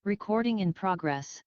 Recording in progress.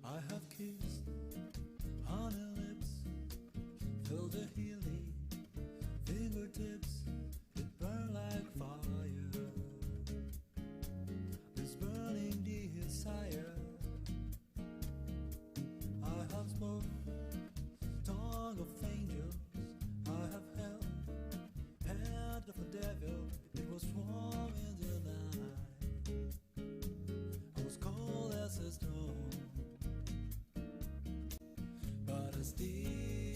I have kissed honey lips, felt the healing fingertips, it burn like fire. This burning desire, I have spoke tongue of angels, I have held hand of the devil. It was warm in the night, I was cold as a stone, but I still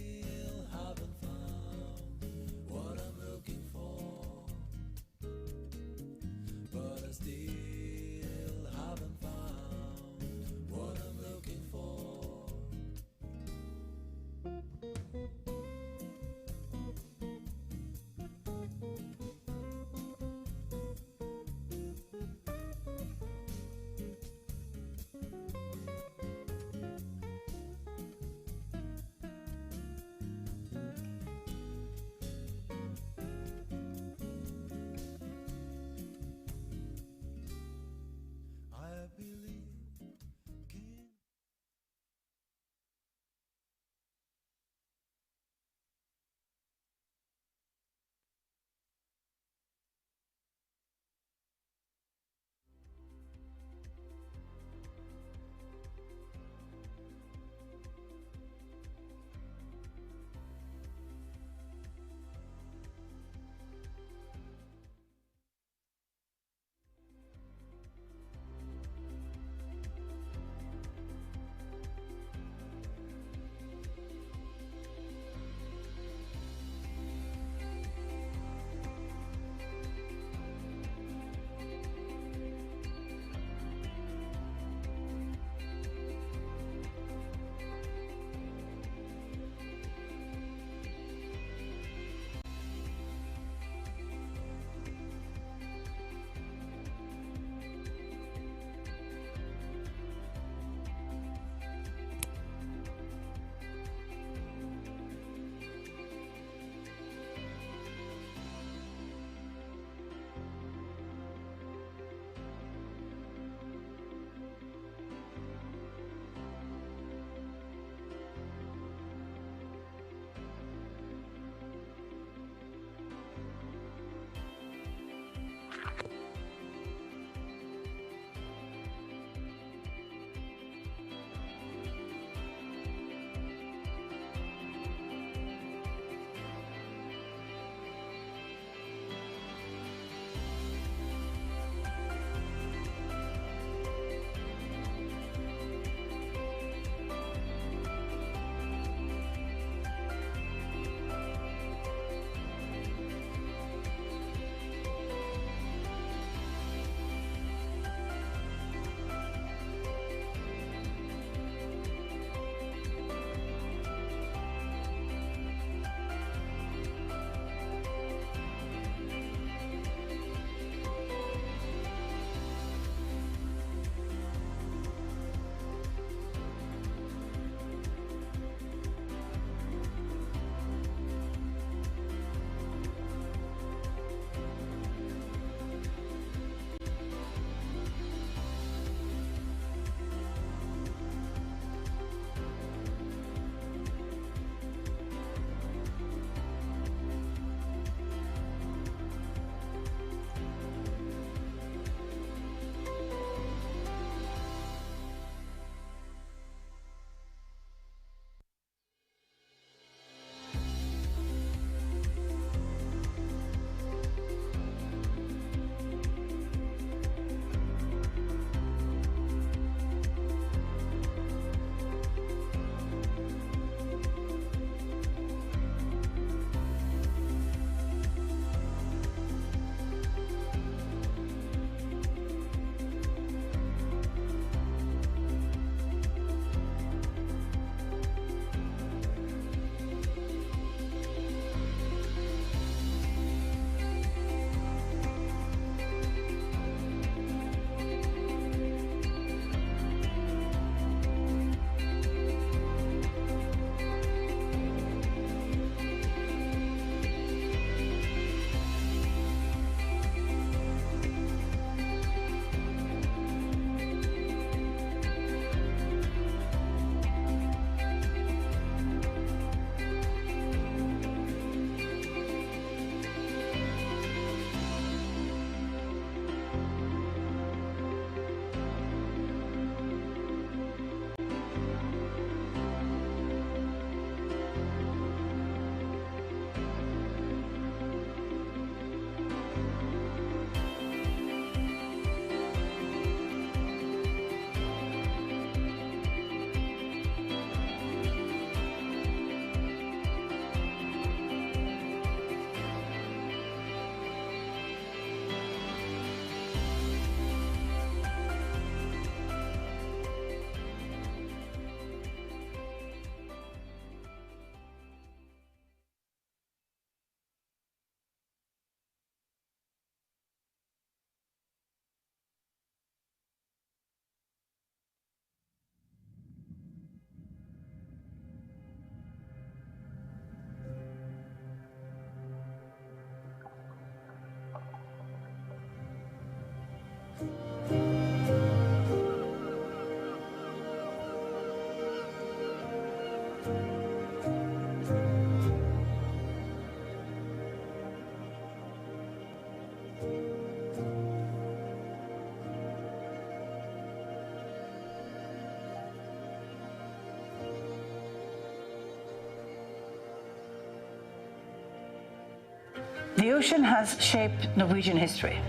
The ocean has shaped Norwegian history.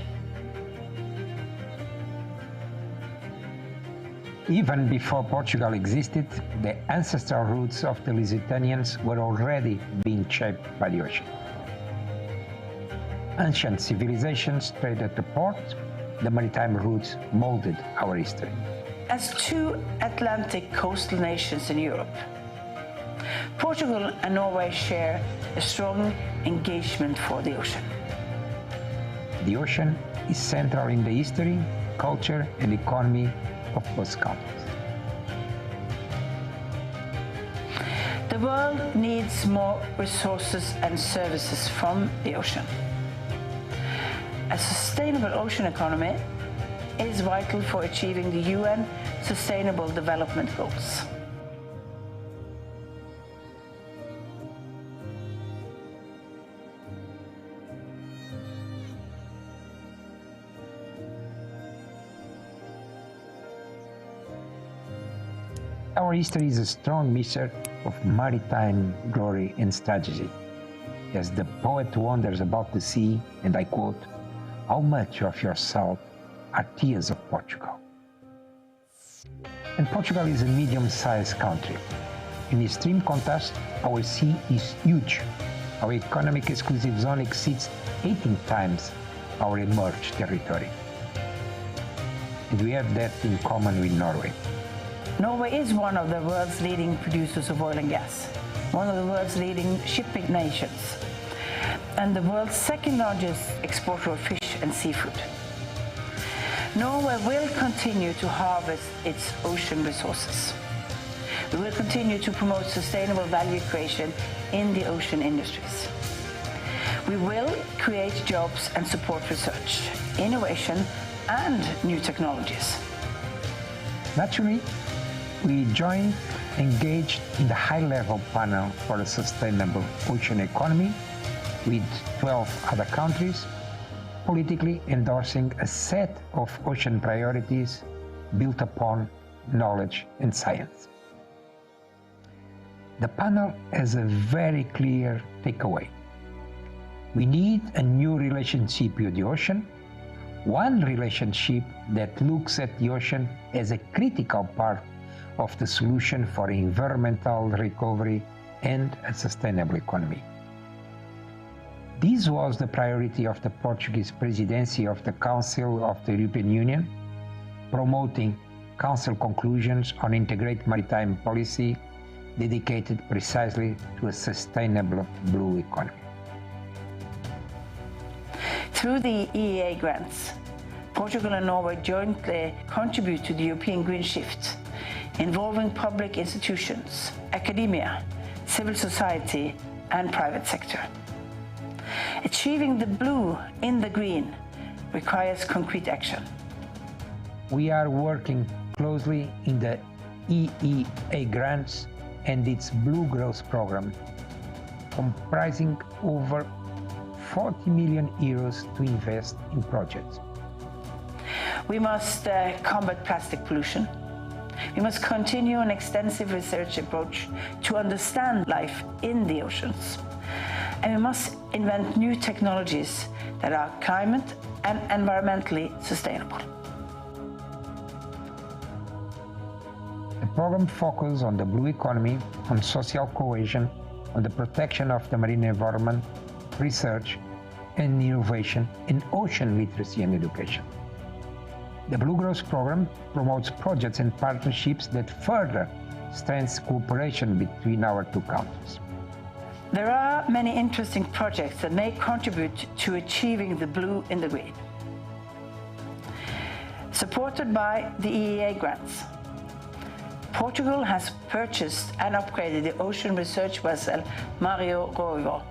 Even before Portugal existed, the ancestral roots of the Lusitanians were already being shaped by the ocean. Ancient civilizations traded the port, the maritime routes molded our history. As two Atlantic coastal nations in Europe, Portugal and Norway share a strong engagement for the ocean. The ocean is central in the history, culture, and economy of both countries. The world needs more resources and services from the ocean. A sustainable ocean economy is vital for achieving the UN Sustainable Development Goals. Our history is a strong mixture of maritime glory and strategy. As the poet wonders about the sea, and I quote, "How much of your salt are tears of Portugal?" And Portugal is a medium-sized country. In extreme contrast, our sea is huge. Our economic exclusive zone exceeds 18 times our emerged territory. And we have that in common with Norway. Norway is one of the world's leading producers of oil and gas, one of the world's leading shipping nations, and the world's second largest exporter of fish and seafood. Norway will continue to harvest its ocean resources. We will continue to promote sustainable value creation in the ocean industries. We will create jobs and support research, innovation, and new technologies. Naturally, we joined, engaged in the high-level panel for a sustainable ocean economy with 12 other countries, politically endorsing a set of ocean priorities built upon knowledge and science. The panel has a very clear takeaway. We need a new relationship with the ocean, one relationship that looks at the ocean as a critical part of the solution for environmental recovery and a sustainable economy. This was the priority of the Portuguese presidency of the Council of the European Union, promoting Council conclusions on integrated maritime policy dedicated precisely to a sustainable blue economy. Through the EEA grants, Portugal and Norway jointly contribute to the European Green Shift, involving public institutions, academia, civil society, and private sector. Achieving the blue in the green requires concrete action. We are working closely in the EEA grants and its Blue Growth Program, comprising over 40 million euros to invest in projects. We must combat plastic pollution. We must continue an extensive research approach to understand life in the oceans. And we must invent new technologies that are climate and environmentally sustainable. The program focuses on the blue economy, on social cohesion, on the protection of the marine environment, research and innovation, and ocean literacy and education. The Blue Growth Program promotes projects and partnerships that further strengthen cooperation between our two countries. There are many interesting projects that may contribute to achieving the blue in the green. Supported by the EEA grants, Portugal has purchased and upgraded the ocean research vessel Mario Royo.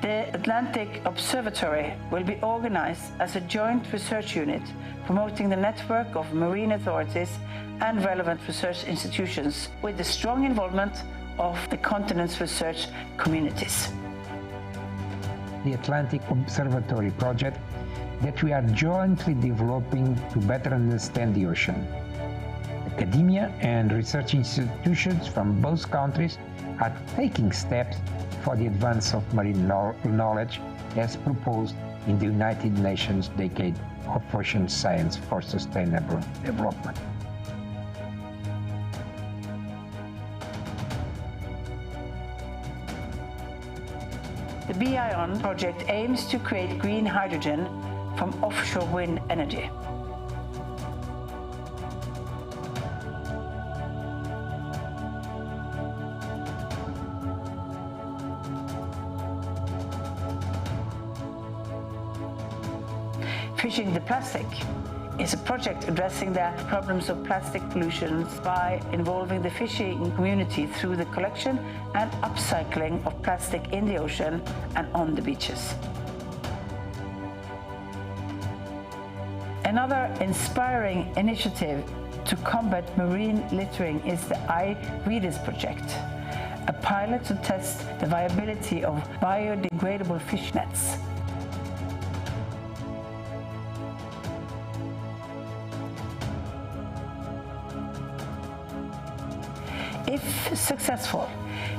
The Atlantic Observatory will be organized as a joint research unit promoting the network of marine authorities and relevant research institutions with the strong involvement of the continent's research communities. The Atlantic Observatory project that we are jointly developing to better understand the ocean. Academia and research institutions from both countries are taking steps for the advance of marine knowledge as proposed in the United Nations Decade of Ocean Science for Sustainable Development. The BION project aims to create green hydrogen from offshore wind energy. Fishing the Plastic is a project addressing the problems of plastic pollution by involving the fishing community through the collection and upcycling of plastic in the ocean and on the beaches. Another inspiring initiative to combat marine littering is the iReaders project, a pilot to test the viability of biodegradable fish nets. If successful,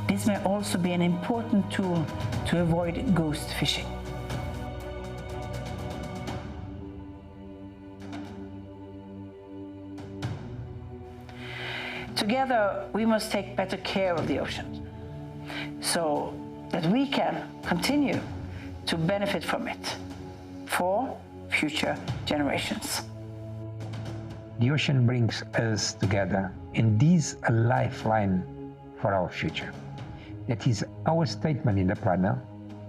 this may also be an important tool to avoid ghost fishing. Together, we must take better care of the ocean so that we can continue to benefit from it for future generations. The ocean brings us together, and this is a lifeline for our future. That is our statement in the panel,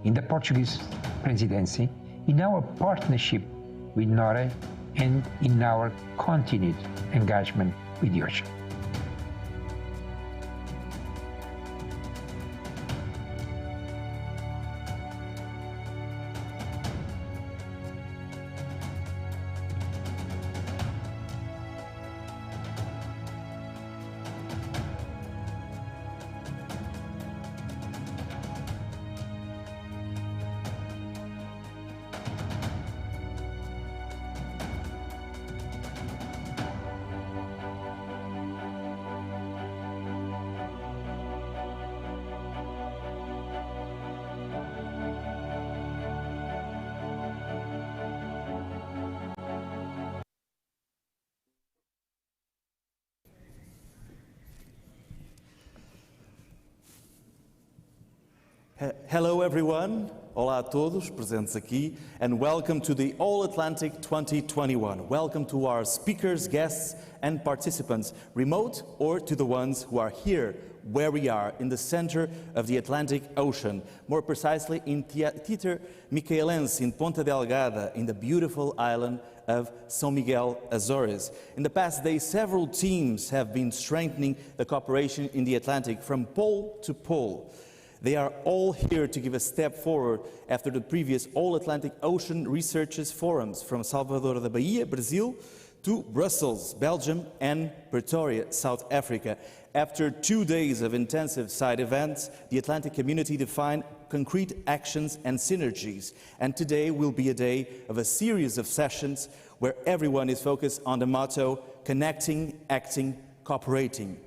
in the Portuguese presidency, in our partnership with Norway, and in our continued engagement with the ocean. Hello everyone, olá a todos presentes aqui, and welcome to the All-Atlantic 2021. Welcome to our speakers, guests and participants, remote or to the ones who are here, where we are, in the center of the Atlantic Ocean, more precisely in Theatre Micaelense in Ponta Delgada, in the beautiful island of São Miguel, Azores. In the past days, several teams have been strengthening the cooperation in the Atlantic from pole to pole. They are all here to give a step forward after the previous All-Atlantic Ocean Researchers Forums from Salvador da Bahia, Brazil, to Brussels, Belgium, and Pretoria, South Africa. After 2 days of intensive side events, the Atlantic community defined concrete actions and synergies. And today will be a day of a series of sessions where everyone is focused on the motto, connecting, acting, cooperating.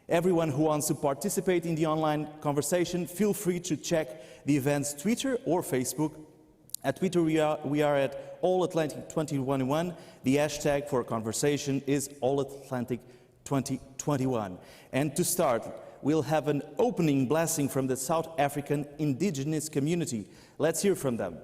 Everyone who wants to participate in the online conversation, feel free to check the event's Twitter or Facebook. At Twitter, we are at All-Atlantic2021. The hashtag for conversation is All-Atlantic2021. And to start, we'll have an opening blessing from the South African indigenous community. Let's hear from them.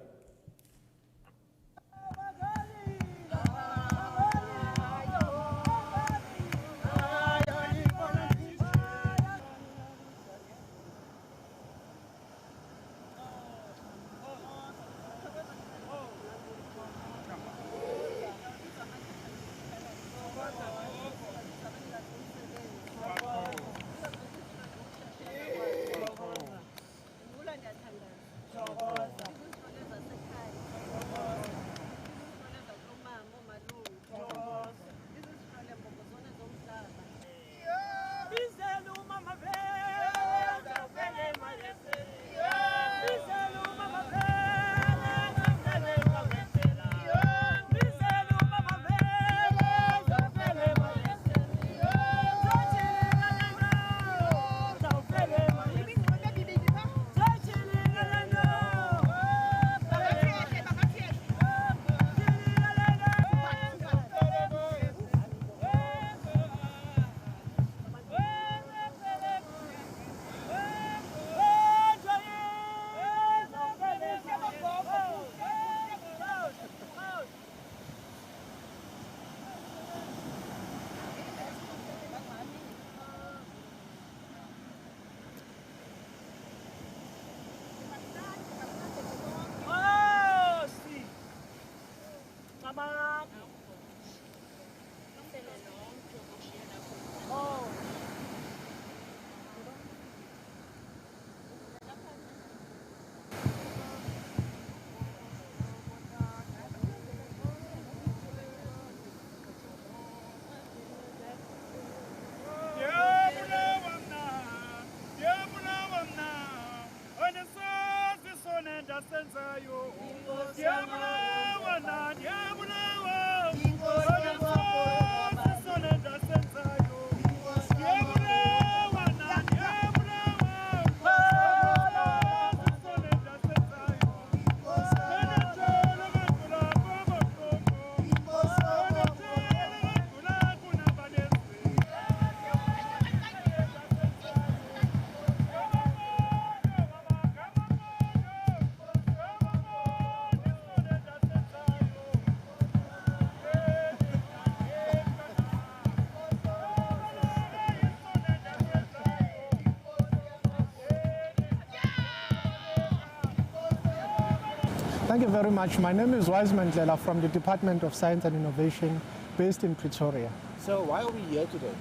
Thank you very much. My name is Wiseman Lela from the Department of Science and Innovation based in Pretoria. So why are we here today?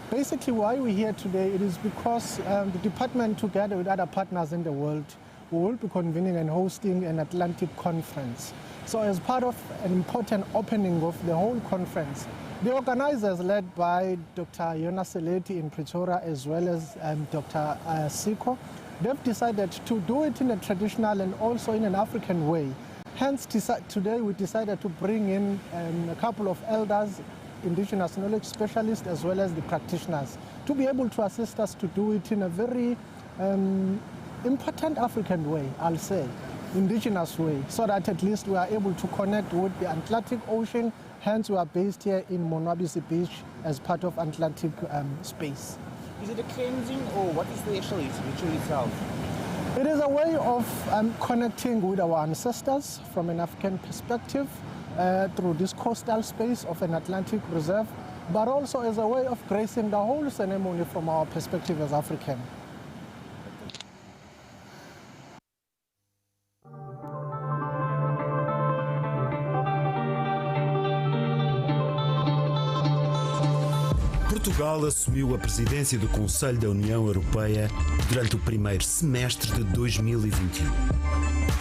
Basically why we're here today, it is because the department, together with other partners in the world, will be convening and hosting an Atlantic conference. So as part of an important opening of the whole conference, the organizers, led by Dr. Jonas Seleti in Pretoria, as well as Dr. Siko, they've decided to do it in a traditional and also in an African way. Hence, today we decided to bring in a couple of elders, indigenous knowledge specialists, as well as the practitioners, to be able to assist us to do it in a very important African way, I'll say, indigenous way, so that at least we are able to connect with the Atlantic Ocean. Hence, we are based here in Monwabisi Beach as part of Atlantic space. Is it a cleansing or what is the actual ritual itself? It is a way of connecting with our ancestors from an African perspective through this coastal space of an Atlantic reserve, but also as a way of gracing the whole ceremony from our perspective as African. Portugal assumiu a presidência do Conselho da União Europeia durante o primeiro semestre de 2021.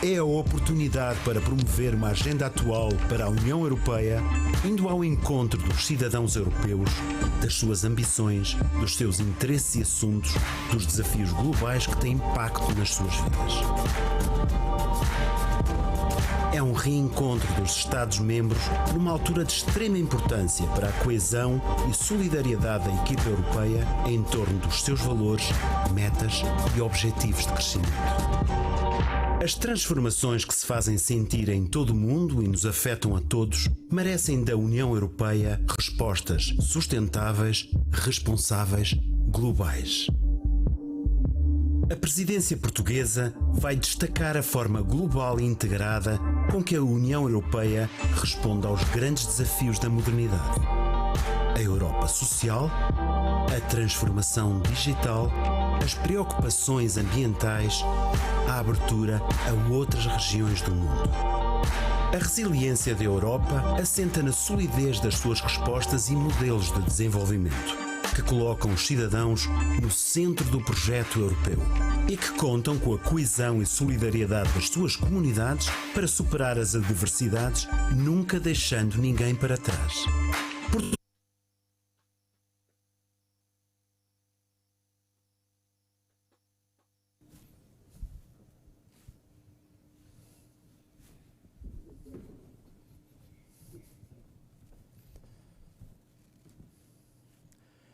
É a oportunidade para promover uma agenda atual para a União Europeia, indo ao encontro dos cidadãos europeus, das suas ambições, dos seus interesses e assuntos, dos desafios globais que têm impacto nas suas vidas. É um reencontro dos Estados-membros numa altura de extrema importância para a coesão e solidariedade da equipa europeia em torno dos seus valores, metas e objetivos de crescimento. As transformações que se fazem sentir em todo o mundo e nos afetam a todos merecem da União Europeia respostas sustentáveis, responsáveis, globais. A presidência portuguesa vai destacar a forma global e integrada com que a União Europeia responde aos grandes desafios da modernidade. A Europa social, a transformação digital, as preocupações ambientais, a abertura a outras regiões do mundo. A resiliência da Europa assenta na solidez das suas respostas e modelos de desenvolvimento, que colocam os cidadãos no centro do projeto europeu e que contam com a coesão e solidariedade das suas comunidades para superar as adversidades, nunca deixando ninguém para trás.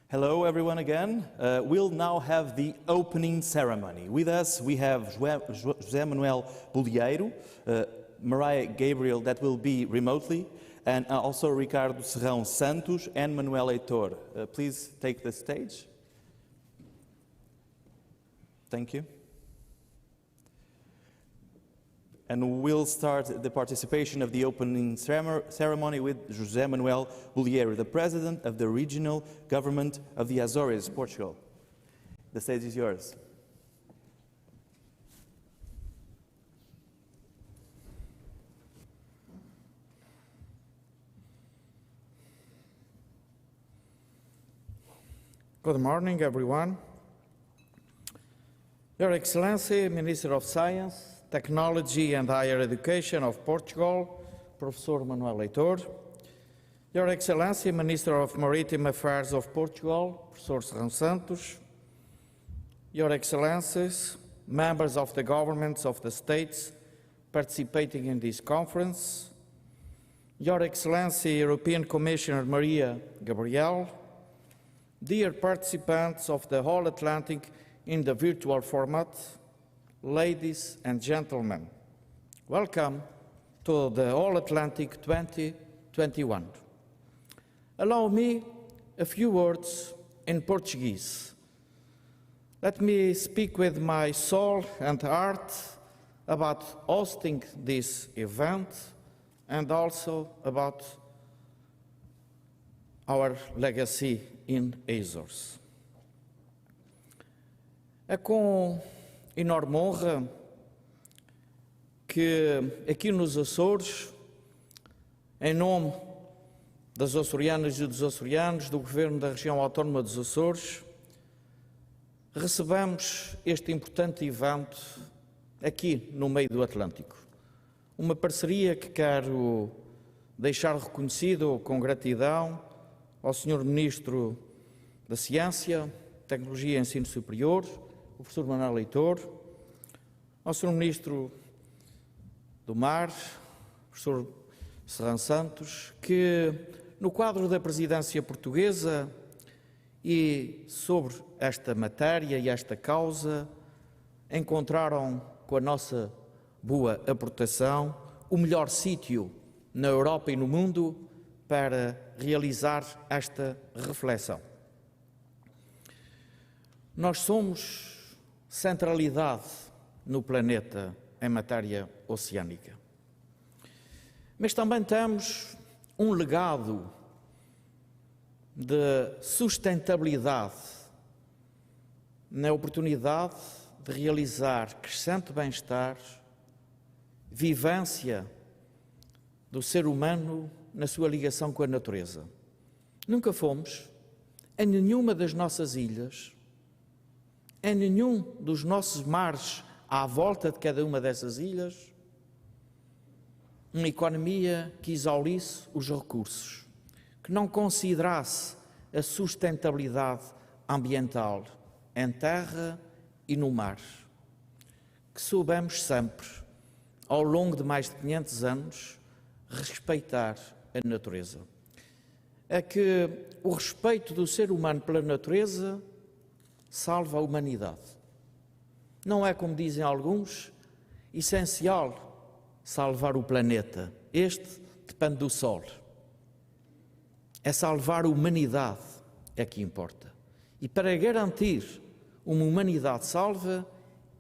Hello everyone again. We'll now have the opening ceremony. With us we have José Manuel Bolieiro, Mariah Gabriel that will be remotely, and also Ricardo Serrão Santos and Manuel Heitor. Please take the stage. Thank you. And we'll start the participation of the opening ceremony with José Manuel Bolieiro, the President of the Regional Government of the Azores, Portugal. The stage is yours. Good morning, everyone. Your Excellency, Minister of Science, Technology and Higher Education of Portugal, Professor Manuel Heitor. Your Excellency, Minister of Maritime Affairs of Portugal, Professor Serrão Santos. Your Excellencies, members of the governments of the states participating in this conference. Your Excellency, European Commissioner Maria Gabriel. Dear participants of the All-Atlantic in the virtual format, ladies and gentlemen, welcome to the All-Atlantic 2021. Allow me a few words in Portuguese. Let me speak with my soul and heart about hosting this event and also about our legacy in Azores. É com enorme honra que aqui nos Açores, em nome das açorianas e dos açorianos, do Governo da Região Autónoma dos Açores, recebamos este importante evento aqui no meio do Atlântico. Uma parceria que quero deixar reconhecido com gratidão ao Sr. Ministro da Ciência, Tecnologia e Ensino Superior, o professor Manuel Leitor, ao Sr. Ministro do Mar, o professor Serrão Santos, que no quadro da presidência portuguesa e sobre esta matéria e esta causa encontraram com a nossa boa aportação o melhor sítio na Europa e no mundo para realizar esta reflexão. Nós somos centralidade no planeta em matéria oceânica, mas também temos um legado de sustentabilidade na oportunidade de realizar crescente bem-estar, vivência do ser humano na sua ligação com a natureza. Nunca fomos em nenhuma das nossas ilhas, em nenhum dos nossos mares à volta de cada uma dessas ilhas, uma economia que exaurisse os recursos, que não considerasse a sustentabilidade ambiental em terra e no mar, que soubemos sempre, ao longo de mais de 500 anos, respeitar a natureza. É que o respeito do ser humano pela natureza salva a humanidade. Não é, como dizem alguns, essencial salvar o planeta. Este depende do Sol. É salvar a humanidade é que importa. E para garantir uma humanidade salva,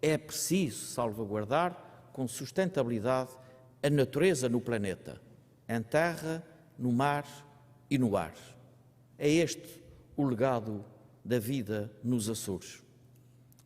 é preciso salvaguardar com sustentabilidade a natureza no planeta, em terra, no mar e no ar. É este o legado da vida nos Açores.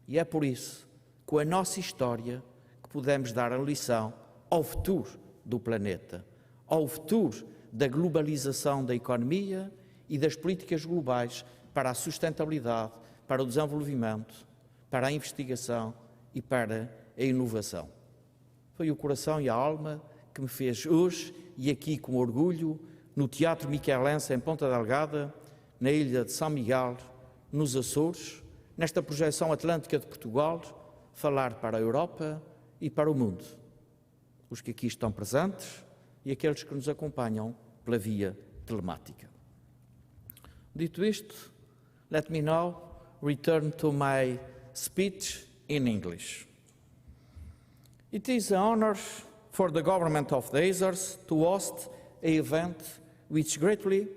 E é por isso, com a nossa história, que podemos dar a lição ao futuro do planeta, ao futuro da globalização da economia e das políticas globais para a sustentabilidade, para o desenvolvimento, para a investigação e para a inovação. Foi o coração e a alma que me fez hoje, e aqui com orgulho, no Teatro Michelense em Ponta Delgada, na ilha de São Miguel, nos Açores, nesta projeção atlântica de Portugal, falar para a Europa e para o mundo. Os que aqui estão presentes e aqueles que nos acompanham pela via telemática. Dito isto, let me now return to my speech in English. It is an honor for the government of the Azores to host an event which greatly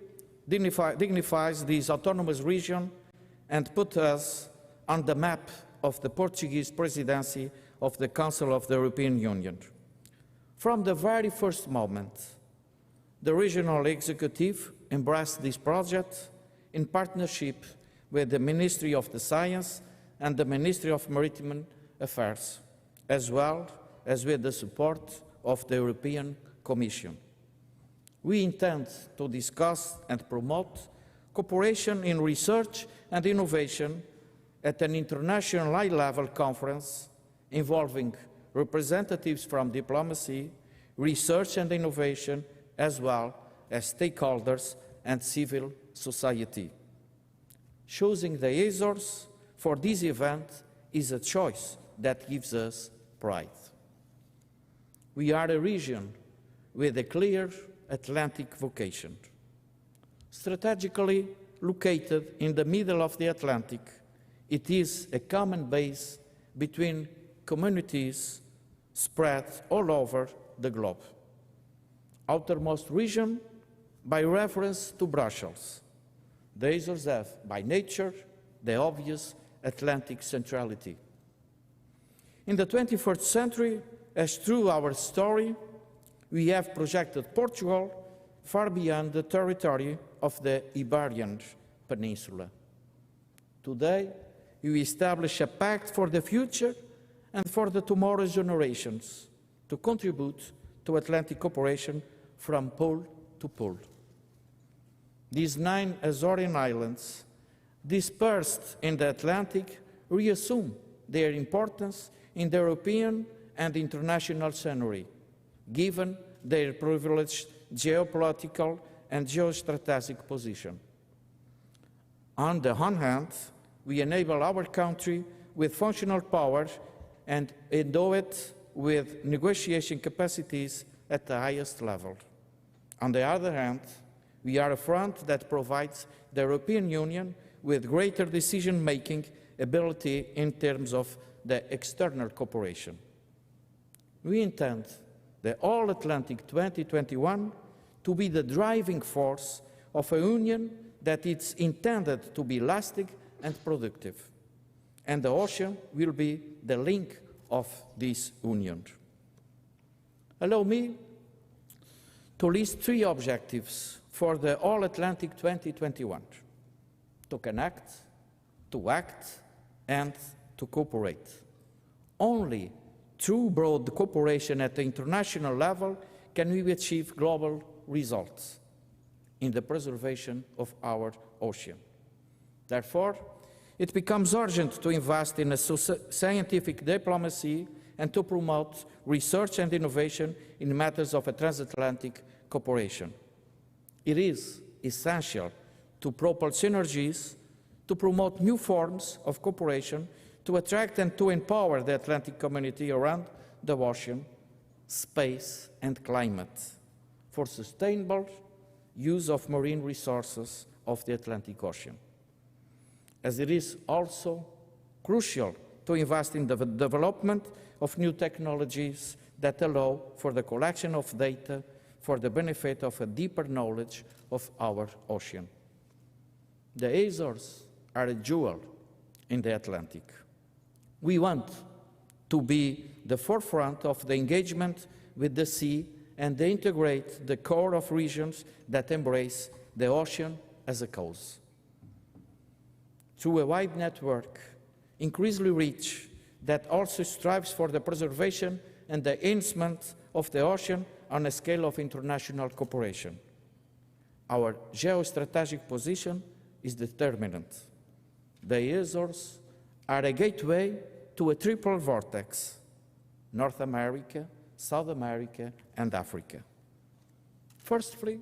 dignifies this autonomous region and put us on the map of the Portuguese presidency of the Council of the European Union. From the very first moment, the regional executive embraced this project in partnership with the Ministry of the Science and the Ministry of Maritime Affairs, as well as with the support of the European Commission. We intend to discuss and promote cooperation in research and innovation at an international high-level conference involving representatives from diplomacy, research and innovation, as well as stakeholders and civil society. Choosing the Azores for this event is a choice that gives us pride. We are a region with a clear Atlantic vocation. Strategically located in the middle of the Atlantic, it is a common base between communities spread all over the globe. Outermost region by reference to Brussels. The Azores have, by nature, the obvious Atlantic centrality. In the 21st century, as through our story, we have projected Portugal far beyond the territory of the Iberian Peninsula. Today, we establish a pact for the future and for the tomorrow's generations, to contribute to Atlantic cooperation from pole to pole. These 9 Azorean islands, dispersed in the Atlantic, reassume their importance in the European and international scenery, given their privileged geopolitical and geostrategic position. On the one hand, we enable our country with functional power and endow it with negotiation capacities at the highest level. On the other hand, we are a front that provides the European Union with greater decision-making ability in terms of the external cooperation. We intend the All-Atlantic 2021 to be the driving force of a union that is intended to be lasting and productive. And the ocean will be the link of this union. Allow me to list 3 objectives for the All-Atlantic 2021: to connect, to act, and to cooperate. Only through broad cooperation at the international level can we achieve global results in the preservation of our ocean. Therefore, it becomes urgent to invest in a scientific diplomacy and to promote research and innovation in matters of a transatlantic cooperation. It is essential to propel synergies, to promote new forms of cooperation, to attract and to empower the Atlantic community around the ocean, space and climate for sustainable use of marine resources of the Atlantic Ocean. As it is also crucial to invest in the development of new technologies that allow for the collection of data for the benefit of a deeper knowledge of our ocean. The Azores are a jewel in the Atlantic. We want to be the forefront of the engagement with the sea and integrate the core of regions that embrace the ocean as a cause. Through a wide network, increasingly rich, that also strives for the preservation and the enhancement of the ocean on a scale of international cooperation. Our geostrategic position is determinant. The Azores are a gateway to a triple vortex: North America, South America, and Africa. Firstly,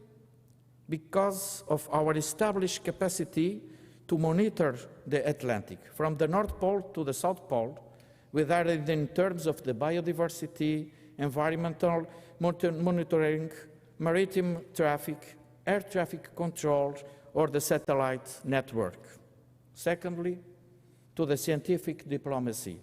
because of our established capacity to monitor the Atlantic from the North Pole to the South Pole, whether in terms of the biodiversity, environmental monitoring, maritime traffic, air traffic control, or the satellite network. Secondly, to the scientific diplomacy.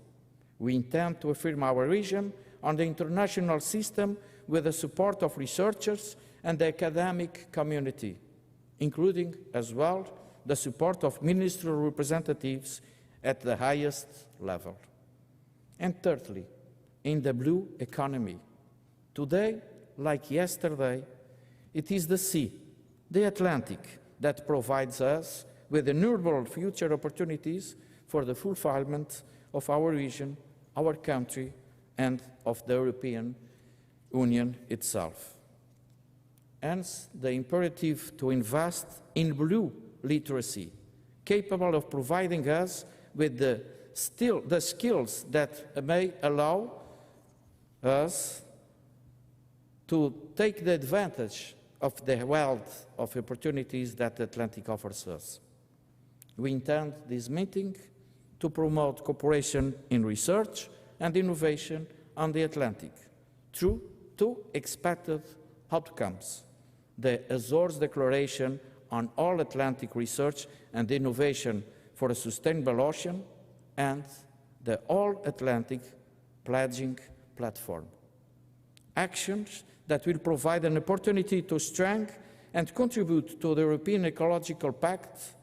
We intend to affirm our region on the international system with the support of researchers and the academic community, including as well the support of ministerial representatives at the highest level. And thirdly, in the blue economy. Today, like yesterday, it is the sea, the Atlantic, that provides us with innumerable future opportunities for the fulfillment of our region, our country, and of the European Union itself. Hence, the imperative to invest in blue literacy, capable of providing us with the skills that may allow us to take the advantage of the wealth of opportunities that the Atlantic offers us. We intend this meeting to promote cooperation in research and innovation on the Atlantic through 2 expected outcomes: the Azores Declaration on All-Atlantic Research and Innovation for a Sustainable Ocean and the All-Atlantic Pledging Platform. Actions that will provide an opportunity to strengthen and contribute to the European Ecological Pact,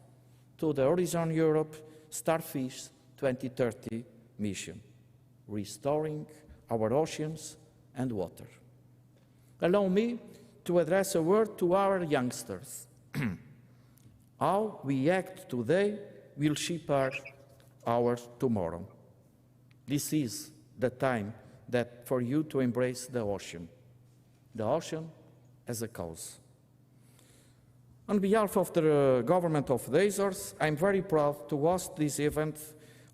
to the Horizon Europe Starfish 2030 mission, restoring our oceans and water. Allow me to address a word to our youngsters. How we act today will shape our tomorrow. This is the time that for you to embrace the ocean as a cause. On behalf of the government of the Azores, I'm very proud to host this event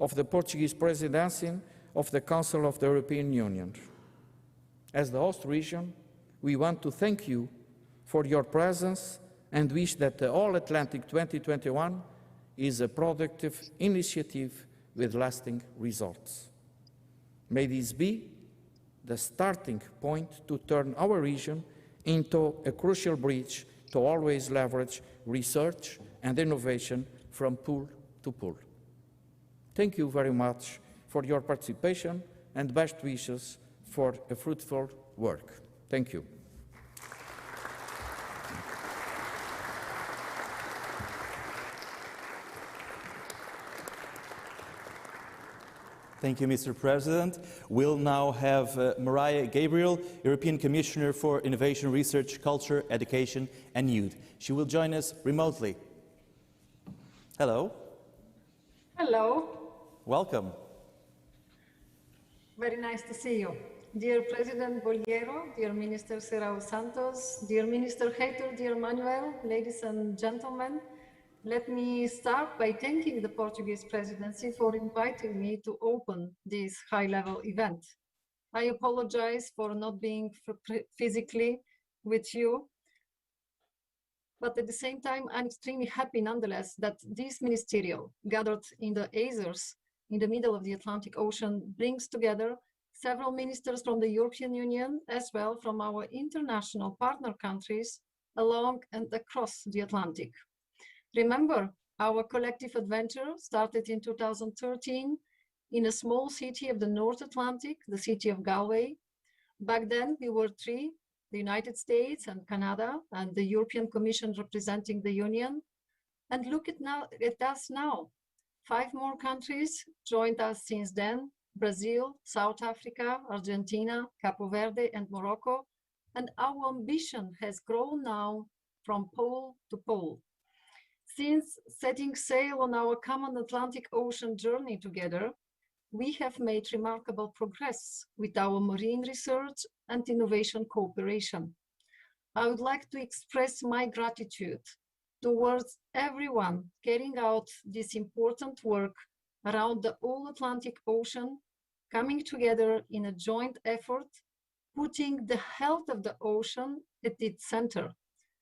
of the Portuguese presidency of the Council of the European Union. As the host region, we want to thank you for your presence and wish that the All-Atlantic 2021 is a productive initiative with lasting results. May this be the starting point to turn our region into a crucial bridge to always leverage research and innovation from pool to pool. Thank you very much for your participation and best wishes for a fruitful work. Thank you. Thank you, Mr. President. We'll now have Mariah Gabriel, European Commissioner for Innovation, Research, Culture, Education and Youth. She will join us remotely. Hello. Hello. Welcome. Very nice to see you. Dear President Bolliero, dear Minister Serrao Santos, dear Minister Heitor, dear Manuel, ladies and gentlemen, let me start by thanking the Portuguese presidency for inviting me to open this high-level event. I apologize for not being physically with you, but at the same time, I'm extremely happy nonetheless that this ministerial gathered in the Azores in the middle of the Atlantic Ocean brings together several ministers from the European Union as well from our international partner countries along and across the Atlantic. Remember, our collective adventure started in 2013 in a small city of the North Atlantic, the city of Galway. Back then, we were three, the United States and Canada, and the European Commission representing the Union. And look at us now. 5 more countries joined us since then: Brazil, South Africa, Argentina, Cape Verde, and Morocco. And our ambition has grown now from pole to pole. Since setting sail on our common Atlantic Ocean journey together, we have made remarkable progress with our marine research and innovation cooperation. I would like to express my gratitude towards everyone carrying out this important work around the All-Atlantic Ocean, coming together in a joint effort, putting the health of the ocean at its center,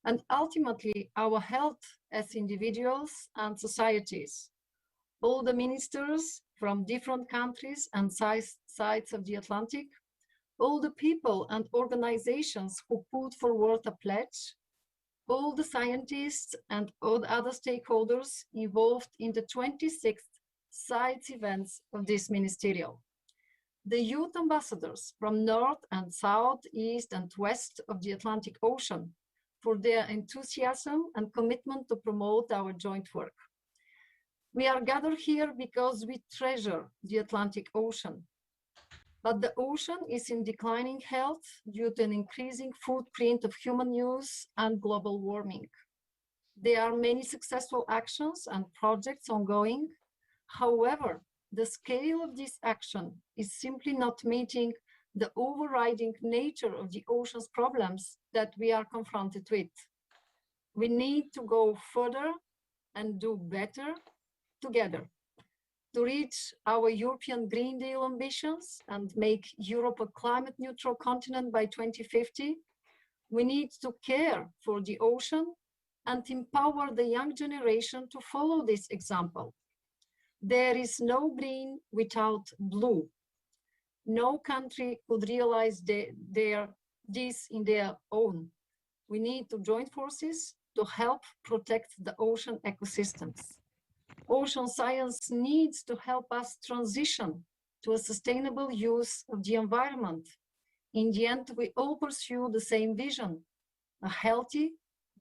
and ultimately our health as individuals and societies. All the ministers from different countries and sides of the Atlantic, all the people and organizations who put forward a pledge, all the scientists and all the other stakeholders involved in the 26th sides events of this ministerial. The youth ambassadors from North and South, East and West of the Atlantic Ocean for their enthusiasm and commitment to promote our joint work. We are gathered here because we treasure the Atlantic Ocean. But the ocean is in declining health due to an increasing footprint of human use and global warming. There are many successful actions and projects ongoing. However, the scale of this action is simply not meeting the overriding nature of the ocean's problems that we are confronted with. We need to go further and do better together. To reach our European Green Deal ambitions and make Europe a climate neutral continent by 2050, we need to care for the ocean and empower the young generation to follow this example. There is no green without blue. No country could realize this in their own. We need to join forces to help protect the ocean ecosystems. Ocean science needs to help us transition to a sustainable use of the environment. In the end, we all pursue the same vision: a healthy,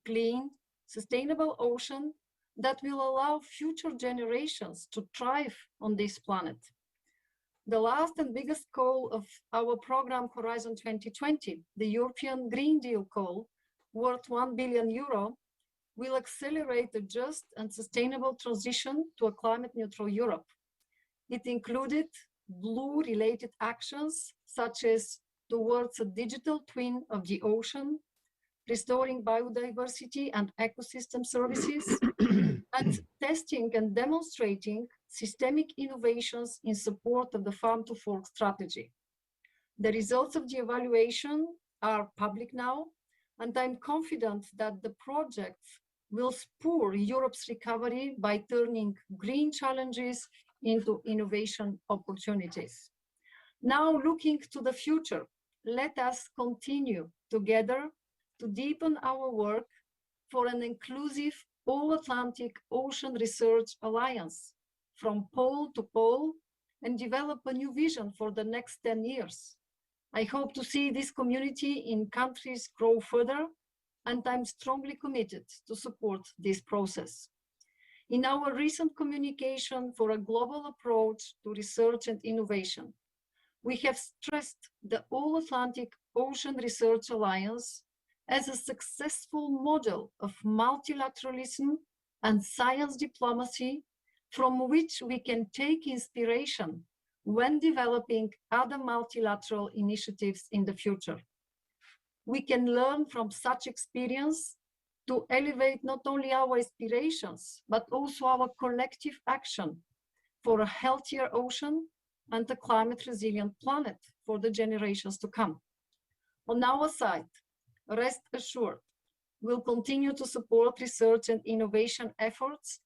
clean, sustainable ocean that will allow future generations to thrive on this planet. The last and biggest goal of our program Horizon 2020, the European Green Deal goal, worth €1 billion, will accelerate a just and sustainable transition to a climate neutral Europe. It included blue-related actions such as towards a digital twin of the ocean, restoring biodiversity and ecosystem services, and testing and demonstrating systemic innovations in support of the Farm to Fork strategy. The results of the evaluation are public now, and I'm confident that the projects will spur Europe's recovery by turning green challenges into innovation opportunities. Now, looking to the future, let us continue together to deepen our work for an inclusive All-Atlantic Ocean Research Alliance from pole to pole and develop a new vision for the next 10 years. I hope to see this community in countries grow further, and I'm strongly committed to support this process. In our recent communication for a global approach to research and innovation, we have stressed the All-Atlantic Ocean Research Alliance as a successful model of multilateralism and science diplomacy from which we can take inspiration when developing other multilateral initiatives in the future. We can learn from such experience to elevate not only our aspirations, but also our collective action for a healthier ocean and a climate resilient planet for the generations to come. On our side, rest assured, we'll continue to support research and innovation efforts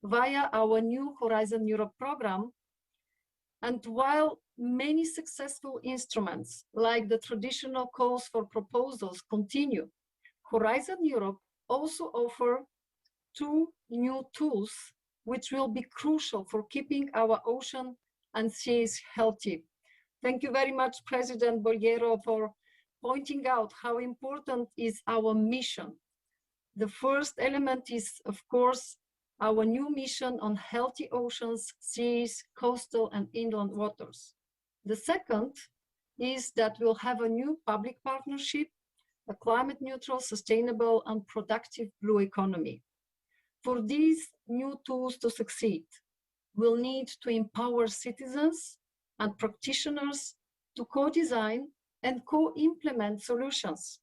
via our new Horizon Europe program. And while many successful instruments, like the traditional calls for proposals, continue, Horizon Europe also offers 2 new tools which will be crucial for keeping our ocean and seas healthy. Thank you very much, President Borghero, for pointing out how important is our mission. The first element is, of course, our new mission on healthy oceans, seas, coastal and inland waters. The second is that we'll have a new public partnership, a climate neutral, sustainable and productive blue economy. For these new tools to succeed, we'll need to empower citizens and practitioners to co-design and co-implement solutions.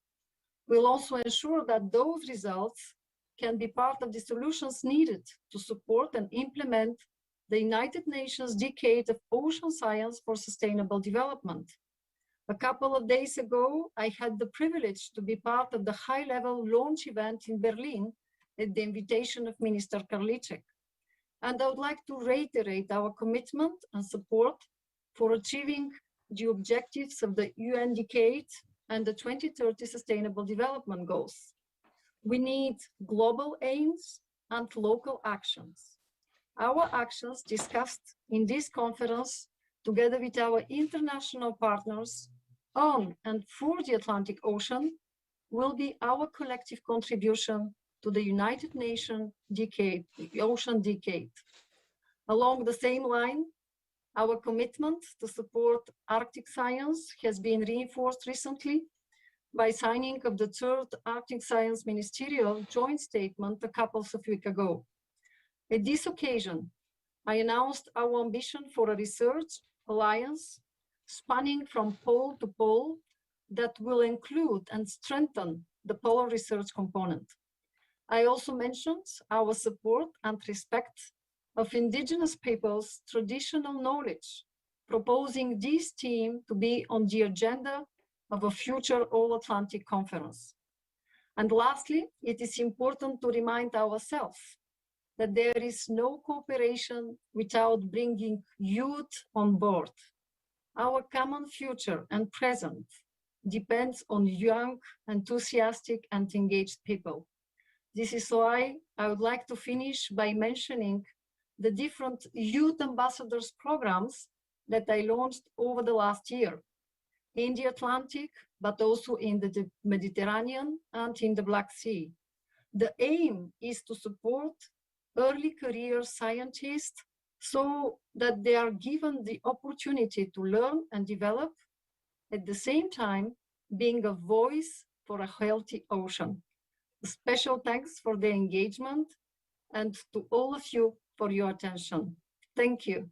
We'll also ensure that those results can be part of the solutions needed to support and implement the United Nations Decade of Ocean Science for Sustainable Development. A couple of days ago, I had the privilege to be part of the high-level launch event in Berlin at the invitation of Minister Karliczek. And I would like to reiterate our commitment and support for achieving the objectives of the UN Decade and the 2030 Sustainable Development Goals. We need global aims and local actions. Our actions discussed in this conference, together with our international partners on and for the Atlantic Ocean, will be our collective contribution to the United Nations Decade, the Ocean Decade. Along the same line, our commitment to support Arctic science has been reinforced recently by signing of the third Arctic Science Ministerial joint statement a couple of weeks ago. At this occasion, I announced our ambition for a research alliance spanning from pole to pole that will include and strengthen the polar research component. I also mentioned our support and respect of indigenous peoples' traditional knowledge, proposing this theme to be on the agenda of a future All-Atlantic conference. And lastly, it is important to remind ourselves that there is no cooperation without bringing youth on board. Our common future and present depends on young, enthusiastic, and engaged people. This is why I would like to finish by mentioning the different youth ambassadors programs that I launched over the last year in the Atlantic, but also in the Mediterranean and in the Black Sea. The aim is to support early career scientists so that they are given the opportunity to learn and develop, at the same time being a voice for a healthy ocean. A special thanks for the engagement and to all of you for your attention. Thank you.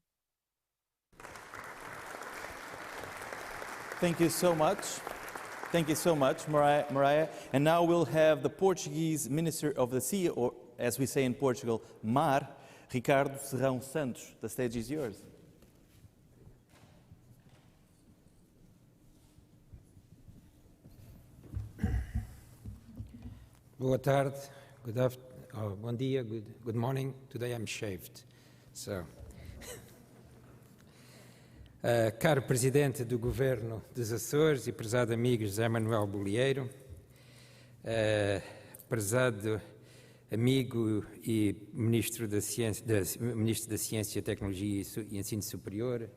Thank you so much. Thank you so much, Mariah. And now we'll have the Portuguese Minister of the Sea, or as we say in Portugal, Mar, Ricardo Serrão Santos. The stage is yours. Boa tarde, bom dia, good morning. Today I'm shaved. So, caro Presidente do Governo dos Açores e prezado amigo José Manuel Bolieiro, prezado amigo e Ministro da Ciência, Tecnologia e Ensino Superior,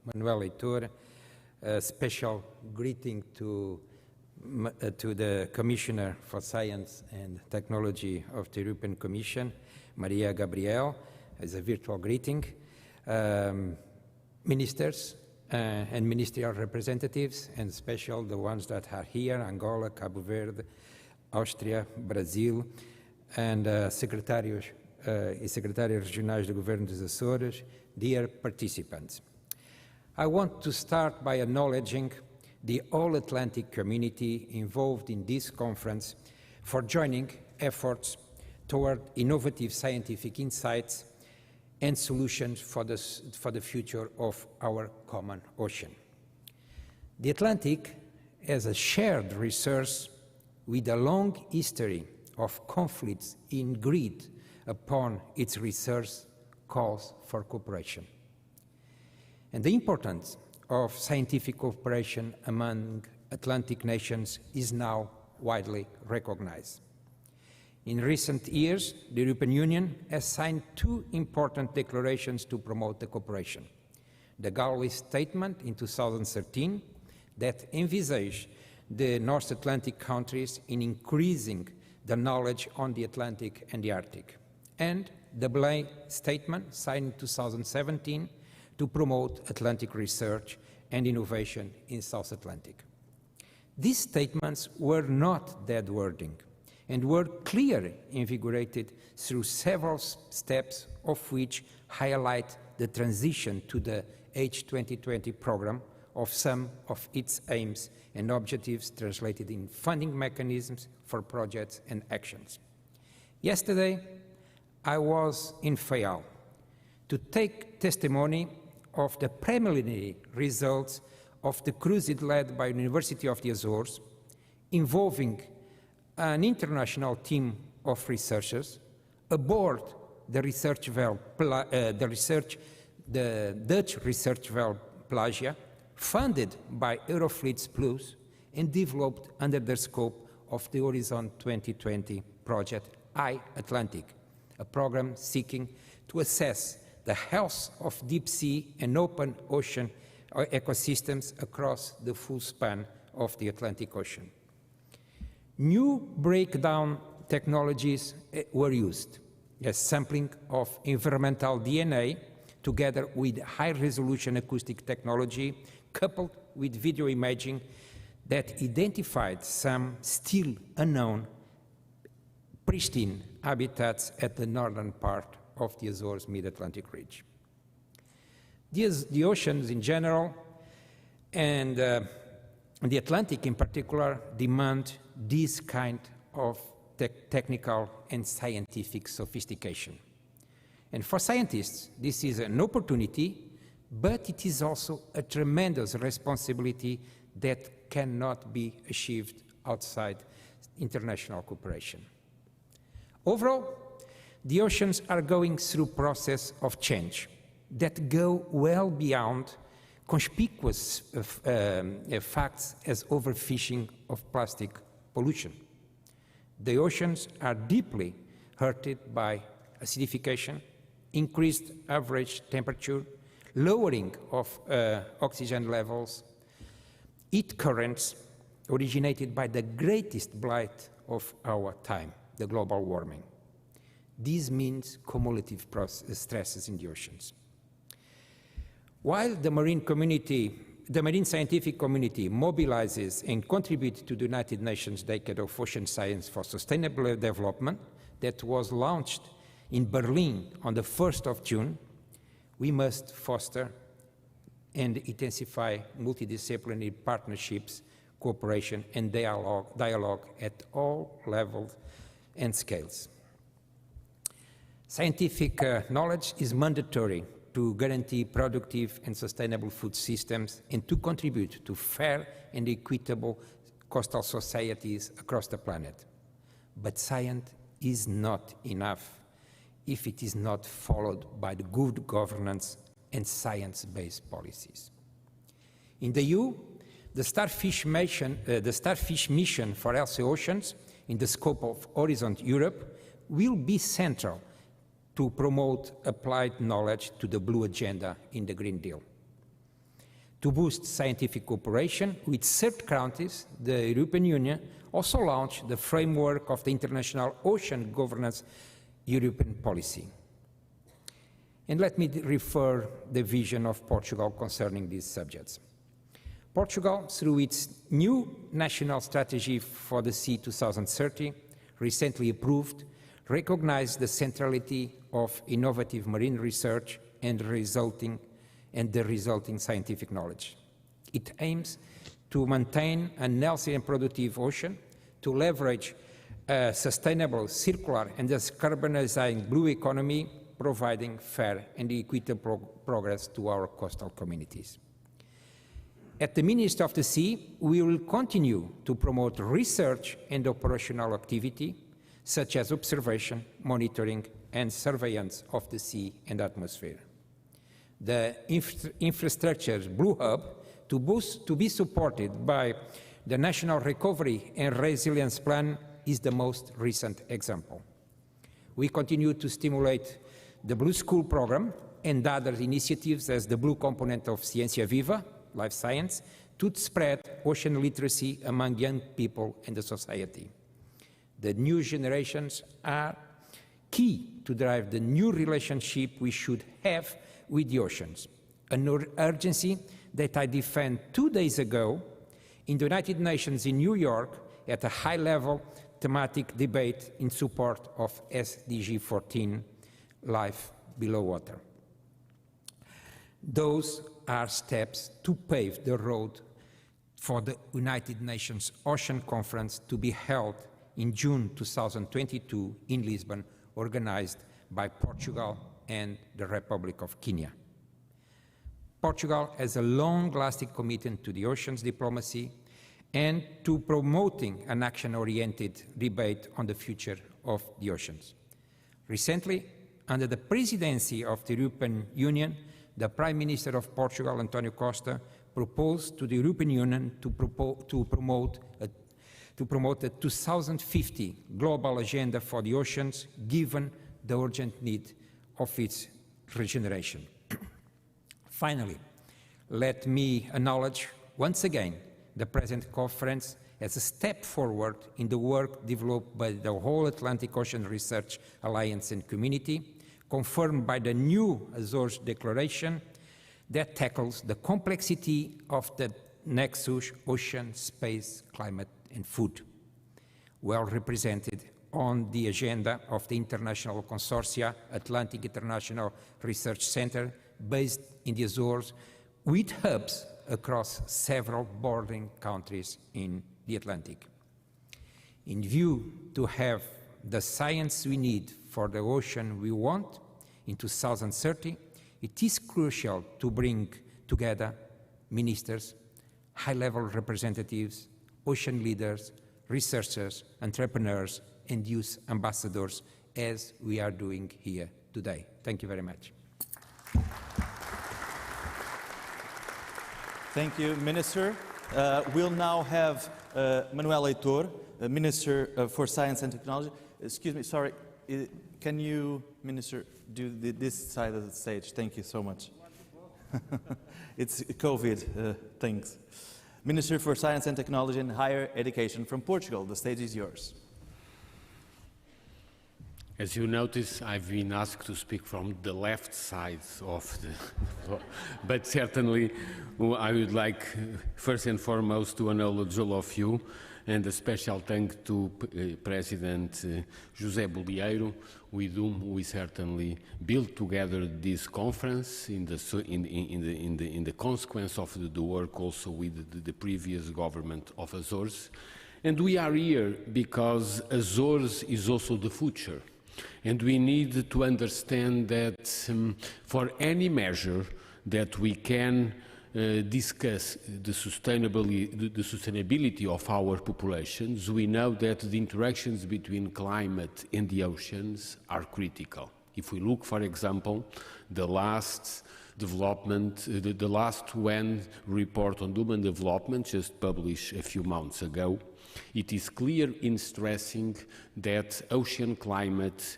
Manuel Leitor, special greeting to the Commissioner for Science and Technology of the European Commission, Maria Gabriel, as a virtual greeting, ministers and ministerial representatives, and special the ones that are here, Angola, Cabo Verde, Austria, Brazil, and secretários e secretárias regionais do Governo dos Açores, dear participants. I want to start by acknowledging the All-Atlantic community involved in this conference for joining efforts toward innovative scientific insights and solutions for the future of our common ocean. The Atlantic has a shared resource with a long history of conflicts in greed upon its resource calls for cooperation. And the importance of scientific cooperation among Atlantic nations is now widely recognized. In recent years, the European Union has signed two important declarations to promote the cooperation. The Galway Statement in 2013 that envisaged the North Atlantic countries in increasing the knowledge on the Atlantic and the Arctic, and the Blaine Statement signed in 2017 to promote Atlantic research and innovation in South Atlantic. These statements were not dead wording and were clearly invigorated through several steps, of which highlight the transition to the H2020 program of some of its aims and objectives translated in funding mechanisms for projects and actions. Yesterday, I was in Fayal to take testimony of the preliminary results of the cruise led by University of the Azores, involving an international team of researchers aboard the Dutch research vessel Plagia, funded by Eurofleets Plus and developed under the scope of the Horizon 2020 project I-Atlantic, a program seeking to assess the health of deep sea and open ocean ecosystems across the full span of the Atlantic Ocean. New breakdown technologies were used, as sampling of environmental DNA together with high-resolution acoustic technology coupled with video imaging that identified some still unknown pristine habitats at the northern part of the Azores mid-Atlantic ridge. The oceans in general and the Atlantic in particular demand this kind of technical and scientific sophistication. And for scientists, this is an opportunity, but it is also a tremendous responsibility that cannot be achieved outside international cooperation. Overall, the oceans are going through a process of change that go well beyond conspicuous facts as overfishing of plastic pollution. The oceans are deeply hurted by acidification, increased average temperature, lowering of oxygen levels, heat currents originated by the greatest blight of our time, the global warming. This means cumulative stresses in the oceans. While the marine scientific community mobilizes and contributes to the United Nations Decade of Ocean Science for Sustainable Development that was launched in Berlin on the 1st of June, we must foster and intensify multidisciplinary partnerships, cooperation, and dialogue at all levels and scales. Scientific knowledge is mandatory to guarantee productive and sustainable food systems and to contribute to fair and equitable coastal societies across the planet. But science is not enough if it is not followed by the good governance and science-based policies. In the EU, the Starfish mission for healthy oceans in the scope of Horizon Europe will be central to promote applied knowledge to the Blue Agenda in the Green Deal. To boost scientific cooperation with third countries, the European Union also launched the framework of the International Ocean Governance European Policy. And let me refer the vision of Portugal concerning these subjects. Portugal, through its new National Strategy for the Sea 2030, recently approved, recognized the centrality of innovative marine research and the resulting scientific knowledge. It aims to maintain a healthy and productive ocean, to leverage a sustainable, circular and decarbonizing blue economy, providing fair and equitable progress to our coastal communities. At the Ministry of the Sea, we will continue to promote research and operational activity, such as observation, monitoring, and surveillance of the sea and atmosphere. The infrastructure Blue Hub, to be supported by the National Recovery and Resilience Plan, is the most recent example. We continue to stimulate the Blue School program and other initiatives as the Blue component of Ciencia Viva, life science, to spread ocean literacy among young people and the society. The new generations are key to drive the new relationship we should have with the oceans, an urgency that I defend 2 days ago in the United Nations in New York at a high-level thematic debate in support of SDG 14, Life Below Water. Those are steps to pave the road for the United Nations Ocean Conference to be held in June 2022 in Lisbon, organized by Portugal and the Republic of Kenya. Portugal has a long-lasting commitment to the oceans diplomacy and to promoting an action-oriented debate on the future of the oceans. Recently, under the presidency of the European Union, the Prime Minister of Portugal, António Costa, proposed to the European Union to promote a 2050 global agenda for the oceans, given the urgent need of its regeneration. Finally, let me acknowledge once again the present conference as a step forward in the work developed by the All-Atlantic Ocean Research Alliance and Community, confirmed by the new Azores Declaration that tackles the complexity of the nexus ocean, space, climate and food, well represented on the agenda of the international consortia Atlantic International Research Center, based in the Azores, with hubs across several bordering countries in the Atlantic. In view to have the science we need for the ocean we want in 2030, it is crucial to bring together ministers, high-level representatives, ocean leaders, researchers, entrepreneurs, and youth ambassadors, as we are doing here today. Thank you very much. Thank you, Minister. We'll now have Manuel Heitor, Minister for Science and Technology. Excuse me, sorry, can you, Minister, do this side of the stage? Thank you so much. It's COVID, thanks. Minister for Science and Technology and Higher Education from Portugal, the stage is yours. As you notice, I've been asked to speak from the left side of the but certainly I would like first and foremost to acknowledge all of you and a special thanks to President José Bolieiro, with whom we certainly built together this conference in the consequence of the work also with the previous government of Azores. And we are here because Azores is also the future. And we need to understand that for any measure that we can discuss the sustainability of our populations, we know that the interactions between climate and the oceans are critical. If we look, for example, the last development, the last UN report on human development just published a few months ago, it is clear in stressing that ocean climate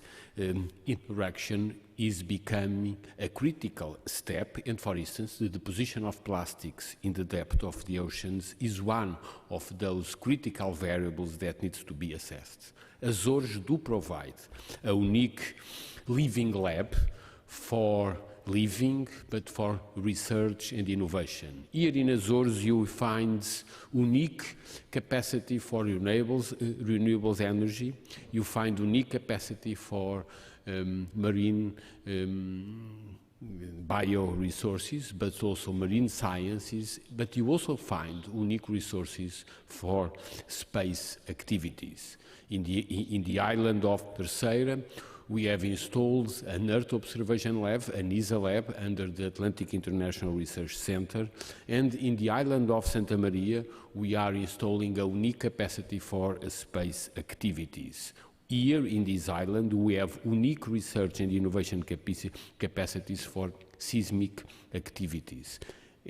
interaction is becoming a critical step, and for instance, the deposition of plastics in the depth of the oceans is one of those critical variables that needs to be assessed. Azores do provide a unique living lab for living, but for research and innovation. Here in Azores you find unique capacity for renewables energy, you find unique capacity for marine bioresources, but also marine sciences, but you also find unique resources for space activities. In the island of Terceira, we have installed an Earth Observation Lab, an ESA lab, under the Atlantic International Research Center. And in the island of Santa Maria, we are installing a unique capacity for space activities. Here in this island, we have unique research and innovation capacities for seismic activities.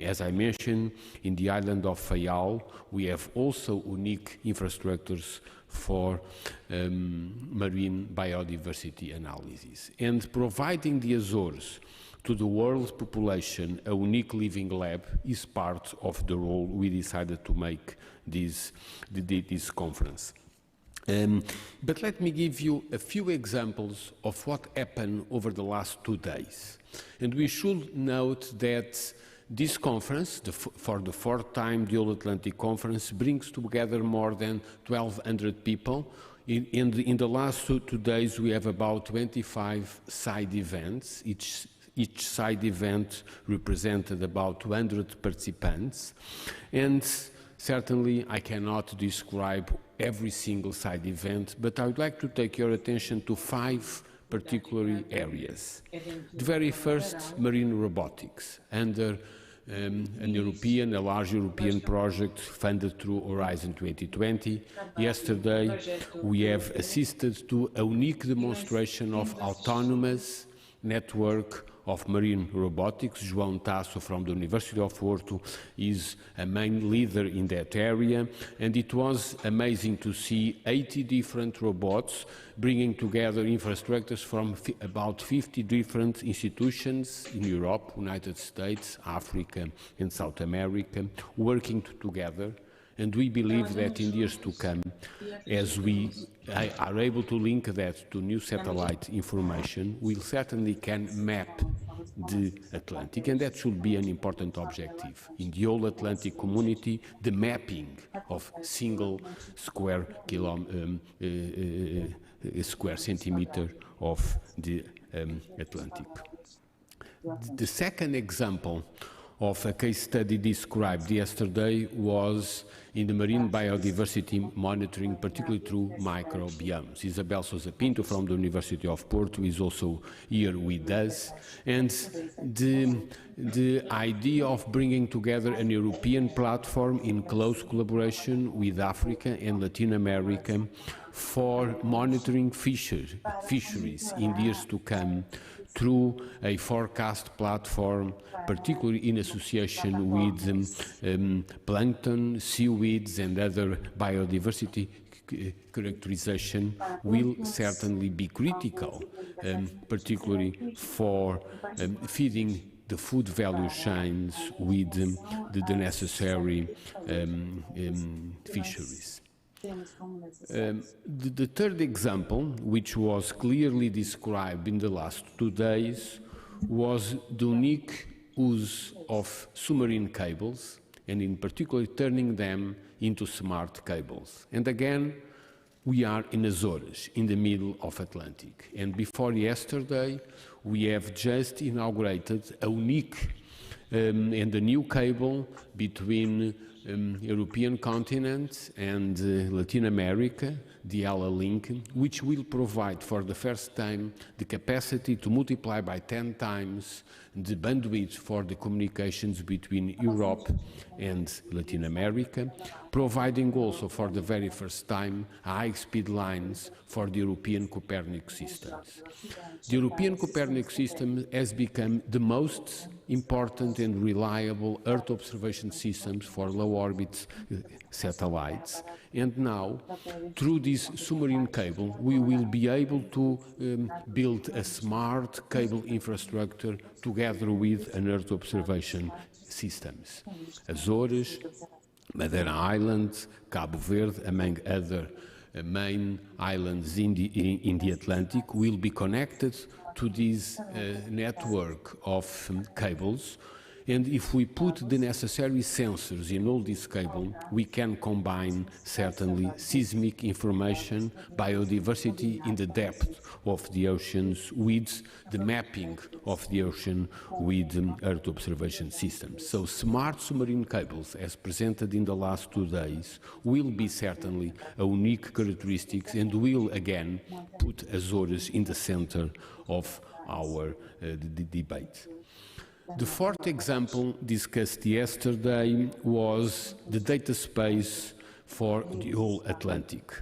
As I mentioned, in the island of Faial, we have also unique infrastructures for marine biodiversity analysis. And providing the Azores to the world population a unique living lab is part of the role we decided to make this conference. But let me give you a few examples of what happened over the last 2 days. And we should note that this conference, for the fourth time, the All-Atlantic Conference, brings together more than 1,200 people. In the last two days, we have about 25 side events. Each side event represented about 200 participants. And certainly, I cannot describe every single side event, but I would like to take your attention to 5 particular areas. The very first, marine robotics, under a large European project funded through Horizon 2020. Yesterday, we have assisted to a unique demonstration of autonomous network of marine robotics. João Tasso from the University of Porto is a main leader in that area, and it was amazing to see 80 different robots bringing together infrastructures from about 50 different institutions in Europe, United States, Africa and South America, working together. And we believe that in years to come, as we are able to link that to new satellite information, we certainly can map the Atlantic, and that should be an important objective. In the whole Atlantic community, the mapping of single square centimeter of the Atlantic. The second example of a case study described yesterday was in the marine biodiversity monitoring, particularly through microbiomes. Isabel Sousa Pinto from the University of Porto is also here with us. And the idea of bringing together an European platform in close collaboration with Africa and Latin America for monitoring fisheries in the years to come through a forecast platform, particularly in association with plankton, seaweeds and other biodiversity characterization, will certainly be critical, particularly for feeding the food value chains with the necessary fisheries. The third example, which was clearly described in the last 2 days, was the unique use of submarine cables and in particular turning them into smart cables. And again, we are in Azores, in the middle of Atlantic. And before yesterday, we have just inaugurated a unique and a new cable between European continent and Latin America, the All-Atlantic, which will provide for the first time the capacity to multiply by 10 times the bandwidth for the communications between Europe and Latin America, providing also for the very first time high-speed lines for the European Copernicus systems. The European Copernicus system has become the most important and reliable Earth observation systems for low-orbit satellites. And now, through this submarine cable, we will be able to build a smart cable infrastructure together with an Earth observation systems. Azores, Madeira Island, Cabo Verde, among other main islands in the Atlantic, will be connected to this network of cables. And if we put the necessary sensors in all this cable, we can combine certainly seismic information, biodiversity in the depth of the oceans with the mapping of the ocean with Earth observation systems. So smart submarine cables, as presented in the last 2 days, will be certainly a unique characteristics and will again put Azores in the center of our debate. The fourth example discussed yesterday was the data space for the whole Atlantic.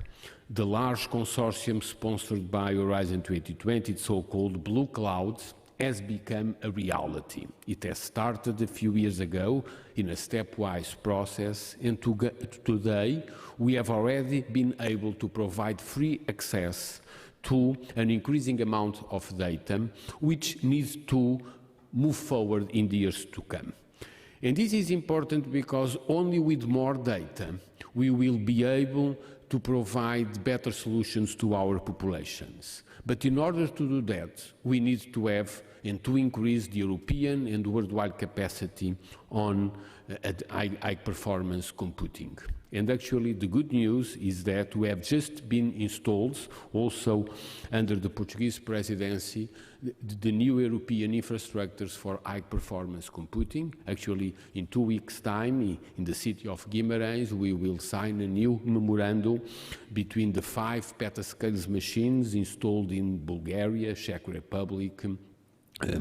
The large consortium sponsored by Horizon 2020, so-called Blue Cloud, has become a reality. It has started a few years ago in a stepwise process, and today we have already been able to provide free access to an increasing amount of data, which needs to move forward in the years to come. And this is important because only with more data we will be able to provide better solutions to our populations. But in order to do that, we need to have and to increase the European and worldwide capacity on high-performance computing. And actually the good news is that we have just been installed, also under the Portuguese presidency, the new European infrastructures for high-performance computing. Actually, in 2 weeks' time, in the city of Guimarães, we will sign a new memorandum between the 5 petascales machines installed in Bulgaria, Czech Republic,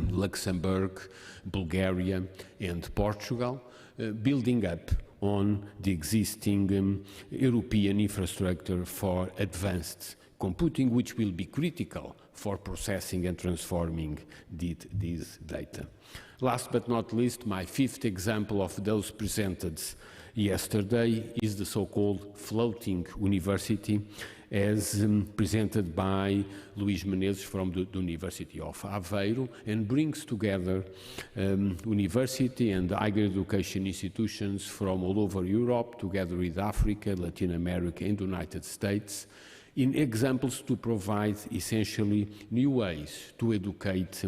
Luxembourg, Bulgaria and Portugal, building up on the existing European infrastructure for advanced computing, which will be critical for processing and transforming these data. Last but not least, my fifth example of those presented yesterday is the so-called floating university, as presented by Luís Menezes from the University of Aveiro, and brings together university and higher education institutions from all over Europe, together with Africa, Latin America and the United States, in examples to provide essentially new ways to educate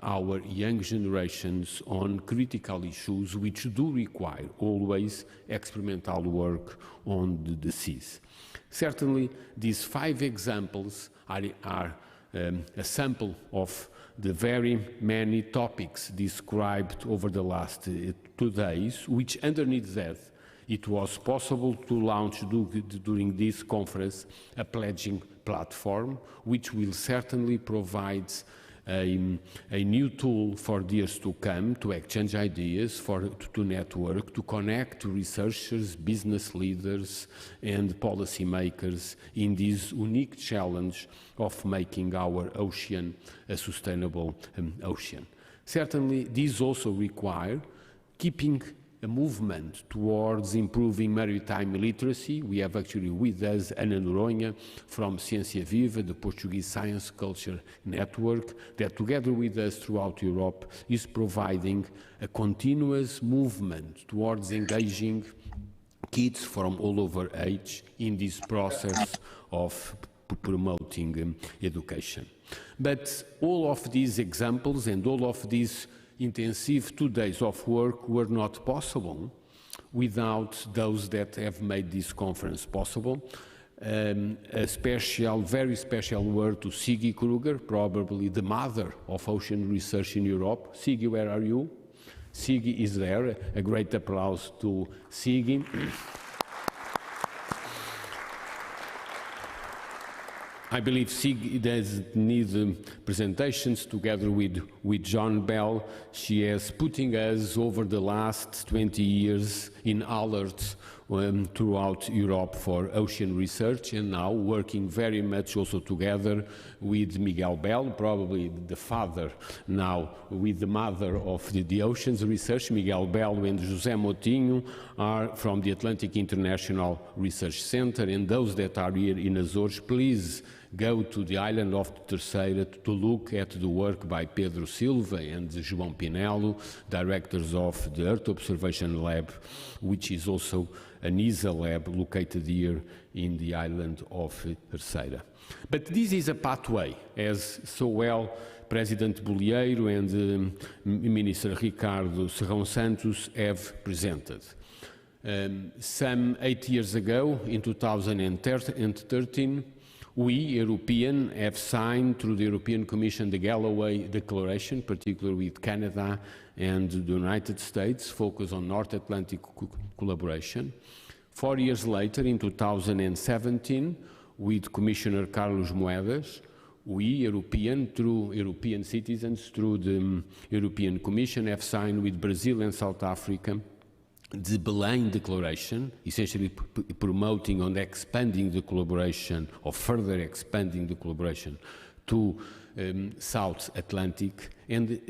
our young generations on critical issues which do require always experimental work on the seas. Certainly, these 5 examples are a sample of the very many topics described over the last 2 days, which underneath that, it was possible to launch during this conference a pledging platform, which will certainly provide a new tool for the years to come to exchange ideas, to network, to connect researchers, business leaders and policymakers in this unique challenge of making our ocean a sustainable ocean. Certainly, these also require keeping a movement towards improving maritime literacy. We have actually with us Ana Noronha from Ciência Viva, the Portuguese Science Culture Network, that together with us throughout Europe is providing a continuous movement towards engaging kids from all over age in this process of promoting education. But all of these examples and all of these intensive 2 days of work were not possible without those that have made this conference possible. A special, very special word to Siggy Kruger, probably the mother of ocean research in Europe. Siggy, where are you? Siggy is there. A great applause to Siggy. I believe Siggy doesn't need presentations together with John Bell. She is putting us over the last 20 years in alert throughout Europe for ocean research, and now working very much also together with Miguel Bell, probably the father now with the mother of the oceans research. Miguel Bell and José Motinho are from the Atlantic International Research Center, and those that are here in Azores, please go to the island of Terceira to look at the work by Pedro Silva and João Pinelo, directors of the Earth Observation Lab, which is also an ESA lab located here in the island of Terceira. But this is a pathway, as so well President Bolheiro and Minister Ricardo Serrão Santos have presented. Some 8 years ago, in 2013, we, Europeans, have signed through the European Commission the Galloway Declaration, particularly with Canada and the United States, focused on North Atlantic collaboration. 4 years later, in 2017, with Commissioner Carlos Moedas, we, European citizens, through the European Commission, have signed with Brazil and South Africa the Belém Declaration, essentially promoting and expanding the collaboration, or further expanding the collaboration to South Atlantic. And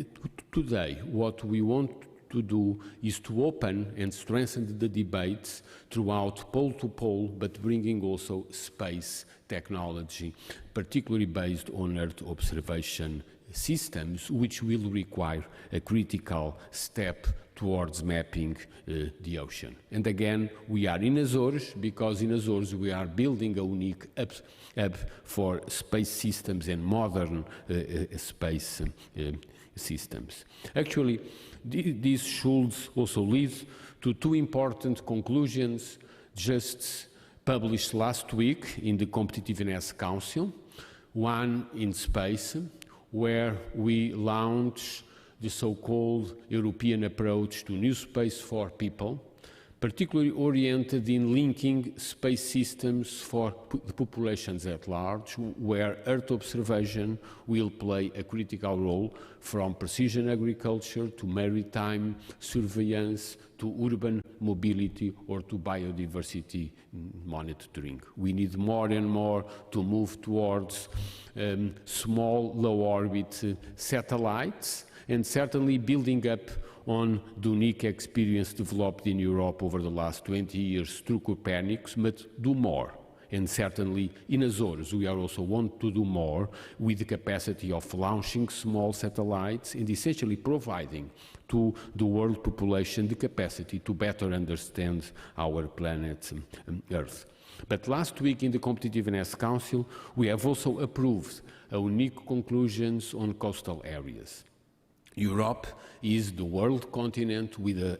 today, what we want to do is to open and strengthen the debates throughout pole to pole, but bringing also space technology, particularly based on Earth observation systems, which will require a critical step towards mapping the ocean. And again, we are in Azores, because in Azores we are building a unique hub for space systems and modern space systems. Actually, this should also lead to two important conclusions just published last week in the Competitiveness Council. One in space, where we launched the so-called European approach to new space for people, particularly oriented in linking space systems for the populations at large, where Earth observation will play a critical role, from precision agriculture to maritime surveillance to urban mobility or to biodiversity monitoring. We need more and more to move towards small, low-orbit satellites, and certainly building up on the unique experience developed in Europe over the last 20 years through Copernicus, but do more. And certainly in Azores, we are also want to do more with the capacity of launching small satellites and essentially providing to the world population the capacity to better understand our planet Earth. But last week in the Competitiveness Council, we have also approved unique conclusions on coastal areas. Europe is the world continent with the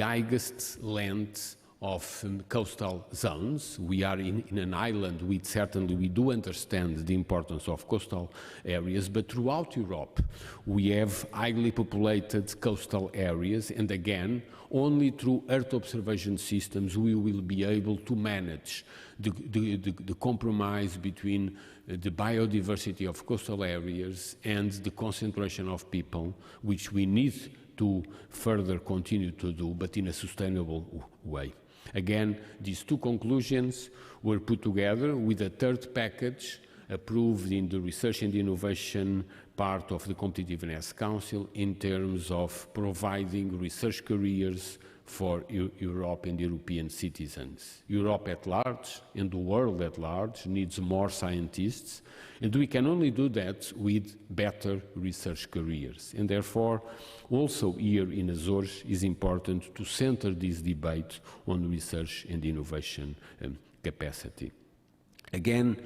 highest length of coastal zones. We are in an island with, certainly we do understand the importance of coastal areas, but throughout Europe we have highly populated coastal areas, and again, only through Earth observation systems we will be able to manage the compromise between the biodiversity of coastal areas and the concentration of people, which we need to further continue to do, but in a sustainable way. Again, these two conclusions were put together with a third package approved in the Research and Innovation part of the Competitiveness Council in terms of providing research careers for Europe and European citizens. Europe at large and the world at large needs more scientists, and we can only do that with better research careers. And therefore, also here in Azores is important to center this debate on research and innovation capacity. Again,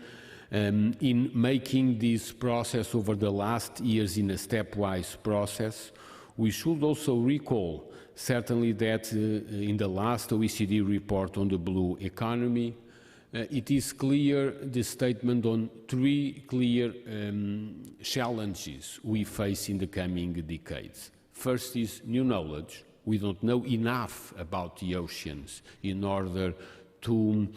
in making this process over the last years in a stepwise process, We should also recall, certainly, that in the last OECD report on the blue economy, it is clear, the statement on 3 clear challenges we face in the coming decades. First is new knowledge. We don't know enough about the oceans in order to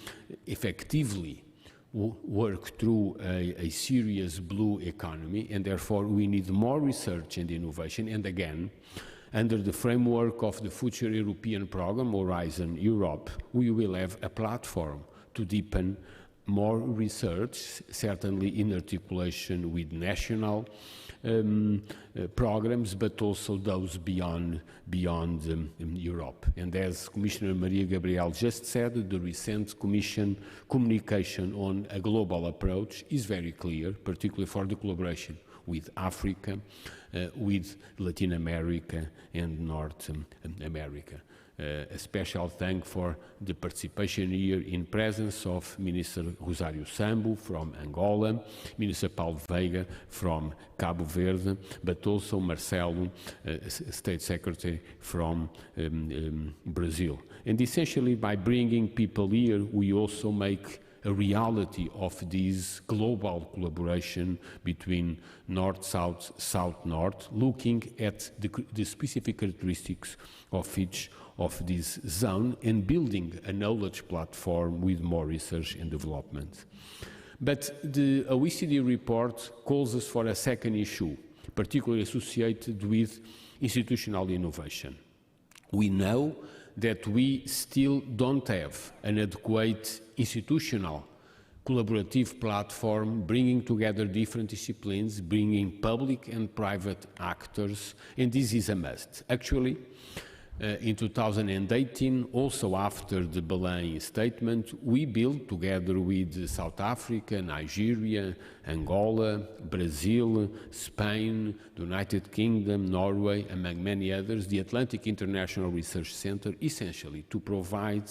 effectively work through a serious blue economy, and therefore we need more research and innovation. And again, under the framework of the future European program, Horizon Europe, we will have a platform to deepen more research, certainly in articulation with national programs, but also those beyond Europe. And as Commissioner Maria Gabriel just said, the recent Commission communication on a global approach is very clear, particularly for the collaboration with Africa, with Latin America and North America. A special thank for the participation here in presence of Minister Rosário Sambu from Angola, Minister Paulo Veiga from Cabo Verde, but also Marcelo, State Secretary from Brazil. And essentially, by bringing people here, we also make a reality of this global collaboration between North-South, South-North, looking at the specific characteristics of each of this zone and building a knowledge platform with more research and development. But the OECD report calls us for a second issue, particularly associated with institutional innovation. We know that we still don't have an adequate institutional collaborative platform bringing together different disciplines, bringing public and private actors, and this is a must. Actually, in 2018, also after the Belém statement, we built together with South Africa, Nigeria, Angola, Brazil, Spain, the United Kingdom, Norway, among many others, the Atlantic International Research Center, essentially to provide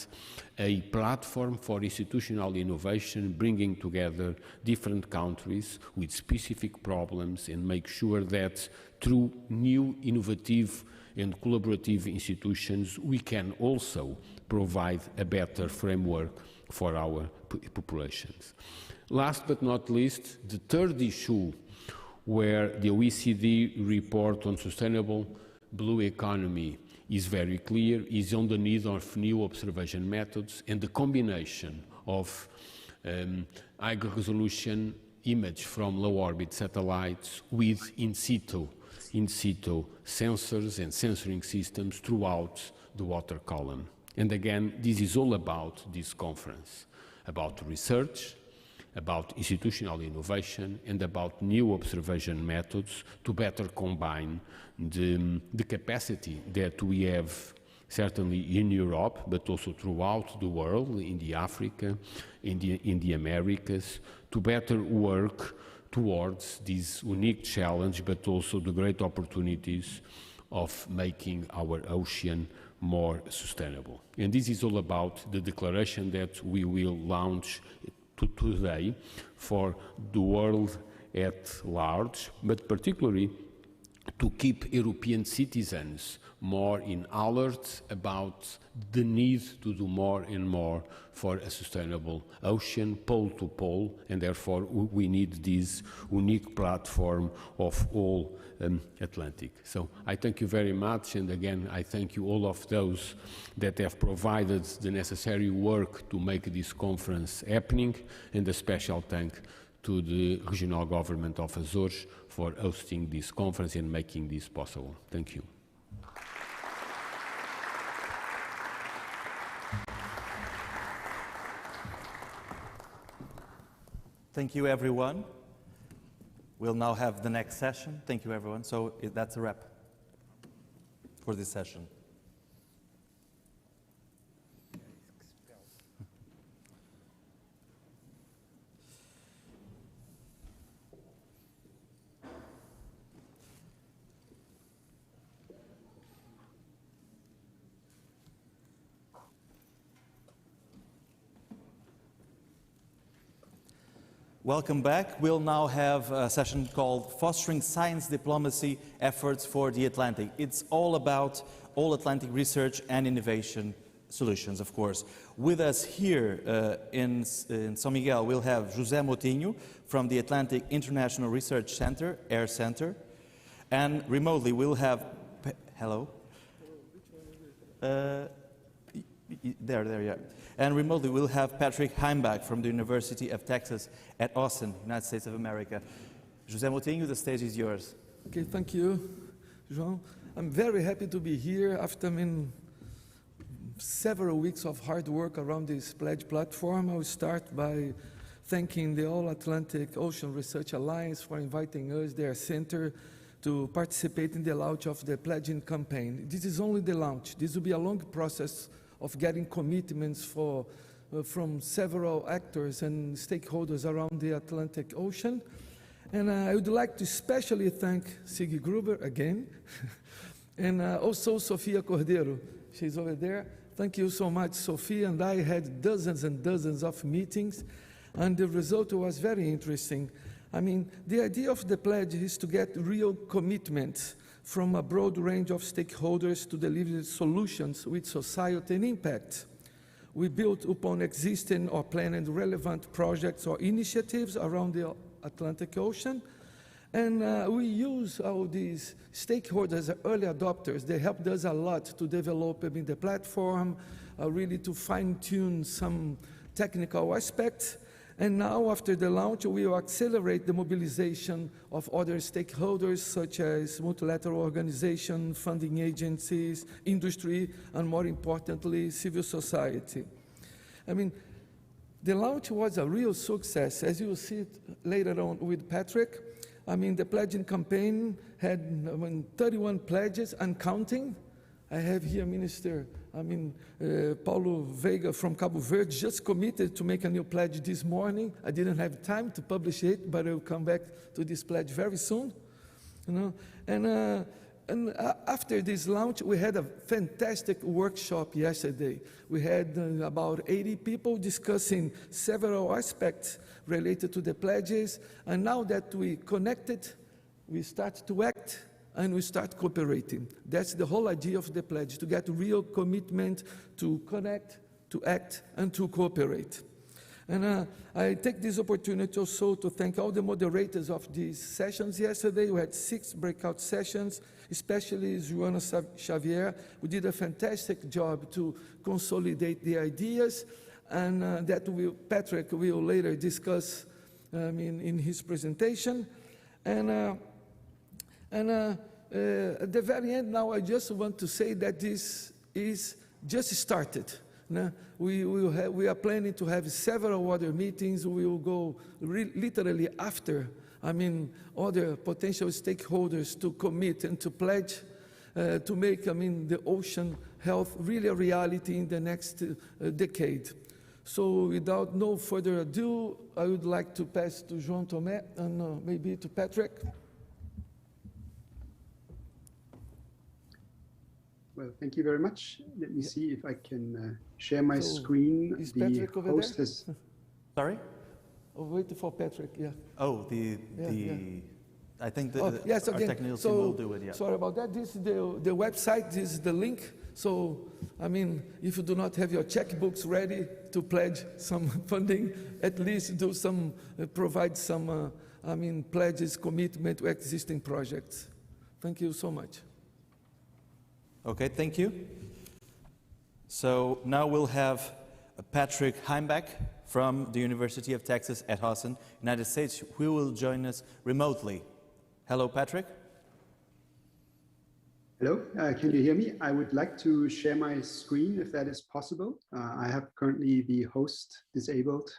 a platform for institutional innovation, bringing together different countries with specific problems and make sure that through new innovative and collaborative institutions, we can also provide a better framework for our populations. Last but not least, the third issue where the OECD report on sustainable blue economy is very clear is on the need of new observation methods and the combination of high-resolution image from low-orbit satellites with in situ sensors and sensoring systems throughout the water column. And again, this is all about this conference, about research, about institutional innovation, and about new observation methods to better combine the capacity that we have certainly in Europe, but also throughout the world, in the Africa, in the Americas, to better work towards this unique challenge, but also the great opportunities of making our ocean more sustainable. And this is all about the declaration that we will launch today for the world at large, but particularly to keep European citizens more in alert about the need to do more and more for a sustainable ocean, pole to pole, and therefore we need this unique platform of all Atlantic. So I thank you very much, and again I thank you all of those that have provided the necessary work to make this conference happening, and a special thank to the regional government of Azores for hosting this conference and making this possible. Thank you. Thank you, everyone. We'll now have the next session. Thank you, everyone. So that's a wrap for this session. Welcome back. We'll now have a session called Fostering Science Diplomacy Efforts for the Atlantic. It's all about all-Atlantic research and innovation solutions, of course. With us here in São Miguel, we'll have José Moutinho from the Atlantic International Research Center, AIR Center. And remotely, we'll have... Hello? There, yeah. And remotely, we'll have Patrick Heimbach from the University of Texas at Austin, United States of America. José Moutinho, the stage is yours. Okay, thank you, João. I'm very happy to be here after several weeks of hard work around this pledge platform. I will start by thanking the All-Atlantic Ocean Research Alliance for inviting us, their center, to participate in the launch of the pledging campaign. This is only the launch. This will be a long process of getting commitments from several actors and stakeholders around the Atlantic Ocean. And I would like to especially thank Sigi Gruber again, and also Sofia Cordeiro. She's over there. Thank you so much, Sofia. And I had dozens and dozens of meetings, and the result was very interesting. I mean, the idea of the pledge is to get real commitment from a broad range of stakeholders to deliver solutions with society and impact. We built upon existing or planned relevant projects or initiatives around the Atlantic Ocean, and we use all these stakeholders as early adopters. They helped us a lot to develop the platform, really to fine-tune some technical aspects. And now, after the launch, we will accelerate the mobilization of other stakeholders, such as multilateral organizations, funding agencies, industry, and more importantly, civil society. I mean, the launch was a real success. As you will see later on with Patrick, I mean, the pledging campaign had 31 pledges and counting. I have here Minister Paulo Veiga from Cabo Verde just committed to make a new pledge this morning. I didn't have time to publish it, but I will come back to this pledge very soon. And after this launch, we had a fantastic workshop yesterday. We had about 80 people discussing several aspects related to the pledges. And now that we connected, we start to act and we start cooperating. That's the whole idea of the pledge, to get real commitment, to connect, to act, and to cooperate. And I take this opportunity also to thank all the moderators of these sessions yesterday. We had 6 breakout sessions, especially Joana Xavier, who did a fantastic job to consolidate the ideas, and that Patrick will later discuss in his presentation. And at the very end now, I just want to say that this is just started. We are planning to have several other meetings. We will go literally after, other potential stakeholders to commit and to pledge to make, the ocean health really a reality in the next decade. So without no further ado, I would like to pass to João Tomé and maybe to Patrick. Well, thank you very much. Let me see if I can share my screen. Is Patrick over host there? has... Sorry? Oh, wait for Patrick, yeah. Oh, I think the yes, our again, technical team will do it, yeah. Sorry about that. This is the website, this is the link. So, if you do not have your checkbooks ready to pledge some funding, at least do some, provide some, pledges, commitment to existing projects. Thank you so much. Okay, thank you. So now we'll have Patrick Heimbach from the University of Texas at Austin, United States, who will join us remotely. Hello, Patrick. Hello, can you hear me? I would like to share my screen if that is possible. I have currently the host disabled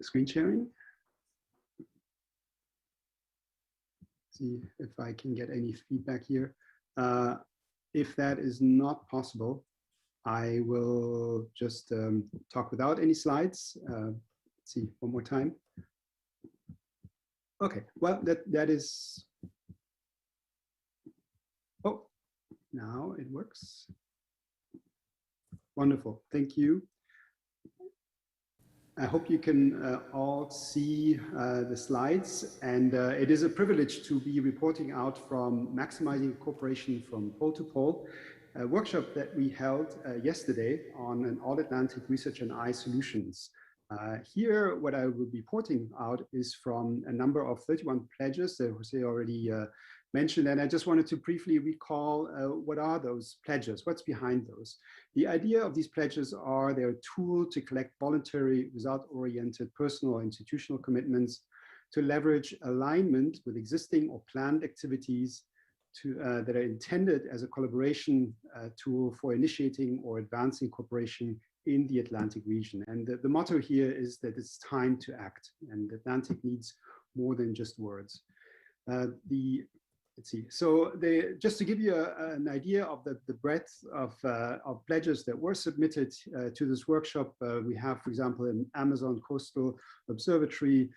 screen sharing. See if I can get any feedback here. If that is not possible, I will just talk without any slides. Let's see, one more time. Okay, well, that is, oh, now it works. Wonderful, thank you. I hope you can all see the slides, and it is a privilege to be reporting out from Maximizing Cooperation from Pole to Pole, a workshop that we held yesterday on an all-Atlantic research and AI solutions. Here, what I will be reporting out is from a number of 31 pledges that Jose already mentioned, and I just wanted to briefly recall what are those pledges, what's behind those. The idea of these pledges are they're a tool to collect voluntary, result-oriented personal or institutional commitments to leverage alignment with existing or planned activities that are intended as a collaboration tool for initiating or advancing cooperation in the Atlantic region. And the motto here is that it's time to act, and the Atlantic needs more than just words. Let's see. So just to give you an idea of the breadth of pledges that were submitted to this workshop, we have, for example, an Amazon Coastal Observatory,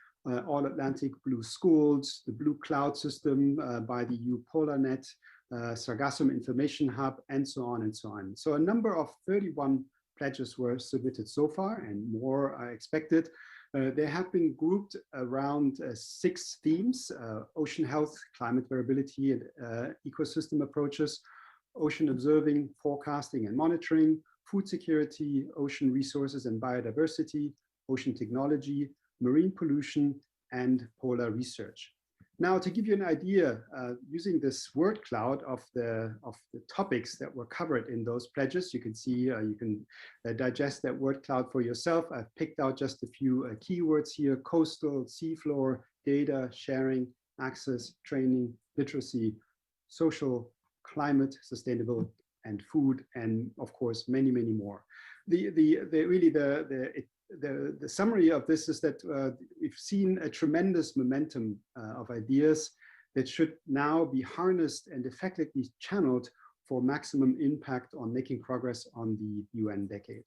All-Atlantic Blue Schools, the Blue Cloud System by the EU PolarNet, Sargassum Information Hub, and so on and so on. So a number of 31 pledges were submitted so far, and more are expected. They have been grouped around 6 themes: ocean health, climate variability, and ecosystem approaches, ocean observing, forecasting and monitoring, food security, ocean resources and biodiversity, ocean technology, marine pollution, and polar research. Now, to give you an idea, using this word cloud of the topics that were covered in those pledges, you can see, you can digest that word cloud for yourself. I've picked out just a few keywords here: coastal, seafloor, data, sharing, access, training, literacy, social, climate, sustainable, and food, and of course, many, many more. The summary of this is that we've seen a tremendous momentum of ideas that should now be harnessed and effectively channeled for maximum impact on making progress on the UN decade.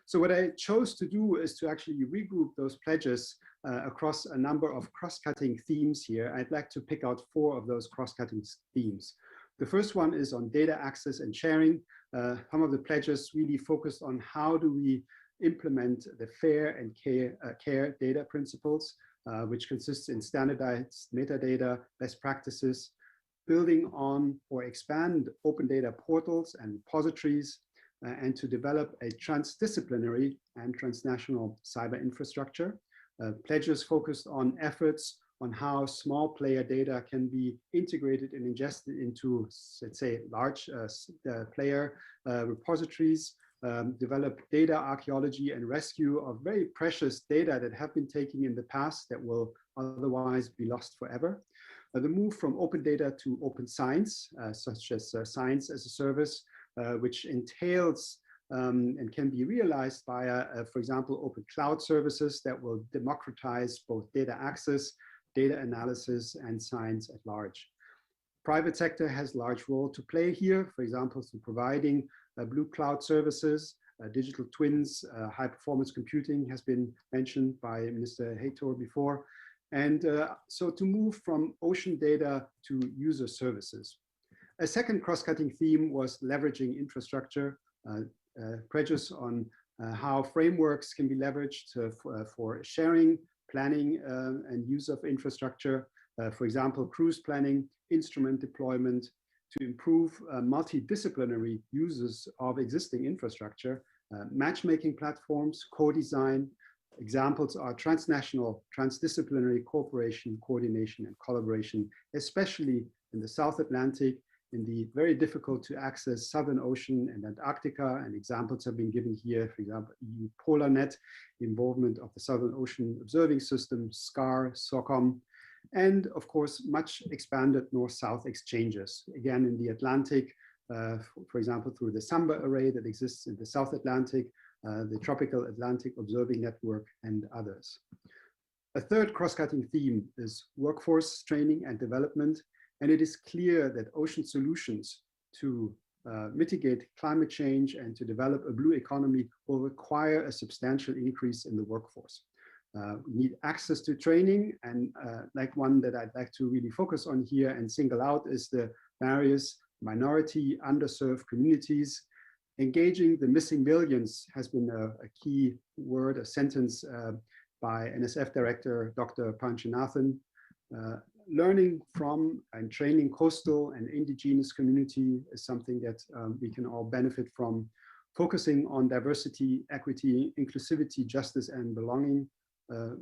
So what I chose to do is to actually regroup those pledges across a number of cross-cutting themes here. I'd like to pick out 4 of those cross-cutting themes. The first one is on data access and sharing. Some of the pledges really focused on how do we implement the fair and care data principles, which consists in standardized metadata, best practices, building on or expand open data portals and repositories, and to develop a transdisciplinary and transnational cyber infrastructure. Pledges focused on efforts on how small player data can be integrated and ingested into, let's say, large player repositories, develop data archaeology and rescue of very precious data that have been taken in the past that will otherwise be lost forever. The move from open data to open science, such as science as a service, which entails and can be realized via, for example, open cloud services that will democratize both data access, data analysis, and science at large. Private sector has a large role to play here, for example, through providing blue cloud services, digital twins, high performance computing has been mentioned by Minister Heitor before. And so to move from ocean data to user services. A second cross-cutting theme was leveraging infrastructure, pledges on how frameworks can be leveraged for sharing, planning, and use of infrastructure. For example, cruise planning, instrument deployment, to improve multidisciplinary uses of existing infrastructure, matchmaking platforms, co-design. Examples are transnational, transdisciplinary cooperation, coordination, and collaboration, especially in the South Atlantic, in the very difficult to access Southern Ocean and Antarctica. And examples have been given here, for example, EU PolarNet, involvement of the Southern Ocean Observing System, SCAR, SOCOM, and of course, much expanded north-south exchanges. Again, in the Atlantic, for example, through the Samba array that exists in the South Atlantic, the Tropical Atlantic Observing Network, and others. A third cross-cutting theme is workforce training and development, and it is clear that ocean solutions to mitigate climate change and to develop a blue economy will require a substantial increase in the workforce. We need access to training, and like one that I'd like to really focus on here and single out is the various minority, underserved communities. Engaging the missing millions has been a key word, a sentence by NSF Director Dr. Panchanathan. Learning from and training coastal and indigenous community is something that we can all benefit from. Focusing on diversity, equity, inclusivity, justice, and belonging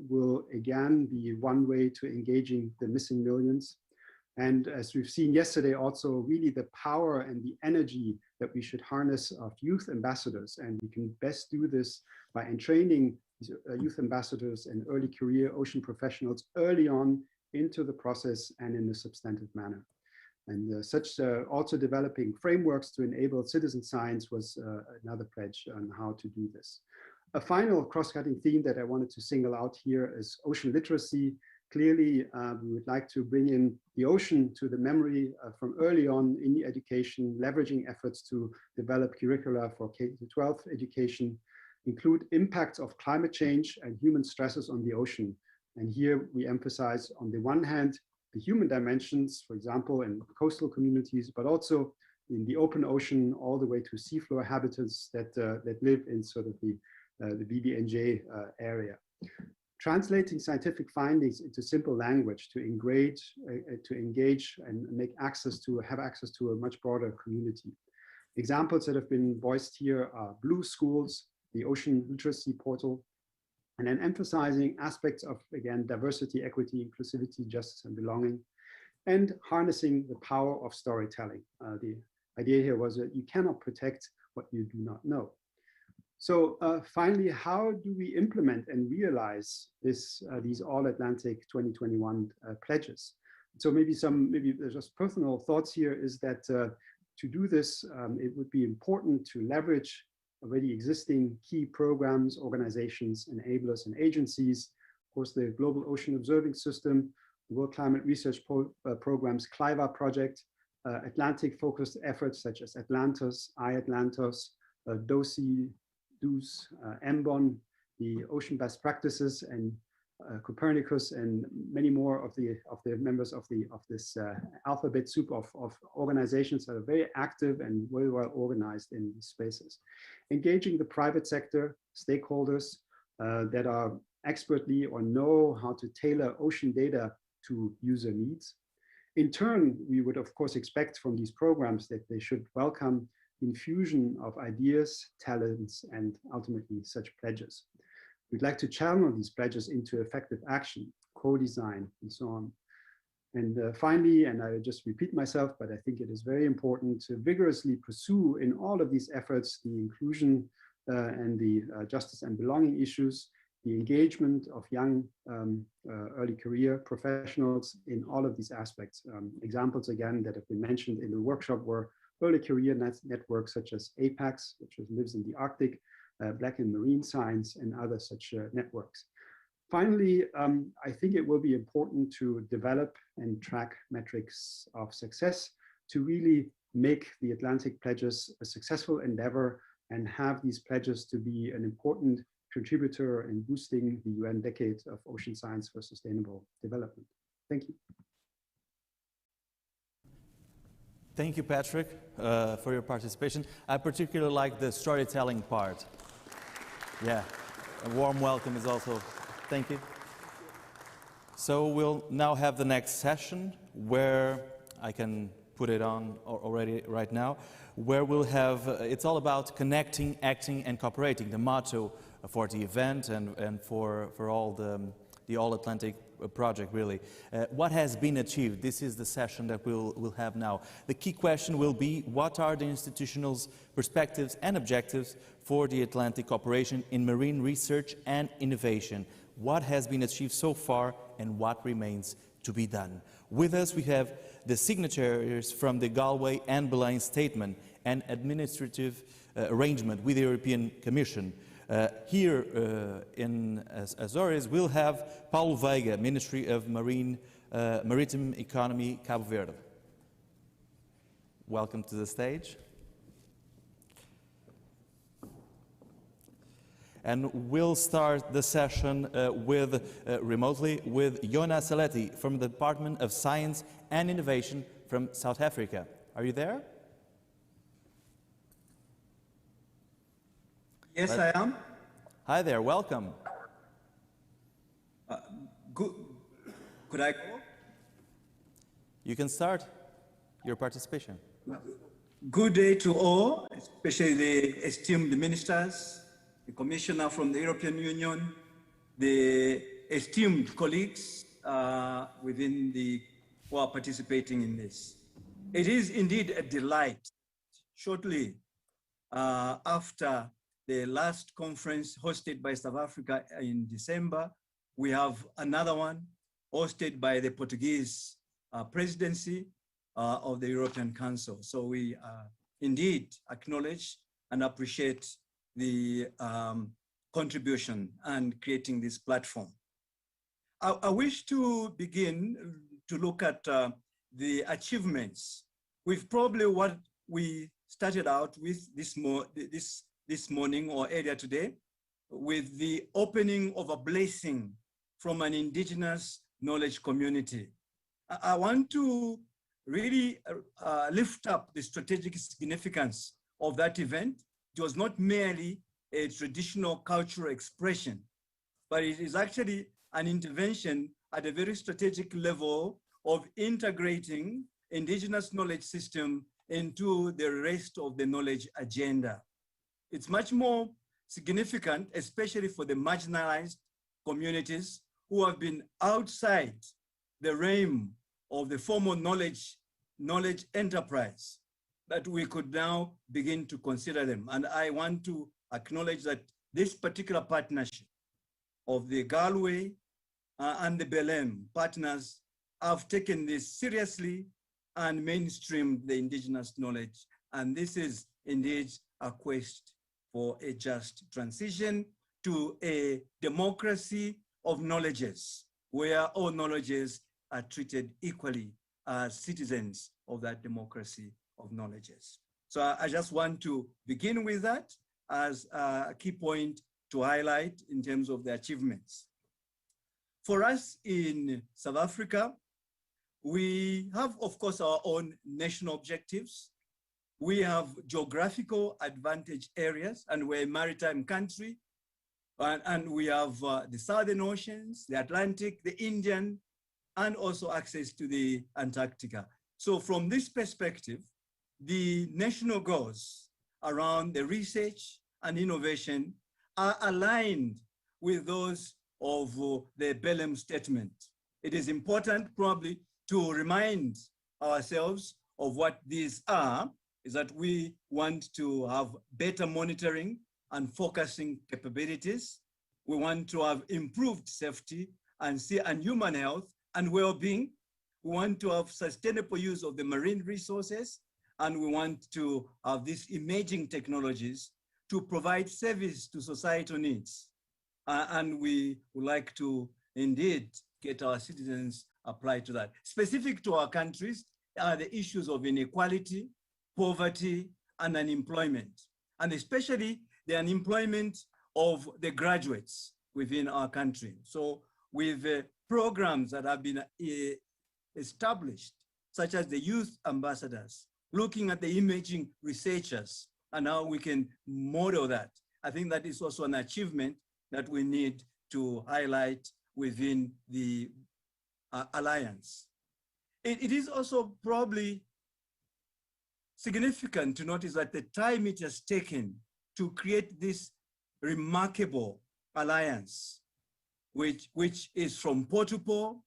will again be one way to engaging the missing millions. And as we've seen yesterday, also really the power and the energy that we should harness of youth ambassadors. And we can best do this by entraining youth ambassadors and early career ocean professionals early on into the process and in a substantive manner. And also developing frameworks to enable citizen science was another pledge on how to do this. A final cross-cutting theme that I wanted to single out here is ocean literacy. Clearly, we would like to bring in the ocean to the memory from early on in the education, leveraging efforts to develop curricula for K-12 education, include impacts of climate change and human stresses on the ocean. And here we emphasize, on the one hand, the human dimensions, for example, in coastal communities, but also in the open ocean, all the way to seafloor habitats that live in sort of the BBNJ area. Translating scientific findings into simple language to engage and have access to a much broader community. Examples that have been voiced here are Blue Schools, the Ocean Literacy Portal, and then emphasizing aspects of, again, diversity, equity, inclusivity, justice, and belonging, and harnessing the power of storytelling. The idea here was that you cannot protect what you do not know. So finally, how do we implement and realize these All-Atlantic 2021 pledges? So maybe there's just personal thoughts here is that to do this, it would be important to leverage already existing key programs, organizations, enablers, and agencies. Of course, the Global Ocean Observing System, the World Climate Research Program's CLIVA project, Atlantic-focused efforts such as Atlantis, iAtlantos, DOSI, DUS, MBON, the Ocean Best Practices, and Copernicus, and many more of the members of this alphabet soup of organizations that are very active and very well organized in these spaces. Engaging the private sector stakeholders that are expertly or know how to tailor ocean data to user needs. In turn, we would of course expect from these programs that they should welcome infusion of ideas, talents, and ultimately such pledges. We'd like to channel these pledges into effective action, co-design, and so on. And finally, and I just repeat myself, but I think it is very important to vigorously pursue in all of these efforts the inclusion and the justice and belonging issues, the engagement of young early career professionals in all of these aspects. Examples again that have been mentioned in the workshop were early career networks such as APAX, which lives in the Arctic, Black and Marine Science, and other such networks. Finally, I think it will be important to develop and track metrics of success to really make the Atlantic Pledges a successful endeavor and have these pledges to be an important contributor in boosting the UN Decade of Ocean Science for Sustainable Development. Thank you. Thank you, Patrick, for your participation. I particularly like the storytelling part. Yeah, a warm welcome is also, thank you. So we'll now have the next session where I can put it on already right now, where we'll have, it's all about connecting, acting, and cooperating, the motto for the event and for all the All-Atlantic project, really. What has been achieved? This is the session that we'll have now. The key question will be, what are the institutional perspectives and objectives for the Atlantic cooperation in marine research and innovation? What has been achieved so far and what remains to be done? With us we have the signatories from the Galway and Belém Statement and administrative arrangement with the European Commission. Here in Azores, we'll have Paulo Veiga, Ministry of Maritime Economy, Cabo Verde. Welcome to the stage. And we'll start the session remotely with Jona Saletti from the Department of Science and Innovation from South Africa. Are you there? Yes, I am. Hi there, welcome. Could I go? You can start your participation. Good day to all, especially the esteemed ministers, the commissioner from the European Union, the esteemed colleagues within the who are participating in this. It is indeed a delight. Shortly after the last conference hosted by South Africa in December, we have another one hosted by the Portuguese presidency of the European Council. So we indeed acknowledge and appreciate the contribution and creating this platform. I wish to begin to look at the achievements. We've probably what we started out with this morning or earlier today with the opening of a blessing from an indigenous knowledge community. I want to really lift up the strategic significance of that event. It was not merely a traditional cultural expression, but it is actually an intervention at a very strategic level of integrating indigenous knowledge system into the rest of the knowledge agenda. It's much more significant, especially for the marginalized communities who have been outside the realm of the formal knowledge enterprise, that we could now begin to consider them. And I want to acknowledge that this particular partnership of the Galway and the Belém partners have taken this seriously and mainstreamed the indigenous knowledge. And this is indeed a quest for a just transition to a democracy of knowledges, where all knowledges are treated equally as citizens of that democracy of knowledges. So I just want to begin with that as a key point to highlight in terms of the achievements. For us in South Africa, we have, of course, our own national objectives. We have geographical advantage areas, and we're a maritime country. And we have the Southern Oceans, the Atlantic, the Indian, and also access to the Antarctica. So from this perspective, the national goals around the research and innovation are aligned with those of the Belém statement. It is important probably to remind ourselves of what these are, is that we want to have better monitoring and focusing capabilities. We want to have improved safety and human health and well-being. We want to have sustainable use of the marine resources, and we want to have these emerging technologies to provide service to societal needs. And we would like to indeed get our citizens applied to that. Specific to our countries are the issues of inequality, poverty, and unemployment, and especially the unemployment of the graduates within our country. So with programs that have been established, such as the youth ambassadors, looking at the emerging researchers and how we can model that, I think that is also an achievement that we need to highlight within the alliance. It is also probably significant to notice that the time it has taken to create this remarkable alliance, which is from Portugal,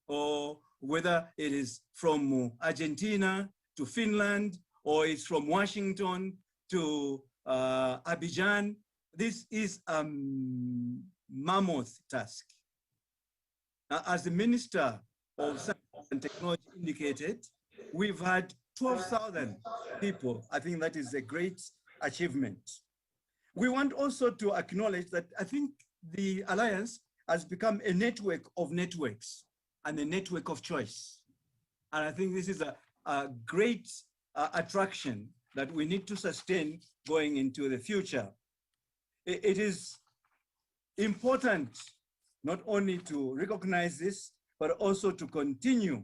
or whether it is from Argentina to Finland, or it's from Washington to Abidjan. This is a mammoth task. As the Minister of Science and Technology indicated, we've had 12,000 people. I think that is a great achievement. We want also to acknowledge that I think the Alliance has become a network of networks and a network of choice. And I think this is a great attraction that we need to sustain going into the future. It is important not only to recognize this, but also to continue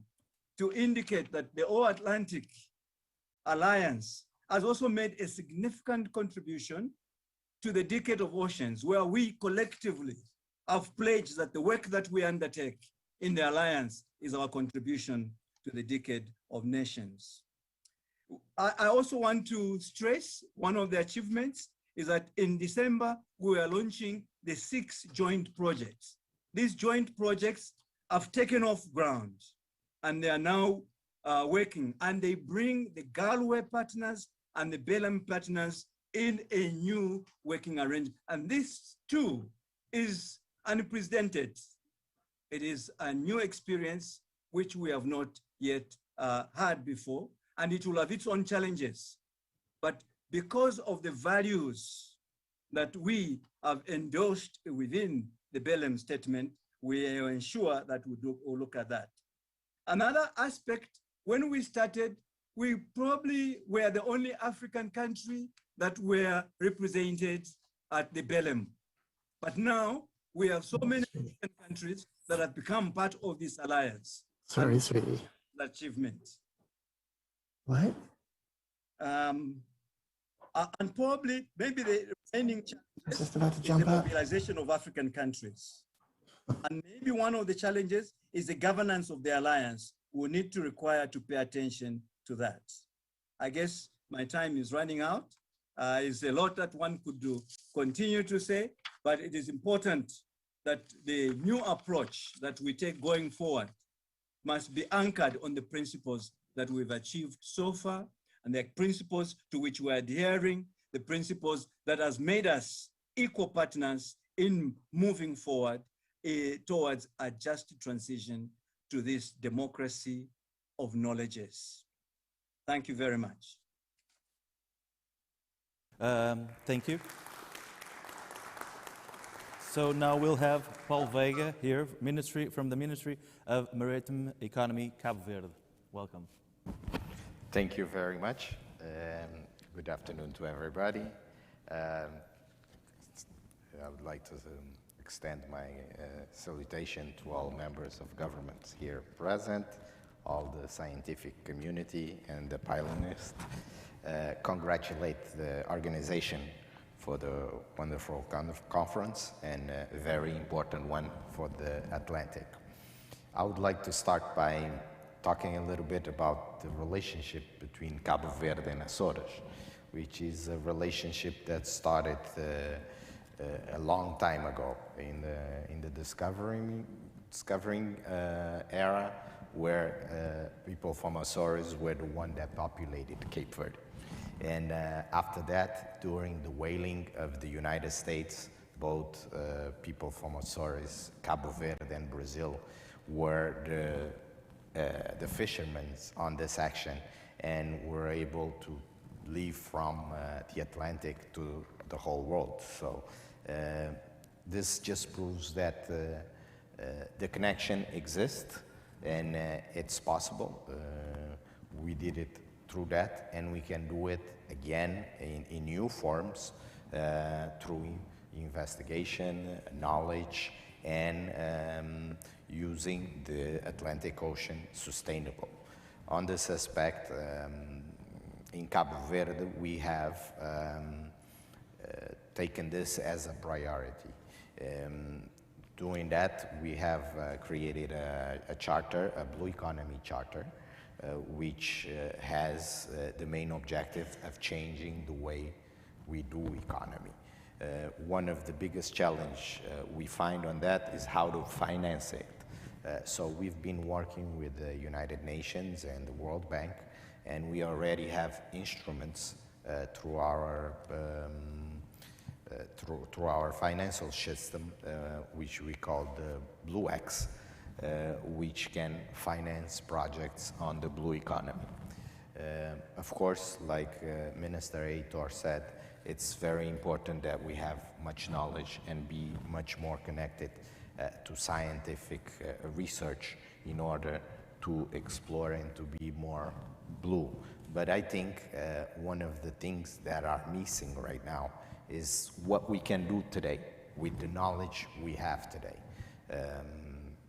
to indicate that the All-Atlantic Alliance has also made a significant contribution to the Decade of Oceans, where we collectively have pledged that the work that we undertake in the Alliance is our contribution to the Decade of Nations. I also want to stress one of the achievements is that in December, we are launching the 6 joint projects. These joint projects have taken off ground and they are now working, and they bring the Galway partners and the Belém partners in a new working arrangement. And this too is unprecedented. It is a new experience which we have not yet had before, and it will have its own challenges. But because of the values that we have endorsed within the Belém statement, we ensure that we'll look at that. Another aspect, when we started, we probably were the only African country that were represented at the Belém. But now we have so many African countries that have become part of this alliance. Sorry. Achievement. What? And probably, maybe the remaining challenge Just about to is jump the up. mobilization of African countries. And maybe one of the challenges is the governance of the alliance. We need to require to pay attention to that. I guess my time is running out. It's a lot that one could do, continue to say, but it is important that the new approach that we take going forward must be anchored on the principles that we've achieved so far, and the principles to which we're adhering, the principles that has made us equal partners in moving forward towards a just transition to this democracy of knowledges. Thank you very much. Thank you. So now we'll have Paul Veiga here, from the Ministry of Maritime Economy, Cabo Verde. Welcome. Thank you very much. Good afternoon to everybody. I would like to extend my salutation to all members of government here present, all the scientific community and the pioneers. Congratulate the organization for the wonderful conference and a very important one for the Atlantic. I would like to start by talking a little bit about the relationship between Cabo Verde and Açores, which is a relationship that started a long time ago in the discovering era, where people from Açores were the one that populated Cape Verde. And after that, during the whaling of the United States, both people from Açores, Cabo Verde, and Brazil were the fishermen on this action, and were able to leave from the Atlantic to the whole world. So this just proves that the connection exists and it's possible. We did it through that, and we can do it again in new forms through investigation, knowledge, and using the Atlantic Ocean sustainable. On this aspect, in Cabo Verde, we have taken this as a priority. Doing that, we have created a charter, a Blue Economy Charter, which has the main objective of changing the way we do economy. One of the biggest challenge we find on that is how to finance it. So we've been working with the United Nations and the World Bank, and we already have instruments through our financial system, which we call the Blue X, which can finance projects on the blue economy. Of course, like Minister Heitor said, it's very important that we have much knowledge and be much more connected to scientific research in order to explore and to be more blue. But I think one of the things that are missing right now is what we can do today with the knowledge we have today.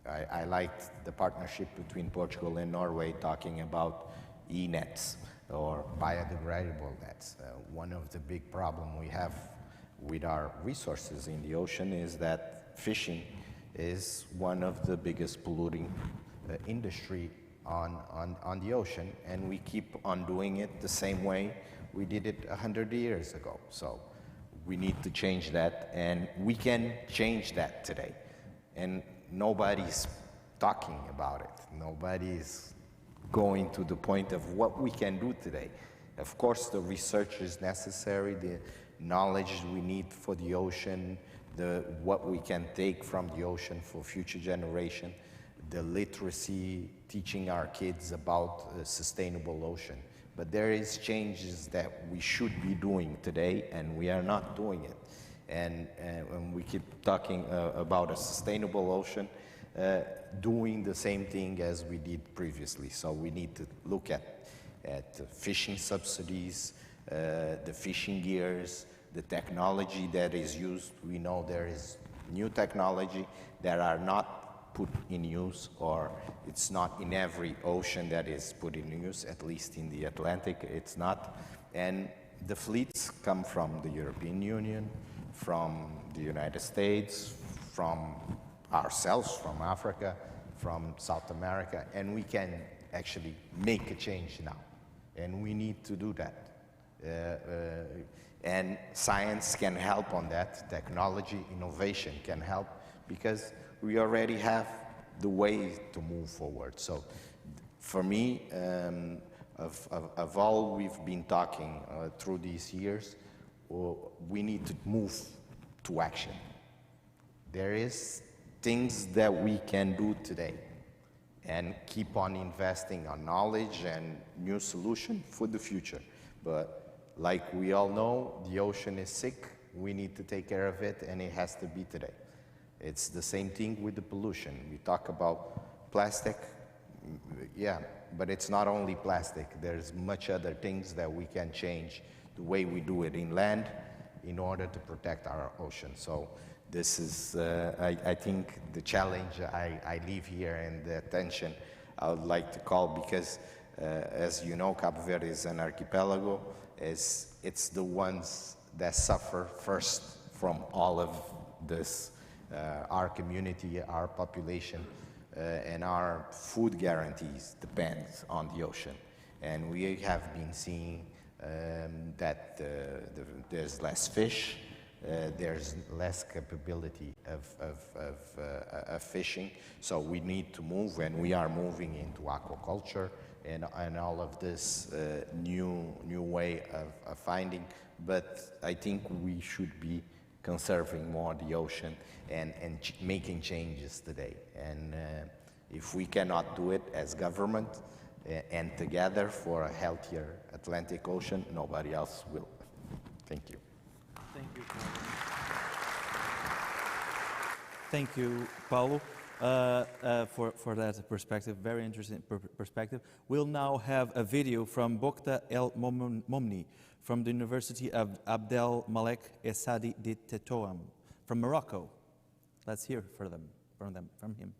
I liked the partnership between Portugal and Norway talking about e-nets or biodegradable nets. One of the big problems we have with our resources in the ocean is that fishing is one of the biggest polluting industry on the ocean, and we keep on doing it the same way we did it 100 years ago. So we need to change that, and we can change that today. And nobody's talking about it. Nobody's going to the point of what we can do today. Of course, the research is necessary, the knowledge we need for the ocean, what we can take from the ocean for future generation, the literacy, teaching our kids about a sustainable ocean. But there is changes that we should be doing today, and we are not doing it. And when we keep talking about a sustainable ocean, doing the same thing as we did previously. So we need to look at fishing subsidies, the fishing gears, the technology that is used. We know there is new technology that are not put in use, or it's not in every ocean that is put in use, at least in the Atlantic it's not. And the fleets come from the European Union, from the United States, from ourselves, from Africa, from South America, and we can actually make a change now. And we need to do that. And science can help on that, technology, innovation can help, because we already have the way to move forward. So for me, of all we've been talking through these years, we need to move to action. There is things that we can do today and keep on investing on knowledge and new solution for the future. But like we all know, the ocean is sick, we need to take care of it, and it has to be today. It's the same thing with the pollution. We talk about plastic, yeah, but it's not only plastic. There's much other things that we can change the way we do it inland in order to protect our ocean. So this is, I think, the challenge I leave here, and the attention I would like to call, because as you know, Cabo Verde is an archipelago. It's the ones that suffer first from all of this. Our community, our population, and our food guarantees depends on the ocean. And we have been seeing that there's less fish, there's less capability of fishing. So we need to move, and we are moving into aquaculture and all of this new way of finding. But I think we should be conserving more the ocean and making changes today. And if we cannot do it as government and together for a healthier Atlantic Ocean, nobody else will. Thank you. Thank you, Paulo. Thank you, Paulo, for that perspective, very interesting perspective. We'll now have a video from Bokta El Momni from the University of Abdel Malek Essadi de Tetoam from Morocco. Let's hear from him.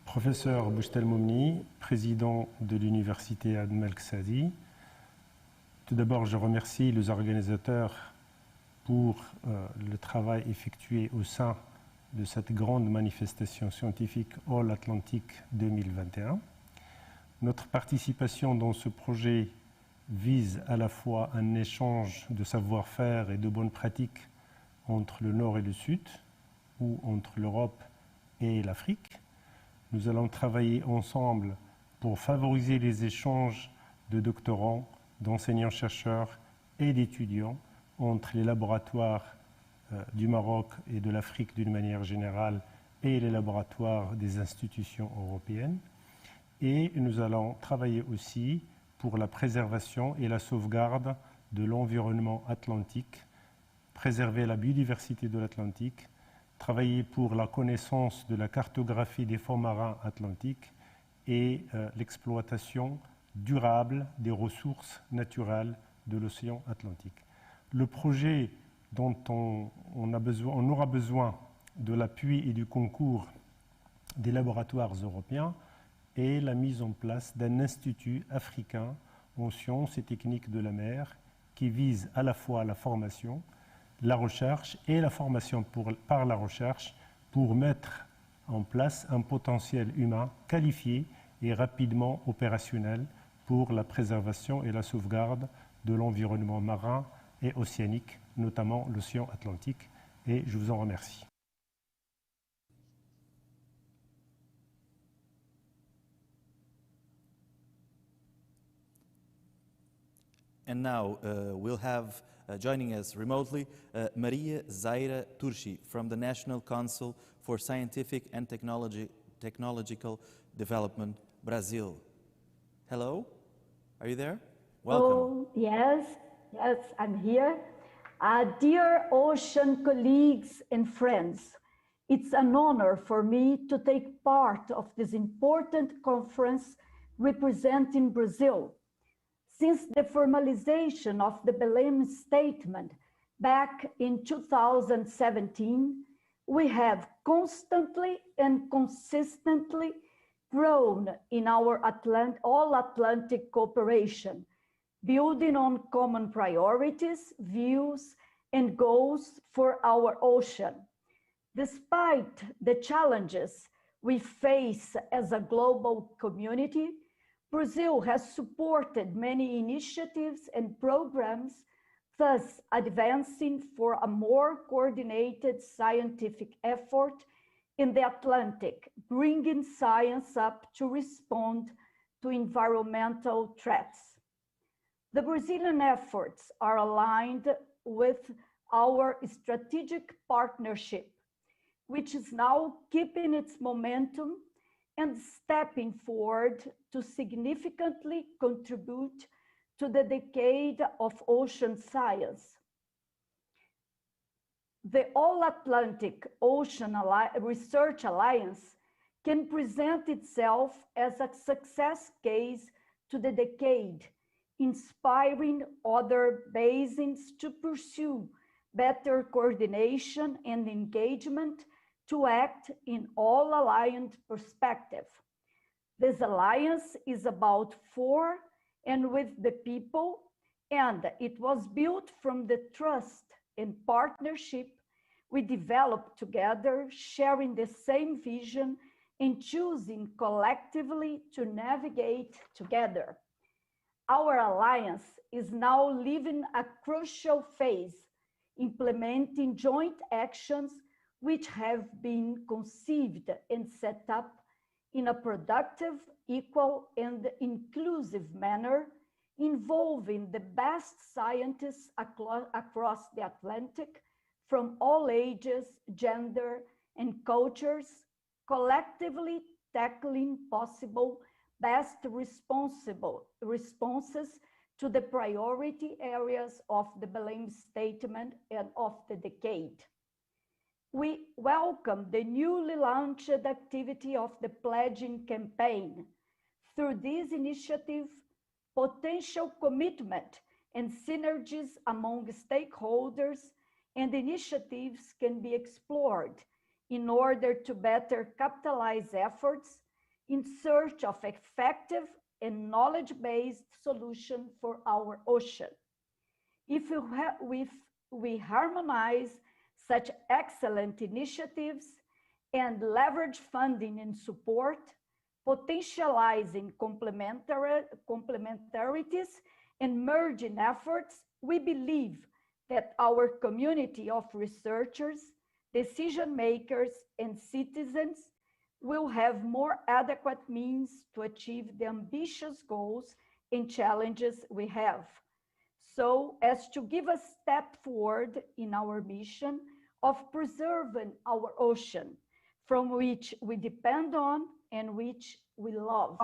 Professeur Bouchtel Momni, président de l'Université Abdel Malek Essadi. Tout d'abord, je remercie les organisateurs pour le travail effectué au sein de cette grande manifestation scientifique All-Atlantic2021. Notre participation dans ce projet vise à la fois un échange de savoir-faire et de bonnes pratiques entre le Nord et le Sud, ou entre l'Europe et l'Afrique. Nous allons travailler ensemble pour favoriser les échanges de doctorants, d'enseignants-chercheurs et d'étudiants entre les laboratoires du Maroc et de l'Afrique d'une manière générale et les laboratoires des institutions européennes. Et nous allons travailler aussi pour la préservation et la sauvegarde de l'environnement atlantique, préserver la biodiversité de l'Atlantique, travailler pour la connaissance de la cartographie des fonds marins atlantiques et l'exploitation durable des ressources naturelles de l'océan Atlantique. Le projet dont on aura besoin de l'appui et du concours des laboratoires européens est la mise en place d'un institut africain en sciences et techniques de la mer qui vise à la fois la formation, la recherche et la formation par la recherche pour mettre en place un potentiel humain qualifié et rapidement opérationnel pour la préservation et la sauvegarde de l'environnement marin et océanique, notamment l'océan Atlantique, et je vous en remercie. And now we'll have joining us remotely Maria Zaira Turchi from the National Council for Scientific and Technological Development, Brazil. Hello, are you there? Welcome. Oh, yes, I'm here. Dear ocean colleagues and friends, it's an honor for me to take part of this important conference representing Brazil. Since the formalization of the Belém Statement back in 2017, we have constantly and consistently grown in our all-Atlantic cooperation, building on common priorities, views, and goals for our ocean. Despite the challenges we face as a global community, Brazil has supported many initiatives and programs, thus advancing for a more coordinated scientific effort in the Atlantic, bringing science up to respond to environmental threats. The Brazilian efforts are aligned with our strategic partnership, which is now keeping its momentum and stepping forward to significantly contribute to the decade of ocean science. The All-Atlantic Ocean Research Alliance can present itself as a success case to the decade, inspiring other basins to pursue better coordination and engagement to act in all-aligned perspective. This alliance is about for and with the people, and it was built from the trust and partnership we developed together, sharing the same vision and choosing collectively to navigate together. Our alliance is now living a crucial phase, implementing joint actions which have been conceived and set up in a productive, equal, and inclusive manner, involving the best scientists across the Atlantic from all ages, gender, and cultures, collectively tackling possible best responses to the priority areas of the Belém Statement and of the decade. We welcome the newly launched activity of the pledging campaign. Through this initiative, potential commitment and synergies among stakeholders and initiatives can be explored in order to better capitalize efforts in search of effective and knowledge-based solutions for our ocean. If we harmonize such excellent initiatives and leverage funding and support, potentializing complementarities and merging efforts, we believe that our community of researchers, decision makers, and citizens will have more adequate means to achieve the ambitious goals and challenges we have, so as to give a step forward in our mission of preserving our ocean, from which we depend on and which we love.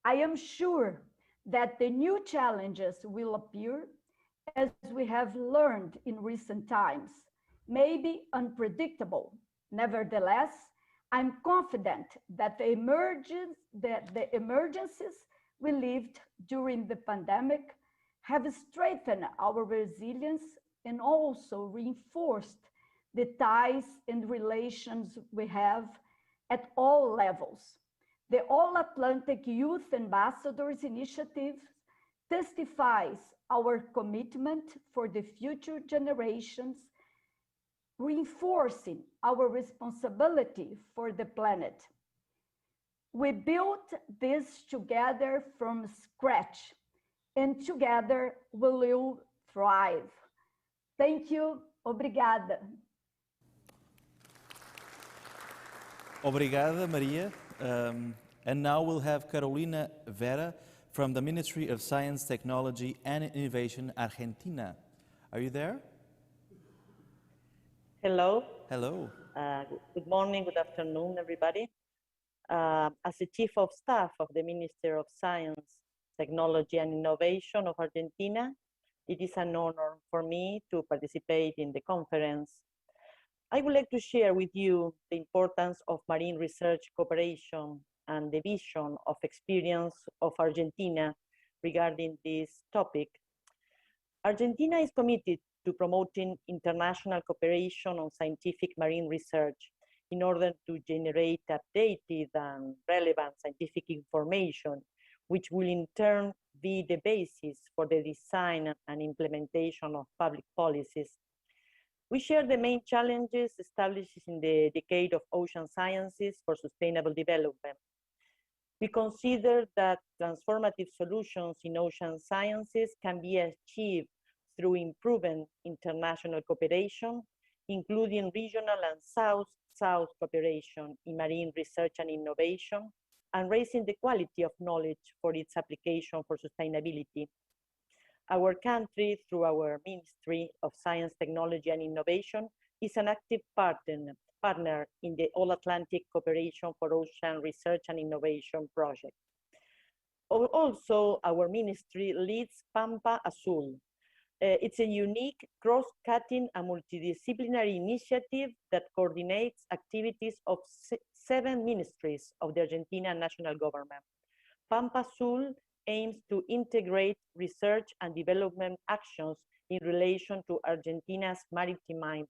I am sure that the new challenges will appear, as we have learned in recent times, may be unpredictable. Nevertheless, I'm confident that the emergencies we lived during the pandemic have strengthened our resilience and also reinforced the ties and relations we have at all levels. The All-Atlantic Youth Ambassadors Initiative testifies our commitment for the future generations, reinforcing our responsibility for the planet. We built this together from scratch, and together we will thrive. Thank you. Obrigada. Obrigada, Maria. And now we'll have Carolina Vera from the Ministry of Science, Technology and Innovation, Argentina. Are you there? Hello. Hello. Good morning, good afternoon, everybody. As the Chief of Staff of the Minister of Science, Technology and Innovation of Argentina, it is an honor for me to participate in the conference. I would like to share with you the importance of marine research cooperation and the vision of experience of Argentina regarding this topic. Argentina is committed to promoting international cooperation on scientific marine research in order to generate updated and relevant scientific information, which will in turn be the basis for the design and implementation of public policies. We share the main challenges established in the decade of ocean sciences for sustainable development. We consider that transformative solutions in ocean sciences can be achieved through improving international cooperation, including regional and South-South cooperation in marine research and innovation, and raising the quality of knowledge for its application for sustainability. Our country, through our Ministry of Science, Technology and Innovation, is an active partner in the All-Atlantic Cooperation for Ocean Research and Innovation project. Also, our ministry leads Pampa Azul. It's a unique, cross-cutting and multidisciplinary initiative that coordinates activities of 7 ministries of the Argentina national government. Pampa Azul aims to integrate research and development actions in relation to Argentina's maritime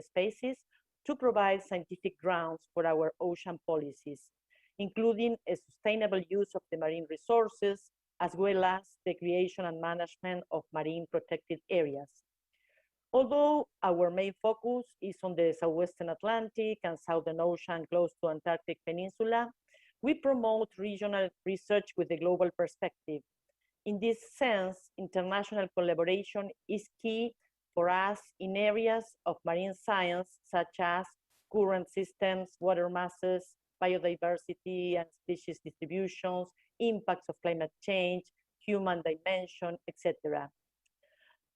spaces to provide scientific grounds for our ocean policies, including a sustainable use of the marine resources, as well as the creation and management of marine protected areas. Although our main focus is on the Southwestern Atlantic and Southern Ocean close to Antarctic Peninsula, we promote regional research with a global perspective. In this sense, international collaboration is key for us in areas of marine science, such as current systems, water masses, biodiversity and species distributions, impacts of climate change, human dimension, etc.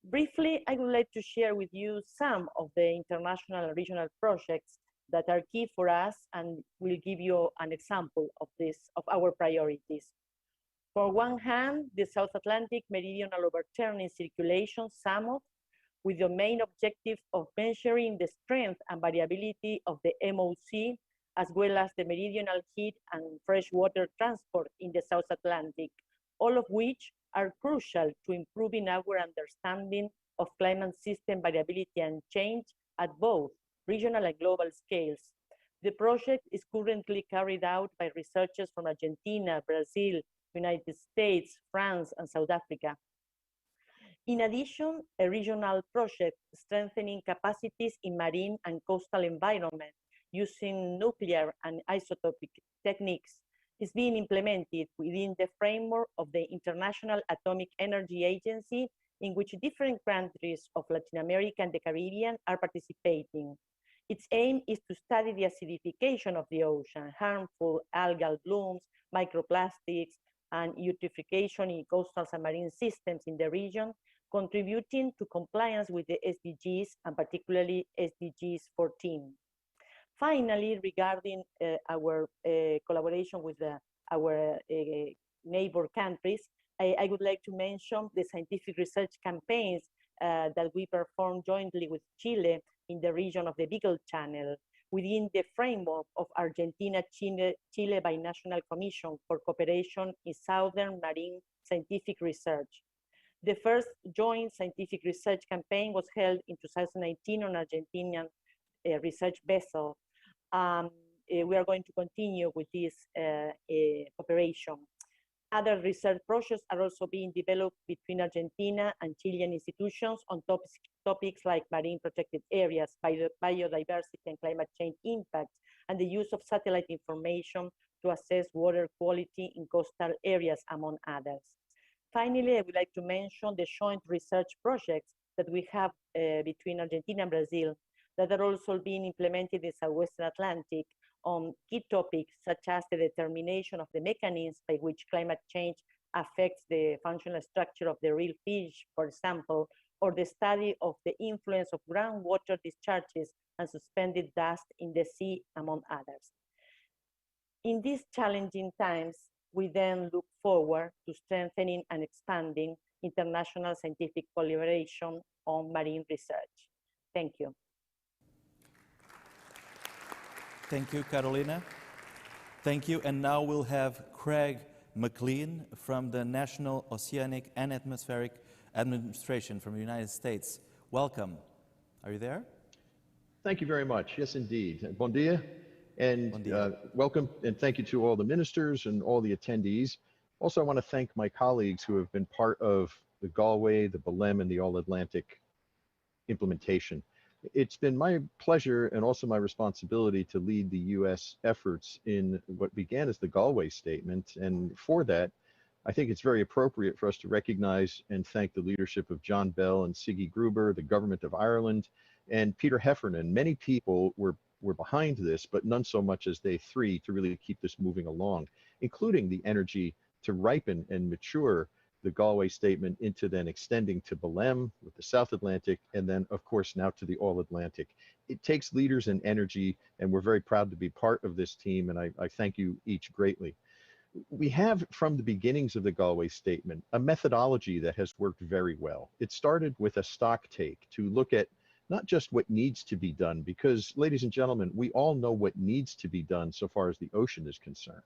Briefly, I would like to share with you some of the international and regional projects that are key for us and will give you an example of our priorities. For one hand, the South Atlantic Meridional Overturning Circulation SAMOT, with the main objective of measuring the strength and variability of the MOC, as well as the meridional heat and freshwater transport in the South Atlantic, all of which are crucial to improving our understanding of climate system variability and change at both regional and global scales. The project is currently carried out by researchers from Argentina, Brazil, United States, France, and South Africa. In addition, a regional project strengthening capacities in marine and coastal environment using nuclear and isotopic techniques is being implemented within the framework of the International Atomic Energy Agency, in which different countries of Latin America and the Caribbean are participating. Its aim is to study the acidification of the ocean, harmful algal blooms, microplastics, and eutrophication in coastal and marine systems in the region, contributing to compliance with the SDGs and particularly SDGs 14. Finally, regarding our collaboration with our neighbor countries, I would like to mention the scientific research campaigns that we perform jointly with Chile in the region of the Beagle Channel within the framework of Argentina-Chile Binational Commission for Cooperation in Southern Marine Scientific Research. The first joint scientific research campaign was held in 2019 on Argentinian research vessel. We are going to continue with this cooperation. Other research projects are also being developed between Argentina and Chilean institutions on topics like marine protected areas, biodiversity and climate change impacts, and the use of satellite information to assess water quality in coastal areas, among others. Finally, I would like to mention the joint research projects that we have between Argentina and Brazil that are also being implemented in Southwestern Atlantic on key topics such as the determination of the mechanisms by which climate change affects the functional structure of the real fish, for example, or the study of the influence of groundwater discharges and suspended dust in the sea, among others. In these challenging times, we then look forward to strengthening and expanding international scientific collaboration on marine research. Thank you. Thank you, Carolina. Thank you. And now we'll have Craig McLean from the National Oceanic and Atmospheric Administration from the United States. Welcome. Are you there? Thank you very much. Yes, indeed. Bon dia. And welcome and thank you to all the ministers and all the attendees. Also, I want to thank my colleagues who have been part of the Galway, the Belém, and the All-Atlantic implementation. It's been my pleasure and also my responsibility to lead the U.S. efforts in what began as the Galway Statement. And for that, I think it's very appropriate for us to recognize and thank the leadership of John Bell and Siggy Gruber, the government of Ireland, and Peter Heffernan. Many people were behind this, but none so much as they three to really keep this moving along, including the energy to ripen and mature the Galway Statement into then extending to Belém with the South Atlantic, and then of course now to the All-Atlantic. It takes leaders and energy, and we're very proud to be part of this team, and I thank you each greatly. We have, from the beginnings of the Galway Statement, a methodology that has worked very well. It started with a stock take to look at not just what needs to be done, because, ladies and gentlemen, we all know what needs to be done so far as the ocean is concerned,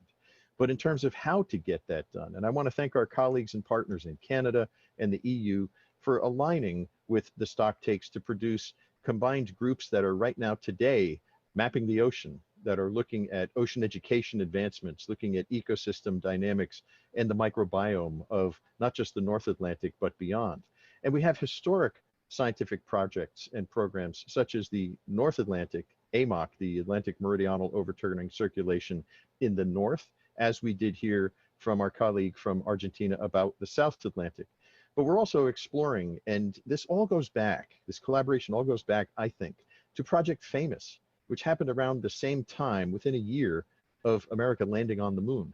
but in terms of how to get that done. And I want to thank our colleagues and partners in Canada and the EU for aligning with the stock takes to produce combined groups that are right now today mapping the ocean, that are looking at ocean education advancements, looking at ecosystem dynamics and the microbiome of not just the North Atlantic, but beyond. And we have historic scientific projects and programs such as the North Atlantic, AMOC, the Atlantic Meridional Overturning Circulation in the north, as we did hear from our colleague from Argentina about the South Atlantic. But we're also exploring, and this all goes back, this collaboration all goes back, I think, to Project Famous, which happened around the same time, within a year of America landing on the moon.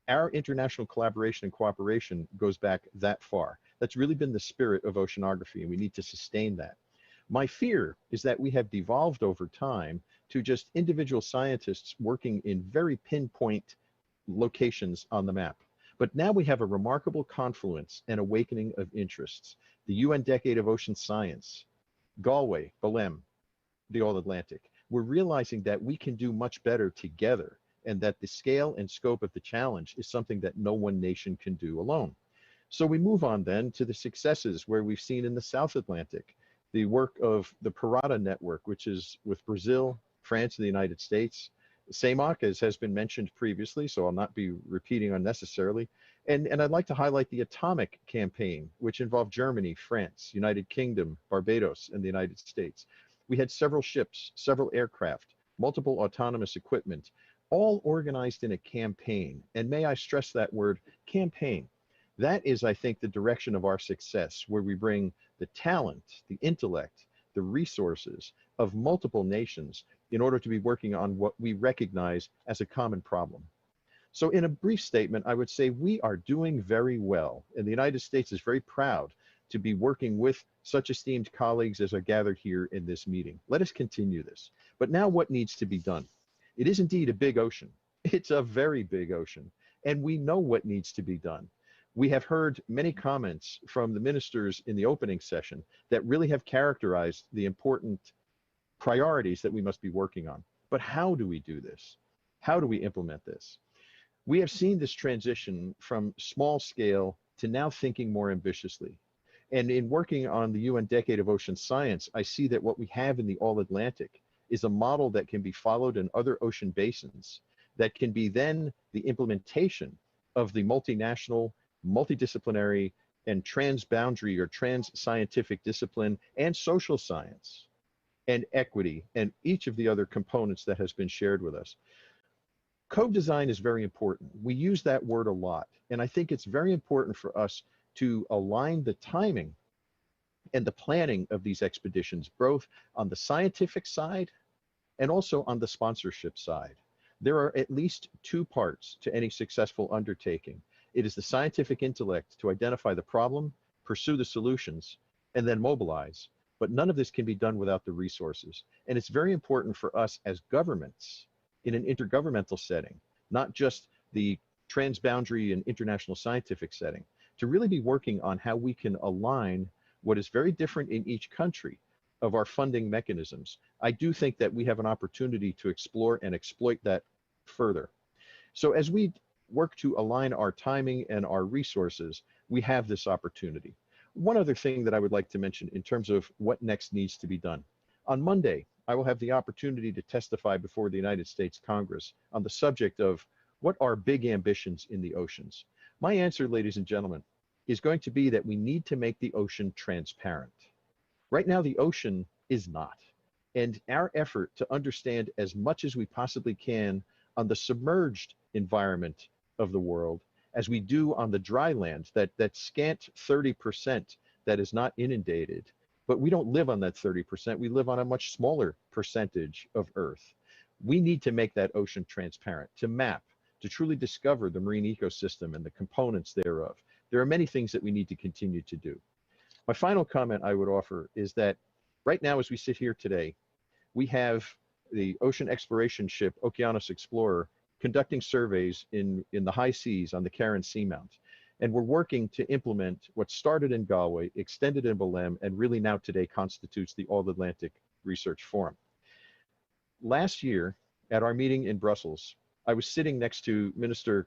Our international collaboration and cooperation goes back that far. That's really been the spirit of oceanography, and we need to sustain that. My fear is that we have devolved over time to just individual scientists working in very pinpoint locations on the map. But now we have a remarkable confluence and awakening of interests. The UN Decade of Ocean Science, Galway, Belém, the All-Atlantic. We're realizing that we can do much better together, and that the scale and scope of the challenge is something that no one nation can do alone. So we move on then to the successes where we've seen in the South Atlantic, the work of the Parada Network, which is with Brazil, France, and the United States. SAMOC, as has been mentioned previously, so I'll not be repeating unnecessarily. And I'd like to highlight the Atomic Campaign, which involved Germany, France, United Kingdom, Barbados, and the United States. We had several ships, several aircraft, multiple autonomous equipment, all organized in a campaign. And may I stress that word, campaign. That is, I think, the direction of our success, where we bring the talent, the intellect, the resources of multiple nations in order to be working on what we recognize as a common problem. So in a brief statement, I would say we are doing very well, and the United States is very proud to be working with such esteemed colleagues as are gathered here in this meeting. Let us continue this. But now what needs to be done? It is indeed a big ocean. It's a very big ocean, and we know what needs to be done. We have heard many comments from the ministers in the opening session that really have characterized the important priorities that we must be working on. But how do we do this? How do we implement this? We have seen this transition from small scale to now thinking more ambitiously. And in working on the UN Decade of Ocean Science, I see that what we have in the All-Atlantic is a model that can be followed in other ocean basins, that can be then the implementation of the multinational, multidisciplinary, and transboundary or trans-scientific discipline and social science and equity and each of the other components that has been shared with us. Co-design is very important. We use that word a lot, and I think it's very important for us to align the timing and the planning of these expeditions, both on the scientific side and also on the sponsorship side. There are at least two parts to any successful undertaking. It is the scientific intellect to identify the problem, pursue the solutions, and then mobilize. But none of this can be done without the resources. And it's very important for us as governments in an intergovernmental setting, not just the transboundary and international scientific setting, to really be working on how we can align what is very different in each country of our funding mechanisms. I do think that we have an opportunity to explore and exploit that further. So as we work to align our timing and our resources, we have this opportunity. One other thing that I would like to mention in terms of what next needs to be done. On Monday, I will have the opportunity to testify before the United States Congress on the subject of what are big ambitions in the oceans. My answer, ladies and gentlemen, is going to be that we need to make the ocean transparent. Right now, the ocean is not. And our effort to understand as much as we possibly can on the submerged environment of the world as we do on the dry land, that scant 30% that is not inundated. But we don't live on that 30%. We live on a much smaller percentage of Earth. We need to make that ocean transparent, to map, to truly discover the marine ecosystem and the components thereof. There are many things that we need to continue to do. My final comment I would offer is that right now, as we sit here today, we have the ocean exploration ship Okeanos Explorer conducting surveys in the high seas on the Karen Seamount. And we're working to implement what started in Galway, extended in Belém, and really now today constitutes the All-Atlantic Research Forum. Last year, at our meeting in Brussels, I was sitting next to Minister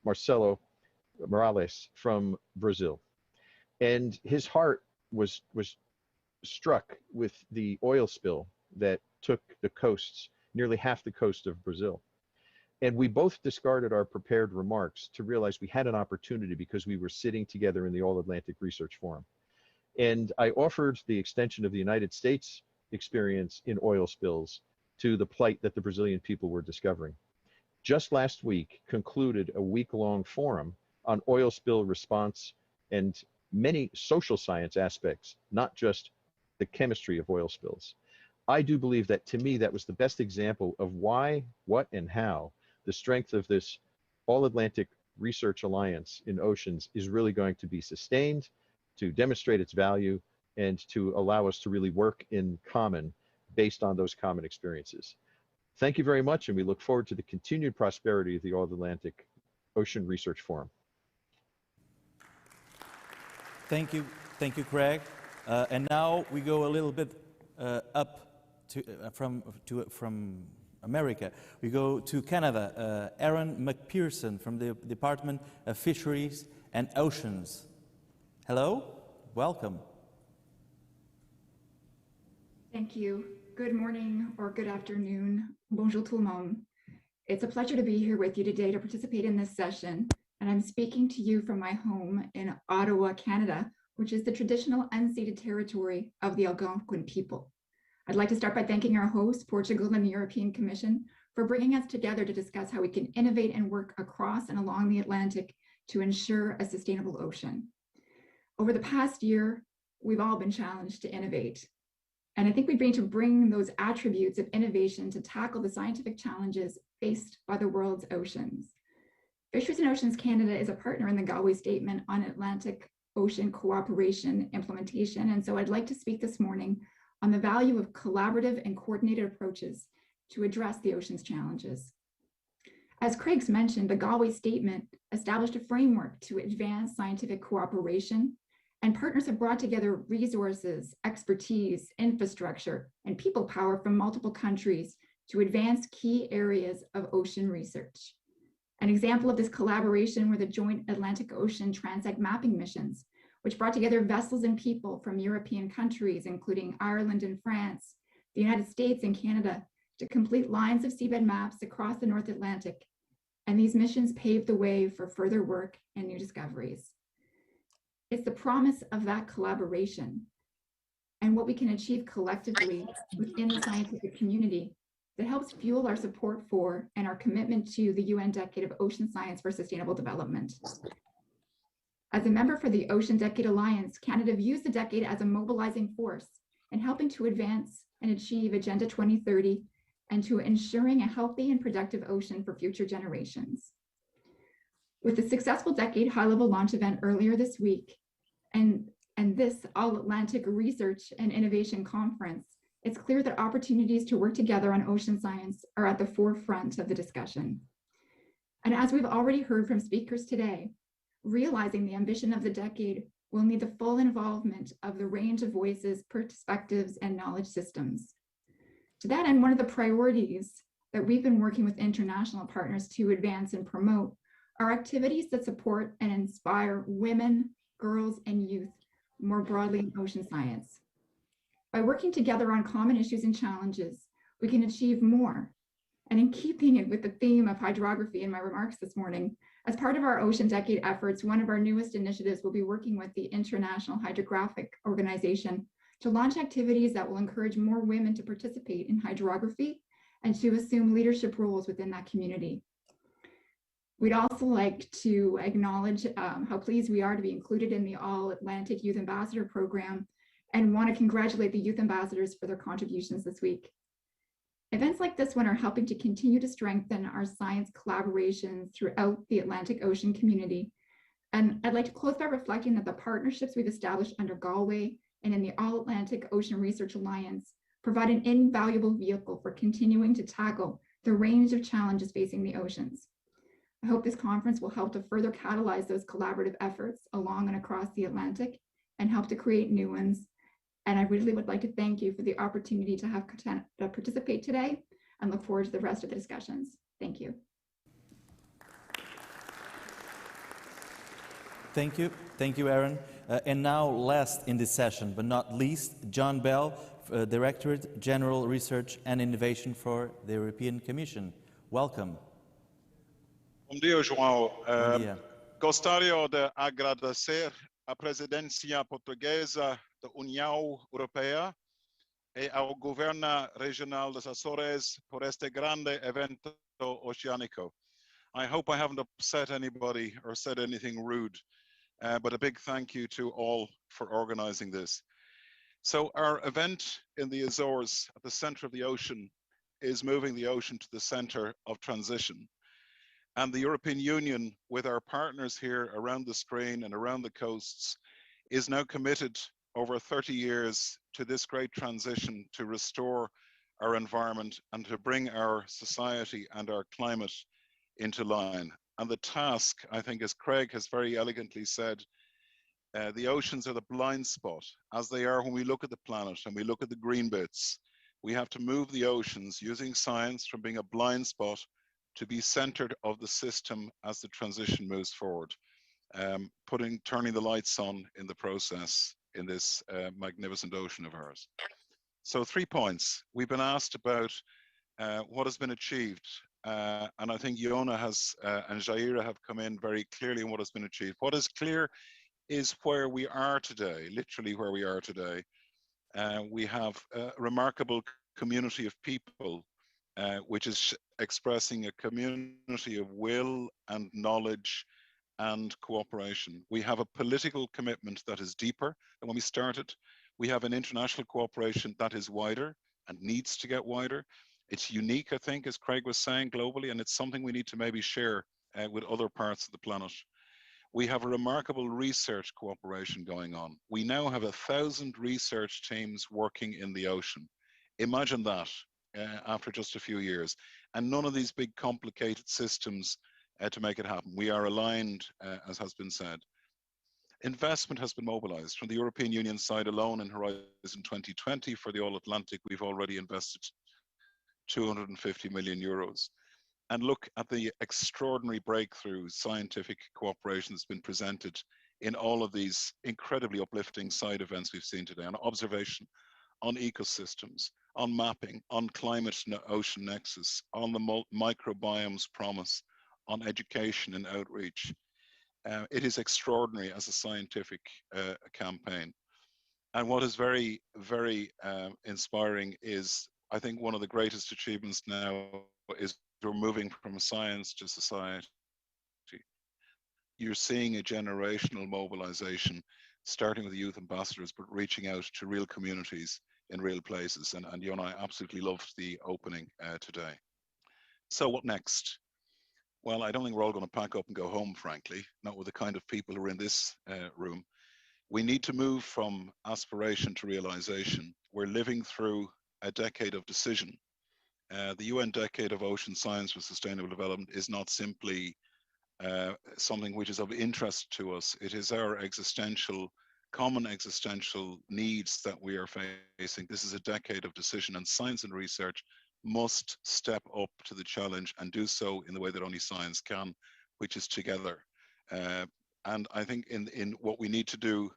Marcelo Morales from Brazil. And his heart was struck with the oil spill that took the coasts, nearly half the coast of Brazil. And we both discarded our prepared remarks to realize we had an opportunity because we were sitting together in the All-Atlantic Research Forum. And I offered the extension of the United States experience in oil spills to the plight that the Brazilian people were discovering. Just last week concluded a week-long forum on oil spill response and many social science aspects, not just the chemistry of oil spills. I do believe that, to me, that was the best example of why, what, and how the strength of this All-Atlantic Research Alliance in oceans is really going to be sustained, to demonstrate its value, and to allow us to really work in common based on those common experiences. Thank you very much, and we look forward to the continued prosperity of the All-Atlantic Ocean Research Forum. Thank you, Craig. And now we go a little bit up from America. We go to Canada. Aaron McPherson from the Department of Fisheries and Oceans. Hello, welcome. Thank you. Good morning or good afternoon. Bonjour tout le monde. It's a pleasure to be here with you today to participate in this session. And I'm speaking to you from my home in Ottawa, Canada, which is the traditional unceded territory of the Algonquin people. I'd like to start by thanking our host, Portugal and the European Commission, for bringing us together to discuss how we can innovate and work across and along the Atlantic to ensure a sustainable ocean. Over the past year, we've all been challenged to innovate. And I think we need to bring those attributes of innovation to tackle the scientific challenges faced by the world's oceans. Fisheries and Oceans Canada is a partner in the Galway Statement on Atlantic Ocean Cooperation Implementation. And so I'd like to speak this morning on the value of collaborative and coordinated approaches to address the ocean's challenges. As Craig's mentioned, the Galway Statement established a framework to advance scientific cooperation, and partners have brought together resources, expertise, infrastructure, and people power from multiple countries to advance key areas of ocean research. An example of this collaboration were the joint Atlantic Ocean Transect mapping missions, which brought together vessels and people from European countries, including Ireland and France, the United States and Canada, to complete lines of seabed maps across the North Atlantic and these missions pave the way for further work and new discoveries. It's the promise of that collaboration and what we can achieve collectively within the scientific community that helps fuel our support for and our commitment to the UN Decade of Ocean Science for Sustainable Development. As a member for the Ocean Decade Alliance, Canada views the decade as a mobilizing force in helping to advance and achieve Agenda 2030 and to ensuring a healthy and productive ocean for future generations. With the successful decade high-level launch event earlier this week and this All-Atlantic Research and Innovation Conference, it's clear that opportunities to work together on ocean science are at the forefront of the discussion. And as we've already heard from speakers today, realizing the ambition of the decade will need the full involvement of the range of voices, perspectives, and knowledge systems. To that end, one of the priorities that we've been working with international partners to advance and promote are activities that support and inspire women, girls, and youth more broadly in ocean science. By working together on common issues and challenges, we can achieve more. And in keeping with the theme of hydrography in my remarks this morning, as part of our Ocean Decade efforts, one of our newest initiatives will be working with the International Hydrographic Organization to launch activities that will encourage more women to participate in hydrography and to assume leadership roles within that community. We'd also like to acknowledge how pleased we are to be included in the All-Atlantic Youth Ambassador Program and want to congratulate the youth ambassadors for their contributions this week. Events like this one are helping to continue to strengthen our science collaborations throughout the Atlantic Ocean community. And I'd like to close by reflecting that the partnerships we've established under Galway and in the All-Atlantic Ocean Research Alliance provide an invaluable vehicle for continuing to tackle the range of challenges facing the oceans. I hope this conference will help to further catalyze those collaborative efforts along and across the Atlantic and help to create new ones. And I really would like to thank you for the opportunity to have to participate today and look forward to the rest of the discussions. Thank you. Thank you, Erin. And now last in this session, but not least, John Bell, Directorate General Research and Innovation for the European Commission. Welcome. Bom dia, João. Bom dia. Gostaria de agradecer à presidência portuguesa da União Europeia e ao governo regional das Açores por este grande evento oceânico. I hope I haven't upset anybody or said anything rude, but a big thank you to all for organizing this. So our event in the Azores at the center of the ocean is moving the ocean to the center of transition. And the European Union, with our partners here around the screen and around the coasts, is now committed over 30 years to this great transition to restore our environment and to bring our society and our climate into line. And the task, I think, as Craig has very elegantly said, the oceans are the blind spot, as they are when we look at the planet and we look at the green bits. We have to move the oceans using science from being a blind spot to be centered of the system as the transition moves forward, turning the lights on in the process in this magnificent ocean of ours. So 3 points. We've been asked about what has been achieved, and I think Yona and Jaira have come in very clearly on what has been achieved. What is clear is where we are today, literally where we are today. We have a remarkable community of people which is expressing a community of will and knowledge and cooperation. We have a political commitment that is deeper than when we started. We have an international cooperation that is wider and needs to get wider. It's unique, I think, as Craig was saying, globally, and it's something we need to maybe share with other parts of the planet. We have a remarkable research cooperation going on. We now have 1,000 research teams working in the ocean. Imagine that. After just a few years, and none of these big complicated systems to make it happen. We are aligned, as has been said. Investment has been mobilized from the European Union side alone in Horizon 2020 for the All-Atlantic. We've already invested 250 million euros. And look at the extraordinary breakthrough scientific cooperation that's been presented in all of these incredibly uplifting side events we've seen today on observation, on ecosystems, on mapping, on climate ocean nexus, on the microbiome's promise, on education and outreach. It is extraordinary as a scientific campaign. And what is very, very inspiring is, I think one of the greatest achievements now is we're moving from science to society. You're seeing a generational mobilization, starting with the youth ambassadors, but reaching out to real communities in real places. And you and I absolutely loved the opening today. So what next? Well, I don't think we're all going to pack up and go home, frankly, not with the kind of people who are in this room. We need to move from aspiration to realization. We're living through a decade of decision. The UN Decade of Ocean Science for Sustainable Development is not simply something which is of interest to us. It is our common existential needs that we are facing. This is a decade of decision, and science and research must step up to the challenge and do so in the way that only science can, which is together. And I think in what we need to do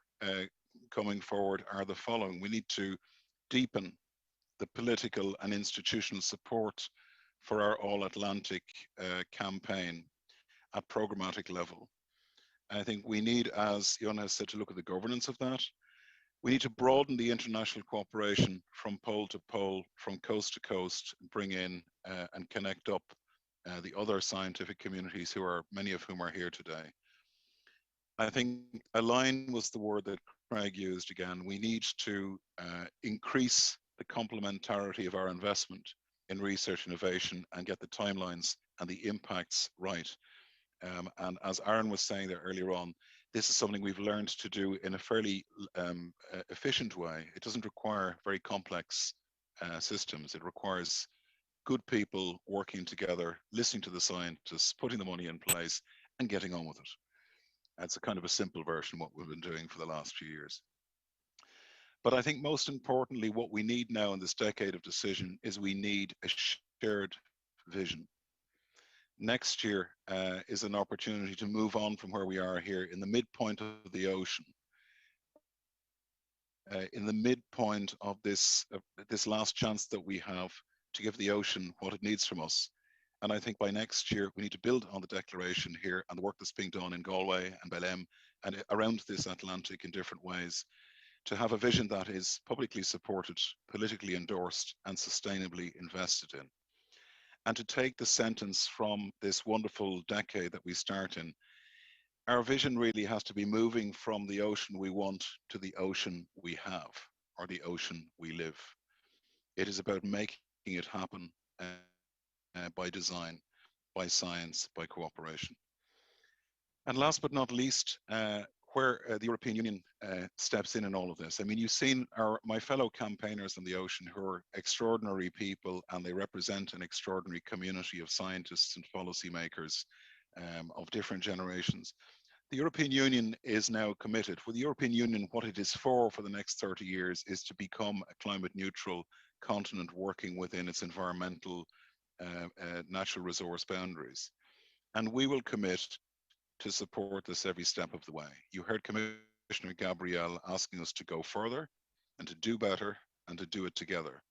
coming forward are the following. We need to deepen the political and institutional support for our All-Atlantic campaign at programmatic level. I think we need, as Jon has said, to look at the governance of that. We need to broaden the international cooperation from pole to pole, from coast to coast, bring in and connect up the other scientific communities many of whom are here today. I think align was the word that Craig used again. We need to increase the complementarity of our investment in research innovation and get the timelines and the impacts right. And as Aaron was saying there earlier on, this is something we've learned to do in a fairly efficient way. It doesn't require very complex systems. It requires good people working together, listening to the scientists, putting the money in place and getting on with it. That's a kind of a simple version of what we've been doing for the last few years. But I think most importantly, what we need now in this decade of decision is we need a shared vision. Next year is an opportunity to move on from where we are here in the midpoint of the ocean, in the midpoint of this last chance that we have to give the ocean what it needs from us. And I think by next year, we need to build on the declaration here and the work that's being done in Galway and Belém and around this Atlantic in different ways, to have a vision that is publicly supported, politically endorsed, and sustainably invested in. And to take the sentence from this wonderful decade that we start in, our vision really has to be moving from the ocean we want to the ocean we have, or the ocean we live. It is about making it happen by design, by science, by cooperation. And last but not least, where the European Union steps in all of this. I mean, you've seen my fellow campaigners on the ocean who are extraordinary people, and they represent an extraordinary community of scientists and policymakers of different generations. The European Union is now committed. For the European Union, what it is for the next 30 years is to become a climate neutral continent working within its environmental natural resource boundaries. And we will commit to support this every step of the way. You heard Commissioner Gabriel asking us to go further and to do better and to do it together.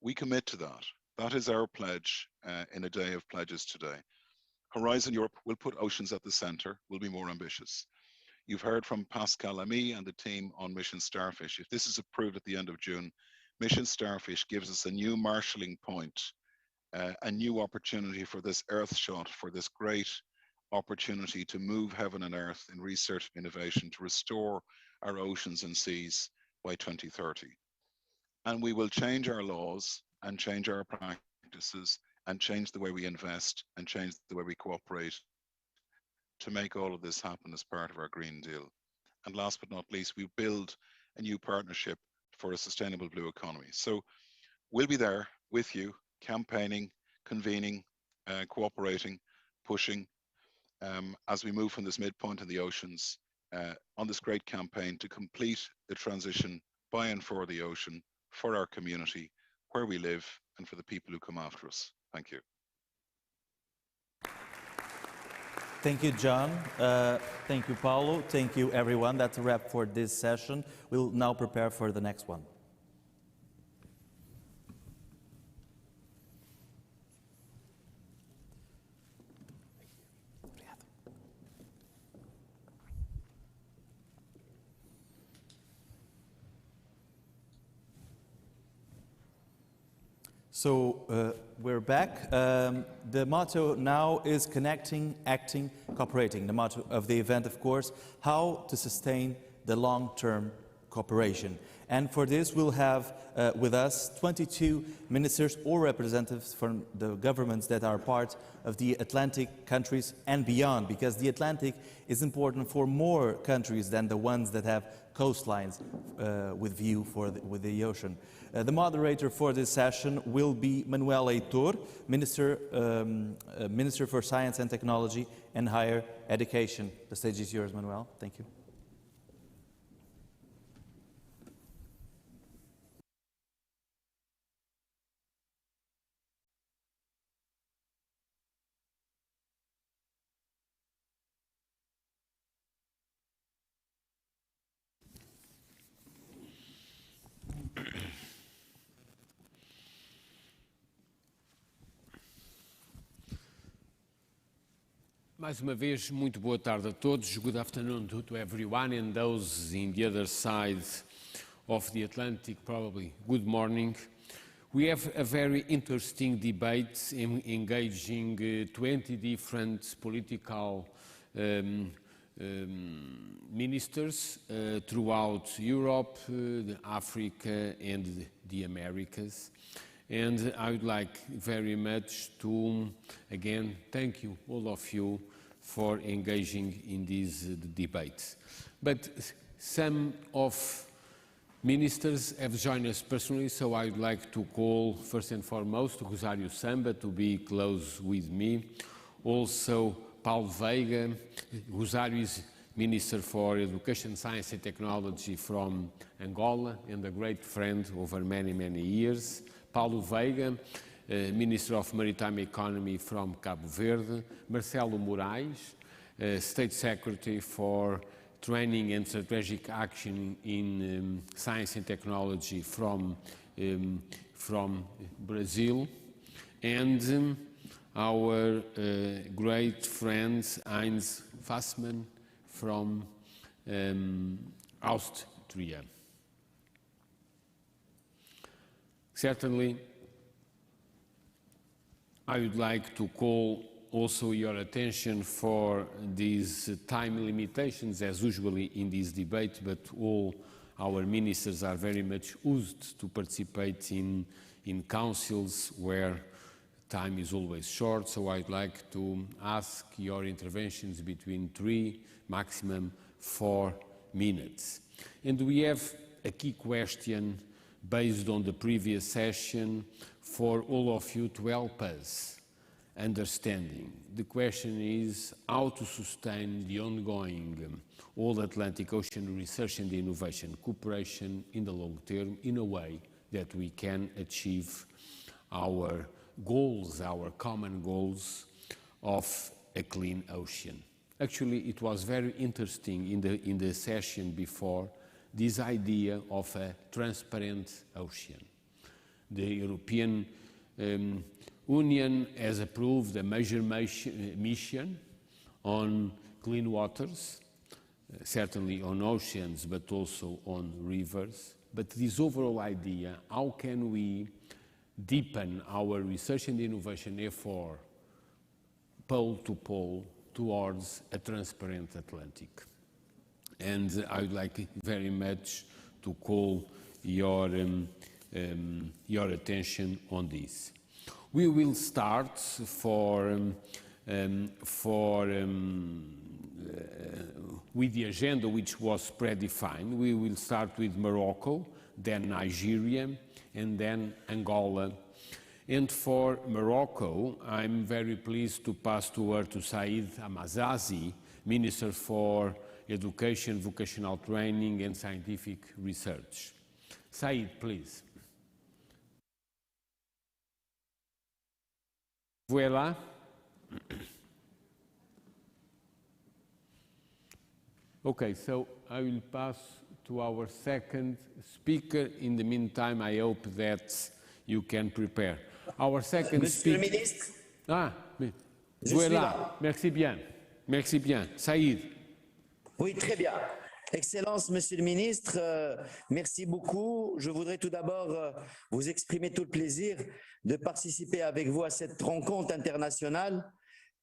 We commit to that. That is our pledge in a day of pledges today. Horizon Europe will put oceans at the center, will be more ambitious. You've heard from Pascal Lamy and the team on Mission Starfish. If this is approved at the end of June, Mission Starfish gives us a new marshalling point, a new opportunity for this Earth shot, for this great opportunity to move heaven and earth in research and innovation to restore our oceans and seas by 2030. And we will change our laws and change our practices and change the way we invest and change the way we cooperate to make all of this happen as part of our Green Deal. And last but not least, we build a new partnership for a sustainable blue economy. So we'll be there with you, campaigning, convening, cooperating, pushing, as we move from this midpoint in the oceans on this great campaign to complete the transition by and for the ocean, for our community, where we live, and for the people who come after us. Thank you. Thank you, John. Thank you, Paulo. Thank you, everyone. That's a wrap for this session. We'll now prepare for the next one. So we're back. The motto now is connecting, acting, cooperating. The motto of the event, of course, how to sustain the long-term cooperation. And for this, we'll have with us 22 ministers or representatives from the governments that are part of the Atlantic countries and beyond, because the Atlantic is important for more countries than the ones that have coastlines with view with the ocean. The moderator for this session will be Manuel Heitor, Minister for Science and Technology and Higher Education. The stage is yours, Manuel. Thank you. Mais uma vez, muito boa tarde a todos. Good afternoon to everyone, and those in the other side of the Atlantic, probably good morning. We have a very interesting debate engaging 20 different political ministers throughout Europe, Africa and the Americas. And I would like very much to, again, thank you, all of you, for engaging in this debate. But some of ministers have joined us personally, so I would like to call, first and foremost, Rosário Samba to be close with me. Also, Paulo Veiga. Rosário is Minister for Education, Science and Technology from Angola and a great friend over many, many years. Paulo Veiga, Minister of Maritime Economy from Cabo Verde. Marcelo Moraes, State Secretary for Training and Strategic Action in Science and Technology from Brazil. And our great friend Heinz Fassmann from Austria. Certainly, I would like to call also your attention for these time limitations, as usually in this debate, but all our ministers are very much used to participate in councils where time is always short, so I'd like to ask your interventions between 3, maximum 4 minutes. And we have a key question based on the previous session for all of you to help us understanding. The question is how to sustain the ongoing All-Atlantic Ocean Research and Innovation cooperation in the long term in a way that we can achieve our goals, our common goals of a clean ocean. Actually, it was very interesting in the session before, this idea of a transparent ocean. The European Union has approved a major mission on clean waters, certainly on oceans, but also on rivers. But this overall idea, how can we deepen our research and innovation effort pole to pole towards a transparent Atlantic? And I would like very much to call your attention on this. We will start with the agenda which was predefined. We will start with Morocco, then Nigeria, and then Angola. And for Morocco, I'm very pleased to pass the word to Said Amazazi, Minister for Education, Vocational Training and Scientific Research. Said, please. Voilà. Okay, so I will pass to our second speaker. In the meantime, I hope that you can prepare. Our second speaker. Monsieur le ministre. Ah, voilà. Merci bien. Merci bien. Saïd. Oui, très bien. Excellences, Monsieur le Ministre, merci beaucoup. Je voudrais tout d'abord vous exprimer tout le plaisir de participer avec vous à cette rencontre internationale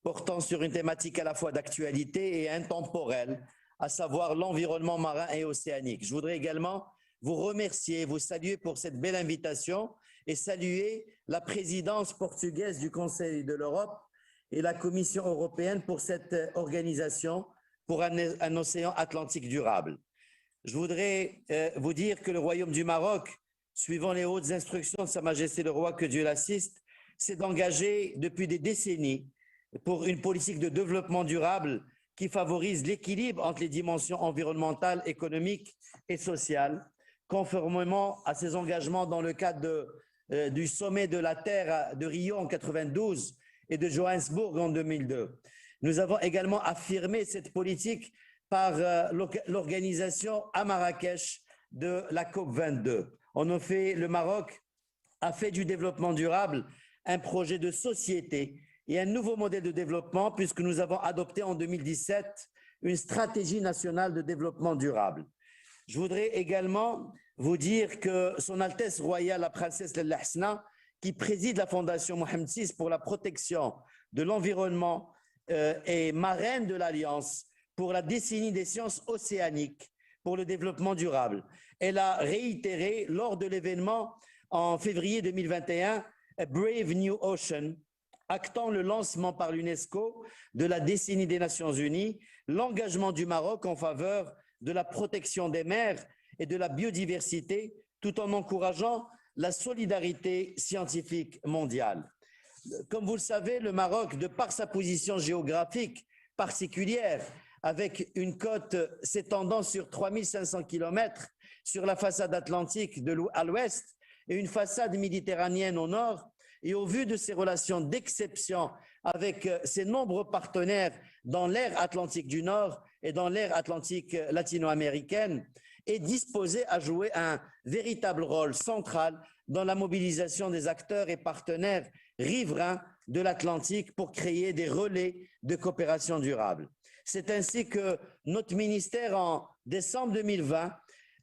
portant sur une thématique à la fois d'actualité et intemporelle, à savoir l'environnement marin et océanique. Je voudrais également vous remercier, vous saluer pour cette belle invitation et saluer la présidence portugaise du Conseil de l'Europe et la Commission européenne pour cette organisation pour un océan Atlantique durable. Je voudrais vous dire que le Royaume du Maroc, suivant les hautes instructions de Sa Majesté le Roi, que Dieu l'assiste, s'est engagé depuis des décennies pour une politique de développement durable qui favorise l'équilibre entre les dimensions environnementales, économiques et sociales, conformément à ses engagements dans le cadre du sommet de la Terre de Rio en 92 et de Johannesburg en 2002. Nous avons également affirmé cette politique par l'organisation à Marrakech de la COP22. En effet, le Maroc a fait du développement durable un projet de société et un nouveau modèle de développement puisque nous avons adopté en 2017 une stratégie nationale de développement durable. Je voudrais également vous dire que Son Altesse Royale, la princesse Lalla Hasna, qui préside la Fondation Mohamed VI pour la protection de l'environnement, et marraine de l'Alliance pour la décennie des sciences océaniques pour le développement durable. Elle a réitéré lors de l'événement en février 2021 A Brave New Ocean, actant le lancement par l'UNESCO de la décennie des Nations Unies, l'engagement du Maroc en faveur de la protection des mers et de la biodiversité, tout en encourageant la solidarité scientifique mondiale. Comme vous le savez, le Maroc, de par sa position géographique particulière, avec une côte s'étendant sur 3500 km sur la façade atlantique à l'ouest et une façade méditerranéenne au nord, et au vu de ses relations d'exception avec ses nombreux partenaires dans l'ère atlantique du Nord et dans l'ère atlantique latino-américaine, est disposé à jouer un véritable rôle central dans la mobilisation des acteurs et partenaires riverains de l'Atlantique pour créer des relais de coopération durable. C'est ainsi que notre ministère, en décembre 2020,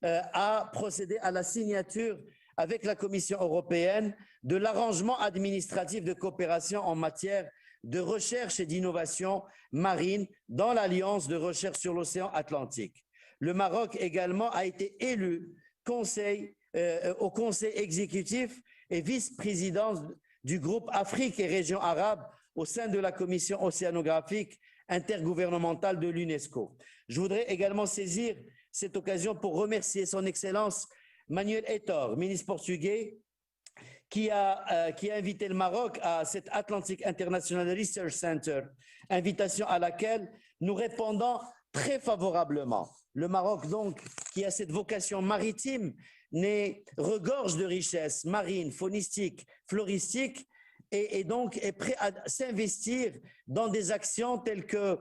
a procédé à la signature avec la Commission européenne de l'arrangement administratif de coopération en matière de recherche et d'innovation marine dans l'Alliance de recherche sur l'océan Atlantique. Le Maroc également a été élu au Conseil exécutif et vice-président du groupe Afrique et régions arabes au sein de la Commission océanographique intergouvernementale de l'UNESCO. Je voudrais également saisir cette occasion pour remercier son Excellence Manuel Heitor, ministre portugais, qui a invité le Maroc à cet Atlantic International Research Center, invitation à laquelle nous répondons très favorablement. Le Maroc, donc, qui a cette vocation maritime, regorge de richesses marines, faunistiques, floristiques, et donc est prêt à s'investir dans des actions telles que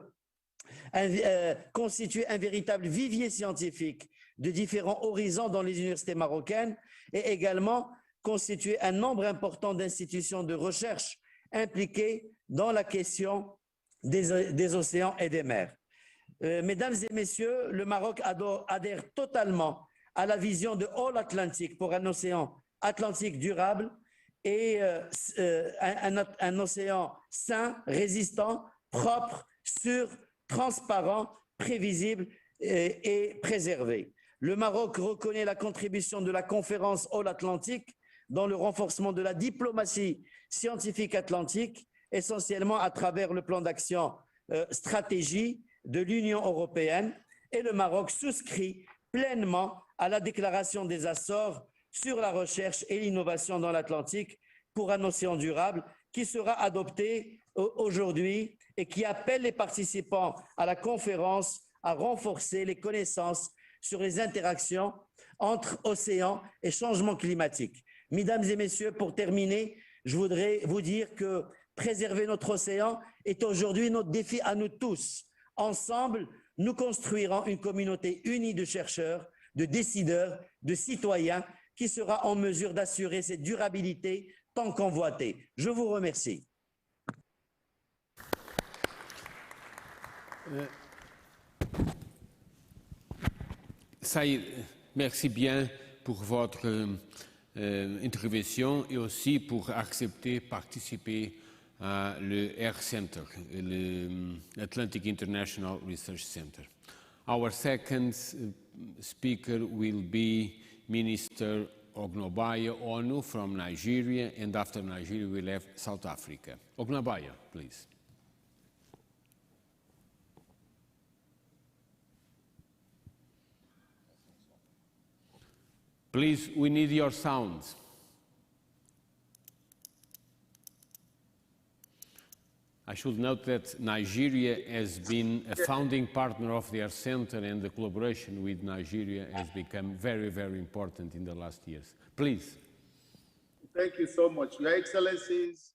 constituer un véritable vivier scientifique de différents horizons dans les universités marocaines et également constituer un nombre important d'institutions de recherche impliquées dans la question des océans et des mers. Mesdames et messieurs, le Maroc adhère totalement à la vision de All-Atlantic pour un océan Atlantique durable et un océan sain, résistant, propre, sûr, transparent, prévisible et préservé. Le Maroc reconnaît la contribution de la conférence All-Atlantic dans le renforcement de la diplomatie scientifique atlantique, essentiellement à travers le plan d'action stratégie de l'Union européenne, et le Maroc souscrit pleinement à la déclaration des Açores sur la recherche et l'innovation dans l'Atlantique pour un océan durable qui sera adoptée aujourd'hui et qui appelle les participants à la conférence à renforcer les connaissances sur les interactions entre océans et changement climatique. Mesdames et messieurs, pour terminer, je voudrais vous dire que préserver notre océan est aujourd'hui notre défi à nous tous. Ensemble, nous construirons une communauté unie de chercheurs, de décideurs, de citoyens qui sera en mesure d'assurer cette durabilité tant convoitée. Je vous remercie. merci bien pour votre intervention et aussi pour accepter participer à l'Air Center, l'Atlantic International Research Center. Our second speaker will be Minister Ognobaya Onu from Nigeria, and after Nigeria we'll have South Africa. Ognobaya, please. Please, we need your sound. I should note that Nigeria has been a founding partner of the Air Center, and the collaboration with Nigeria has become very, very important in the last years. Please. Thank you so much. Your Excellencies,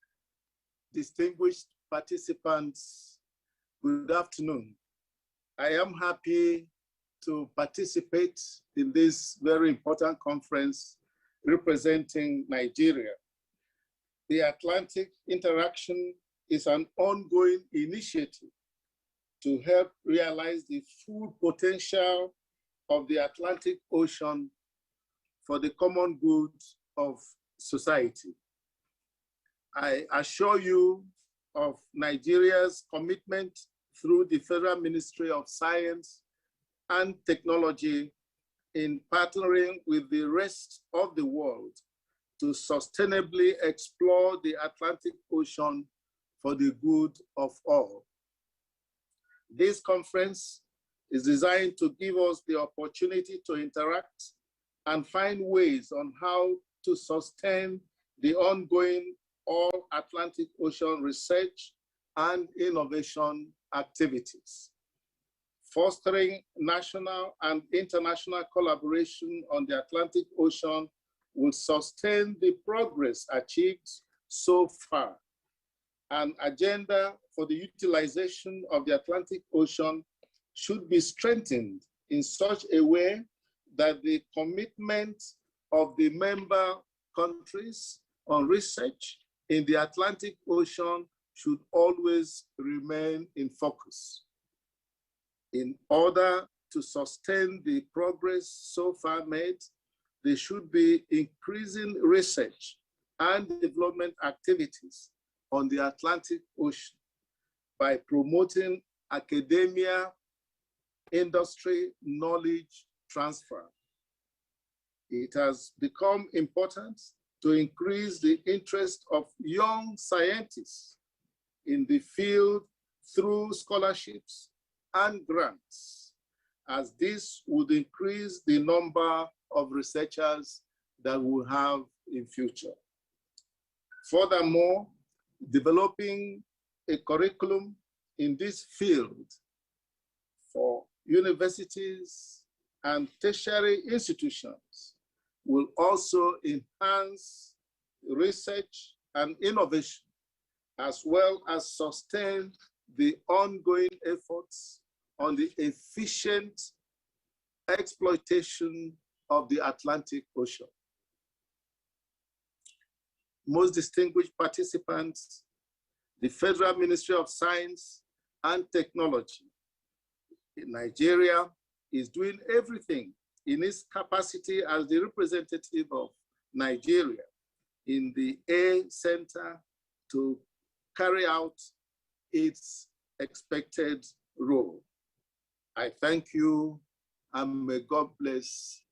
distinguished participants, good afternoon. I am happy to participate in this very important conference representing Nigeria. The Atlantic Interaction is an ongoing initiative to help realize the full potential of the Atlantic Ocean for the common good of society. I assure you of Nigeria's commitment through the Federal Ministry of Science and Technology in partnering with the rest of the world to sustainably explore the Atlantic Ocean for the good of all. This conference is designed to give us the opportunity to interact and find ways on how to sustain the ongoing All-Atlantic Ocean research and innovation activities. Fostering national and international collaboration on the Atlantic Ocean will sustain the progress achieved so far. An agenda for the utilization of the Atlantic Ocean should be strengthened in such a way that the commitment of the member countries on research in the Atlantic Ocean should always remain in focus. In order to sustain the progress so far made, there should be increasing research and development activities on the Atlantic Ocean by promoting academia, industry, knowledge transfer. It has become important to increase the interest of young scientists in the field through scholarships and grants, as this would increase the number of researchers that we have in future. Furthermore, developing a curriculum in this field for universities and tertiary institutions will also enhance research and innovation, as well as sustain the ongoing efforts on the efficient exploitation of the Atlantic Ocean. Most distinguished participants, the Federal Ministry of Science and Technology in Nigeria is doing everything in its capacity as the representative of Nigeria in the Air Center to carry out its expected role. I thank you, and may God bless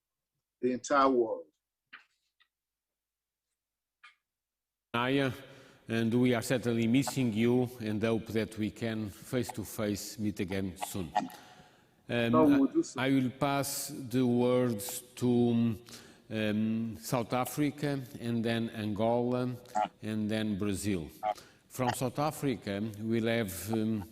the entire world. Naya, and we are certainly missing you and hope that we can face-to-face meet again soon. I will pass the words to South Africa, and then Angola, and then Brazil. From South Africa, we'll have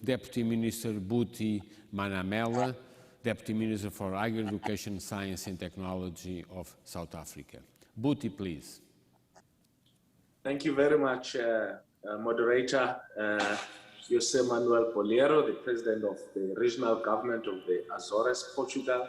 Deputy Minister Buti Manamela, Deputy Minister for Higher Education, Science and Technology of South Africa. Buti, please. Thank you very much, Moderator José Manuel Bolheiro, the President of the Regional Government of the Azores, Portugal,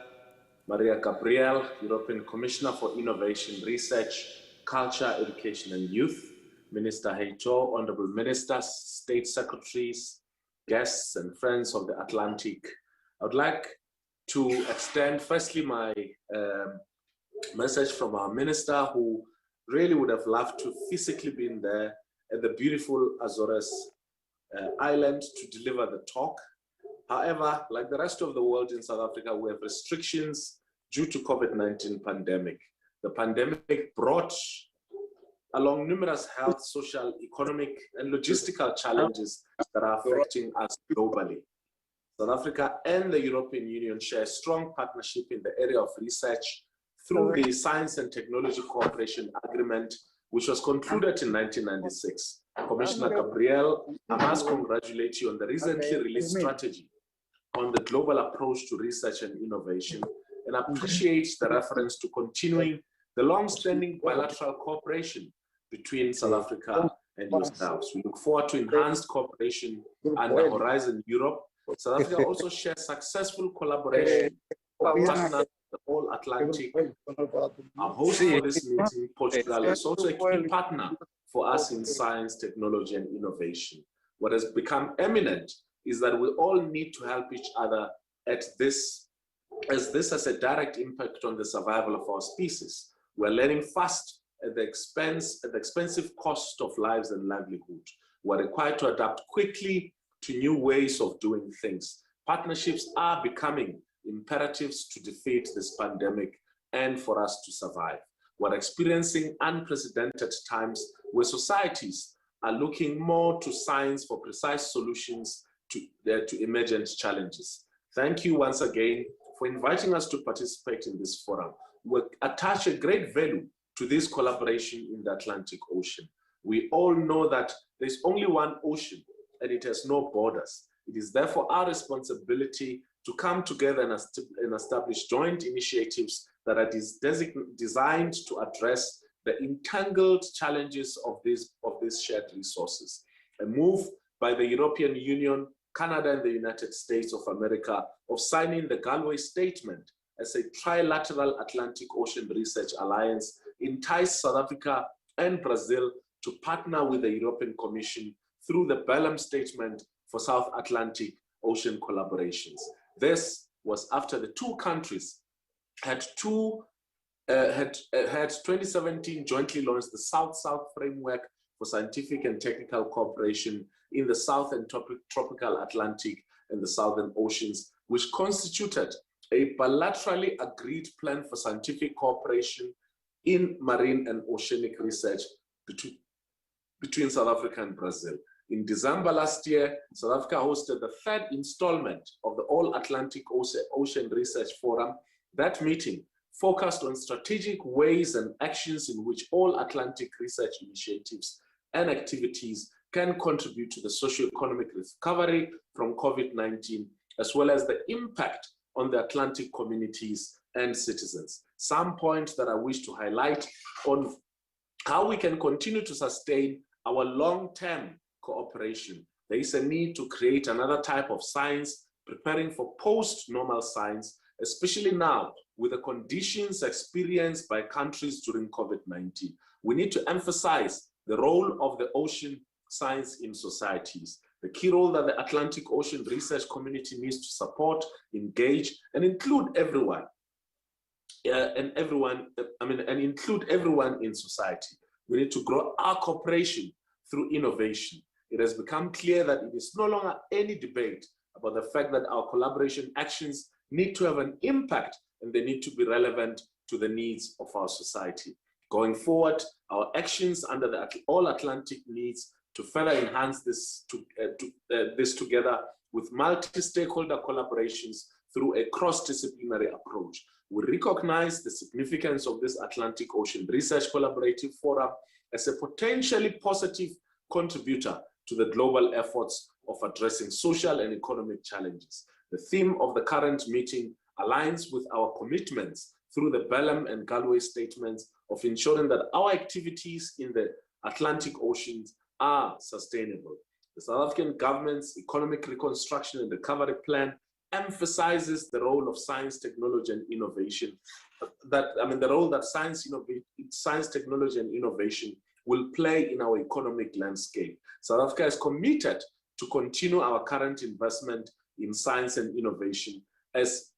Maria Gabriel, European Commissioner for Innovation, Research, Culture, Education and Youth, Minister Heitor, Honorable Ministers, State Secretaries, guests and friends of the Atlantic. I would like to extend firstly my message from our minister, who really would have loved to physically been there at the beautiful Azores island to deliver the talk. However, like the rest of the world in South Africa, we have restrictions due to COVID-19 pandemic. The pandemic brought along numerous health, social, economic, and logistical challenges that are affecting us globally. South Africa and the European Union share a strong partnership in the area of research through the Science and Technology Cooperation Agreement, which was concluded in 1996. Commissioner Gabriel, I must congratulate you on the recently released strategy on the global approach to research and innovation, and appreciate the reference to continuing the long-standing bilateral cooperation between South Africa and yourselves. We look forward to enhanced cooperation under Horizon Europe. South Africa also shares successful collaboration with partners, the All-Atlantic. Our host for this meeting, Portugal, is also a key partner for us in science, technology, and innovation. What has become eminent is that we all need to help each other at this, as this has a direct impact on the survival of our species. We're learning fast at the expensive cost of lives and livelihood. We're required to adapt quickly to new ways of doing things. Partnerships are becoming imperatives to defeat this pandemic and for us to survive. We're experiencing unprecedented times where societies are looking more to science for precise solutions to emergent challenges. Thank you once again for inviting us to participate in this forum. We attach a great value to this collaboration in the Atlantic Ocean. We all know that there's only one ocean and it has no borders. It is therefore our responsibility to come together and establish joint initiatives that are designed to address the entangled challenges of these shared resources. A move by the European Union, Canada, and the United States of America of signing the Galway Statement as a trilateral Atlantic Ocean Research Alliance entice South Africa and Brazil to partner with the European Commission through the Belém Statement for South Atlantic Ocean Collaborations. This was after the two countries had 2017 jointly launched the South-South Framework for Scientific and Technical Cooperation in the South and Tropical Atlantic and the Southern Oceans, which constituted a bilaterally agreed plan for scientific cooperation in marine and oceanic research between South Africa and Brazil. In December last year, South Africa hosted the third installment of the All-Atlantic Ocean Research Forum. That meeting focused on strategic ways and actions in which all-Atlantic research initiatives and activities can contribute to the socio-economic recovery from COVID-19, as well as the impact on the Atlantic communities and citizens. Some points that I wish to highlight on how we can continue to sustain our long-term cooperation. There is a need to create another type of science, preparing for post-normal science, especially now with the conditions experienced by countries during COVID-19. We need to emphasize the role of the ocean science in societies, the key role that the Atlantic Ocean research community needs to support, engage, and include everyone. Include everyone in society. We need to grow our cooperation through innovation. It has become clear that it is no longer any debate about the fact that our collaboration actions need to have an impact and they need to be relevant to the needs of our society. Going forward, our actions under the All-Atlantic needs to further enhance this together with multi-stakeholder collaborations through a cross-disciplinary approach. We recognize the significance of this Atlantic Ocean Research Collaborative Forum as a potentially positive contributor to the global efforts of addressing social and economic challenges. The theme of the current meeting aligns with our commitments through the Belém and Galway statements of ensuring that our activities in the Atlantic Oceans are sustainable. The South African government's economic reconstruction and recovery plan emphasizes the role of science, technology, and innovation. The role that science, technology, and innovation will play in our economic landscape. South Africa is committed to continue our current investment in science and innovation as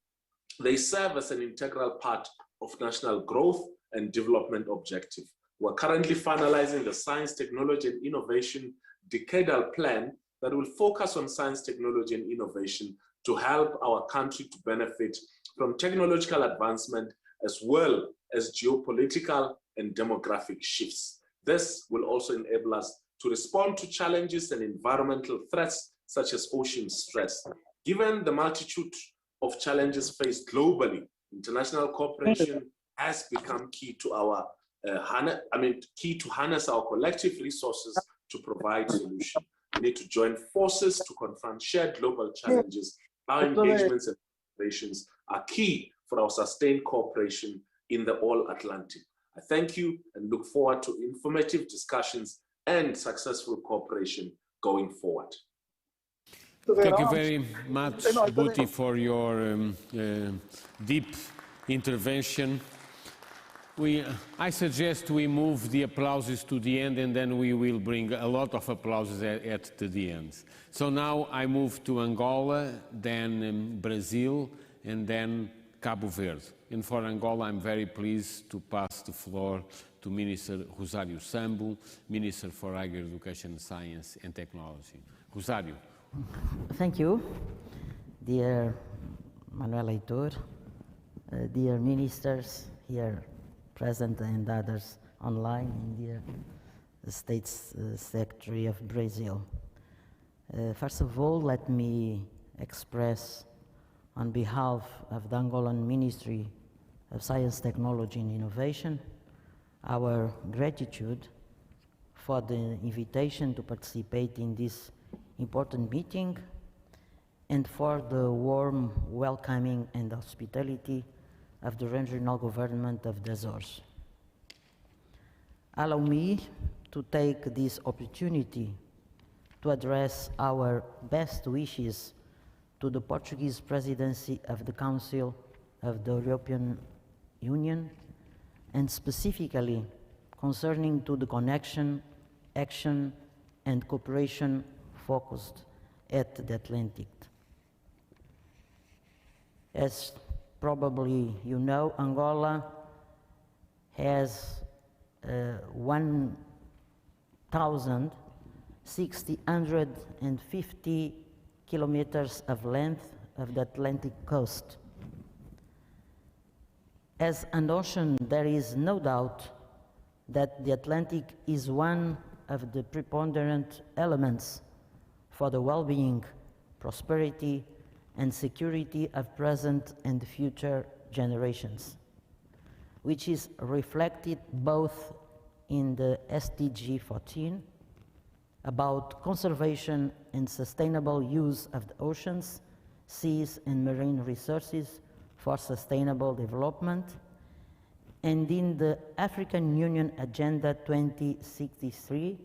They serve as an integral part of national growth and development objective. We're currently finalizing the Science, Technology and Innovation Decadal Plan that will focus on science, technology and innovation to help our country to benefit from technological advancement as well as geopolitical and demographic shifts. This will also enable us to respond to challenges and environmental threats such as ocean stress. Given the multitude of challenges faced globally, international cooperation has become key to our key to harness our collective resources to provide solutions. We need to join forces to confront shared global challenges. Our engagements and operations are key for our sustained cooperation in the All-Atlantic. I thank you and look forward to informative discussions and successful cooperation going forward. Thank you very much, Buti, for your deep intervention. I suggest we move the applauses to the end, and then we will bring a lot of applauses at the end. So now I move to Angola, then Brazil, and then Cabo Verde. And for Angola, I'm very pleased to pass the floor to Minister Rosário Sambu, Minister for Higher Education, Science and Technology. Rosário. Thank you, dear Manuel Heitor, dear ministers here present and others online, and dear State Secretary of Brazil. First of all, let me express on behalf of the Angolan Ministry of Science, Technology and Innovation our gratitude for the invitation to participate in this important meeting and for the warm welcoming and hospitality of the regional government of the Azores. Allow me to take this opportunity to address our best wishes to the Portuguese presidency of the Council of the European Union, and specifically concerning to the connection, action and cooperation focused at the Atlantic. As probably you know, Angola has 1,650 kilometers of length of the Atlantic coast. As an ocean, there is no doubt that the Atlantic is one of the preponderant elements for the well-being, prosperity, and security of present and future generations, which is reflected both in the SDG 14 about conservation and sustainable use of the oceans, seas, and marine resources for sustainable development, and in the African Union Agenda 2063,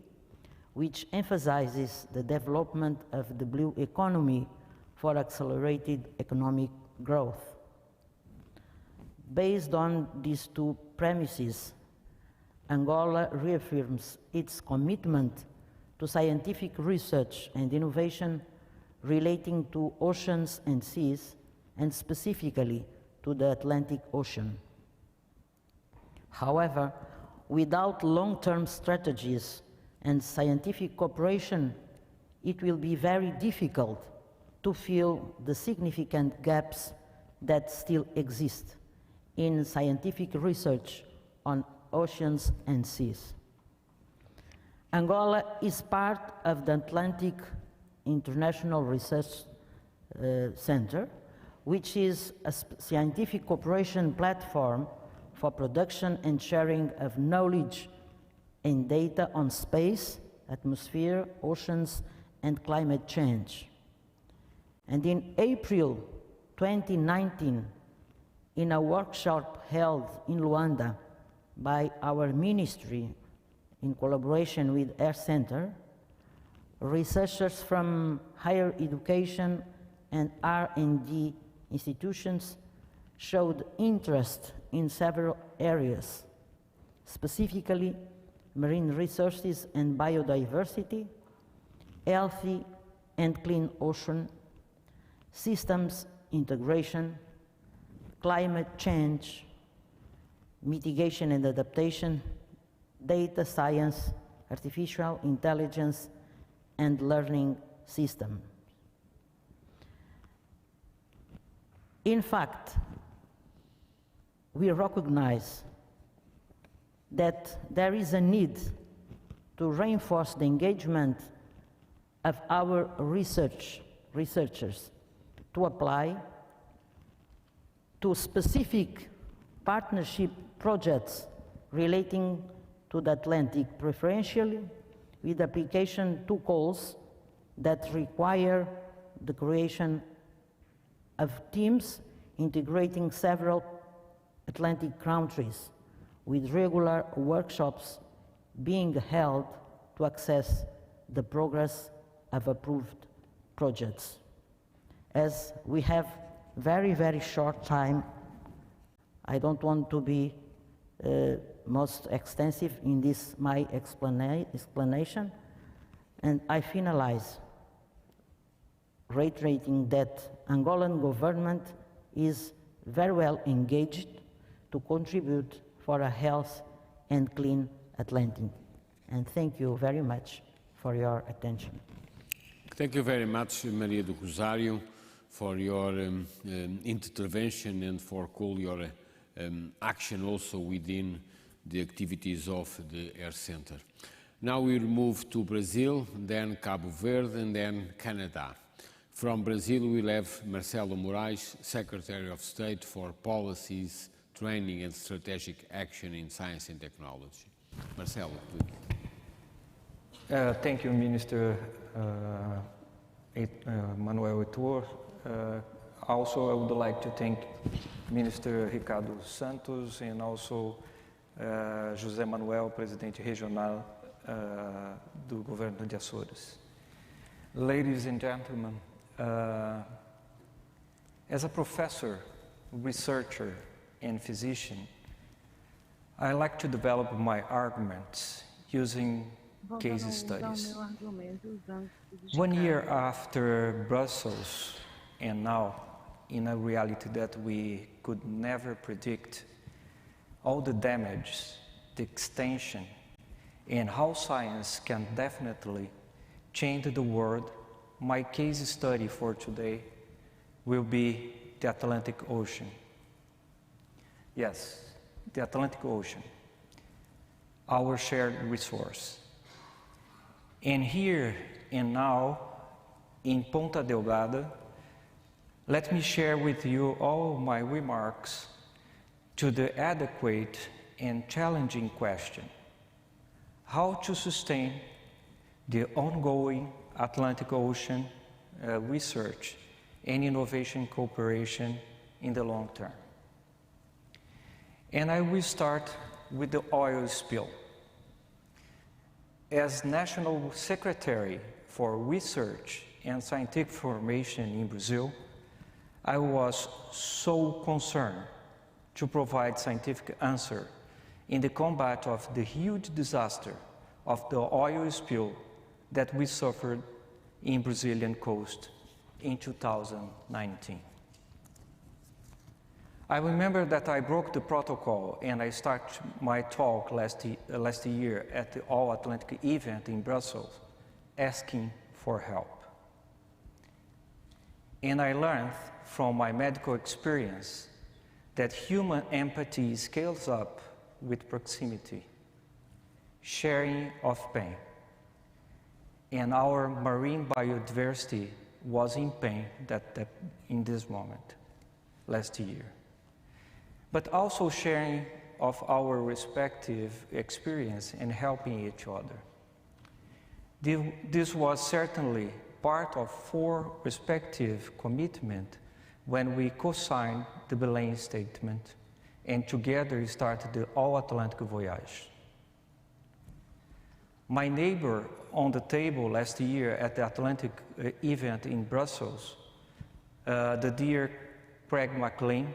which emphasizes the development of the blue economy for accelerated economic growth. Based on these two premises, Angola reaffirms its commitment to scientific research and innovation relating to oceans and seas, and specifically to the Atlantic Ocean. However, without long-term strategies and scientific cooperation, it will be very difficult to fill the significant gaps that still exist in scientific research on oceans and seas. Angola is part of the Atlantic International Research Center, which is a scientific cooperation platform for production and sharing of knowledge and data on space, atmosphere, oceans, and climate change. And in April 2019, in a workshop held in Luanda by our ministry in collaboration with Air Center, researchers from higher education and R&D institutions showed interest in several areas, specifically marine resources and biodiversity, healthy and clean ocean, systems integration, climate change, mitigation and adaptation, data science, artificial intelligence, and learning systems. In fact, we recognize that there is a need to reinforce the engagement of our researchers to apply to specific partnership projects relating to the Atlantic, preferentially with application to goals that require the creation of teams integrating several Atlantic countries, with regular workshops being held to assess the progress of approved projects. As we have very, very short time, I don't want to be most extensive in this my explanation, and I finalize reiterating that Angolan government is very well engaged to contribute for a health and clean Atlantic. And thank you very much for your attention. Thank you very much, Maria do Rosário, for your intervention and for all your action also within the activities of the Air Center. Now we'll move to Brazil, then Cabo Verde, and then Canada. From Brazil, we'll have Marcelo Moraes, Secretary of State for Policies, Training and Strategic Action in Science and Technology. Marcelo, please. Thank you, Minister Manuel Heitor. Also, I would like to thank Minister Ricardo Santos and also José Manuel, Presidente Regional do Governo de Açores. Ladies and gentlemen, as a professor, researcher, and physician, I like to develop my arguments using case studies. 1 year after Brussels, and now in a reality that we could never predict, all the damage, the extension, and how science can definitely change the world, my case study for today will be the Atlantic Ocean. Yes, the Atlantic Ocean, our shared resource. And here and now, in Ponta Delgada, let me share with you all my remarks to the adequate and challenging question: how to sustain the ongoing Atlantic Ocean research and innovation cooperation in the long term. And I will start with the oil spill. As National Secretary for Research and Scientific Formation in Brazil, I was so concerned to provide scientific answer in the combat of the huge disaster of the oil spill that we suffered in Brazilian coast in 2019. I remember that I broke the protocol and I started my talk last year at the All-Atlantic event in Brussels, asking for help. And I learned from my medical experience that human empathy scales up with proximity, sharing of pain. And our marine biodiversity was in pain in this moment, last year. But also sharing of our respective experience and helping each other. This was certainly part of 4 respective commitments when we co-signed the Belém Statement and together started the All-Atlantic Voyage. My neighbor on the table last year at the Atlantic event in Brussels, the dear Craig McLean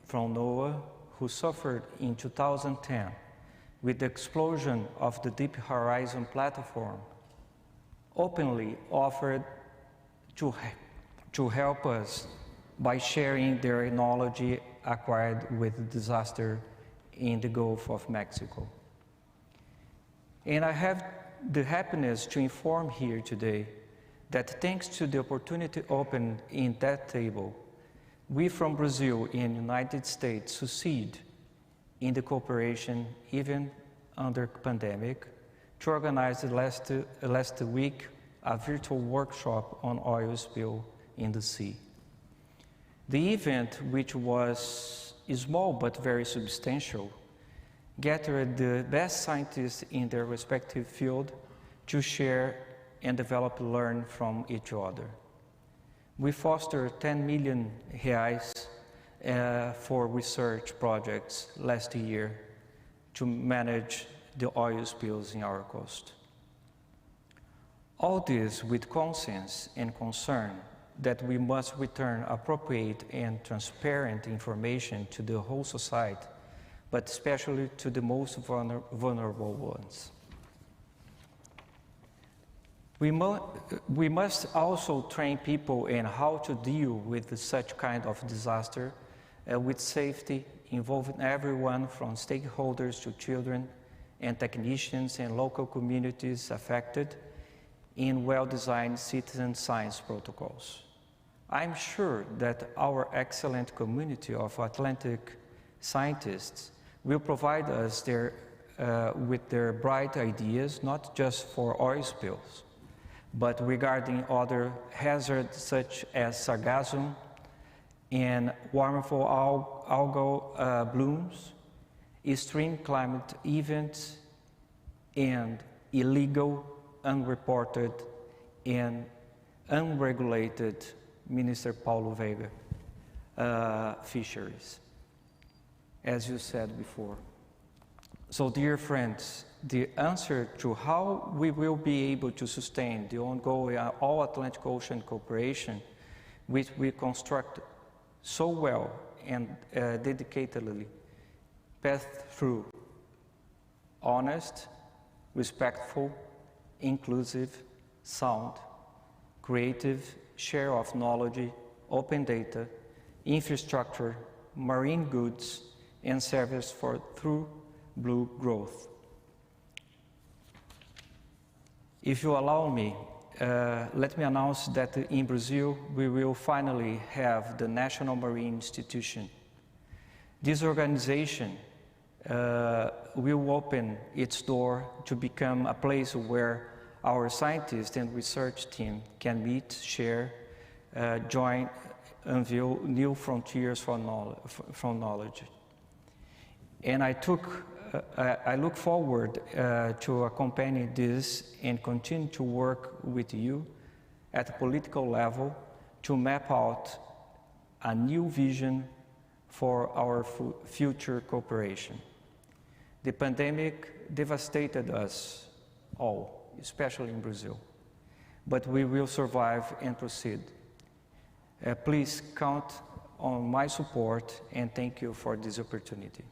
from NOAA, who suffered in 2010 with the explosion of the Deep Horizon platform, openly offered to help us by sharing their knowledge acquired with the disaster in the Gulf of Mexico. And I have the happiness to inform here today that thanks to the opportunity opened in that table, we from Brazil and United States succeed in the cooperation even under pandemic to organize last week a virtual workshop on oil spill in the sea. The event, which was small but very substantial, gathered the best scientists in their respective field to share and develop, learn from each other. We fostered 10 million reais for research projects last year to manage the oil spills in our coast. All this with conscience and concern that we must return appropriate and transparent information to the whole society, but especially to the most vulnerable ones. We must also train people in how to deal with such kind of disaster with safety, involving everyone from stakeholders to children and technicians and local communities affected in well-designed citizen science protocols. I'm sure that our excellent community of Atlantic scientists will provide us with their bright ideas, not just for oil spills, but regarding other hazards such as sargassum and harmful algal blooms, extreme climate events, and illegal, unreported, and unregulated, Minister Paulo Veiga, fisheries, as you said before. So, dear friends, the answer to how we will be able to sustain the ongoing All-Atlantic Ocean cooperation, which we construct so well and dedicatedly, path through honest, respectful, inclusive, sound, creative, share of knowledge, open data, infrastructure, marine goods, and service for through blue growth. If you allow me, let me announce that in Brazil, we will finally have the National Marine Institution. This organization will open its door to become a place where our scientists and research team can meet, share, join, unveil new frontiers from knowledge. And I look forward to accompany this and continue to work with you at the political level to map out a new vision for our future cooperation. The pandemic devastated us all, especially in Brazil, but we will survive and proceed. Please count on my support and thank you for this opportunity.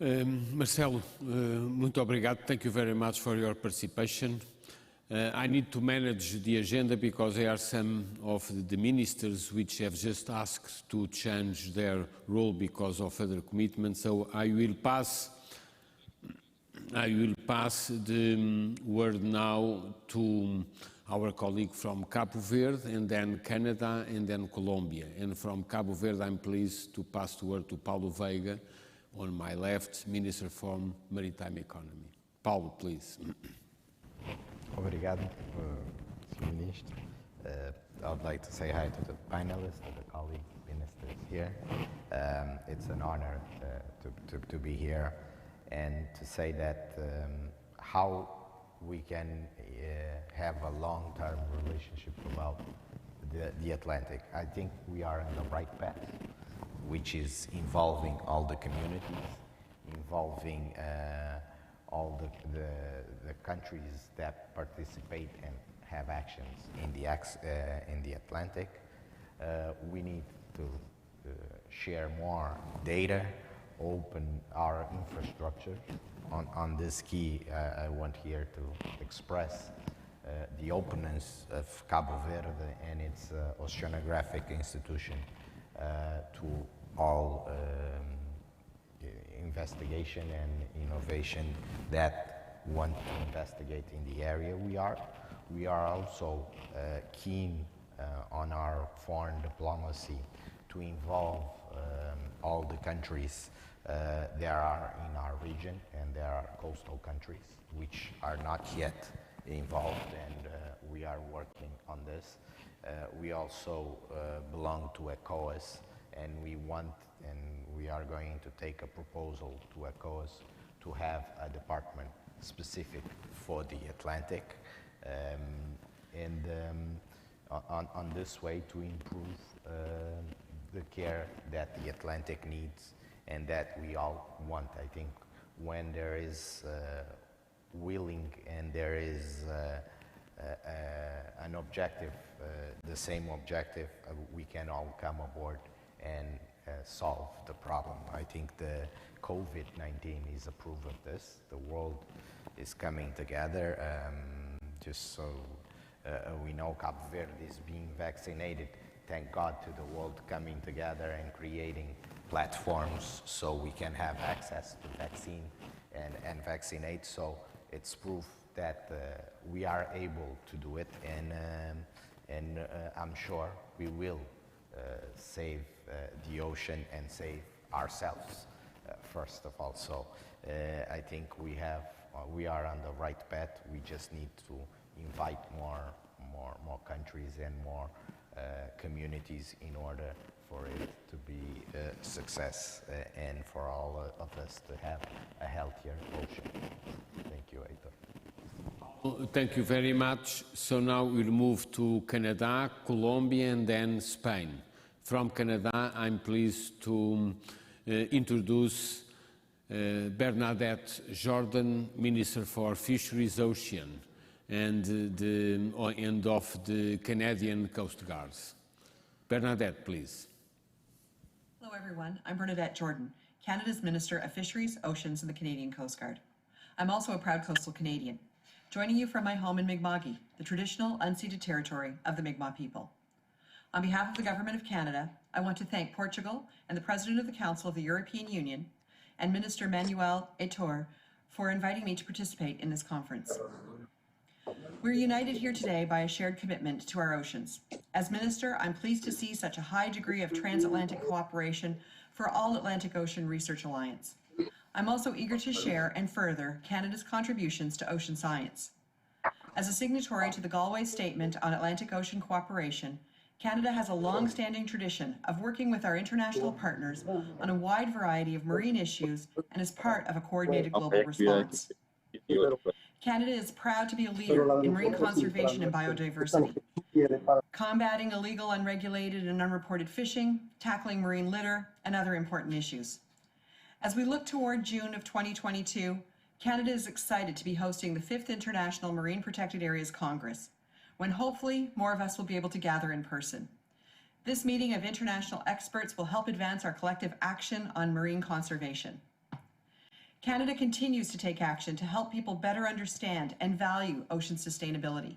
Marcelo, muito obrigado. Thank you very much for your participation. I need to manage the agenda because there are some of the ministers which have just asked to change their role because of other commitments. So I will pass the word now to our colleague from Cabo Verde, and then Canada, and then Colombia. And from Cabo Verde, I'm pleased to pass the word to Paulo Veiga, on my left, Minister for Maritime Economy. Paulo, please. Obrigado, Sr. Ministro. I would like to say hi to the panelists, to the colleague ministers here. It's an honor to be here and to say that how we can have a long-term relationship about the Atlantic. I think we are on the right path, which is involving all the communities, involving all the countries that participate and have actions in the Atlantic. We need to share more data, open our infrastructure. On this key, I want here to express the openness of Cabo Verde and its oceanographic institution to all investigation and innovation that want to investigate in the area. We are also keen on our foreign diplomacy to involve all the countries there are in our region, and there are coastal countries which are not yet involved, and we are working on this. We also belong to ECOWAS, and we are going to take a proposal to ECOWAS to have a department specific for the Atlantic, on this way to improve the care that the Atlantic needs and that we all want. I think when there is willing and there is an objective, the same objective, we can all come aboard and solve the problem. I think the COVID-19 is a proof of this. The world is coming together. Just so we know, Cabo Verde is being vaccinated. Thank God to the world coming together and creating platforms so we can have access to vaccine and vaccinate. So it's proof that we are able to do it, and I'm sure we will save the ocean and save ourselves first of all. So I think we are on the right path. We just need to invite more countries and more communities in order for it to be a success and for all of us to have a healthier ocean. Thank you, Heitor. Thank you very much. So now we'll move to Canada, Colombia, and then Spain. From Canada, I'm pleased to introduce Bernadette Jordan, Minister for Fisheries, Ocean, and of the Canadian Coast Guards. Bernadette, please. Hello, everyone. I'm Bernadette Jordan, Canada's Minister of Fisheries, Oceans, and the Canadian Coast Guard. I'm also a proud coastal Canadian, joining you from my home in Mi'kma'ki, the traditional unceded territory of the Mi'kmaq people. On behalf of the Government of Canada, I want to thank Portugal and the President of the Council of the European Union and Minister Manuel Heitor for inviting me to participate in this conference. We're united here today by a shared commitment to our oceans. As Minister, I'm pleased to see such a high degree of transatlantic cooperation for All-Atlantic Ocean Research Alliance. I'm also eager to share and further Canada's contributions to ocean science. As a signatory to the Galway Statement on Atlantic Ocean Cooperation, Canada has a long-standing tradition of working with our international partners on a wide variety of marine issues and as part of a coordinated global response. Canada is proud to be a leader in marine conservation and biodiversity, combating illegal, unregulated, and unreported fishing, tackling marine litter, and other important issues. As we look toward June of 2022, Canada is excited to be hosting the 5th International Marine Protected Areas Congress, when hopefully more of us will be able to gather in person. This meeting of international experts will help advance our collective action on marine conservation. Canada continues to take action to help people better understand and value ocean sustainability,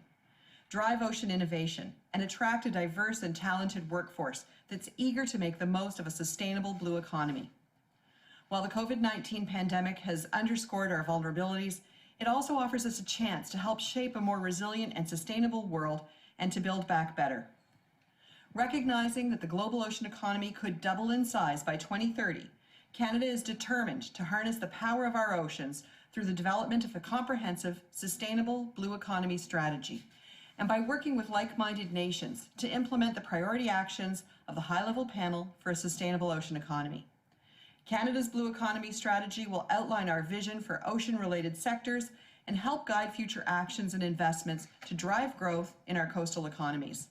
drive ocean innovation, and attract a diverse and talented workforce that's eager to make the most of a sustainable blue economy. While the COVID-19 pandemic has underscored our vulnerabilities, it also offers us a chance to help shape a more resilient and sustainable world and to build back better. Recognizing that the global ocean economy could double in size by 2030, Canada is determined to harness the power of our oceans through the development of a comprehensive, sustainable blue economy strategy, and by working with like-minded nations to implement the priority actions of the High-Level Panel for a Sustainable Ocean Economy. Canada's Blue Economy Strategy will outline our vision for ocean-related sectors and help guide future actions and investments to drive growth in our coastal economies.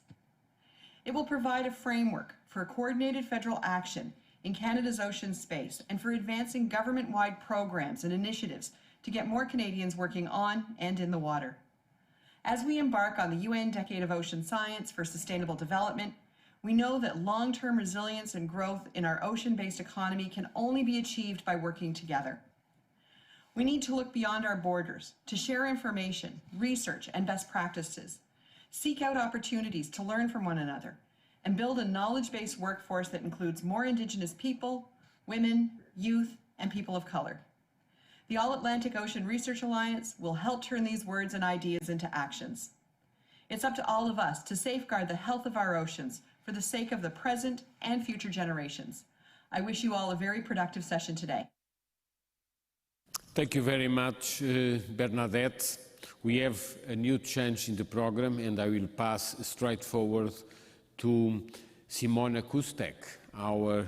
It will provide a framework for coordinated federal action in Canada's ocean space and for advancing government-wide programs and initiatives to get more Canadians working on and in the water. As we embark on the UN Decade of Ocean Science for Sustainable Development, we know that long-term resilience and growth in our ocean-based economy can only be achieved by working together. We need to look beyond our borders to share information, research, and best practices, seek out opportunities to learn from one another, and build a knowledge-based workforce that includes more Indigenous people, women, youth, and people of color. The All-Atlantic Ocean Research Alliance will help turn these words and ideas into actions. It's up to all of us to safeguard the health of our oceans for the sake of the present and future generations. I wish you all a very productive session today. Thank you very much, Bernadette. We have a new change in the program, and I will pass straight forward to Simona Kustek, our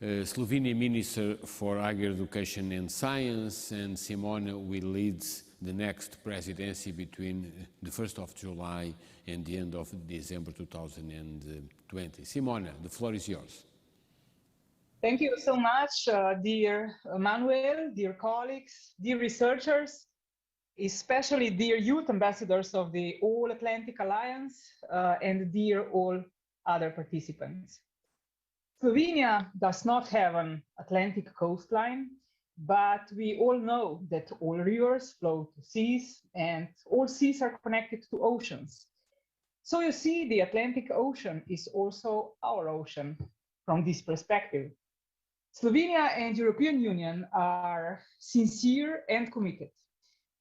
Slovenian Minister for Higher Education and Science, and Simona will lead the next presidency between the 1st of July and the end of December 2020. Simona, the floor is yours. Thank you so much, dear Manuel, dear colleagues, dear researchers, especially dear youth ambassadors of the All-Atlantic Alliance, and dear all other participants. Slovenia does not have an Atlantic coastline, but we all know that all rivers flow to seas and all seas are connected to oceans. So you see, the Atlantic Ocean is also our ocean from this perspective. Slovenia and European Union are sincere and committed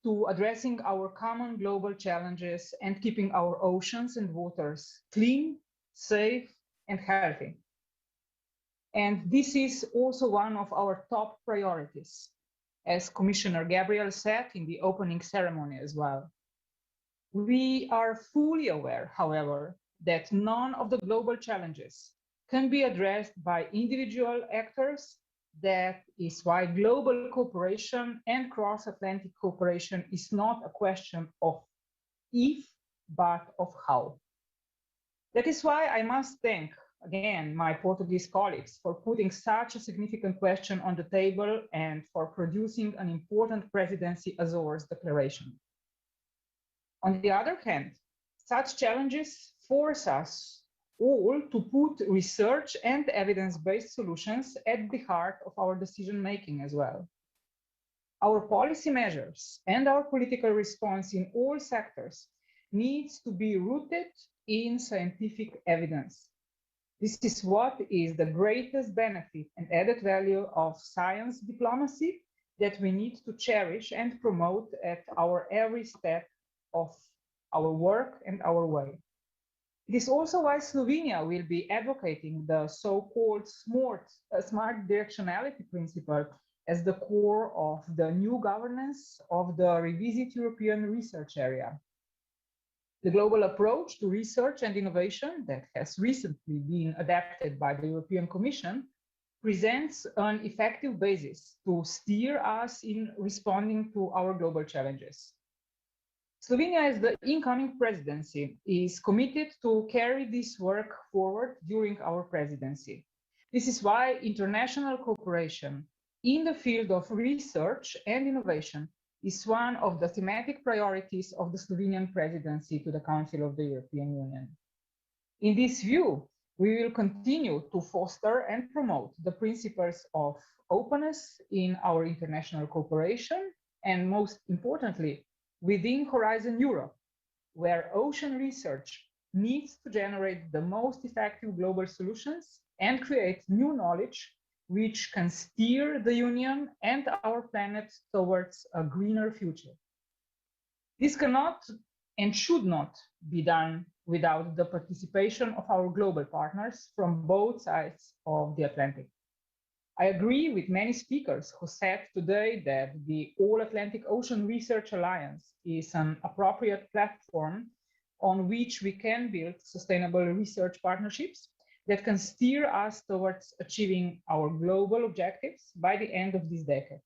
to addressing our common global challenges and keeping our oceans and waters clean, safe, and healthy. And this is also one of our top priorities, as Commissioner Gabriel said in the opening ceremony as well. We are fully aware, however, that none of the global challenges can be addressed by individual actors. That is why global cooperation and cross-Atlantic cooperation is not a question of if, but of how. That is why I must thank again my Portuguese colleagues for putting such a significant question on the table and for producing an important presidency Azores declaration. On the other hand, such challenges force us all to put research and evidence-based solutions at the heart of our decision-making as well. Our policy measures and our political response in all sectors needs to be rooted in scientific evidence. This is what is the greatest benefit and added value of science diplomacy that we need to cherish and promote at our every step of our work and our way. It is also why Slovenia will be advocating the so-called smart directionality principle as the core of the new governance of the Revisit European Research Area. The global approach to research and innovation that has recently been adapted by the European Commission presents an effective basis to steer us in responding to our global challenges. Slovenia, as the incoming presidency, is committed to carry this work forward during our presidency. This is why international cooperation in the field of research and innovation is one of the thematic priorities of the Slovenian presidency to the Council of the European Union. In this view, we will continue to foster and promote the principles of openness in our international cooperation, and most importantly, within Horizon Europe, where ocean research needs to generate the most effective global solutions and create new knowledge which can steer the Union and our planet towards a greener future. This cannot and should not be done without the participation of our global partners from both sides of the Atlantic. I agree with many speakers who said today that the All-Atlantic Ocean Research Alliance is an appropriate platform on which we can build sustainable research partnerships that can steer us towards achieving our global objectives by the end of this decade.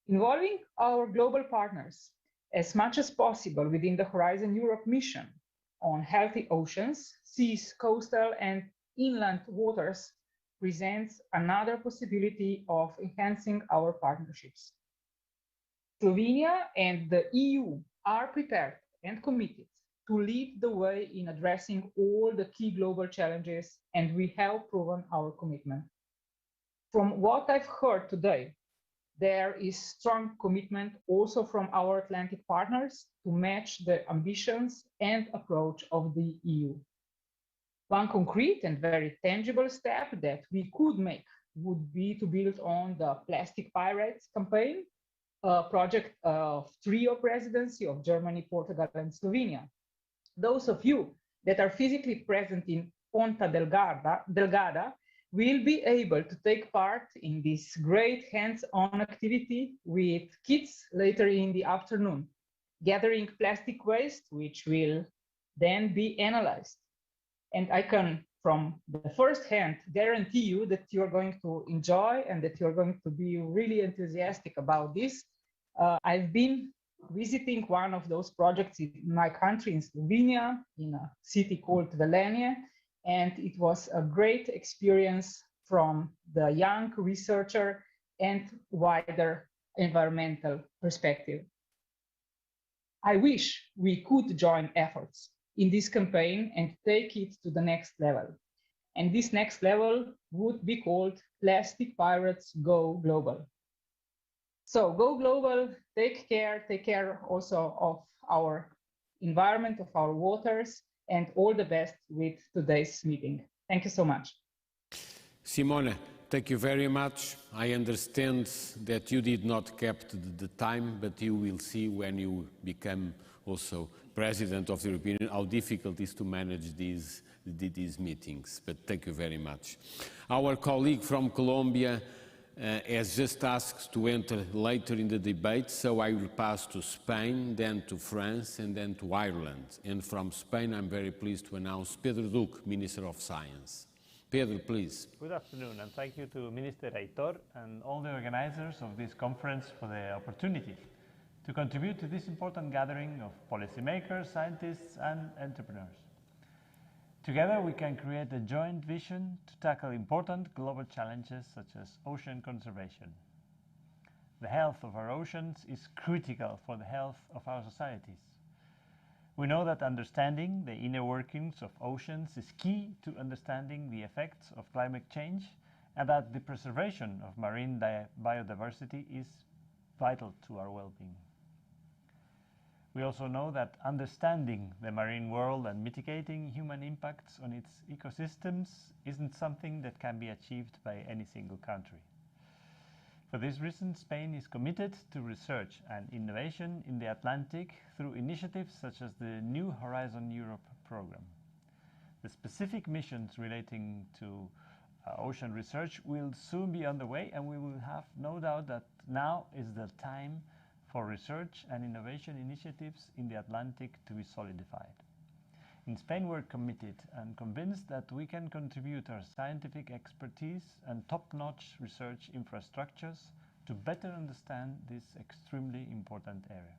Involving our global partners as much as possible within the Horizon Europe mission on healthy oceans, seas, coastal and inland waters presents another possibility of enhancing our partnerships. Slovenia and the EU are prepared and committed to lead the way in addressing all the key global challenges, and we have proven our commitment. From what I've heard today, there is strong commitment also from our Atlantic partners to match the ambitions and approach of the EU. One concrete and very tangible step that we could make would be to build on the Plastic Pirates campaign, a project of trio presidency of Germany, Portugal, and Slovenia. Those of you that are physically present in Ponta Delgada will be able to take part in this great hands-on activity with kids later in the afternoon, gathering plastic waste, which will then be analyzed. And I can, from the first hand, guarantee you that you're going to enjoy and that you're going to be really enthusiastic about this. I've been visiting one of those projects in my country, in Slovenia, in a city called Velenje, and it was a great experience from the young researcher and wider environmental perspective. I wish we could join efforts in this campaign and take it to the next level. And this next level would be called Plastic Pirates Go Global. So go global, take care also of our environment, of our waters, and all the best with today's meeting. Thank you so much. Simone, thank you very much. I understand that you did not kept the time, but you will see when you become also President of the European Union how difficult it is to manage these meetings. But thank you very much. Our colleague from Colombia has just asked to enter later in the debate, so I will pass to Spain, then to France, and then to Ireland. And from Spain, I'm very pleased to announce Pedro Duque, Minister of Science. Pedro, please. Good afternoon, and thank you to Minister Aitor and all the organizers of this conference for the opportunity to contribute to this important gathering of policymakers, scientists, and entrepreneurs. Together, we can create a joint vision to tackle important global challenges such as ocean conservation. The health of our oceans is critical for the health of our societies. We know that understanding the inner workings of oceans is key to understanding the effects of climate change, and that the preservation of marine biodiversity is vital to our well-being. We also know that understanding the marine world and mitigating human impacts on its ecosystems isn't something that can be achieved by any single country. For this reason, Spain is committed to research and innovation in the Atlantic through initiatives such as the New Horizon Europe program. The specific missions relating to ocean research will soon be underway, and we will have no doubt that now is the time for research and innovation initiatives in the Atlantic to be solidified. In Spain, we're committed and convinced that we can contribute our scientific expertise and top-notch research infrastructures to better understand this extremely important area.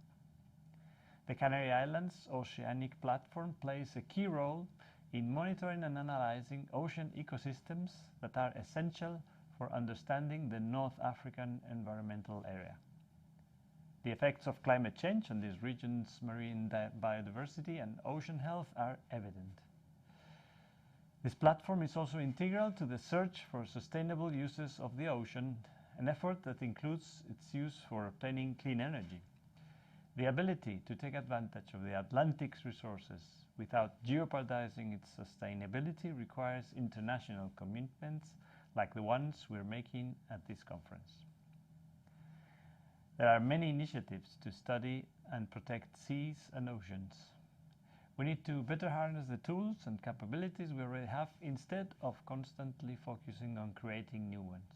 The Canary Islands Oceanic Platform plays a key role in monitoring and analyzing ocean ecosystems that are essential for understanding the North African environmental area. The effects of climate change on this region's marine biodiversity and ocean health are evident. This platform is also integral to the search for sustainable uses of the ocean, an effort that includes its use for obtaining clean energy. The ability to take advantage of the Atlantic's resources without jeopardizing its sustainability requires international commitments like the ones we're making at this conference. There are many initiatives to study and protect seas and oceans. We need to better harness the tools and capabilities we already have instead of constantly focusing on creating new ones.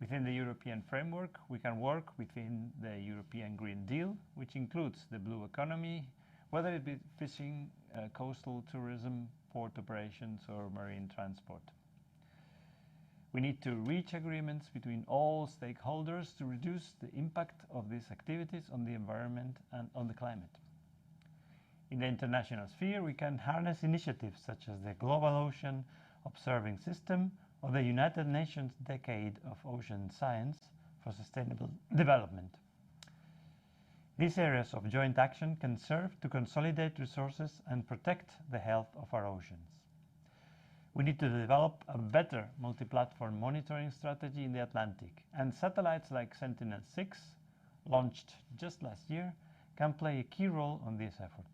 Within the European framework, we can work within the European Green Deal, which includes the blue economy, whether it be fishing, coastal tourism, port operations, or marine transport. We need to reach agreements between all stakeholders to reduce the impact of these activities on the environment and on the climate. In the international sphere, we can harness initiatives such as the Global Ocean Observing System or the United Nations Decade of Ocean Science for Sustainable Development. These areas of joint action can serve to consolidate resources and protect the health of our oceans. We need to develop a better multi-platform monitoring strategy in the Atlantic, and satellites like Sentinel-6, launched just last year, can play a key role on this effort.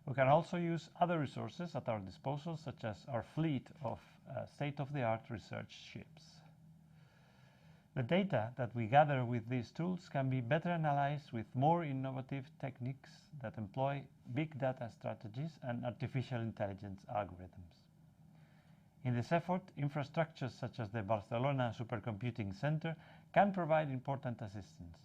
We can also use other resources at our disposal, such as our fleet of state-of-the-art research ships. The data that we gather with these tools can be better analyzed with more innovative techniques that employ big data strategies and artificial intelligence algorithms. In this effort, infrastructures such as the Barcelona Supercomputing Center can provide important assistance.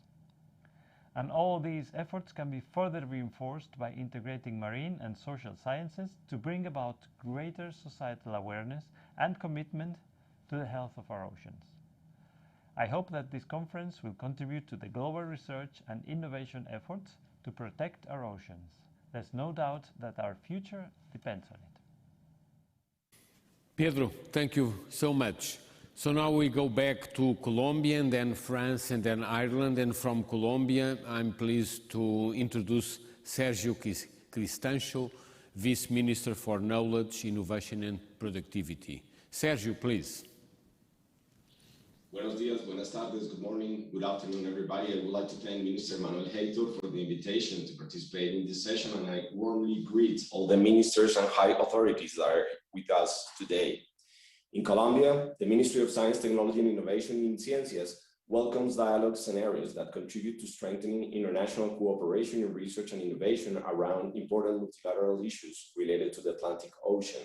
And all these efforts can be further reinforced by integrating marine and social sciences to bring about greater societal awareness and commitment to the health of our oceans. I hope that this conference will contribute to the global research and innovation efforts to protect our oceans. There's no doubt that our future depends on it. Pedro, thank you so much. So now we go back to Colombia, and then France, and then Ireland. And from Colombia, I'm pleased to introduce Sergio Cristancho, Vice Minister for Knowledge, Innovation and Productivity. Sergio, please. Buenos días, buenas tardes, good morning, good afternoon, everybody. I would like to thank Minister Manuel Heitor for the invitation to participate in this session, and I warmly greet all the ministers and high authorities that are with us today. In Colombia, the Ministry of Science, Technology and Innovation in Ciencias welcomes dialogue scenarios that contribute to strengthening international cooperation in research and innovation around important multilateral issues related to the Atlantic Ocean.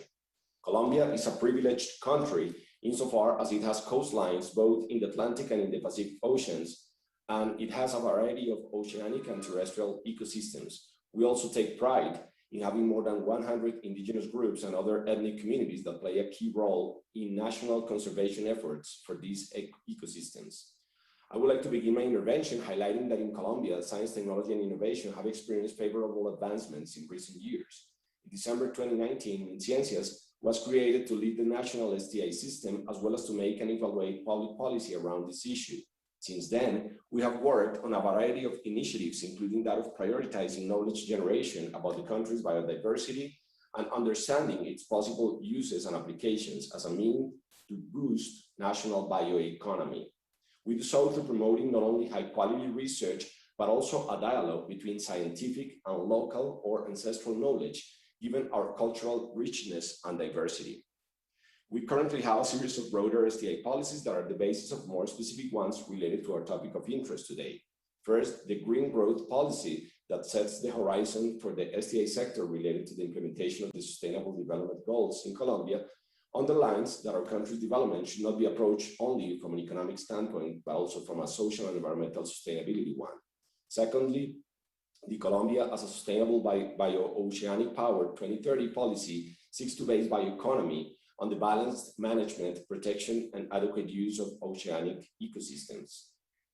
Colombia is a privileged country insofar as it has coastlines both in the Atlantic and in the Pacific Oceans, and it has a variety of oceanic and terrestrial ecosystems. We also take pride in having more than 100 indigenous groups and other ethnic communities that play a key role in national conservation efforts for these ecosystems. I would like to begin my intervention highlighting that in Colombia, science, technology, and innovation have experienced favorable advancements in recent years. In December 2019, MinCiencias was created to lead the national STI system, as well as to make and evaluate public policy around this issue. Since then, we have worked on a variety of initiatives, including that of prioritizing knowledge generation about the country's biodiversity and understanding its possible uses and applications as a means to boost national bioeconomy. We do so through promoting not only high-quality research, but also a dialogue between scientific and local or ancestral knowledge, given our cultural richness and diversity. We currently have a series of broader STI policies that are the basis of more specific ones related to our topic of interest today. First, the Green Growth Policy that sets the horizon for the STI sector related to the implementation of the Sustainable Development Goals in Colombia underlines that our country's development should not be approached only from an economic standpoint, but also from a social and environmental sustainability one. Secondly, the Colombia as a Sustainable Bio-Oceanic Power 2030 policy seeks to base bioeconomy on the balanced management, protection, and adequate use of oceanic ecosystems.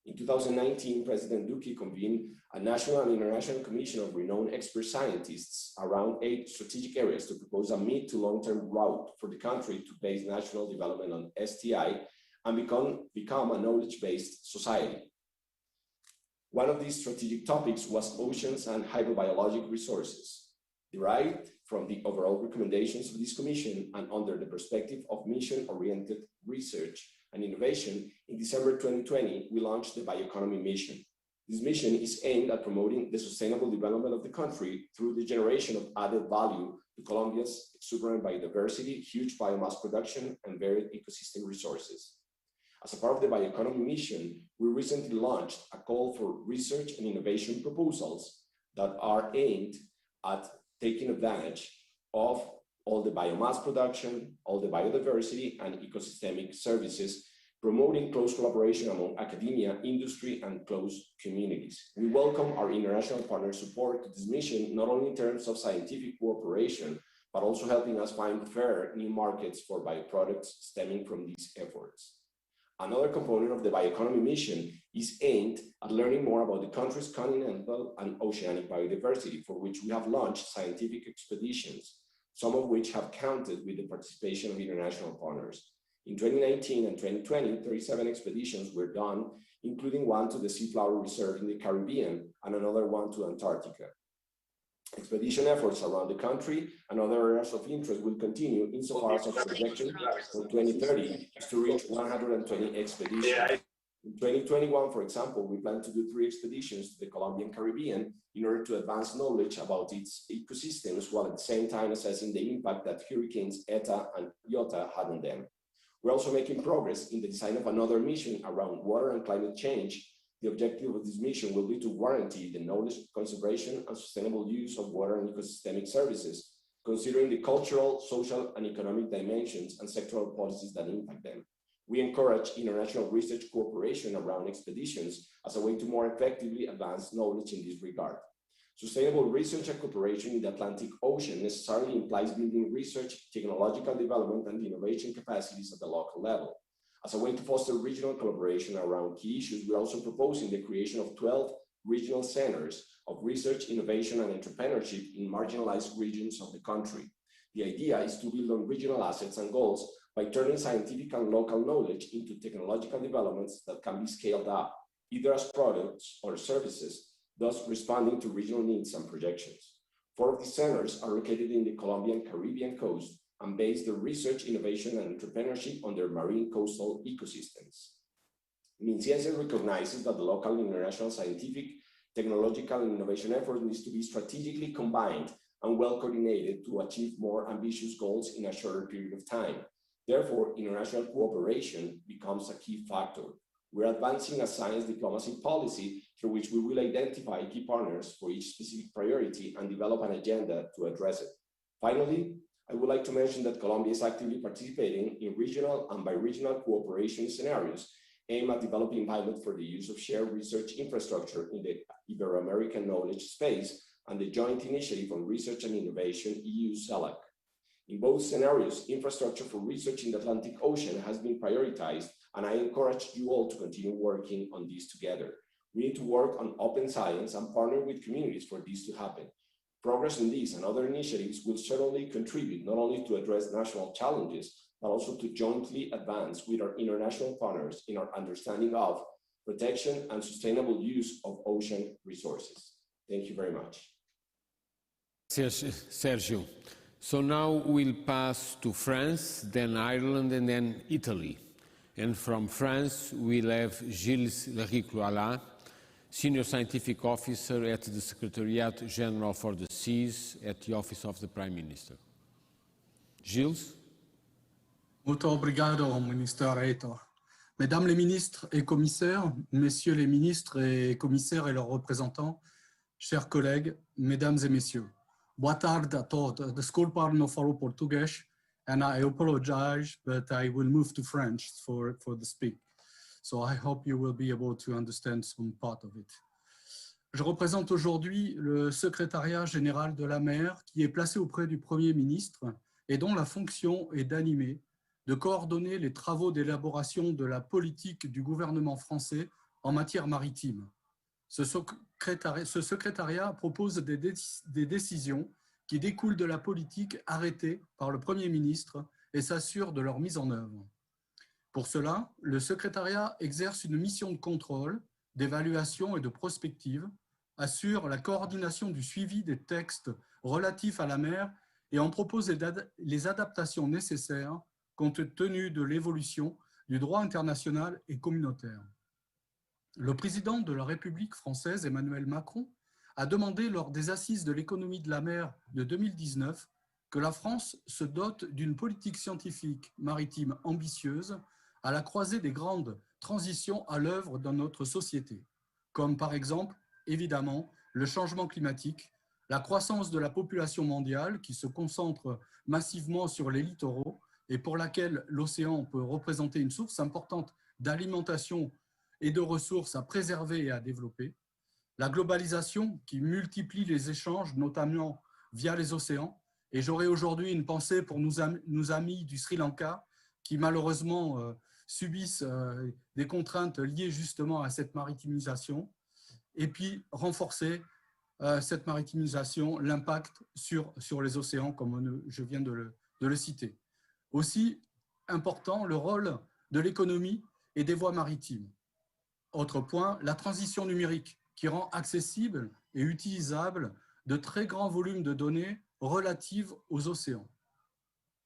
In 2019, President Duque convened a national and international commission of renowned expert scientists around 8 strategic areas to propose a mid to long-term route for the country to base national development on STI and become a knowledge-based society. One of these strategic topics was oceans and hydrobiologic resources. Derived from the overall recommendations of this commission and under the perspective of mission-oriented research and innovation, in December 2020, we launched the Bioeconomy Mission. This mission is aimed at promoting the sustainable development of the country through the generation of added value to Colombia's exuberant biodiversity, huge biomass production, and varied ecosystem resources. As a part of the Bioeconomy Mission, we recently launched a call for research and innovation proposals that are aimed at taking advantage of all the biomass production, all the biodiversity and ecosystemic services, promoting close collaboration among academia, industry, and close communities. We welcome our international partner support to this mission, not only in terms of scientific cooperation, but also helping us find fair new markets for bioproducts stemming from these efforts. Another component of the Bioeconomy Mission is aimed at learning more about the country's continental and oceanic biodiversity, for which we have launched scientific expeditions, some of which have counted with the participation of international partners. In 2019 and 2020, 37 expeditions were done, including one to the Seaflower Reserve in the Caribbean and another one to Antarctica. Expedition efforts around the country and other areas of interest will continue insofar as our projection for 2030 is to reach 120 expeditions. In 2021, for example, we plan to do 3 expeditions to the Colombian Caribbean in order to advance knowledge about its ecosystems while at the same time assessing the impact that hurricanes Eta and Iota had on them. We're also making progress in the design of another mission around water and climate change. The objective of this mission will be to guarantee the knowledge, conservation, and sustainable use of water and ecosystemic services, considering the cultural, social, and economic dimensions and sectoral policies that impact them. We encourage international research cooperation around expeditions as a way to more effectively advance knowledge in this regard. Sustainable research and cooperation in the Atlantic Ocean necessarily implies building research, technological development, and innovation capacities at the local level. As a way to foster regional collaboration around key issues, we're also proposing the creation of 12 regional centers of research, innovation, and entrepreneurship in marginalized regions of the country. The idea is to build on regional assets and goals by turning scientific and local knowledge into technological developments that can be scaled up, either as products or services, thus responding to regional needs and projections. 4 of these centers are located in the Colombian Caribbean coast and base their research, innovation, and entrepreneurship on their marine coastal ecosystems. MinCiencia recognizes that the local and international scientific, technological, and innovation effort needs to be strategically combined and well coordinated to achieve more ambitious goals in a shorter period of time. Therefore, international cooperation becomes a key factor. We're advancing a science diplomacy policy through which we will identify key partners for each specific priority and develop an agenda to address it. Finally, I would like to mention that Colombia is actively participating in regional and bi-regional cooperation scenarios aimed at developing pilots for the use of shared research infrastructure in the Ibero-American knowledge space and the Joint Initiative on Research and Innovation EU-CELAC. In both scenarios, infrastructure for research in the Atlantic Ocean has been prioritized, and I encourage you all to continue working on this together. We need to work on open science and partner with communities for this to happen. Progress in these and other initiatives will certainly contribute not only to address national challenges, but also to jointly advance with our international partners in our understanding of protection and sustainable use of ocean resources. Thank you very much. Sergio. So now we'll pass to France, then Ireland, and then Italy. And from France, we'll have Gilles Leric-Loala, Senior Scientific Officer at the Secretariat General for the Seas at the Office of the Prime Minister. Gilles? Muito obrigado, Minister Reitor. Mesdames les ministres et commissaires, messieurs les ministres et commissaires et leurs représentants, chers collègues, mesdames et messieurs. Boa tarde a todos. Desculpa não falo português, and I apologize, but I will move to French for the speak. So I hope you will be able to understand some part of it. Je représente aujourd'hui le secrétariat général de la mer qui est placé auprès du Premier ministre et dont la fonction est d'animer, de coordonner les travaux d'élaboration de la politique du gouvernement français en matière maritime. Ce secrétariat propose des décisions qui découlent de la politique arrêtée par le Premier ministre et s'assure de leur mise en œuvre. Pour cela, le secrétariat exerce une mission de contrôle, d'évaluation et de prospective, assure la coordination du suivi des textes relatifs à la mer et en propose les adaptations nécessaires compte tenu de l'évolution du droit international et communautaire. Le président de la République française, Emmanuel Macron, a demandé lors des assises de l'économie de la mer de 2019 que la France se dote d'une politique scientifique maritime ambitieuse à la croisée des grandes transitions à l'œuvre dans notre société, comme par exemple, évidemment, le changement climatique, la croissance de la population mondiale qui se concentre massivement sur les littoraux et pour laquelle l'océan peut représenter une source importante d'alimentation et de ressources à préserver et à développer, la globalisation qui multiplie les échanges, notamment via les océans, et j'aurai aujourd'hui une pensée pour nos amis du Sri Lanka qui malheureusement subissent des contraintes liées justement à cette maritimisation, et puis renforcer cette maritimisation, l'impact sur les océans, comme je viens de le citer. Aussi important, le rôle de l'économie et des voies maritimes. Autre point, la transition numérique qui rend accessible et utilisable de très grands volumes de données relatives aux océans.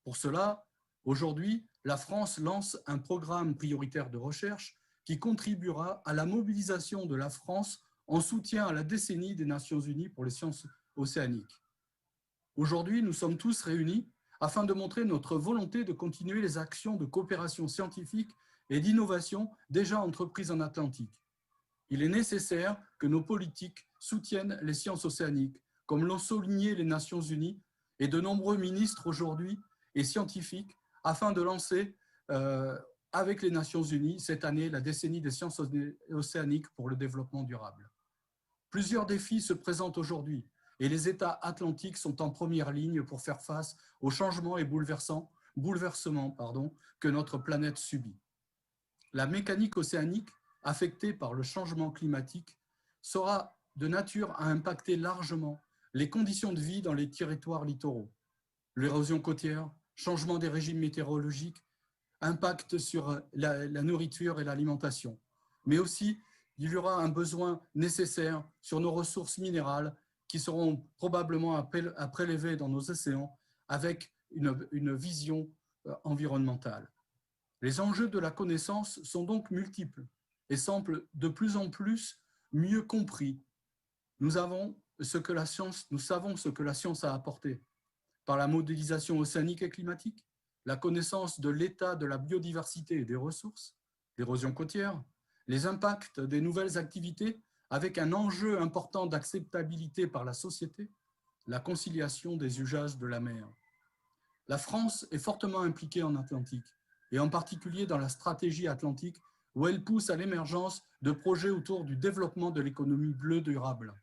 Pour cela, aujourd'hui, la France lance un programme prioritaire de recherche qui contribuera à la mobilisation de la France en soutien à la décennie des Nations Unies pour les sciences océaniques. Aujourd'hui, nous sommes tous réunis afin de montrer notre volonté de continuer les actions de coopération scientifique et d'innovation déjà entreprises en Atlantique. Il est nécessaire que nos politiques soutiennent les sciences océaniques, comme l'ont souligné les Nations Unies et de nombreux ministres aujourd'hui et scientifiques, afin de lancer avec les Nations Unies cette année la décennie des sciences océaniques pour le développement durable. Plusieurs défis se présentent aujourd'hui et les États atlantiques sont en première ligne pour faire face aux changements et bouleversements que notre planète subit. La mécanique océanique, affectée par le changement climatique, sera de nature à impacter largement les conditions de vie dans les territoires littoraux. L'érosion côtière, changement des régimes météorologiques, impact sur la nourriture et l'alimentation. Mais aussi, il y aura un besoin nécessaire sur nos ressources minérales qui seront probablement à prélever dans nos océans avec une vision environnementale. Les enjeux de la connaissance sont donc multiples et semblent de plus en plus mieux compris. Nous savons ce que la science a apporté par la modélisation océanique et climatique, la connaissance de l'état de la biodiversité et des ressources, l'érosion côtière, les impacts des nouvelles activités avec un enjeu important d'acceptabilité par la société, la conciliation des usages de la mer. La France est fortement impliquée en Atlantique et en particulier dans la stratégie atlantique où elle pousse à l'émergence de projets autour du développement de l'économie bleue durable.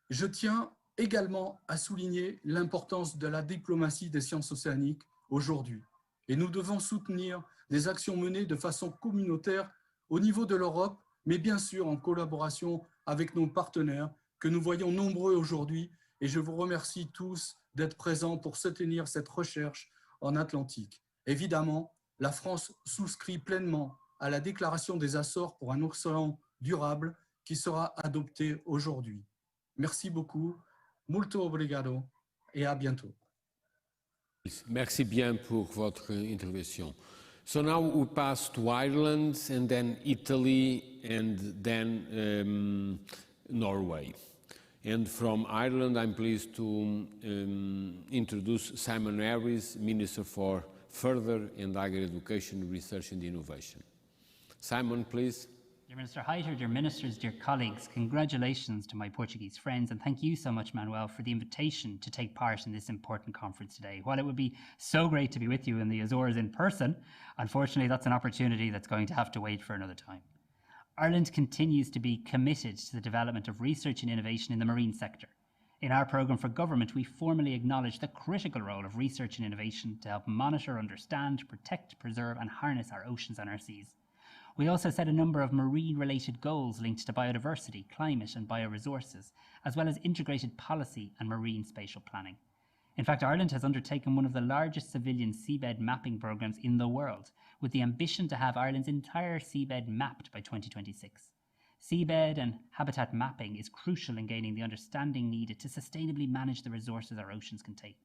Je tiens également à souligner l'importance de la diplomatie des sciences océaniques aujourd'hui. Et nous devons soutenir des actions menées de façon communautaire au niveau de l'Europe, mais bien sûr en collaboration avec nos partenaires que nous voyons nombreux aujourd'hui. Et je vous remercie tous d'être présents pour soutenir cette recherche en Atlantique. Évidemment, la France souscrit pleinement à la déclaration des Açores pour un océan durable qui sera adoptée aujourd'hui. Merci beaucoup. Muito obrigado et à bientôt. Merci bien pour votre intervention. So now we pass to Ireland and then Italy and then Norway. And from Ireland, I'm pleased to introduce Simon Harris, Minister for Further and Higher Education, Research and Innovation. Simon, please. Dear Minister Hayter, dear ministers, dear colleagues, congratulations to my Portuguese friends, and thank you so much, Manuel, for the invitation to take part in this important conference today. While it would be so great to be with you in the Azores in person, unfortunately that's an opportunity that's going to have to wait for another time. Ireland continues to be committed to the development of research and innovation in the marine sector. In our programme for government, we formally acknowledge the critical role of research and innovation to help monitor, understand, protect, preserve and harness our oceans and our seas. We also set a number of marine-related goals linked to biodiversity, climate and bioresources, as well as integrated policy and marine spatial planning. In fact, Ireland has undertaken one of the largest civilian seabed mapping programmes in the world, with the ambition to have Ireland's entire seabed mapped by 2026. Seabed and habitat mapping is crucial in gaining the understanding needed to sustainably manage the resources our oceans contain.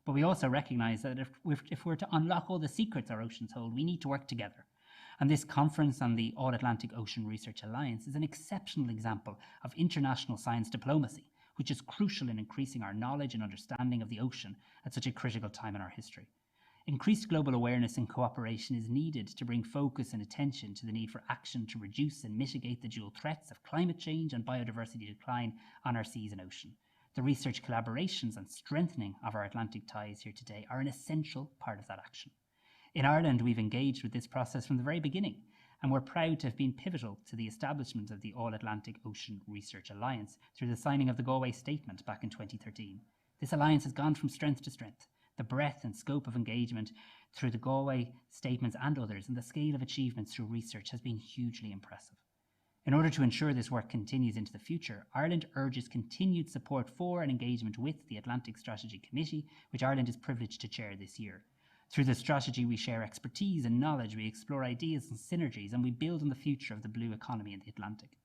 But we also recognise that if we're to unlock all the secrets our oceans hold, we need to work together. And this conference on the All-Atlantic Ocean Research Alliance is an exceptional example of international science diplomacy, which is crucial in increasing our knowledge and understanding of the ocean at such a critical time in our history. Increased global awareness and cooperation is needed to bring focus and attention to the need for action to reduce and mitigate the dual threats of climate change and biodiversity decline on our seas and ocean. The research collaborations and strengthening of our Atlantic ties here today are an essential part of that action. In Ireland, we've engaged with this process from the very beginning, and we're proud to have been pivotal to the establishment of the All-Atlantic Ocean Research Alliance through the signing of the Galway Statement back in 2013. This alliance has gone from strength to strength. The breadth and scope of engagement through the Galway Statements and others, and the scale of achievements through research has been hugely impressive. In order to ensure this work continues into the future, Ireland urges continued support for and engagement with the Atlantic Strategy Committee, which Ireland is privileged to chair this year. Through the strategy, we share expertise and knowledge, we explore ideas and synergies, and we build on the future of the blue economy in the Atlantic.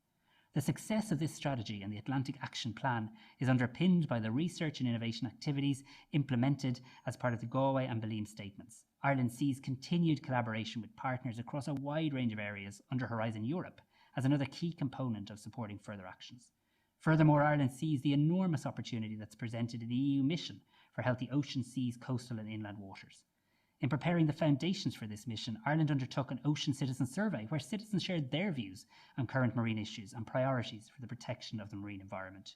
The success of this strategy and the Atlantic Action Plan is underpinned by the research and innovation activities implemented as part of the Galway and Ballina statements. Ireland sees continued collaboration with partners across a wide range of areas under Horizon Europe as another key component of supporting further actions. Furthermore, Ireland sees the enormous opportunity that's presented in the EU mission for healthy ocean, seas, coastal and inland waters. In preparing the foundations for this mission, Ireland undertook an ocean citizen survey where citizens shared their views on current marine issues and priorities for the protection of the marine environment.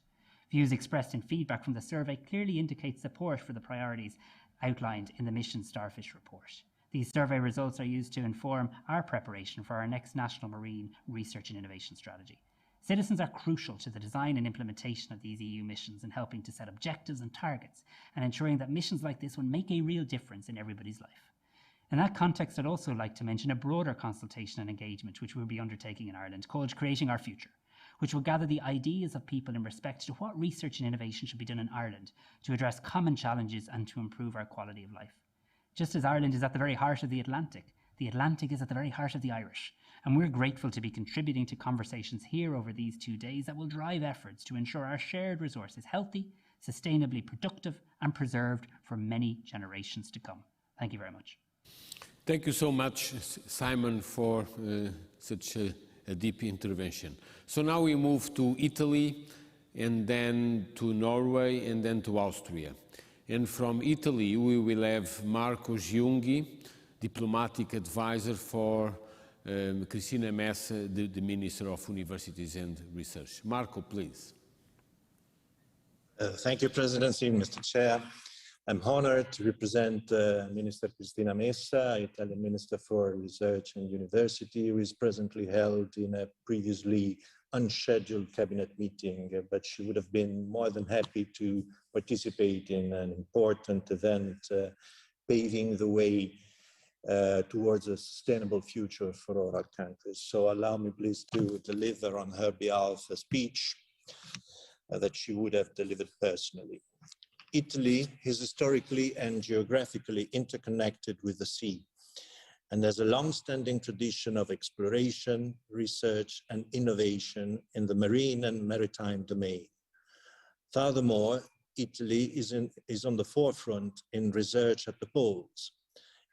Views expressed in feedback from the survey clearly indicate support for the priorities outlined in the mission Starfish report. These survey results are used to inform our preparation for our next National Marine Research and Innovation Strategy. Citizens are crucial to the design and implementation of these EU missions in helping to set objectives and targets and ensuring that missions like this one make a real difference in everybody's life. In that context, I'd also like to mention a broader consultation and engagement which we'll be undertaking in Ireland called Creating Our Future, which will gather the ideas of people in respect to what research and innovation should be done in Ireland to address common challenges and to improve our quality of life. Just as Ireland is at the very heart of the Atlantic is at the very heart of the Irish, and we're grateful to be contributing to conversations here over these 2 days that will drive efforts to ensure our shared resource is healthy, sustainably productive, and preserved for many generations to come. Thank you very much. Thank you so much, Simon, for such a deep intervention. So now we move to Italy, and then to Norway, and then to Austria. And from Italy, we will have Marco Giunghi, diplomatic advisor for Cristina Messe, the Minister of Universities and Research. Marco, please. Thank you, Presidency, Mr. Chair. I'm honored to represent Minister Cristina Messe, Italian Minister for Research and University, who is presently held in a previously unscheduled cabinet meeting, but she would have been more than happy to participate in an important event paving the way towards a sustainable future for all our countries. So allow me please to deliver on her behalf a speech that she would have delivered personally. Italy is historically and geographically interconnected with the sea and has a long-standing tradition of exploration, research and innovation in the marine and maritime domain. Furthermore, Italy is on the forefront in research at the poles,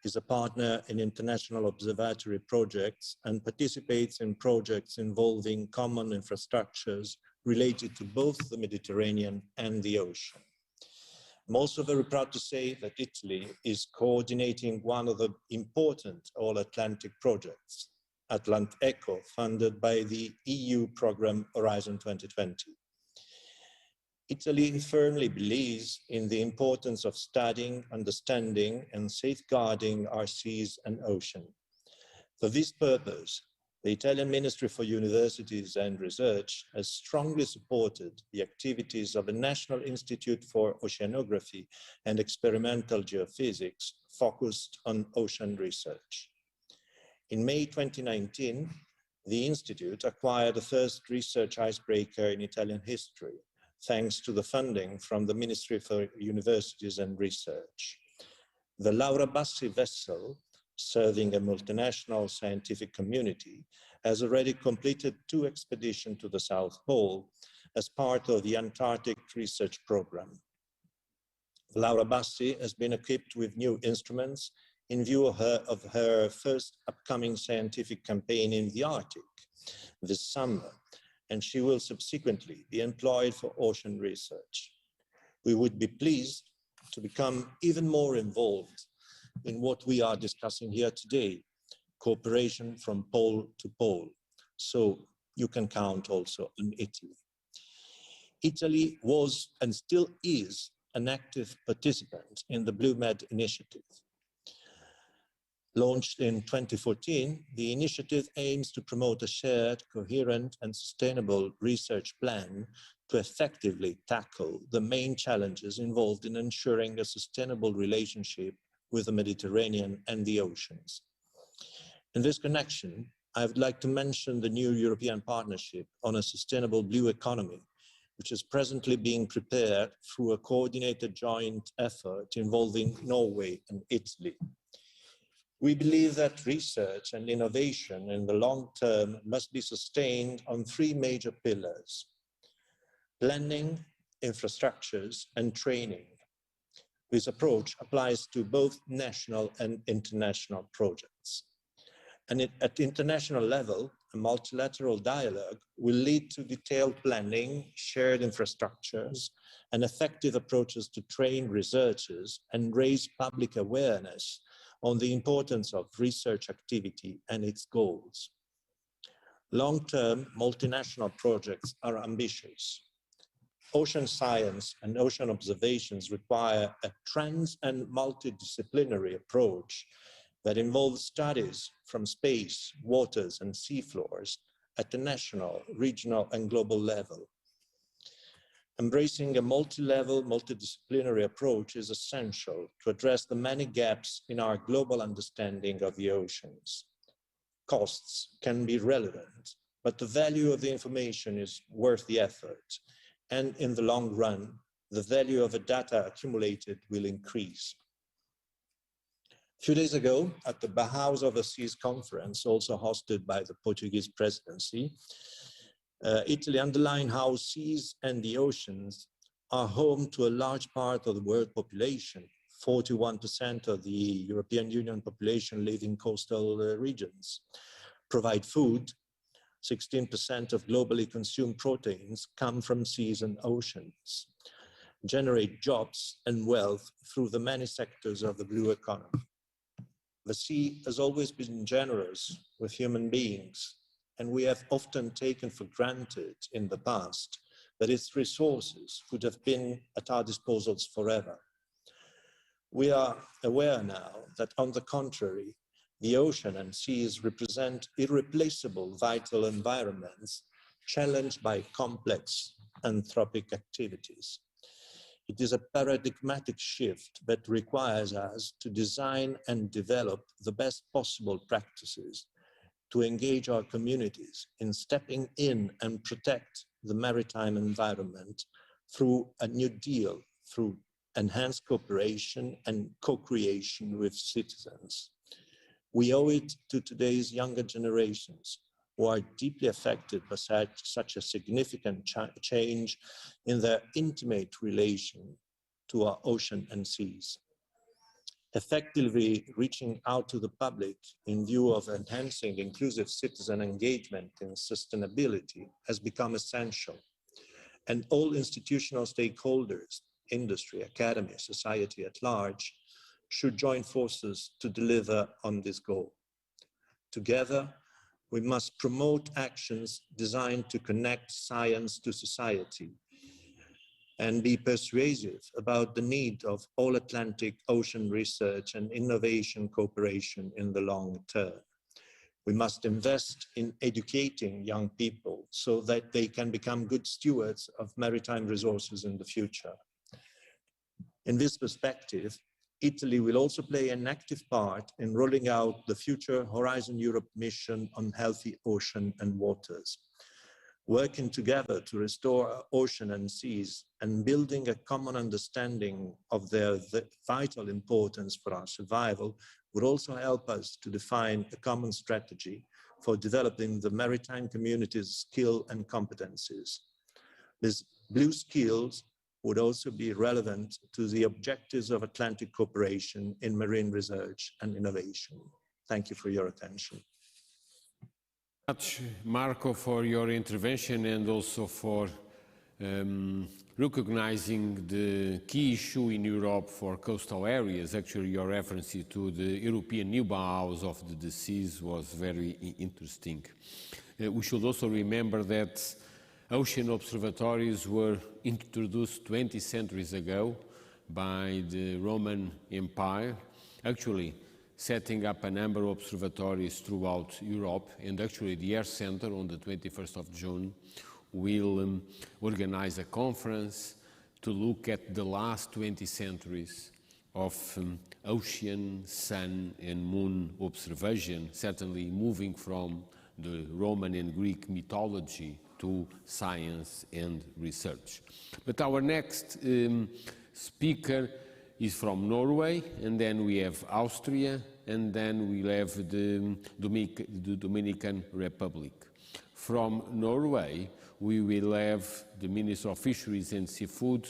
is a partner in international observatory projects and participates in projects involving common infrastructures related to both the Mediterranean and the ocean. I'm also very proud to say that Italy is coordinating one of the important All-Atlantic projects, Atlant-ECO, funded by the EU program Horizon 2020. Italy firmly believes in the importance of studying, understanding, and safeguarding our seas and ocean. For this purpose, the Italian Ministry for Universities and Research has strongly supported the activities of the National Institute for Oceanography and Experimental Geophysics focused on ocean research. In May 2019, the Institute acquired the first research icebreaker in Italian history, thanks to the funding from the Ministry for Universities and Research. The Laura Bassi vessel, serving a multinational scientific community, has already completed 2 expeditions to the South Pole as part of the Antarctic Research Program. Laura Bassi has been equipped with new instruments in view of her first upcoming scientific campaign in the Arctic this summer, and she will subsequently be employed for ocean research. We would be pleased to become even more involved in what we are discussing here today, cooperation from pole to pole. So you can count also on Italy. Italy was and still is an active participant in the BlueMed initiative. Launched in 2014, the initiative aims to promote a shared, coherent and sustainable research plan to effectively tackle the main challenges involved in ensuring a sustainable relationship with the Mediterranean and the oceans. In this connection, I would like to mention the new European Partnership on a Sustainable Blue Economy, which is presently being prepared through a coordinated joint effort involving Norway and Italy. We believe that research and innovation in the long term must be sustained on three major pillars: planning, infrastructures, and training. This approach applies to both national and international projects. And at international level, a multilateral dialogue will lead to detailed planning, shared infrastructures, and effective approaches to train researchers and raise public awareness on the importance of research activity and its goals. Long-term multinational projects are ambitious. Ocean science and ocean observations require a trans and multidisciplinary approach that involves studies from space, waters, and seafloors at the national, regional, and global level. Embracing a multi-level, multidisciplinary approach is essential to address the many gaps in our global understanding of the oceans. Costs can be relevant, but the value of the information is worth the effort. And in the long run, the value of the data accumulated will increase. A few days ago, at the Bauhaus Overseas Conference, also hosted by the Portuguese presidency, Italy underlined how seas and the oceans are home to a large part of the world population. 41% of the European Union population live in coastal regions, provide food. 16% of globally consumed proteins come from seas and oceans, generate jobs and wealth through the many sectors of the blue economy. The sea has always been generous with human beings, and we have often taken for granted in the past that its resources could have been at our disposals forever. We are aware now that, on the contrary, the ocean and seas represent irreplaceable vital environments challenged by complex anthropic activities. It is a paradigmatic shift that requires us to design and develop the best possible practices to engage our communities in stepping in and protect the maritime environment through a new deal, through enhanced cooperation and co-creation with citizens. We owe it to today's younger generations who are deeply affected by such a significant change in their intimate relation to our ocean and seas. Effectively reaching out to the public in view of enhancing inclusive citizen engagement in sustainability has become essential, and all institutional stakeholders, industry, academy, society at large, should join forces to deliver on this goal. Together, we must promote actions designed to connect science to society and be persuasive about the need of all-Atlantic ocean research and innovation cooperation in the long term. We must invest in educating young people so that they can become good stewards of maritime resources in the future. In this perspective, Italy will also play an active part in rolling out the future Horizon Europe mission on healthy ocean and waters. Working together to restore our ocean and seas and building a common understanding of their vital importance for our survival would also help us to define a common strategy for developing the maritime community's skill and competencies. These blue skills would also be relevant to the objectives of Atlantic cooperation in marine research and innovation. Thank you for your attention. Much, Marco, for your intervention and also for recognizing the key issue in Europe for coastal areas. Actually, your reference to the European new Bauhaus of the seas was very interesting. We should also remember that ocean observatories were introduced 20 centuries ago by the Roman Empire, actually setting up a number of observatories throughout Europe, and actually the Air Center on the 21st of June will organize a conference to look at the last 20 centuries of ocean, sun and moon observation, certainly moving from the Roman and Greek mythology to science and research. But our next speaker is from Norway, and then we have Austria, and then we'll have the Dominican Republic. From Norway, we will have the Minister of Fisheries and Seafood,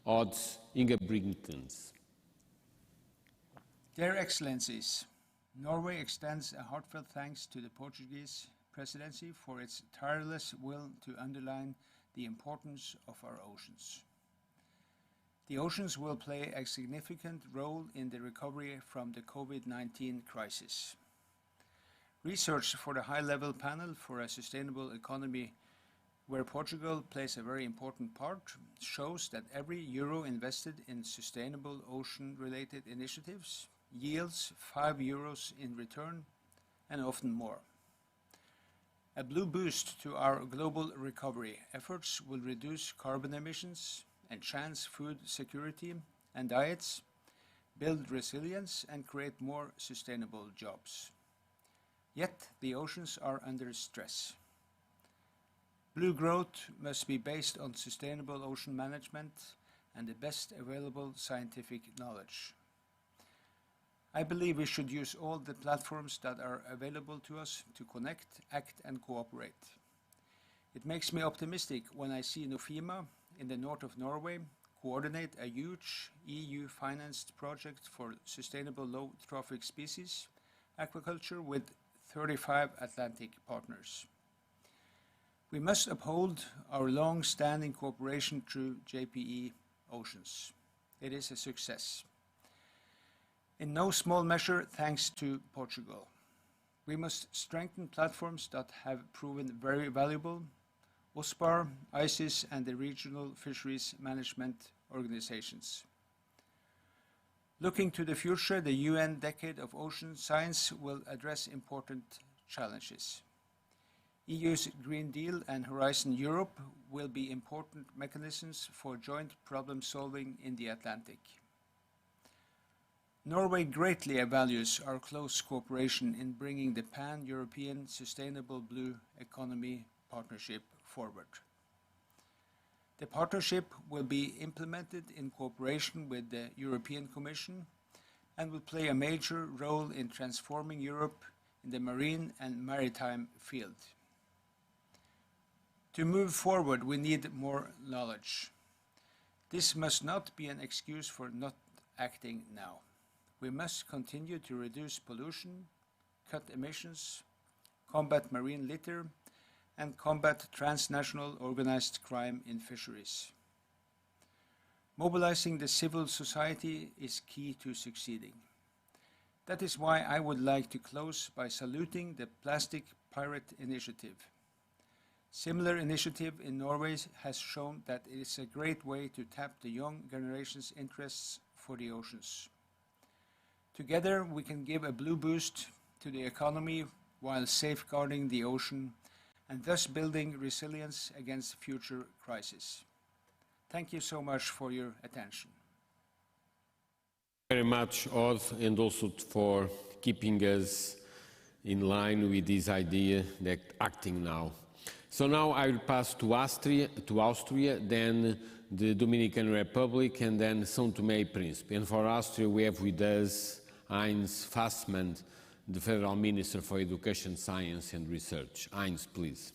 Odd Ingebrigtsen. Dear Excellencies, Norway extends a heartfelt thanks to the Portuguese presidency for its tireless will to underline the importance of our oceans. The oceans will play a significant role in the recovery from the COVID-19 crisis. Research for the high-level panel for a sustainable economy, where Portugal plays a very important part, shows that every euro invested in sustainable ocean-related initiatives yields 5 euros in return, and often more. A blue boost to our global recovery efforts will reduce carbon emissions, enhance food security and diets, build resilience, and create more sustainable jobs. Yet the oceans are under stress. Blue growth must be based on sustainable ocean management and the best available scientific knowledge. I believe we should use all the platforms that are available to us to connect, act, and cooperate. It makes me optimistic when I see Nofima in the north of Norway coordinate a huge EU-financed project for sustainable low-trophic species aquaculture with 35 Atlantic partners. We must uphold our long-standing cooperation through JPE Oceans. It is a success. In no small measure thanks to Portugal. We must strengthen platforms that have proven very valuable: OSPAR, ICES, and the regional fisheries management organizations. Looking to the future, the UN Decade of Ocean Science will address important challenges. EU's Green Deal and Horizon Europe will be important mechanisms for joint problem solving in the Atlantic. Norway greatly values our close cooperation in bringing the Pan-European Sustainable Blue Economy Partnership forward. The partnership will be implemented in cooperation with the European Commission and will play a major role in transforming Europe in the marine and maritime field. To move forward, we need more knowledge. This must not be an excuse for not acting now. We must continue to reduce pollution, cut emissions, combat marine litter, and combat transnational organized crime in fisheries. Mobilizing the civil society is key to succeeding. That is why I would like to close by saluting the Plastic Pirate Initiative. Similar initiative in Norway has shown that it is a great way to tap the young generation's interests for the oceans. Together, we can give a blue boost to the economy while safeguarding the ocean and thus building resilience against future crises. Thank you so much for your attention. Very much, Odd, and also for keeping us in line with this idea that acting now. So now I will pass to Austria, then the Dominican Republic, and then São Tomé and Príncipe. And for Austria, we have with us Heinz Fassmann, the Federal Minister for Education, Science and Research. Heinz, please.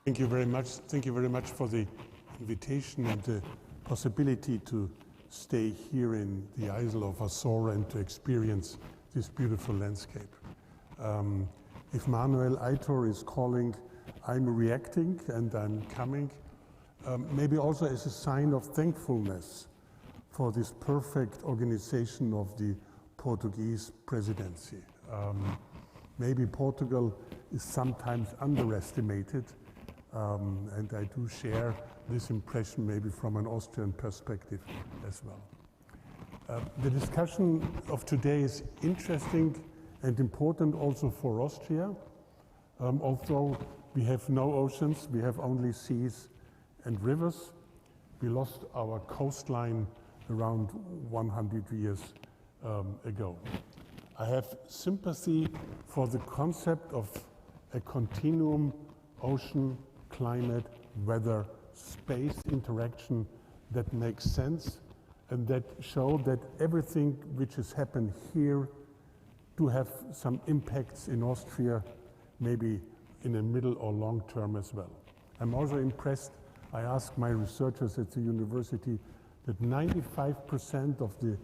Thank you very much. Thank you very much for the invitation and the possibility to stay here in the Isle of Azores and to experience this beautiful landscape. If Manuel Aitor is calling, I'm reacting and I'm coming, maybe also as a sign of thankfulness for this perfect organization of the Portuguese presidency. Maybe Portugal is sometimes underestimated, and I do share this impression maybe from an Austrian perspective as well. The discussion of today is interesting and important also for Austria. Although we have no oceans, we have only seas and rivers. We lost our coastline around 100 years ago. I have sympathy for the concept of a continuum ocean, climate, weather, space interaction that makes sense and that show that everything which has happened here do have some impacts in Austria, maybe in the middle or long term as well. I'm also impressed. I asked my researchers at the university that 95% of the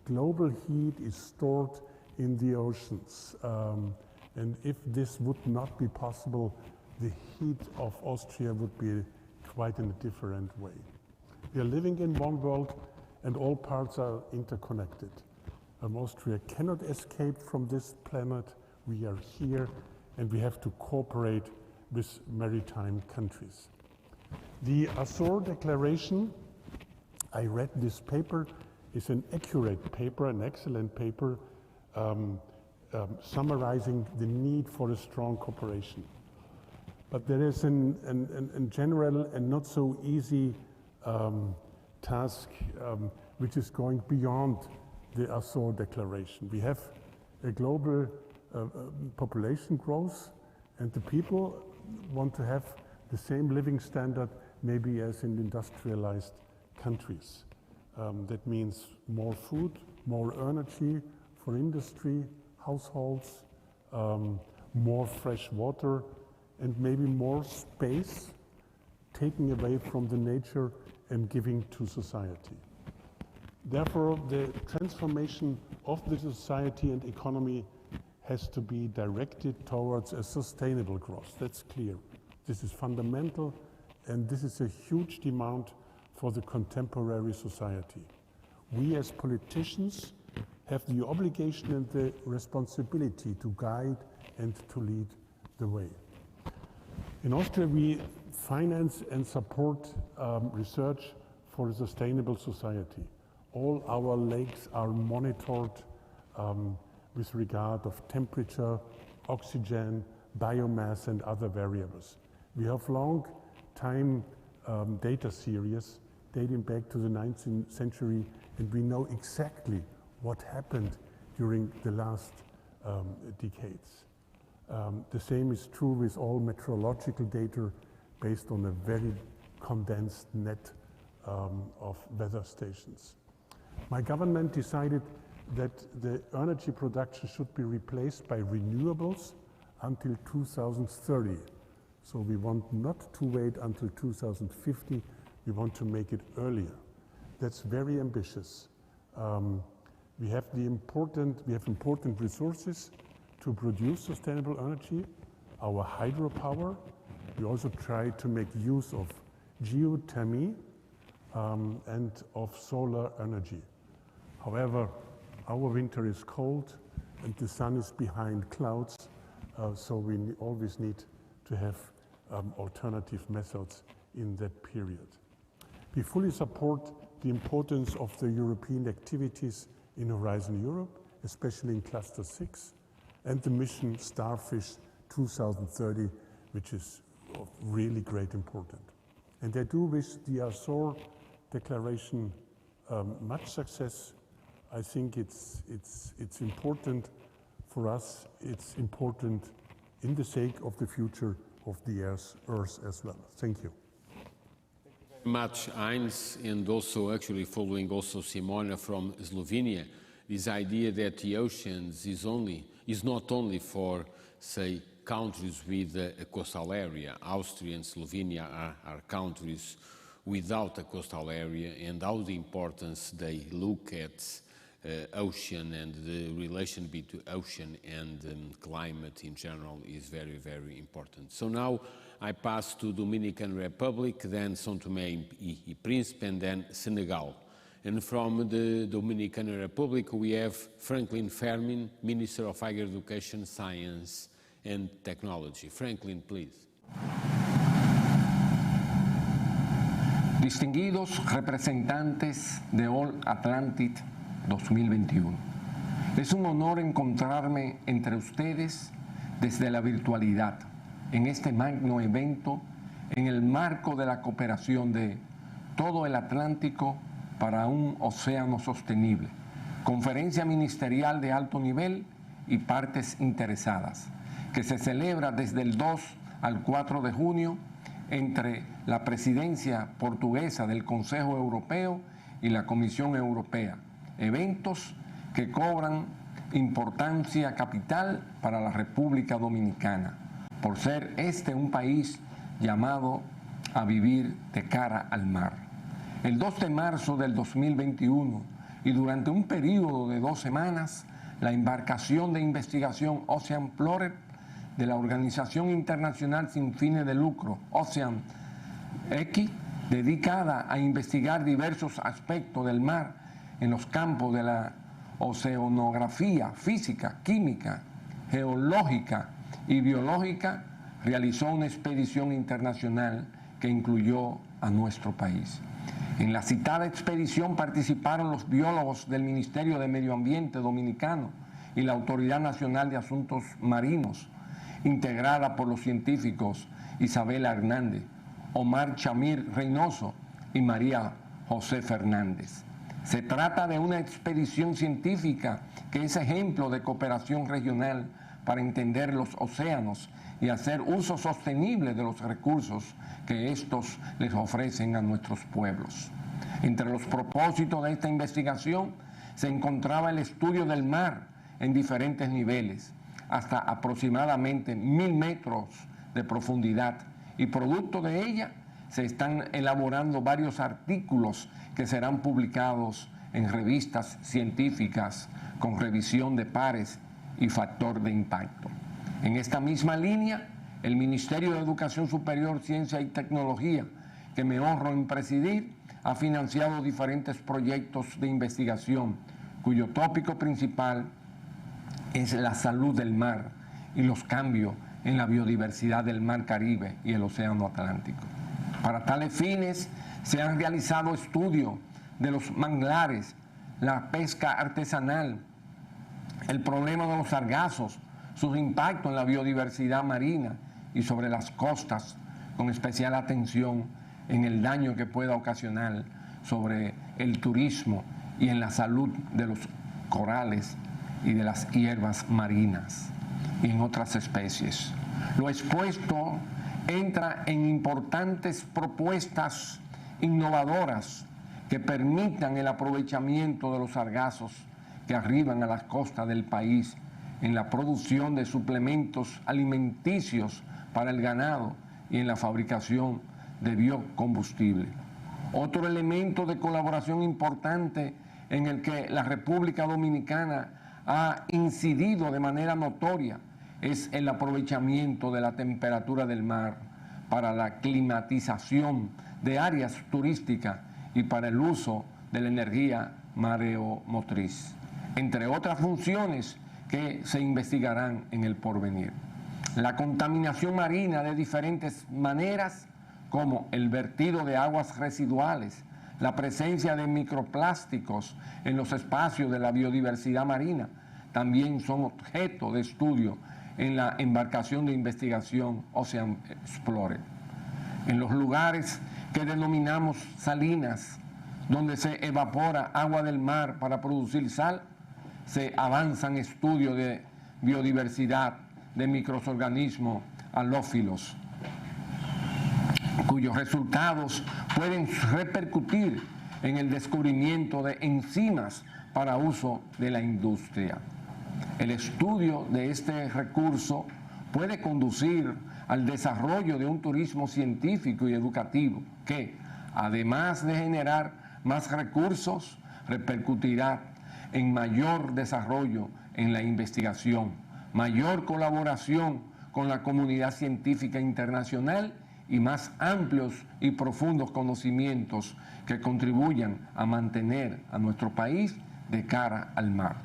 global heat is stored in the oceans. And if this would not be possible, the heat of Austria would be quite in a different way. We are living in one world and all parts are interconnected. Austria cannot escape from this planet. We are here and we have to cooperate with maritime countries. The Azores Declaration, I read this paper, is an accurate paper, an excellent paper, summarizing the need for a strong cooperation. But there is in general and not so easy task which is going beyond the Azores Declaration. We have a global population growth and the people want to have the same living standard maybe as in industrialized countries. That means more food, more energy for industry, households, more fresh water, and maybe more space taken away from the nature and giving to society. Therefore, the transformation of the society and economy has to be directed towards a sustainable growth. That's clear. This is fundamental, and this is a huge demand for the contemporary society. We as politicians have the obligation and the responsibility to guide and to lead the way. In Austria, we finance and support research for a sustainable society. All our lakes are monitored with regard of temperature, oxygen, biomass, and other variables. We have long time data series dating back to the 19th century, and we know exactly what happened during the last decades. The same is true with all meteorological data based on a very condensed net of weather stations. My government decided that the energy production should be replaced by renewables until 2030. So we want not to wait until 2050, we want to make it earlier. That's very ambitious. We have important resources to produce sustainable energy, our hydropower. We also try to make use of geothermy and of solar energy. However, our winter is cold and the sun is behind clouds, so we always need to have alternative methods in that period. We fully support the importance of the European activities in Horizon Europe, especially in Cluster 6, and the mission Starfish 2030, which is of really great importance. And I do wish the Azores Declaration much success. I think it's important for us. It's important in the sake of the future of the Earth as well. Thank you. Much, Heinz, and also actually following also Simona from Slovenia, this idea that the oceans is not only for, say, countries with a coastal area. Austria and Slovenia are countries without a coastal area, and how the importance they look at ocean and the relation between ocean and climate in general is very, very important. So now I pass to Dominican Republic, then São Tomé e Príncipe, and then Senegal. And from the Dominican Republic, we have Franklin Fermin, Minister of Higher Education, Science and Technology. Franklin, please. Distinguidos representantes de All-Atlantic 2021. Es un honor encontrarme entre ustedes desde la virtualidad en este magno evento en el marco de la cooperación de todo el Atlántico para un océano sostenible, conferencia ministerial de alto nivel y partes interesadas, que se celebra desde el 2 al 4 de junio entre la presidencia portuguesa del Consejo Europeo y la Comisión Europea, eventos que cobran importancia capital para la República Dominicana, por ser este un país llamado a vivir de cara al mar. El 2 de marzo del 2021 y durante un periodo de 2 semanas, la embarcación de investigación Ocean Explorer de la Organización Internacional Sin Fines de Lucro, Ocean X, dedicada a investigar diversos aspectos del mar en los campos de la oceanografía, física, química, geológica y biológica, realizó una expedición internacional que incluyó a nuestro país. En la citada expedición participaron los biólogos del Ministerio de Medio Ambiente Dominicano y la Autoridad Nacional de Asuntos Marinos, integrada por los científicos Isabela Hernández, Omar Chamir Reynoso y María José Fernández. Se trata de una expedición científica que es ejemplo de cooperación regional para entender los océanos y hacer uso sostenible de los recursos que estos les ofrecen a nuestros pueblos. Entre los propósitos de esta investigación se encontraba el estudio del mar en diferentes niveles, hasta aproximadamente 1000 metros de profundidad, y producto de ella se están elaborando varios artículos que serán publicados en revistas científicas con revisión de pares y factor de impacto. En esta misma línea, el Ministerio de Educación Superior, Ciencia y Tecnología, que me honro en presidir, ha financiado diferentes proyectos de investigación, cuyo tópico principal es la salud del mar y los cambios en la biodiversidad del mar Caribe y el Océano Atlántico. Para tales fines, se han realizado estudios de los manglares, la pesca artesanal, el problema de los sargazos, sus impactos en la biodiversidad marina y sobre las costas, con especial atención en el daño que pueda ocasionar sobre el turismo y en la salud de los corales y de las hierbas marinas y en otras especies. Lo expuesto entra en importantes propuestas innovadoras que permitan el aprovechamiento de los sargazos que arriban a las costas del país en la producción de suplementos alimenticios para el ganado y en la fabricación de biocombustible. Otro elemento de colaboración importante en el que la República Dominicana ha incidido de manera notoria es el aprovechamiento de la temperatura del mar para la climatización de áreas turísticas y para el uso de la energía mareomotriz, entre otras funciones que se investigarán en el porvenir. La contaminación marina de diferentes maneras, como el vertido de aguas residuales, la presencia de microplásticos en los espacios de la biodiversidad marina, también son objeto de estudio en la embarcación de investigación Ocean Explorer. En los lugares que denominamos salinas, donde se evapora agua del mar para producir sal, se avanzan estudios de biodiversidad de microorganismos halófilos, cuyos resultados pueden repercutir en el descubrimiento de enzimas para uso de la industria. El estudio de este recurso puede conducir al desarrollo de un turismo científico y educativo que, además de generar más recursos, repercutirá en mayor desarrollo en la investigación, mayor colaboración con la comunidad científica internacional y más amplios y profundos conocimientos que contribuyan a mantener a nuestro país de cara al mar.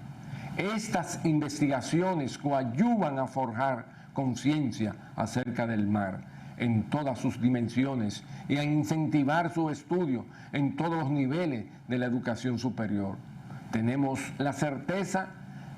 Estas investigaciones coadyuvan a forjar conciencia acerca del mar en todas sus dimensiones y a incentivar su estudio en todos los niveles de la educación superior. Tenemos la certeza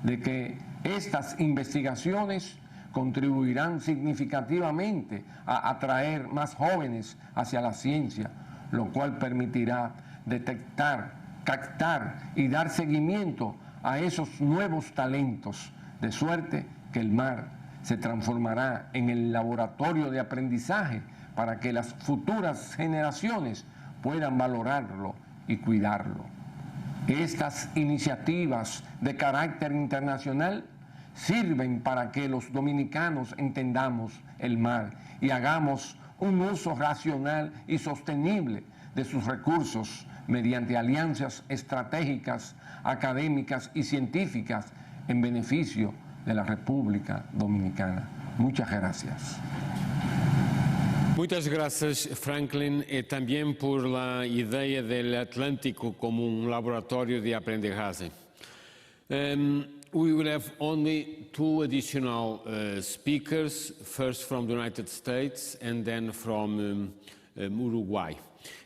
de que estas investigaciones contribuirán significativamente a atraer más jóvenes hacia la ciencia, lo cual permitirá detectar, captar y dar seguimiento a esos nuevos talentos, de suerte que el mar se transformará en el laboratorio de aprendizaje para que las futuras generaciones puedan valorarlo y cuidarlo. Estas iniciativas de carácter internacional sirven para que los dominicanos entendamos el mar y hagamos un uso racional y sostenible de sus recursos mediante alianzas estratégicas, académicas y científicas en beneficio de la República Dominicana. Muchas gracias. Muchas gracias, Franklin, también por la idea del Atlántico como un laboratorio de aprendizaje. We will have only two additional speakers, first from the United States and then from Uruguay.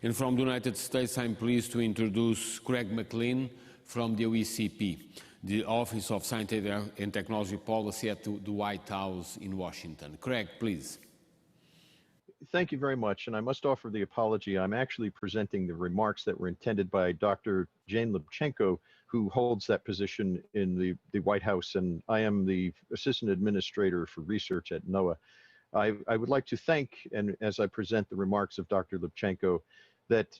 And from the United States, I'm pleased to introduce Craig McLean from the OECP, the Office of Scientific and Technology Policy at the White House in Washington. Craig, please. Thank you very much, and I must offer the apology. I'm actually presenting the remarks that were intended by Dr. Jane Lubchenco, who holds that position in the White House, and I am the Assistant Administrator for Research at NOAA. I would like to thank, and as I present the remarks of Dr. Lubchenco, that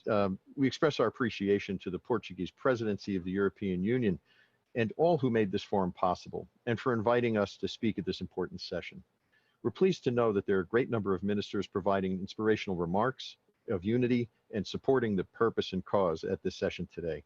we express our appreciation to the Portuguese Presidency of the European Union and all who made this forum possible, and for inviting us to speak at this important session. We're pleased to know that there are a great number of ministers providing inspirational remarks of unity and supporting the purpose and cause at this session today.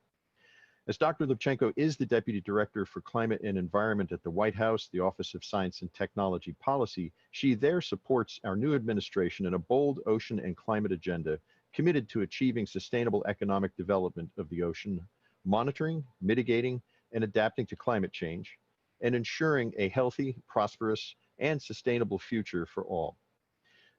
As Dr. Lubchenco is the Deputy Director for Climate and Environment at the White House, the Office of Science and Technology Policy, she there supports our new administration in a bold ocean and climate agenda committed to achieving sustainable economic development of the ocean, monitoring, mitigating, and adapting to climate change, and ensuring a healthy, prosperous, and sustainable future for all.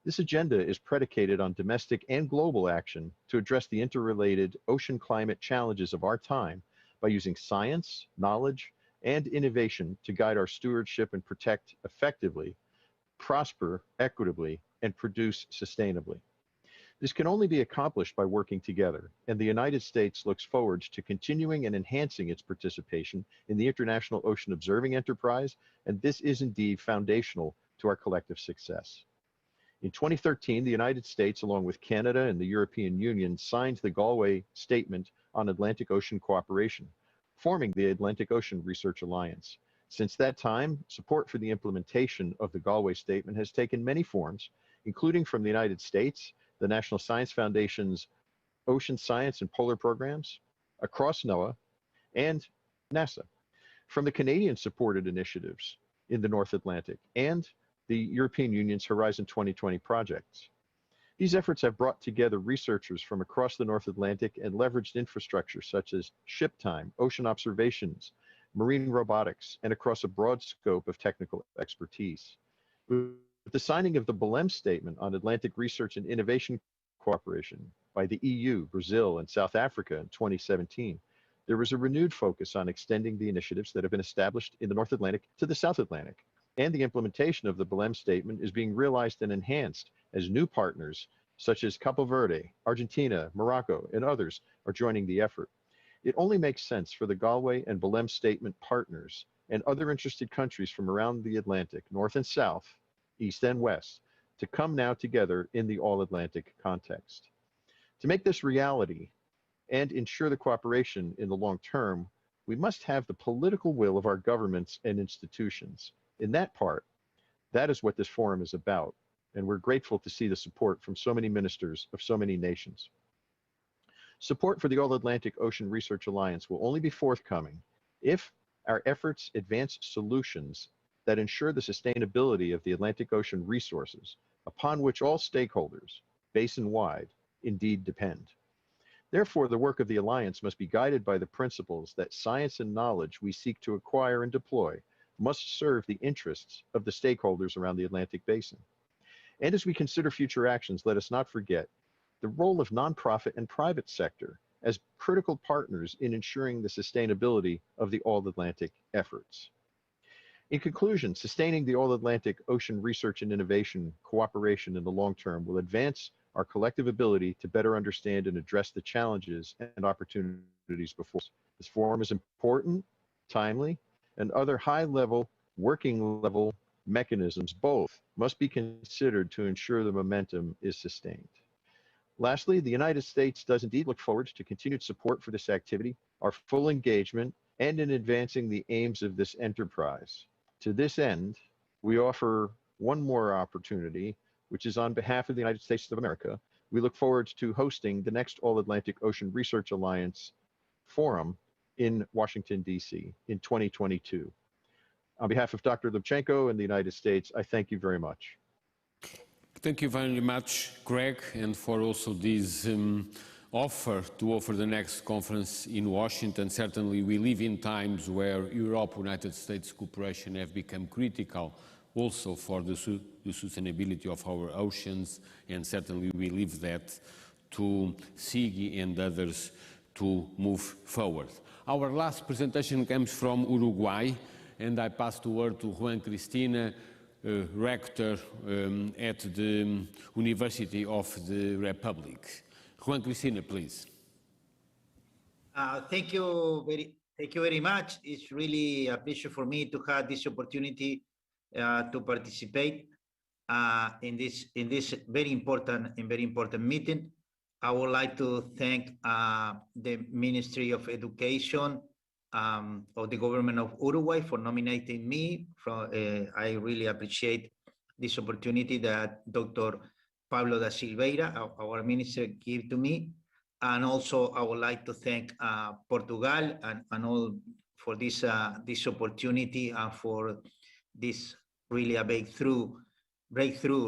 This agenda is predicated on domestic and global action to address the interrelated ocean climate challenges of our time by using science, knowledge, and innovation to guide our stewardship and protect effectively, prosper equitably, and produce sustainably. This can only be accomplished by working together, and the United States looks forward to continuing and enhancing its participation in the International Ocean Observing Enterprise, and this is indeed foundational to our collective success. In 2013, the United States, along with Canada and the European Union, signed the Galway Statement on Atlantic Ocean Cooperation, forming the Atlantic Ocean Research Alliance. Since that time, support for the implementation of the Galway Statement has taken many forms, including from the United States, the National Science Foundation's Ocean Science and Polar Programs, across NOAA, and NASA, from the Canadian-supported initiatives in the North Atlantic, and the European Union's Horizon 2020 projects. These efforts have brought together researchers from across the North Atlantic and leveraged infrastructure such as ship time, ocean observations, marine robotics, and across a broad scope of technical expertise. With the signing of the Belém Statement on Atlantic Research and Innovation Cooperation by the EU, Brazil, and South Africa in 2017, there was a renewed focus on extending the initiatives that have been established in the North Atlantic to the South Atlantic. And the implementation of the Belém Statement is being realized and enhanced as new partners such as Cabo Verde, Argentina, Morocco, and others are joining the effort. It only makes sense for the Galway and Belém Statement partners and other interested countries from around the Atlantic, North and South, East and West, to come now together in the All-Atlantic context. To make this reality and ensure the cooperation in the long term, we must have the political will of our governments and institutions. In that part, that is what this forum is about, and we're grateful to see the support from so many ministers of so many nations. Support for the All-Atlantic Ocean Research Alliance will only be forthcoming if our efforts advance solutions that ensure the sustainability of the Atlantic Ocean resources, upon which all stakeholders, basin-wide, indeed depend. Therefore, the work of the Alliance must be guided by the principles that science and knowledge we seek to acquire and deploy must serve the interests of the stakeholders around the Atlantic Basin. And as we consider future actions, let us not forget the role of nonprofit and private sector as critical partners in ensuring the sustainability of the All-Atlantic efforts. In conclusion, sustaining the All-Atlantic Ocean Research and Innovation cooperation in the long term will advance our collective ability to better understand and address the challenges and opportunities before us. This forum is important, timely, and other high-level, working-level mechanisms both must be considered to ensure the momentum is sustained. Lastly, the United States does indeed look forward to continued support for this activity, our full engagement, and in advancing the aims of this enterprise. To this end, we offer one more opportunity, which is on behalf of the United States of America. We look forward to hosting the next All-Atlantic Ocean Research Alliance Forum in Washington, D.C. in 2022. On behalf of Dr. Lubchenco and the United States, I thank you very much. Thank you very much, Greg, and for also this offer to offer the next conference in Washington. Certainly we live in times where Europe-United States cooperation have become critical also for the sustainability of our oceans, and certainly we leave that to SIGI and others to move forward. Our last presentation comes from Uruguay, and I pass the word to Juan Cristina, rector at the University of the Republic. Juan Cristina, please. Thank you very much. It's really a pleasure for me to have this opportunity to participate in this very important meeting. I would like to thank the Ministry of Education of the government of Uruguay for nominating me. I really appreciate this opportunity that Dr. Pablo da Silveira, our minister, gave to me. And also I would like to thank Portugal and all for this opportunity and for this really a breakthrough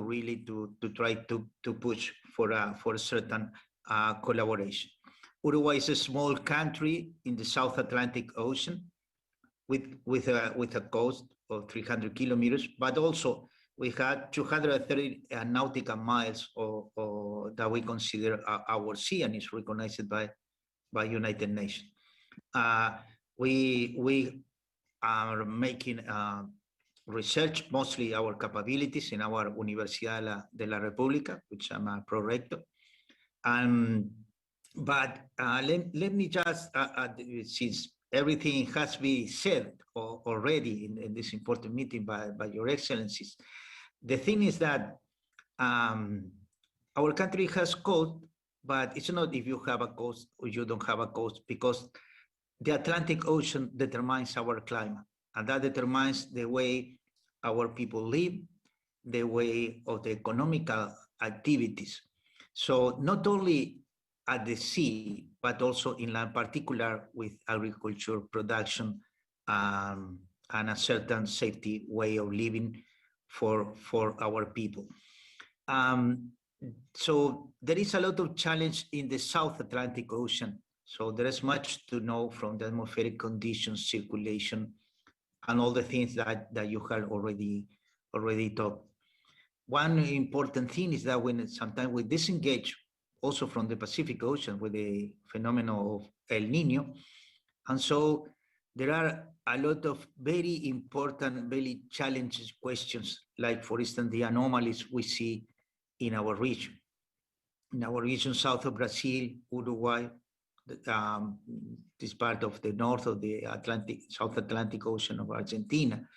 really to try to push for a certain collaboration. Uruguay is a small country in the South Atlantic Ocean with a coast of 300 kilometers, but also we had 230 nautical miles that we consider our sea, and is recognized by United Nations. We are making research, mostly our capabilities in our Universidad de la República, which I'm a pro-rector. But let me just, since everything has been said already in this important meeting by your excellencies, the thing is that our country has coast, but it's not if you have a coast or you don't have a coast, because the Atlantic Ocean determines our climate, and that determines the way our people live, the way of the economical activities. So not only at the sea, but also in particular with agriculture production and a certain safety way of living for our people. So there is a lot of challenge in the South Atlantic Ocean. So there is much to know from the atmospheric conditions, circulation, and all the things that you have already talked. One important thing is that when sometimes we disengage also from the Pacific Ocean with the phenomenon of El Niño, and so there are a lot of very important, very challenging questions, like for instance, the anomalies we see in our region. In our region, south of Brazil, Uruguay, this part of the north of the South Atlantic Ocean of Argentina,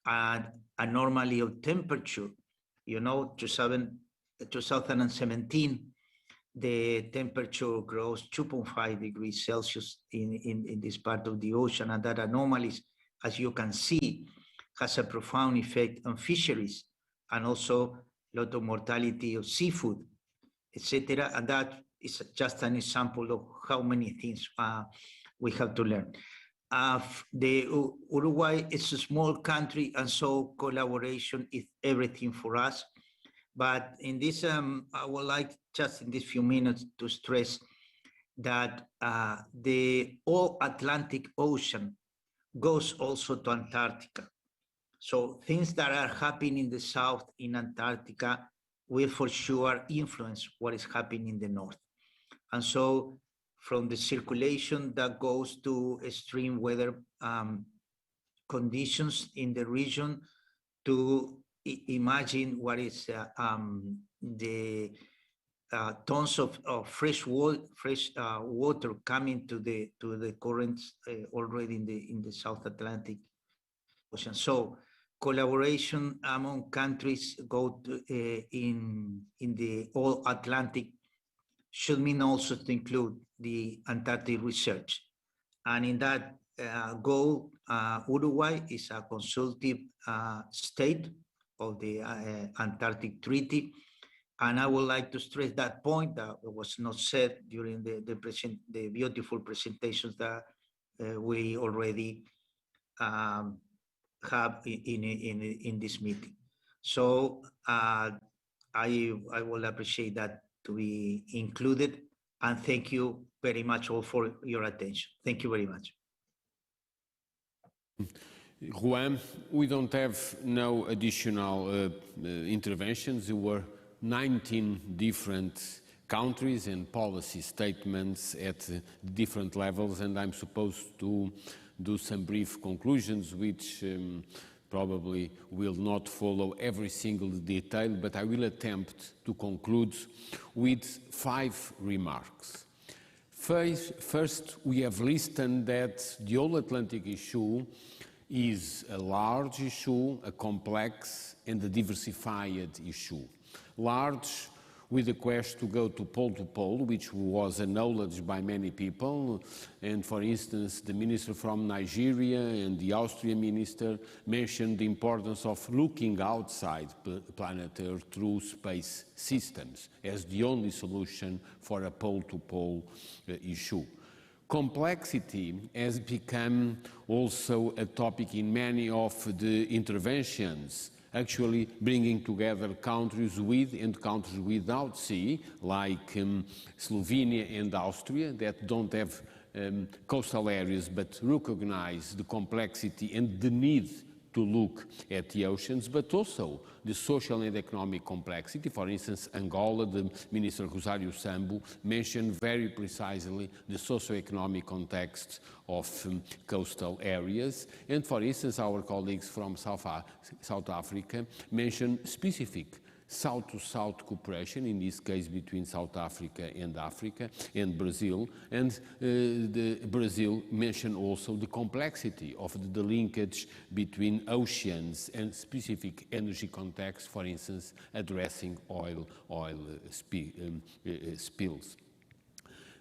and anomaly of temperature. You know, 2017, the temperature grows 2.5 degrees Celsius in this part of the ocean, and that anomalies, as you can see, has a profound effect on fisheries, and also a lot of mortality of seafood, etc. And that is just an example of how many things we have to learn. Uruguay is a small country, and so collaboration is everything for us. But in this, I would like just in these few minutes to stress that the All-Atlantic Ocean goes also to Antarctica. So things that are happening in the south in Antarctica will for sure influence what is happening in the north. And so from the circulation that goes to extreme weather conditions in the region, to imagine what is the tons of fresh water coming to the currents already in the South Atlantic Ocean. So collaboration among countries go to, in the All-Atlantic should mean also to include the Antarctic research. And in that goal, Uruguay is a consultative state of the Antarctic Treaty. And I would like to stress that point that was not said during the beautiful presentations that we already have in this meeting. So I will appreciate that to be included, and thank you very much all for your attention. Thank you very much. Juan, we don't have no additional interventions. There were 19 different countries and policy statements at different levels, and I'm supposed to do some brief conclusions which probably will not follow every single detail, but I will attempt to conclude with 5 remarks. First, we have listened that the All-Atlantic issue is a large issue, a complex and a diversified issue. Large, with the quest to go to pole, which was acknowledged by many people. And for instance, the minister from Nigeria and the Austrian minister mentioned the importance of looking outside planet Earth through space systems as the only solution for a pole-to-pole issue. Complexity has become also a topic in many of the interventions, actually bringing together countries with and countries without sea, like Slovenia and Austria, that don't have coastal areas but recognize the complexity and the need to look at the oceans, but also the social and economic complexity. For instance, Angola, the Minister Rosário Sambu mentioned very precisely the socio-economic context of coastal areas. And for instance, our colleagues from South Africa mentioned specific South-to-South cooperation, in this case between South Africa and Brazil. And Brazil mentioned also the complexity of the linkage between oceans and specific energy contexts, for instance, addressing oil spills.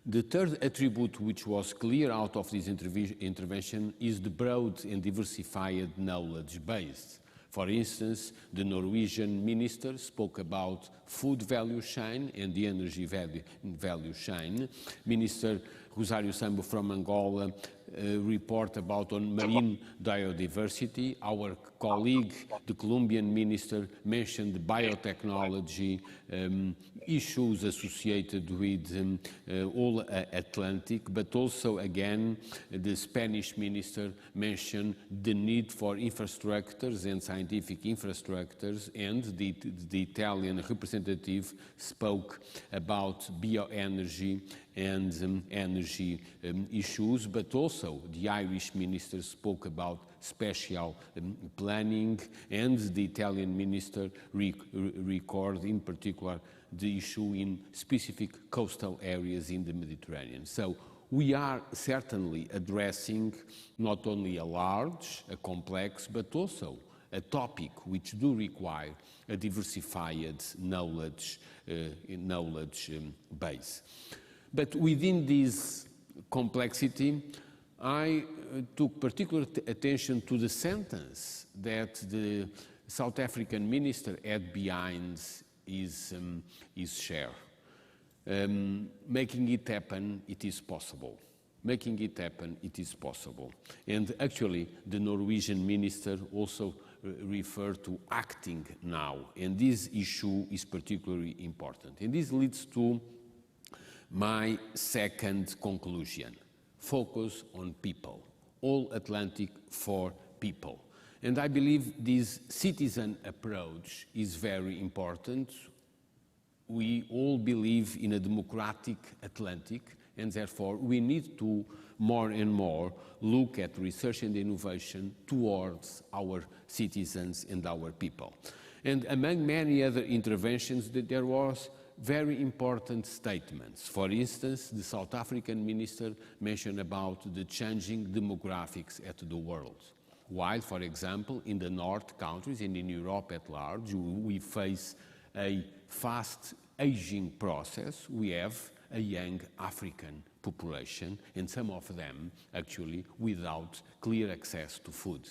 The third attribute which was clear out of this intervention is the broad and diversified knowledge base. For instance, the Norwegian minister spoke about food value chain and the energy value chain. Minister Rosário Sambu from Angola report about on marine biodiversity. Our colleague, the Colombian minister, mentioned the biotechnology issues associated with All-Atlantic, but also again the Spanish minister mentioned the need for infrastructures and scientific infrastructures, and the Italian representative spoke about bioenergy and energy issues, but also the Irish minister spoke about spatial planning, and the Italian minister recorded in particular the issue in specific coastal areas in the Mediterranean. So we are certainly addressing not only a large, a complex, but also a topic which do require a diversified knowledge base. But within this complexity, I took particular attention to the sentence that the South African minister had behind his share. Making it happen, it is possible. Making it happen, it is possible. And actually, the Norwegian minister also referred to acting now. And this issue is particularly important. And this leads to my second conclusion. Focus on people. All-Atlantic for people. And I believe this citizen approach is very important. We all believe in a democratic Atlantic, and therefore we need to more and more look at research and innovation towards our citizens and our people. And among many other interventions, there was very important statements. For instance, the South African minister mentioned about the changing demographics at the world. While, for example, in the North countries and in Europe at large, we face a fast aging process. We have a young African population, and some of them actually without clear access to food.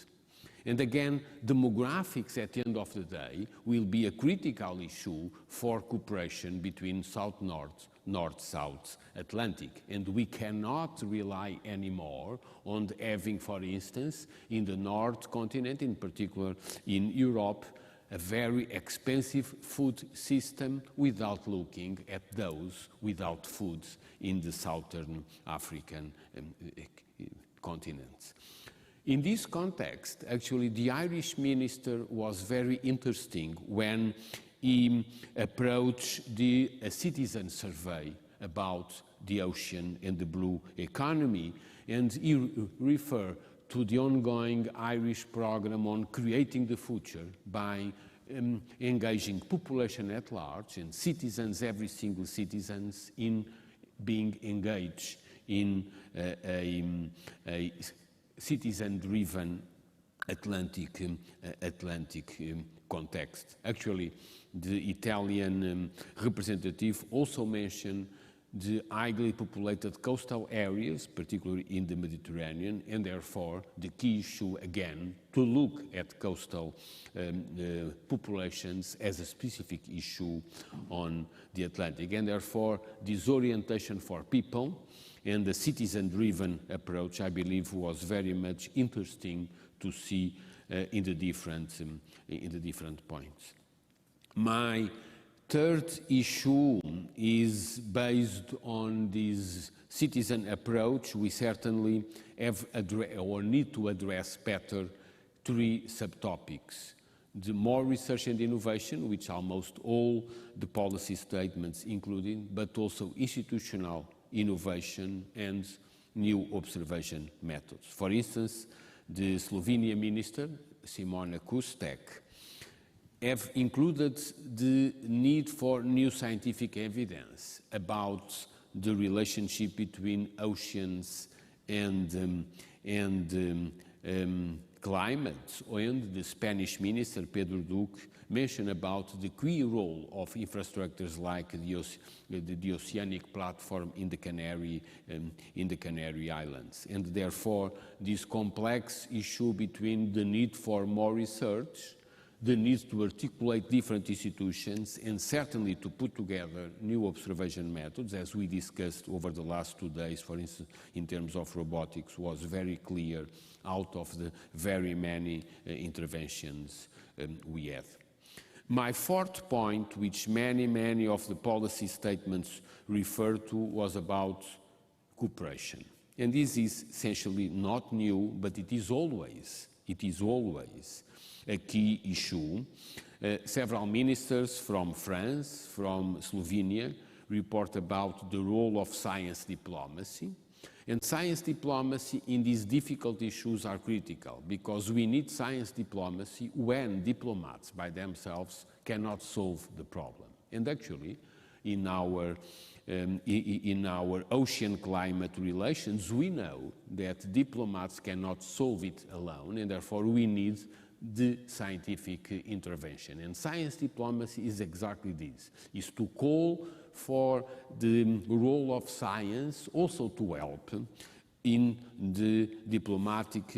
And again, demographics at the end of the day will be a critical issue for cooperation between South-North, North-South Atlantic. And we cannot rely anymore on having, for instance, in the North continent, in particular in Europe, a very expensive food system without looking at those without food in the Southern African continent. In this context, actually, the Irish minister was very interesting when he approached a citizen survey about the ocean and the blue economy, and he referred to the ongoing Irish program on creating the future by engaging population at large and citizens, every single citizens, in being engaged in a citizen-driven Atlantic context. Actually, the Italian representative also mentioned the highly populated coastal areas, particularly in the Mediterranean, and therefore the key issue again to look at coastal populations as a specific issue on the Atlantic, and therefore this orientation for people and the citizen-driven approach, I believe, was very much interesting to see in the different points. My third issue is based on this citizen approach. We certainly have or need to address better three subtopics. The more research and innovation, which almost all the policy statements including, but also institutional innovation and new observation methods. For instance, the Slovenian minister, Simona Kustec, have included the need for new scientific evidence about the relationship between oceans and climate, and the Spanish minister, Pedro Duque, mentioned about the key role of infrastructures like the oceanic platform in the Canary Islands. And therefore, this complex issue between the need for more research, the need to articulate different institutions, and certainly to put together new observation methods, as we discussed over the last 2 days, for instance, in terms of robotics, was very clear out of the very many interventions we have. My fourth point, which many of the policy statements refer to, was about cooperation. And this is essentially not new, but it is always a key issue. Several ministers from France, from Slovenia, report about the role of science diplomacy. And science diplomacy in these difficult issues are critical, because we need science diplomacy when diplomats by themselves cannot solve the problem. And actually, in our ocean climate relations, we know that diplomats cannot solve it alone, and therefore we need the scientific intervention. And science diplomacy is exactly this, is to call for the role of science also to help in the diplomatic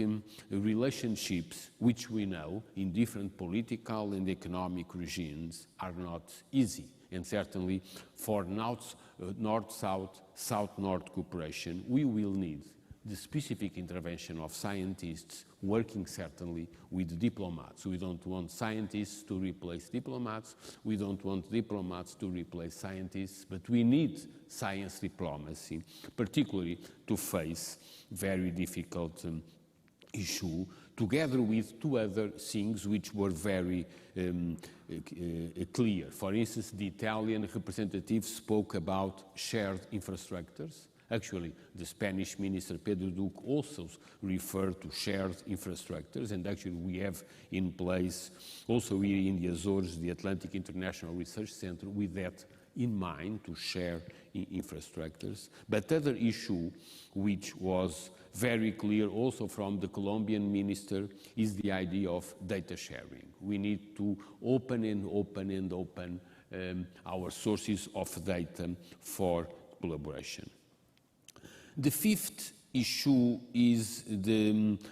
relationships, which we know in different political and economic regimes are not easy. And certainly for North-South, South-North cooperation, we will need the specific intervention of scientists working certainly with diplomats. We don't want scientists to replace diplomats. We don't want diplomats to replace scientists, but we need science diplomacy, particularly to face very difficult issue, together with two other things which were very clear. For instance, the Italian representative spoke about shared infrastructures. Actually, the Spanish minister, Pedro Duque, also referred to shared infrastructures, and actually we have in place, also here in the Azores, the Atlantic International Research Center, with that in mind, to share infrastructures. But other issue, which was very clear also from the Colombian minister, is the idea of data sharing. We need to open our sources of data for collaboration. The fifth issue is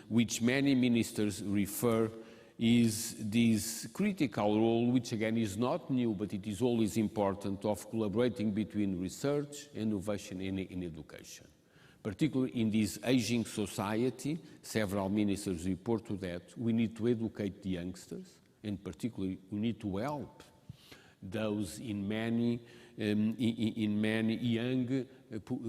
which many ministers refer is this critical role, which again is not new, but it is always important, of collaborating between research, innovation and education. Particularly in this aging society, several ministers report to that, we need to educate the youngsters, and particularly we need to help those in many young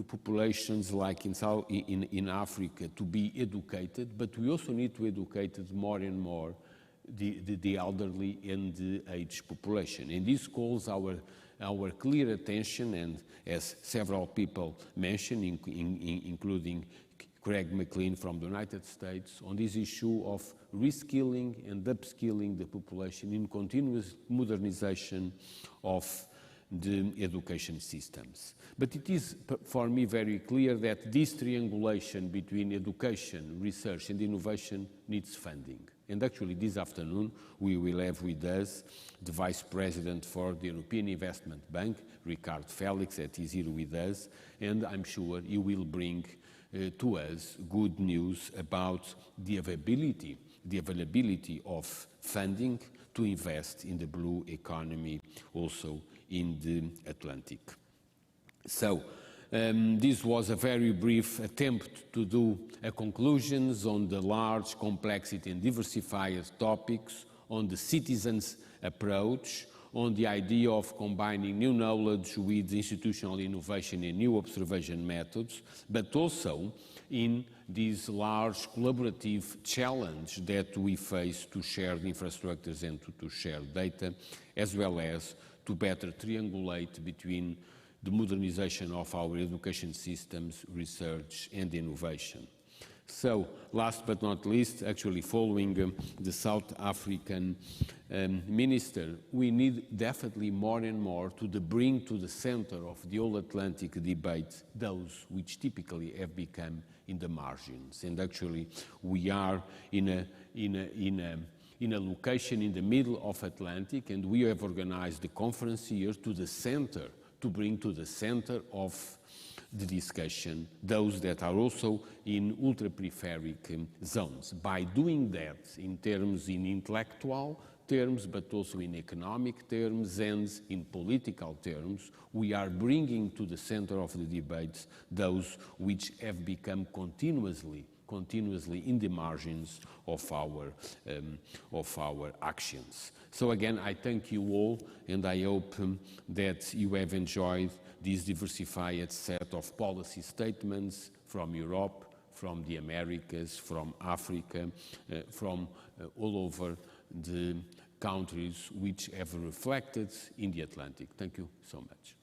populations like in Africa to be educated, but we also need to educate more and more the elderly and the aged population. And this calls our clear attention, and as several people mentioned, including Craig McLean from the United States, on this issue of reskilling and upskilling the population in continuous modernization of the education systems. But it is, for me, very clear that this triangulation between education, research and innovation needs funding. And actually this afternoon we will have with us the Vice President for the European Investment Bank, Ricard Felix, that is here with us, and I'm sure he will bring to us good news about the availability of funding to invest in the blue economy also in the Atlantic. So this was a very brief attempt to do conclusions on the large complexity and diversified topics, on the citizens' approach, on the idea of combining new knowledge with institutional innovation and new observation methods, but also in this large collaborative challenge that we face to share the infrastructures and to share data, as well as to better triangulate between the modernization of our education systems, research and innovation. So, last but not least, actually following the South African minister, we need definitely more and more to bring to the center of the All-Atlantic debate those which typically have become in the margins. And actually, we are in a location in the middle of Atlantic, and we have organized the conference here to the center, to bring to the center of the discussion those that are also in ultra-peripheric zones. By doing that in intellectual terms, but also in economic terms and in political terms, we are bringing to the center of the debates those which have become continuously in the margins of our actions. So again, I thank you all, and I hope that you have enjoyed this diversified set of policy statements from Europe, from the Americas, from Africa, from all over the countries which have reflected in the Atlantic. Thank you so much.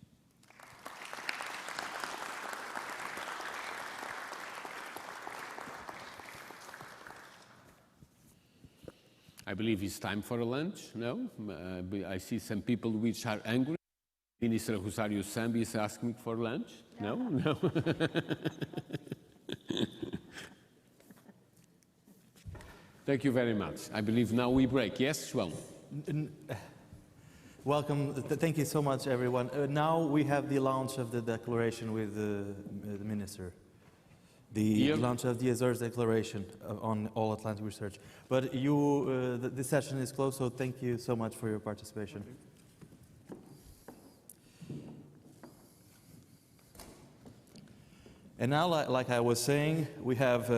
I believe it's time for a lunch, no? I see some people which are angry. Minister Rosario Sambi is asking for lunch? No? No? Thank you very much. I believe now we break. Yes, João? Welcome. Thank you so much, everyone. Now we have the launch of the declaration with the Minister. The launch of the Azores Declaration on All-Atlantic research. But this session is closed, so thank you so much for your participation. And now, like I was saying, we have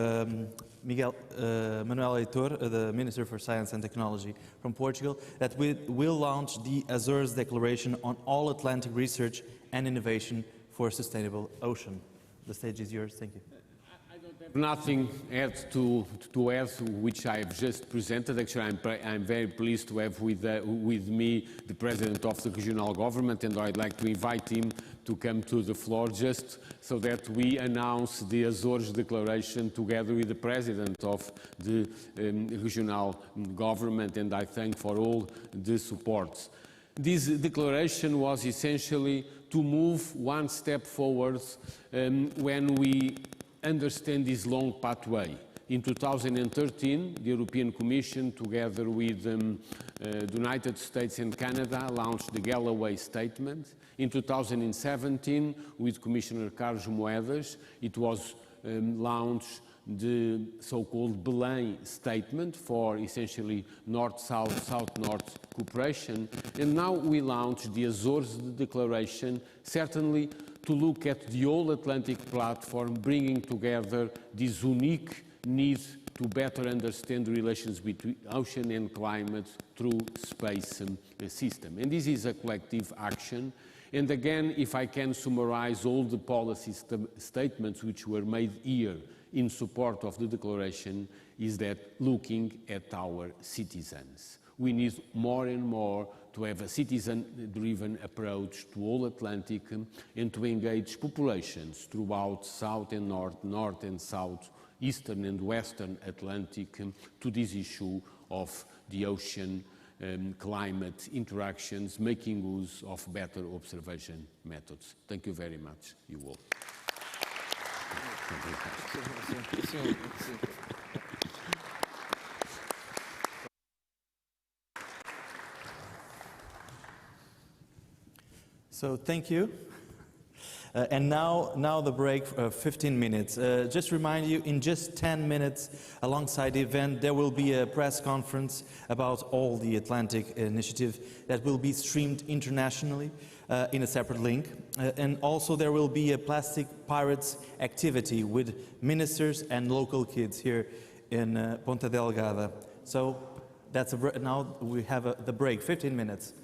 Manuel Heitor, the Minister for Science and Technology from Portugal, that will launch the Azores Declaration on All-Atlantic research and innovation for a sustainable ocean. The stage is yours. Thank you. Nothing else to add which I have just presented. Actually, I'm very pleased to have with me the President of the Regional Government, and I'd like to invite him to come to the floor just so that we announce the Azores Declaration together with the President of the Regional Government, and I thank for all the support. This declaration was essentially to move one step forward when we understand this long pathway In 2013, the European Commission, together with the United States and Canada, launched the Galloway Statement. In 2017, with Commissioner Carlos Moedas, it was launched the so-called Belém Statement for essentially North-South, South-North cooperation. And now we launched the Azores Declaration, certainly to look at the All-Atlantic platform, bringing together this unique need to better understand the relations between ocean and climate through space system. And this is a collective action. And again, if I can summarize all the policy statements which were made here in support of the declaration, is that looking at our citizens. We need more and more to have a citizen-driven approach to all Atlantic and to engage populations throughout South and North, North and South, Eastern and Western Atlantic to this issue of the ocean climate interactions, making use of better observation methods. Thank you very much, you all. So thank you. And now the break, 15 minutes. Just remind you, in just 10 minutes, alongside the event, there will be a press conference about all the Atlantic initiative that will be streamed internationally in a separate link. And also there will be a plastic pirates activity with ministers and local kids here in Ponta Delgada. So that's now we have the break, 15 minutes.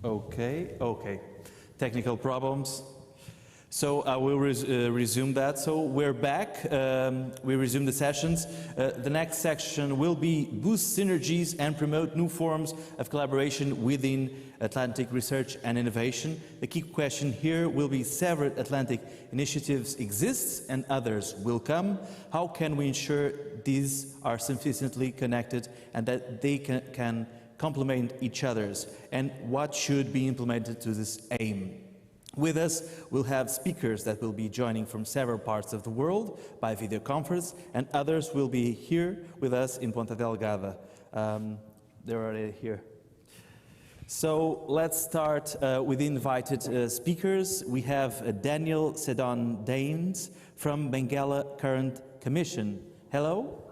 Okay. Technical problems. So I will resume that. So we're back. We resume the sessions. The next section will be boost synergies and promote new forms of collaboration within Atlantic research and innovation. The key question here will be several Atlantic initiatives exist and others will come. How can we ensure these are sufficiently connected and that they can complement each other's? And what should be implemented to this aim? With us, we'll have speakers that will be joining from several parts of the world by video conference, and others will be here with us in Ponta Delgada. They're already here. So let's start with the invited speakers. We have Daniel Sedon Daines from Benguela Current Commission. Hello.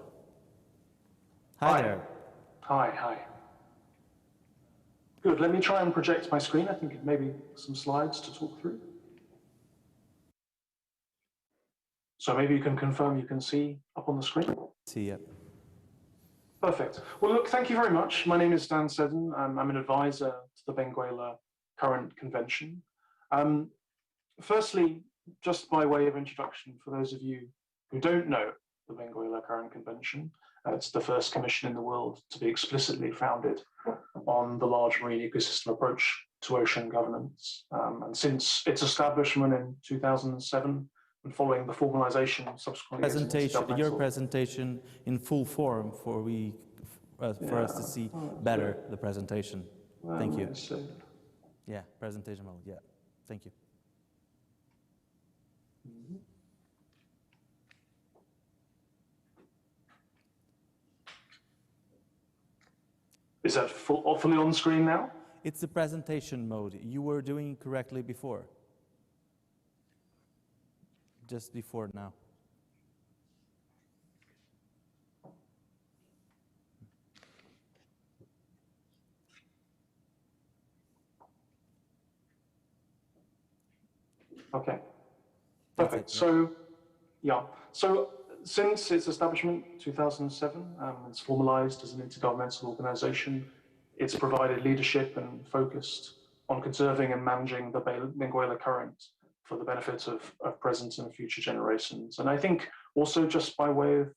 Hi there. Hi. Good, let me try and project my screen. I think it may be some slides to talk through. So maybe you can confirm you can see up on the screen? See, yeah. Perfect. Well, look, thank you very much. My name is Dan Seddon. I'm an advisor to the Benguela Current Convention. Firstly, just by way of introduction, for those of you who don't know the Benguela Current Convention, it's the first commission in the world to be explicitly founded on the large marine ecosystem approach to ocean governance. And since its establishment in 2007, and following the formalization subsequently... Your presentation in full form for us to see better the presentation. Thank you. Yeah, presentation mode, yeah. Thank you. Is that fully on screen now? It's the presentation mode. You were doing correctly before. Just before now. Okay. Perfect. So, yeah. So since its establishment, 2007, it's formalized as an intergovernmental organization. It's provided leadership and focused on conserving and managing the Benguela Current for the benefit of present and future generations. And I think also, just by way of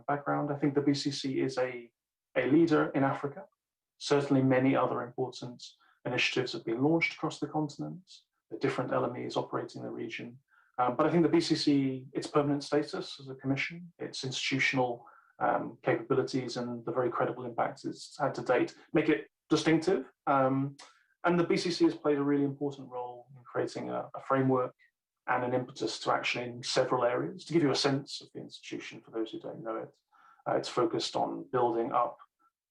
background, I think the BCC is a leader in Africa. Certainly many other important initiatives have been launched across the continent, the different LMEs operating in the region. But I think the BCC, its permanent status as a commission, its institutional capabilities and the very credible impact it's had to date make it distinctive. And the BCC has played a really important role in creating a framework and an impetus to action in several areas. To give you a sense of the institution, for those who don't know it, it's focused on building up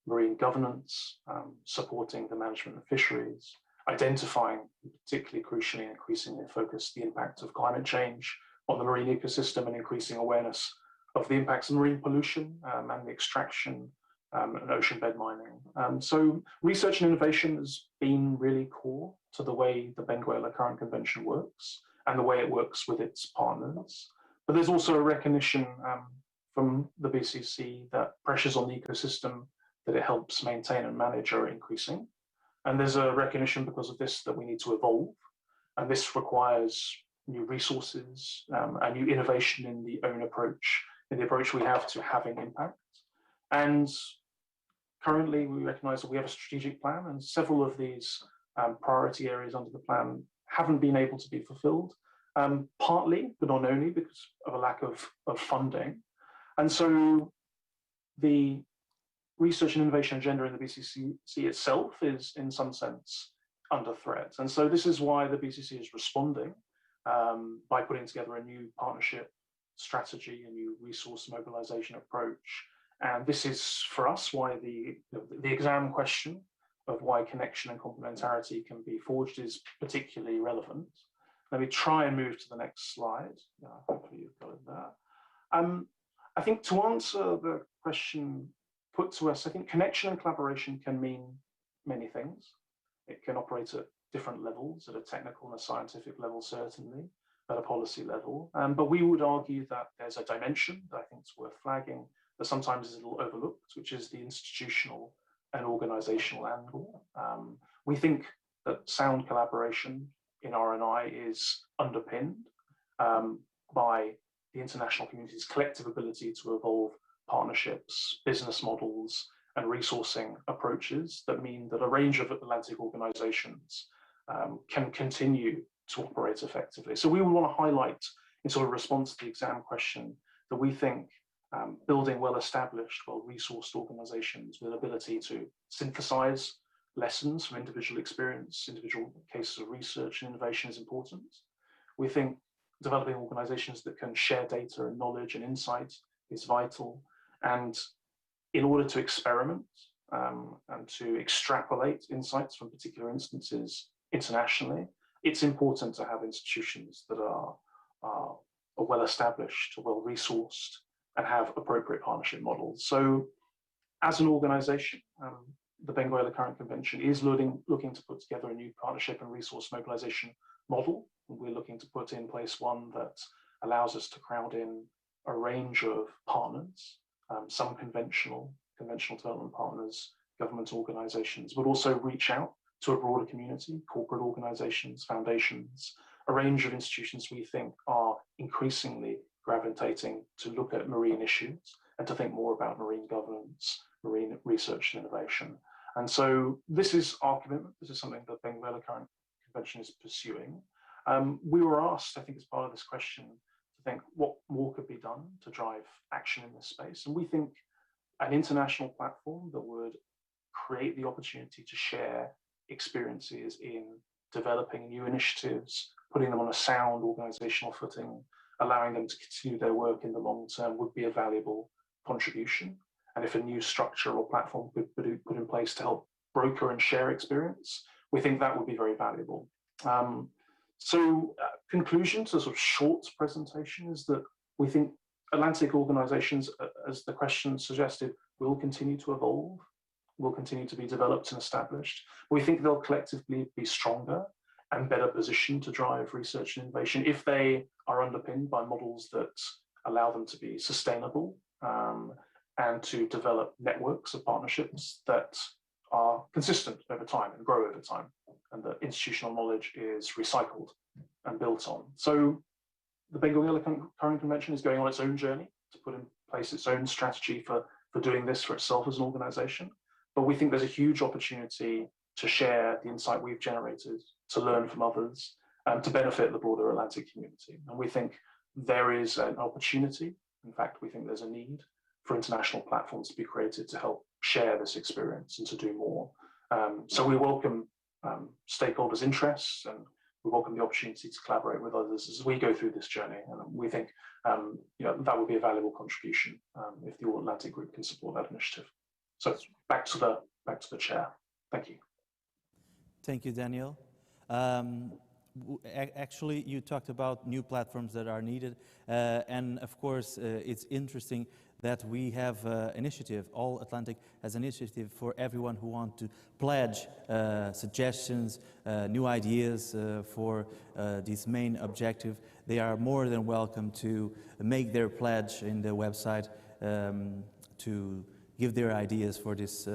marine governance, supporting the management of fisheries, identifying, particularly crucially and increasingly focused, the impact of climate change on the marine ecosystem and increasing awareness of the impacts of marine pollution and the extraction and ocean bed mining. So research and innovation has been really core to the way the Benguela Current Convention works and the way it works with its partners. But there's also a recognition from the BCC that pressures on the ecosystem that it helps maintain and manage are increasing. And there's a recognition because of this that we need to evolve. And this requires new resources and new innovation in the approach we have to having impact. And currently we recognize that we have a strategic plan and several of these priority areas under the plan haven't been able to be fulfilled, partly, but not only because of a lack of funding. And so the research and innovation agenda in the BCC itself is in some sense under threat. And so this is why the BCC is responding by putting together a new partnership strategy, a new resource mobilization approach. And this is for us why the exam question of why connection and complementarity can be forged is particularly relevant. Let me try and move to the next slide. Yeah, hopefully you've got it there. I think to answer the question put to us, I think connection and collaboration can mean many things. It can operate at different levels, at a technical and a scientific level, certainly, at a policy level. But we would argue that there's a dimension that I think is worth flagging that sometimes is a little overlooked, which is the institutional and organizational angle. We think that sound collaboration in R&I is underpinned by the international community's collective ability to evolve partnerships, business models, and resourcing approaches that mean that a range of Atlantic organizations can continue to operate effectively. So we would want to highlight, in sort of response to the exam question, that we think building well-established, well-resourced organizations with ability to synthesize lessons from individual experience, individual cases of research and innovation is important. We think developing organizations that can share data and knowledge and insight is vital. And in order to experiment and to extrapolate insights from particular instances internationally, it's important to have institutions that are well-established, well-resourced, and have appropriate partnership models. So as an organization, the Benguela Current Convention is looking to put together a new partnership and resource mobilization model. We're looking to put in place one that allows us to crowd in a range of partners, some conventional development partners, government organizations, but also reach out to a broader community, corporate organizations, foundations, a range of institutions we think are increasingly gravitating to look at marine issues and to think more about marine governance, marine research and innovation. And so this is our commitment. This is something that the Benguela Current Convention is pursuing. We were asked, I think as part of this question, to think what more could be done to drive action in this space. And we think an international platform that would create the opportunity to share experiences in developing new initiatives, putting them on a sound organizational footing, allowing them to continue their work in the long term would be a valuable contribution. And if a new structure or platform could be put in place to help broker and share experience, we think that would be very valuable. Conclusion to a sort of short presentation is that we think Atlantic organizations, as the question suggested, will continue to evolve, will continue to be developed and established. We think they'll collectively be stronger and better positioned to drive research and innovation if they are underpinned by models that allow them to be sustainable and to develop networks of partnerships that are consistent over time and grow over time, and that institutional knowledge is recycled and built on. So the Benguela Current Convention is going on its own journey to put in place its own strategy for doing this for itself as an organization. But we think there's a huge opportunity to share the insight we've generated, to learn from others, to benefit the broader Atlantic community. And we think there is an opportunity, in fact, we think there's a need for international platforms to be created to help share this experience and to do more. So we welcome stakeholders' interests, and we welcome the opportunity to collaborate with others as we go through this journey. And we think that would be a valuable contribution if the All-Atlantic Group can support that initiative. So back to the chair. Thank you. Thank you, Daniel. Actually, you talked about new platforms that are needed, and of course, it's interesting that we have initiative. All-Atlantic has an initiative for everyone who wants to pledge suggestions, new ideas for this main objective. They are more than welcome to make their pledge in the website to give their ideas for this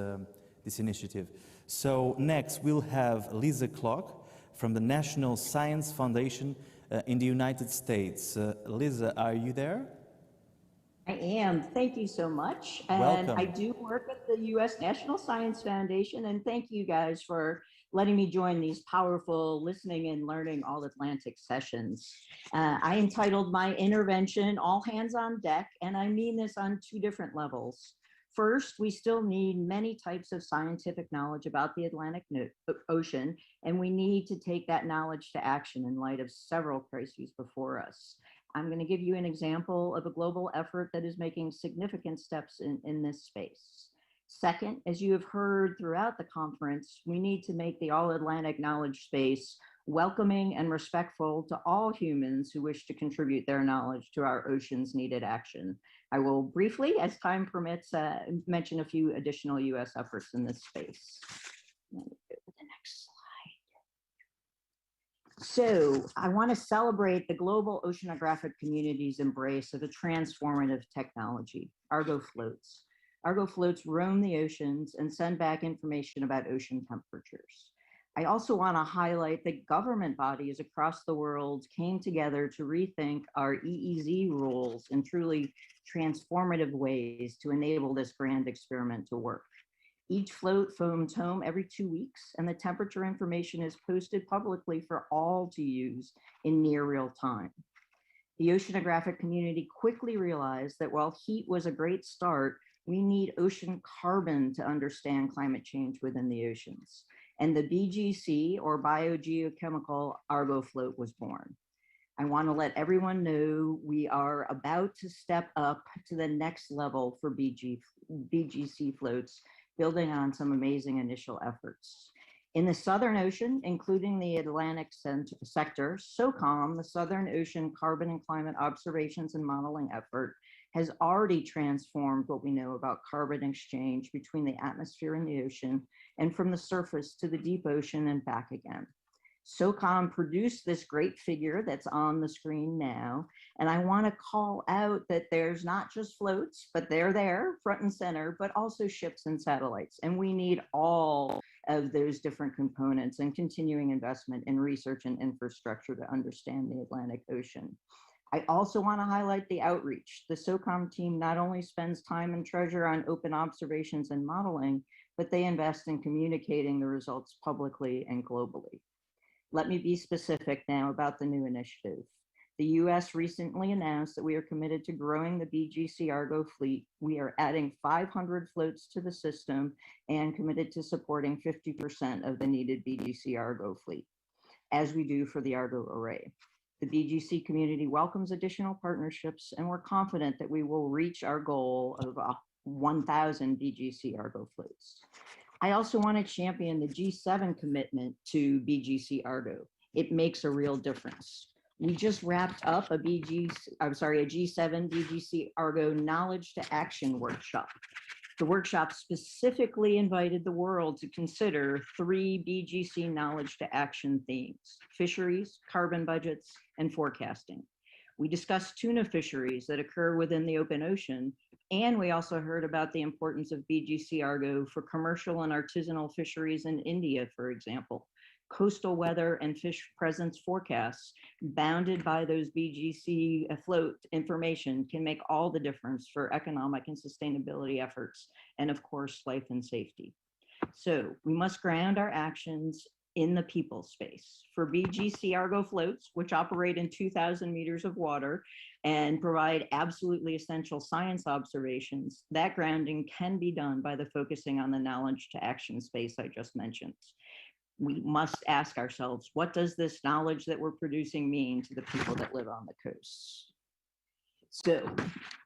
initiative. So next we'll have Lisa Clark from the National Science Foundation in the United States. Lisa, are you there? I am. Thank you so much. And Welcome. I do work at the U.S. National Science Foundation, and thank you guys for letting me join these powerful listening and learning All-Atlantic sessions. I entitled my intervention, All Hands on Deck, and I mean this on two different levels. First, we still need many types of scientific knowledge about the Atlantic Ocean, and we need to take that knowledge to action in light of several crises before us. I'm going to give you an example of a global effort that is making significant steps in this space. Second, as you have heard throughout the conference, we need to make the All-Atlantic knowledge space welcoming and respectful to all humans who wish to contribute their knowledge to our ocean's needed action. I will briefly, as time permits, mention a few additional U.S. efforts in this space. Let me go to the next slide. So I want to celebrate the global oceanographic community's embrace of a transformative technology, Argo floats. Argo floats roam the oceans and send back information about ocean temperatures. I also want to highlight that government bodies across the world came together to rethink our EEZ rules in truly transformative ways to enable this grand experiment to work. Each float foams home every 2 weeks, and the temperature information is posted publicly for all to use in near real time. The oceanographic community quickly realized that while heat was a great start, we need ocean carbon to understand climate change within the oceans. And the BGC, or Biogeochemical Argo Float, was born. I want to let everyone know we are about to step up to the next level for BGC floats, building on some amazing initial efforts. In the Southern Ocean, including the Atlantic sector, SOCOM, the Southern Ocean Carbon and Climate Observations and Modeling Effort, has already transformed what we know about carbon exchange between the atmosphere and the ocean, and from the surface to the deep ocean and back again. SOCOM produced this great figure that's on the screen now, and I want to call out that there's not just floats, but they're there front and center, but also ships and satellites, and we need all of those different components and continuing investment in research and infrastructure to understand the Atlantic Ocean. I also want to highlight the outreach. The SOCOM team not only spends time and treasure on open observations and modeling, but they invest in communicating the results publicly and globally. Let me be specific now about the new initiative. The US recently announced that we are committed to growing the BGC Argo fleet. We are adding 500 floats to the system and committed to supporting 50% of the needed BGC Argo fleet, as we do for the Argo array. The BGC community welcomes additional partnerships, and we're confident that we will reach our goal of 1,000 BGC Argo floats. I also want to champion the G7 commitment to BGC Argo. It makes a real difference. We just wrapped up a G7 BGC Argo Knowledge to Action workshop. The workshop specifically invited the world to consider 3 BGC Knowledge to Action themes: fisheries, carbon budgets, and forecasting. We discussed tuna fisheries that occur within the open ocean, and we also heard about the importance of BGC Argo for commercial and artisanal fisheries in India, for example. Coastal weather and fish presence forecasts bounded by those BGC float information can make all the difference for economic and sustainability efforts, and of course, life and safety. So we must ground our actions in the people space. For BGC Argo floats, which operate in 2,000 meters of water and provide absolutely essential science observations, that grounding can be done by the focusing on the knowledge to action space I just mentioned. We must ask ourselves, what does this knowledge that we're producing mean to the people that live on the coasts? So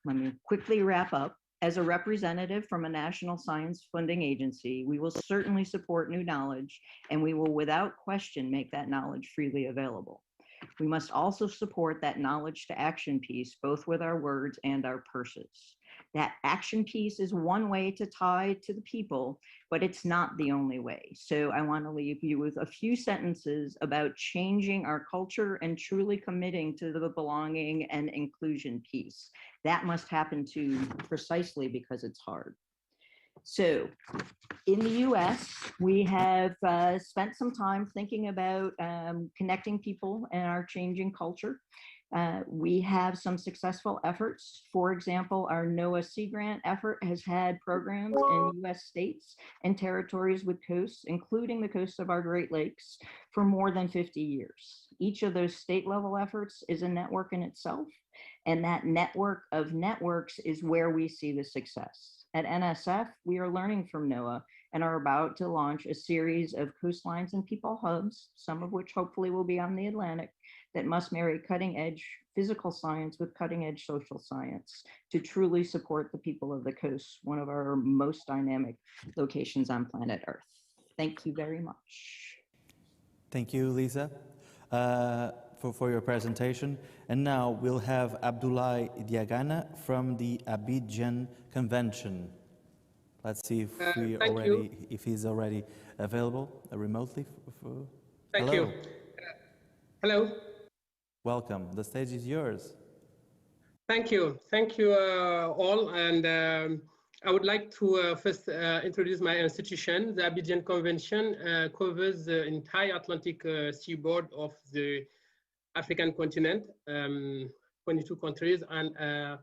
let me quickly wrap up. As a representative from a national science funding agency, we will certainly support new knowledge, and we will without question make that knowledge freely available. We must also support that knowledge to action piece, both with our words and our purses. That action piece is one way to tie to the people, but it's not the only way. So I want to leave you with a few sentences about changing our culture and truly committing to the belonging and inclusion piece. That must happen too, precisely because it's hard. So in the US, we have spent some time thinking about connecting people and our changing culture. We have some successful efforts. For example, our NOAA Sea Grant effort has had programs in US states and territories with coasts, including the coasts of our Great Lakes, for more than 50 years. Each of those state level efforts is a network in itself, and that network of networks is where we see the success. At NSF, we are learning from NOAA and are about to launch a series of coastlines and people hubs, some of which hopefully will be on the Atlantic, that must marry cutting-edge physical science with cutting-edge social science to truly support the people of the coast, one of our most dynamic locations on planet Earth. Thank you very much. Thank you, Lisa, for your presentation. And now we'll have Abdoulaye Diagana from the Abidjan Convention. Let's see if he's already available remotely. Thank you. Hello. Welcome. The stage is yours. Thank you. Thank you all. And I would like to first introduce my institution. The Abidjan Convention covers the entire Atlantic seaboard of the African continent, 22 countries, and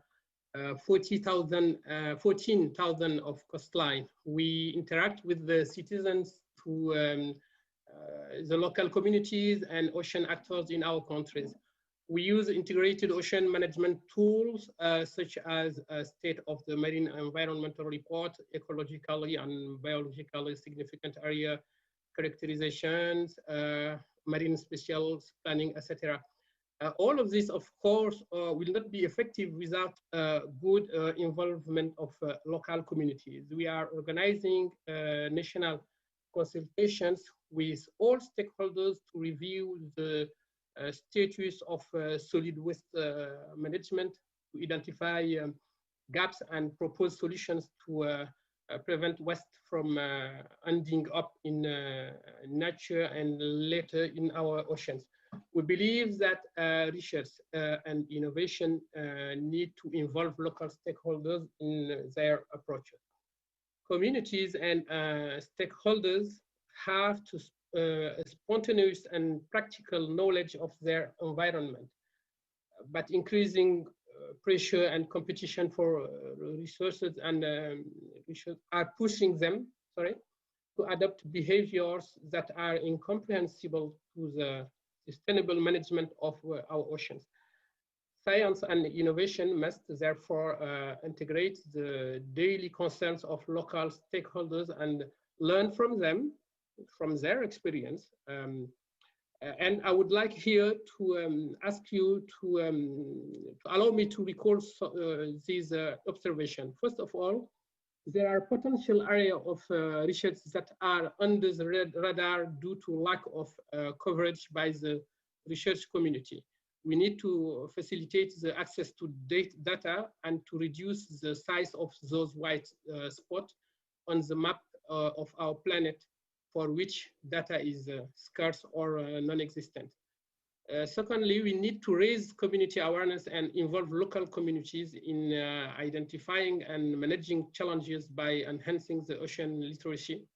14,000 of coastline. We interact with the citizens through the local communities and ocean actors in our countries. We use integrated ocean management tools such as State of the Marine Environmental Report, ecologically and biologically significant area characterizations, marine specials planning, etc. All of this, of course, will not be effective without good involvement of local communities. We are organizing national consultations with all stakeholders to review the status of solid waste management, to identify gaps and propose solutions to prevent waste from ending up in nature and later in our oceans. We believe that research and innovation need to involve local stakeholders in their approaches. Communities and stakeholders have to spontaneous and practical knowledge of their environment, but increasing pressure and competition for resources and research are pushing them, to adopt behaviors that are incomprehensible to the sustainable management of our oceans. Science and innovation must therefore integrate the daily concerns of local stakeholders and learn from them, from their experience. And I would like here to ask you to allow me to recall these observations. First of all, there are potential areas of research that are under the radar due to lack of coverage by the research community. We need to facilitate the access to data and to reduce the size of those white spots on the map of our planet for which data is scarce or non-existent. Secondly, we need to raise community awareness and involve local communities in identifying and managing challenges by enhancing the ocean literacy.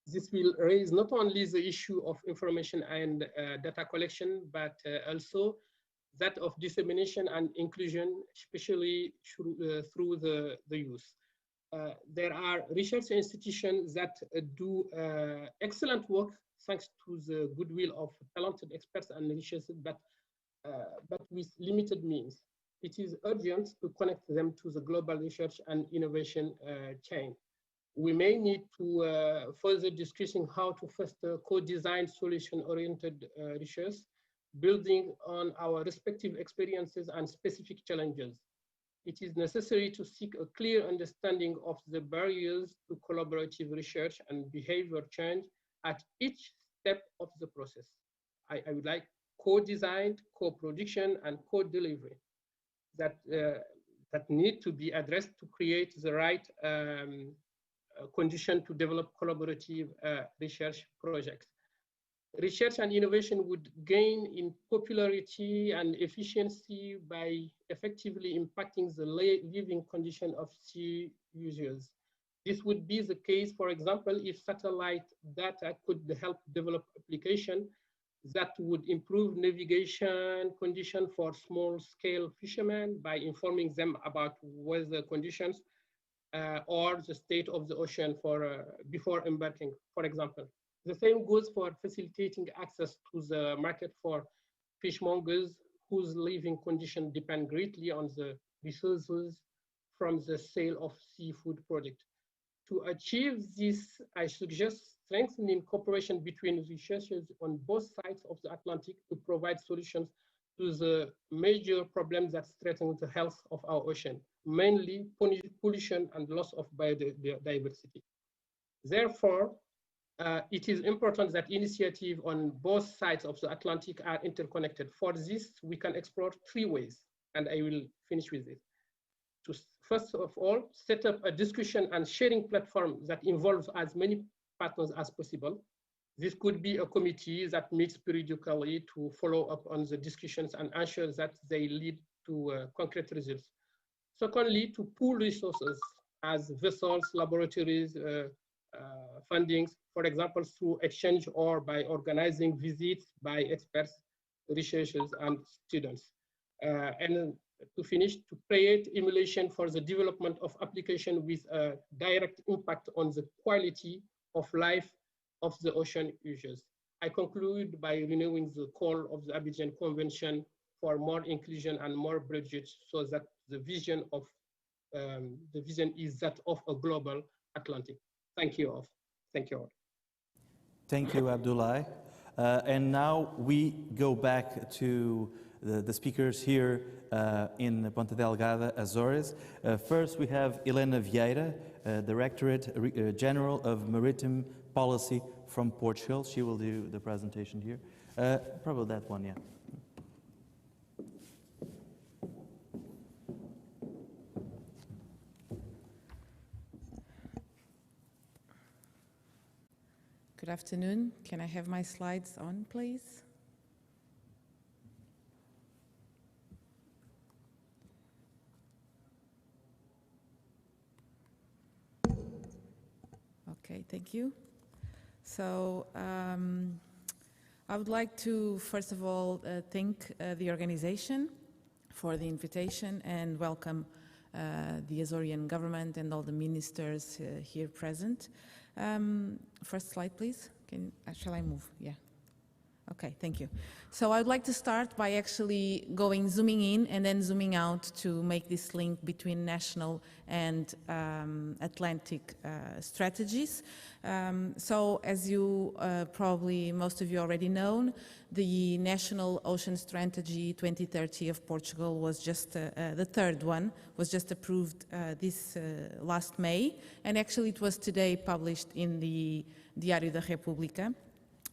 This will raise not only the issue of information and data collection, but also that of dissemination and inclusion, especially through the youth. There are research institutions that do excellent work thanks to the goodwill of talented experts and researchers, but with limited means. It is urgent to connect them to the global research and innovation chain. We may need to further discussing how to foster co-design solution-oriented research, building on our respective experiences and specific challenges. It is necessary to seek a clear understanding of the barriers to collaborative research and behavior change at each step of the process. I would like co-design, co-production, and co-delivery that need to be addressed to create the right condition to develop collaborative research projects. Research and innovation would gain in popularity and efficiency by effectively impacting the living condition of sea users. This would be the case, for example, if satellite data could help develop applications that would improve navigation conditions for small-scale fishermen by informing them about weather conditions or the state of the ocean before embarking, for example. The same goes for facilitating access to the market for fishmongers whose living conditions depend greatly on the resources from the sale of seafood products. To achieve this, I suggest strengthening cooperation between researchers on both sides of the Atlantic to provide solutions to the major problems that threaten the health of our ocean, mainly pollution and loss of biodiversity. Therefore, it is important that initiatives on both sides of the Atlantic are interconnected. For this, we can explore three ways, and I will finish with it. To first of all, set up a discussion and sharing platform that involves as many partners as possible. This could be a committee that meets periodically to follow up on the discussions and ensure that they lead to concrete results. Secondly, to pool resources as vessels, laboratories, fundings, for example, through exchange or by organizing visits by experts, researchers, and students. And to finish, to create emulation for the development of application with a direct impact on the quality of life of the ocean users. I conclude by renewing the call of the Abidjan Convention for more inclusion and more bridges, so that the vision is that of a global Atlantic. Thank you all. Thank you all. Thank you, Abdoulaye. And now we go back to the speakers here in Ponta Delgada, Azores. First, we have Helena Vieira, Directorate General of Maritime Policy from Portugal. She will do the presentation here. Probably that one, yeah. Good afternoon. Can I have my slides on, please? Okay, thank you. So I would like to, first of all, thank the organization for the invitation and welcome the Azorian government and all the ministers here present. First slide, please. Shall I move? Yeah. Okay, thank you. So I'd like to start by actually zooming in and then zooming out to make this link between national and Atlantic strategies. So as you probably most of you already know, the National Ocean Strategy 2030 of Portugal was just the third one, was just approved this last May, and actually it was today published in the Diário da República.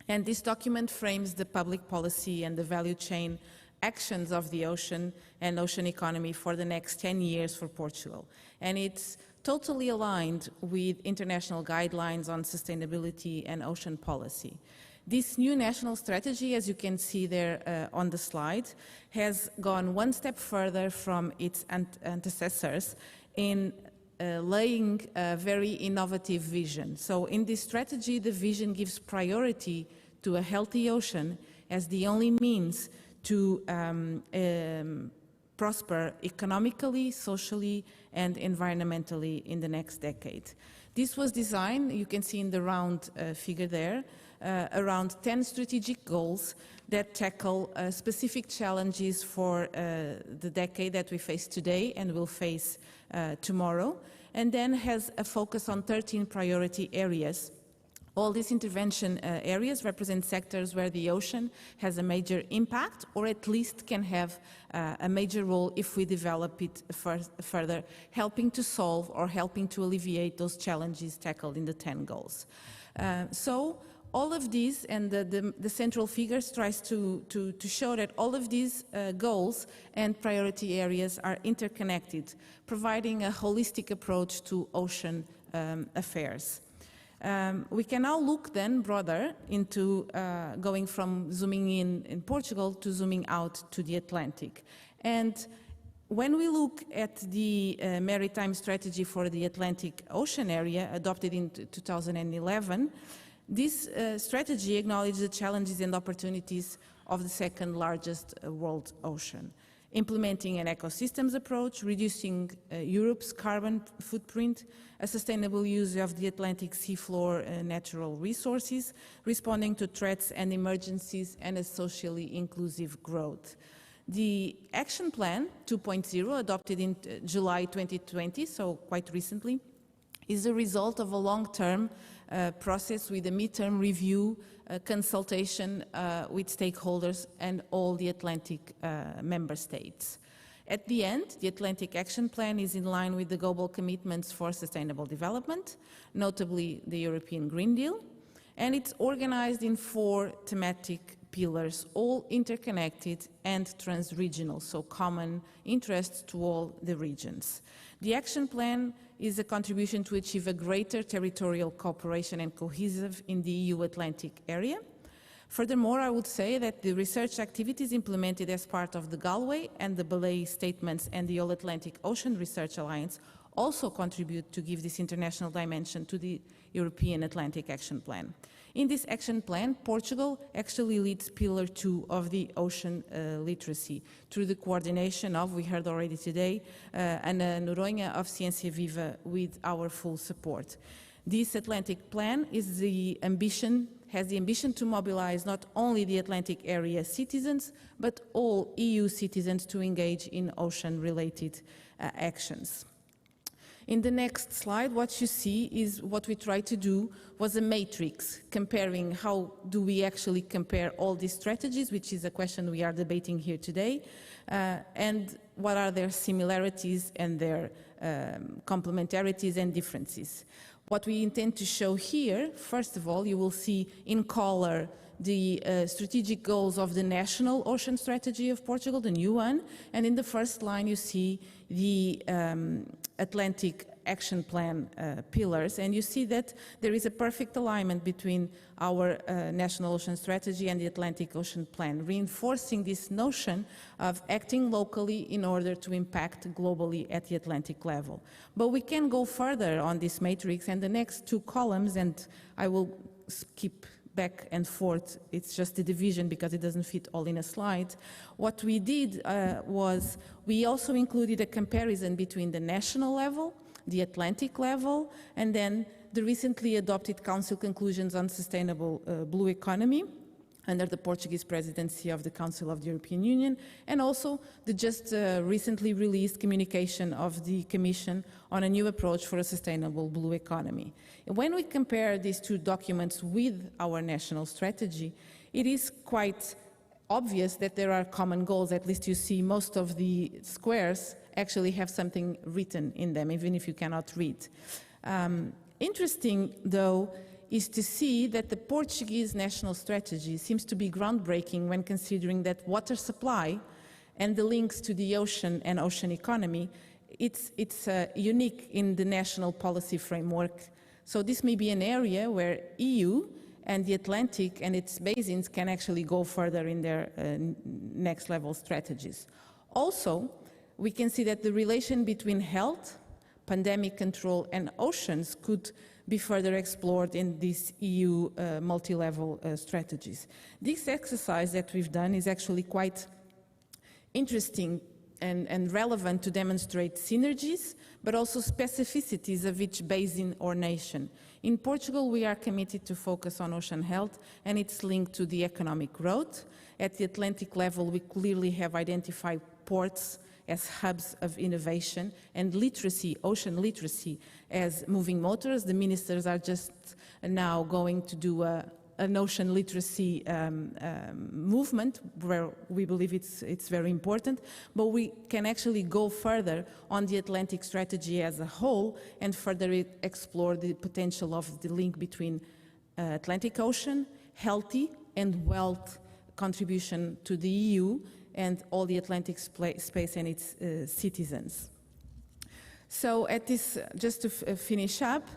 And this document frames the public policy and the value chain actions of the ocean and ocean economy for the next 10 years for Portugal. And it's totally aligned with international guidelines on sustainability and ocean policy. This new national strategy, as you can see there on the slide, has gone one step further from its antecessors in laying a very innovative vision. So in this strategy, the vision gives priority to a healthy ocean as the only means to prosper economically, socially, and environmentally in the next decade. This was designed, you can see in the round figure there, around 10 strategic goals that tackle specific challenges for the decade that we face today and will face tomorrow, and then has a focus on 13 priority areas. All these intervention areas represent sectors where the ocean has a major impact, or at least can have a major role if we develop it further, helping to solve or helping to alleviate those challenges tackled in the 10 goals. So all of these, and the central figures tries to show that all of these goals and priority areas are interconnected, providing a holistic approach to ocean affairs. We can now look then broader into going from zooming in Portugal to zooming out to the Atlantic. And when we look at the maritime strategy for the Atlantic Ocean area adopted in 2011, this strategy acknowledges the challenges and opportunities of the second largest world ocean. Implementing an ecosystems approach, reducing Europe's carbon footprint, a sustainable use of the Atlantic seafloor natural resources, responding to threats and emergencies, and a socially inclusive growth. The Action Plan 2.0, adopted in July 2020, so quite recently, is a result of a long-term process with a midterm review, consultation with stakeholders and all the Atlantic member states. At the end, the Atlantic Action Plan is in line with the global commitments for sustainable development, notably the European Green Deal, and it's organized in 4 thematic pillars, all interconnected and trans-regional, so common interests to all the regions. The action plan is a contribution to achieve a greater territorial cooperation and cohesive in the EU-Atlantic area. Furthermore, I would say that the research activities implemented as part of the Galway and the Ballet Statements and the All-Atlantic Ocean Research Alliance also contribute to give this international dimension to the European Atlantic Action Plan. In this action plan, Portugal actually leads Pillar 2 of the ocean literacy through the coordination of, we heard already today, Ana Noronha of Ciência Viva with our full support. This Atlantic plan is has the ambition to mobilize not only the Atlantic area citizens, but all EU citizens to engage in ocean-related actions. In the next slide, what you see is what we tried to do was a matrix comparing how do we actually compare all these strategies, which is a question we are debating here today, and what are their similarities and their complementarities and differences. What we intend to show here, first of all, you will see in color the strategic goals of the National Ocean Strategy of Portugal, the new one, and in the first line you see the Atlantic Action Plan pillars, and you see that there is a perfect alignment between our National Ocean Strategy and the Atlantic Ocean Plan, reinforcing this notion of acting locally in order to impact globally at the Atlantic level. But we can go further on this matrix, and the next two columns, and I will skip back and forth, it's just a division because it doesn't fit all in a slide. What we did was we also included a comparison between the national level, the Atlantic level, and then the recently adopted Council conclusions on sustainable blue economy under the Portuguese presidency of the Council of the European Union, and also the just recently released communication of the Commission on a new approach for a sustainable blue economy. And when we compare these two documents with our national strategy, it is quite obvious that there are common goals. At least you see most of the squares actually have something written in them, even if you cannot read. Interesting, though, is to see that the Portuguese national strategy seems to be groundbreaking when considering that water supply and the links to the ocean and ocean economy, it's unique in the national policy framework. So this may be an area where EU and the Atlantic and its basins can actually go further in their next level strategies. Also, we can see that the relation between health, pandemic control, and oceans could be further explored in these EU multi-level strategies. This exercise that we've done is actually quite interesting and relevant to demonstrate synergies, but also specificities of each basin or nation. In Portugal, we are committed to focus on ocean health, and it's linked to the economic growth. At the Atlantic level, we clearly have identified ports as hubs of innovation, and literacy, ocean literacy, as moving motors. The ministers are just now going to do an ocean literacy movement where we believe it's very important, but we can actually go further on the Atlantic strategy as a whole and further explore the potential of the link between Atlantic Ocean, healthy and wealth contribution to the EU, and all the Atlantic space and its citizens. So at this, just to finish up,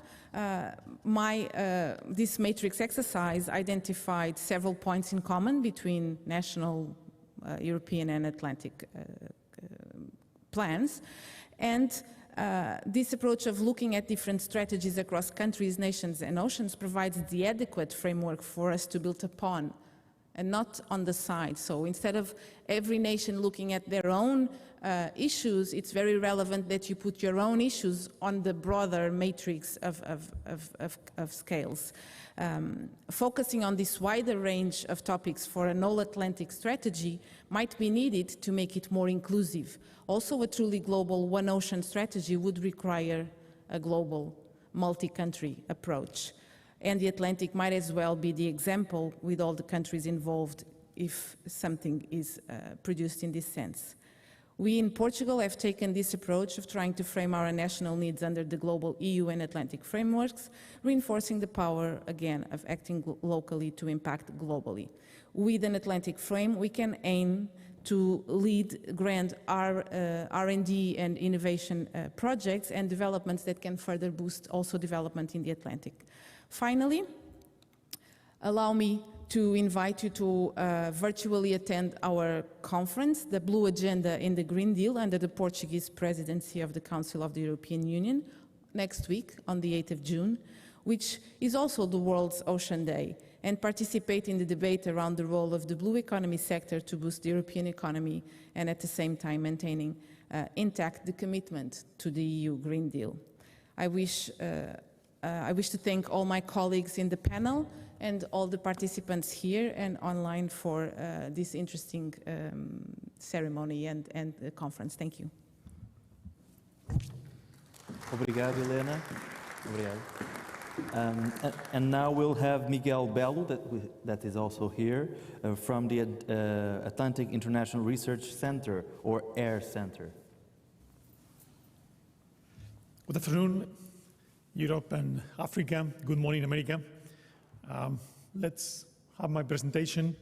this matrix exercise identified several points in common between national, European and Atlantic plans. And this approach of looking at different strategies across countries, nations and oceans provides the adequate framework for us to build upon, and not on the side. So instead of every nation looking at their own issues, it's very relevant that you put your own issues on the broader matrix of scales. Focusing on this wider range of topics for an all-Atlantic strategy might be needed to make it more inclusive. Also, a truly global one-ocean strategy would require a global, multi-country approach. And the Atlantic might as well be the example with all the countries involved if something is produced in this sense. We in Portugal have taken this approach of trying to frame our national needs under the global EU and Atlantic frameworks, reinforcing the power, again, of acting locally to impact globally. With an Atlantic frame, we can aim to lead grand R&D and innovation projects and developments that can further boost also development in the Atlantic. Finally, allow me to invite you to virtually attend our conference, the Blue Agenda in the Green Deal, under the Portuguese presidency of the Council of the European Union, next week on the 8th of June, which is also the World's Ocean Day, and participate in the debate around the role of the blue economy sector to boost the European economy and at the same time maintaining intact the commitment to the EU Green Deal. I wish to thank all my colleagues in the panel and all the participants here and online for this interesting ceremony and conference. Thank you. Obrigado, Helena. Obrigado. And now we'll have Miguel Belo, that is also here, from the Atlantic International Research Center, or AIR Center. Good afternoon, Europe and Africa. Good morning, America. Let's have my presentation.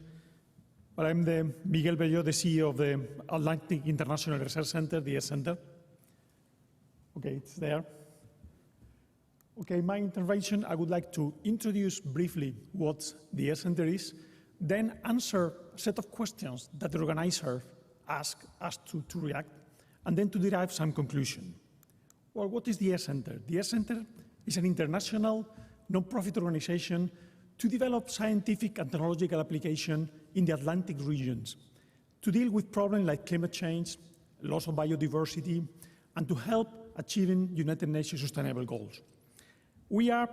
But I'm Miguel Belo, the CEO of the Atlantic International Research Center, the AIR Center. Okay, it's there. Okay, my intervention, I would like to introduce briefly what the AIR Center is, then answer a set of questions that the organizer asked us to react, and then to derive some conclusion. Well, what is the AIR Center? The AIR Center is an international non-profit organization to develop scientific and technological application in the Atlantic regions, to deal with problems like climate change, loss of biodiversity, and to help achieving United Nations Sustainable Goals. We are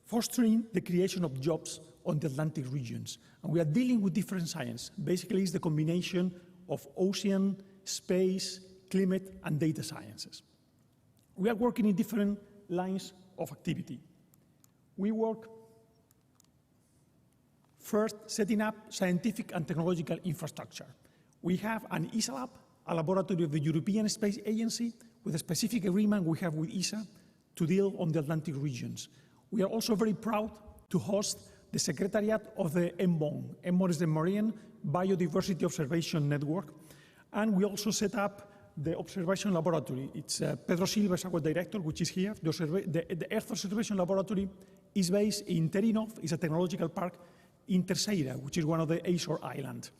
fostering the creation of jobs on the Atlantic regions, and we are dealing with different science. Basically, it's the combination of ocean, space, climate, and data sciences. We are working in different lines of activity. We work first setting up scientific and technological infrastructure. We have an ESA lab, a laboratory of the European Space Agency, with a specific agreement we have with ESA to deal on the Atlantic regions. We are also very proud to host the secretariat of the MBON. MBON is the Marine Biodiversity Observation Network. And we also set up the observation laboratory. It's Pedro Silva is our director, which is here. The Earth Observation Laboratory is based in Terinov. It's a technological park in Terceira, which is one of the Azore Islands.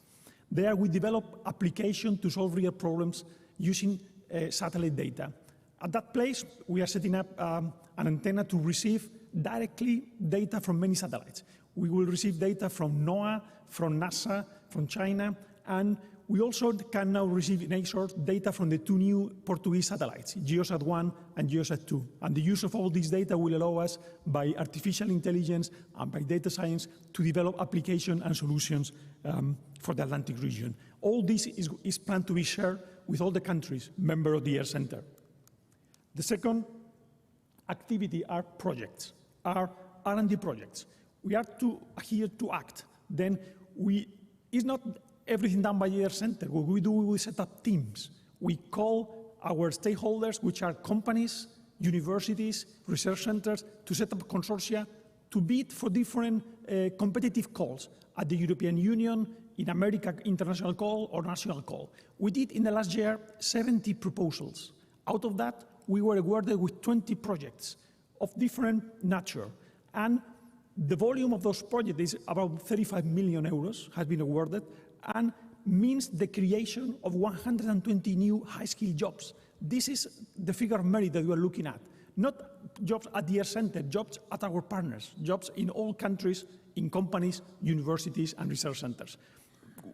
There we develop applications to solve real problems using satellite data. At that place, we are setting up an antenna to receive directly data from many satellites. We will receive data from NOAA, from NASA, from China, and we also can now receive in Azore data from the two new Portuguese satellites, GeoSat-1 and GeoSat-2. And the use of all this data will allow us, by artificial intelligence and by data science, to develop applications and solutions for the Atlantic region. All this is planned to be shared with all the countries, members of the AIR Center. The second activity are projects, are R&D projects. We are here to act. Then it's not everything done by the AIR Center. What we do, we set up teams. We call our stakeholders, which are companies, universities, research centers, to set up consortia to bid for different competitive calls at the European Union, in America, international call or national call. We did in the last year 70 proposals. Out of that, we were awarded with 20 projects of different nature. And the volume of those projects is about 35 million euros has been awarded, and means the creation of 120 new high-skilled jobs. This is the figure of merit that we are looking at. Not jobs at the AIR Center, jobs at our partners, jobs in all countries, in companies, universities, and research centers.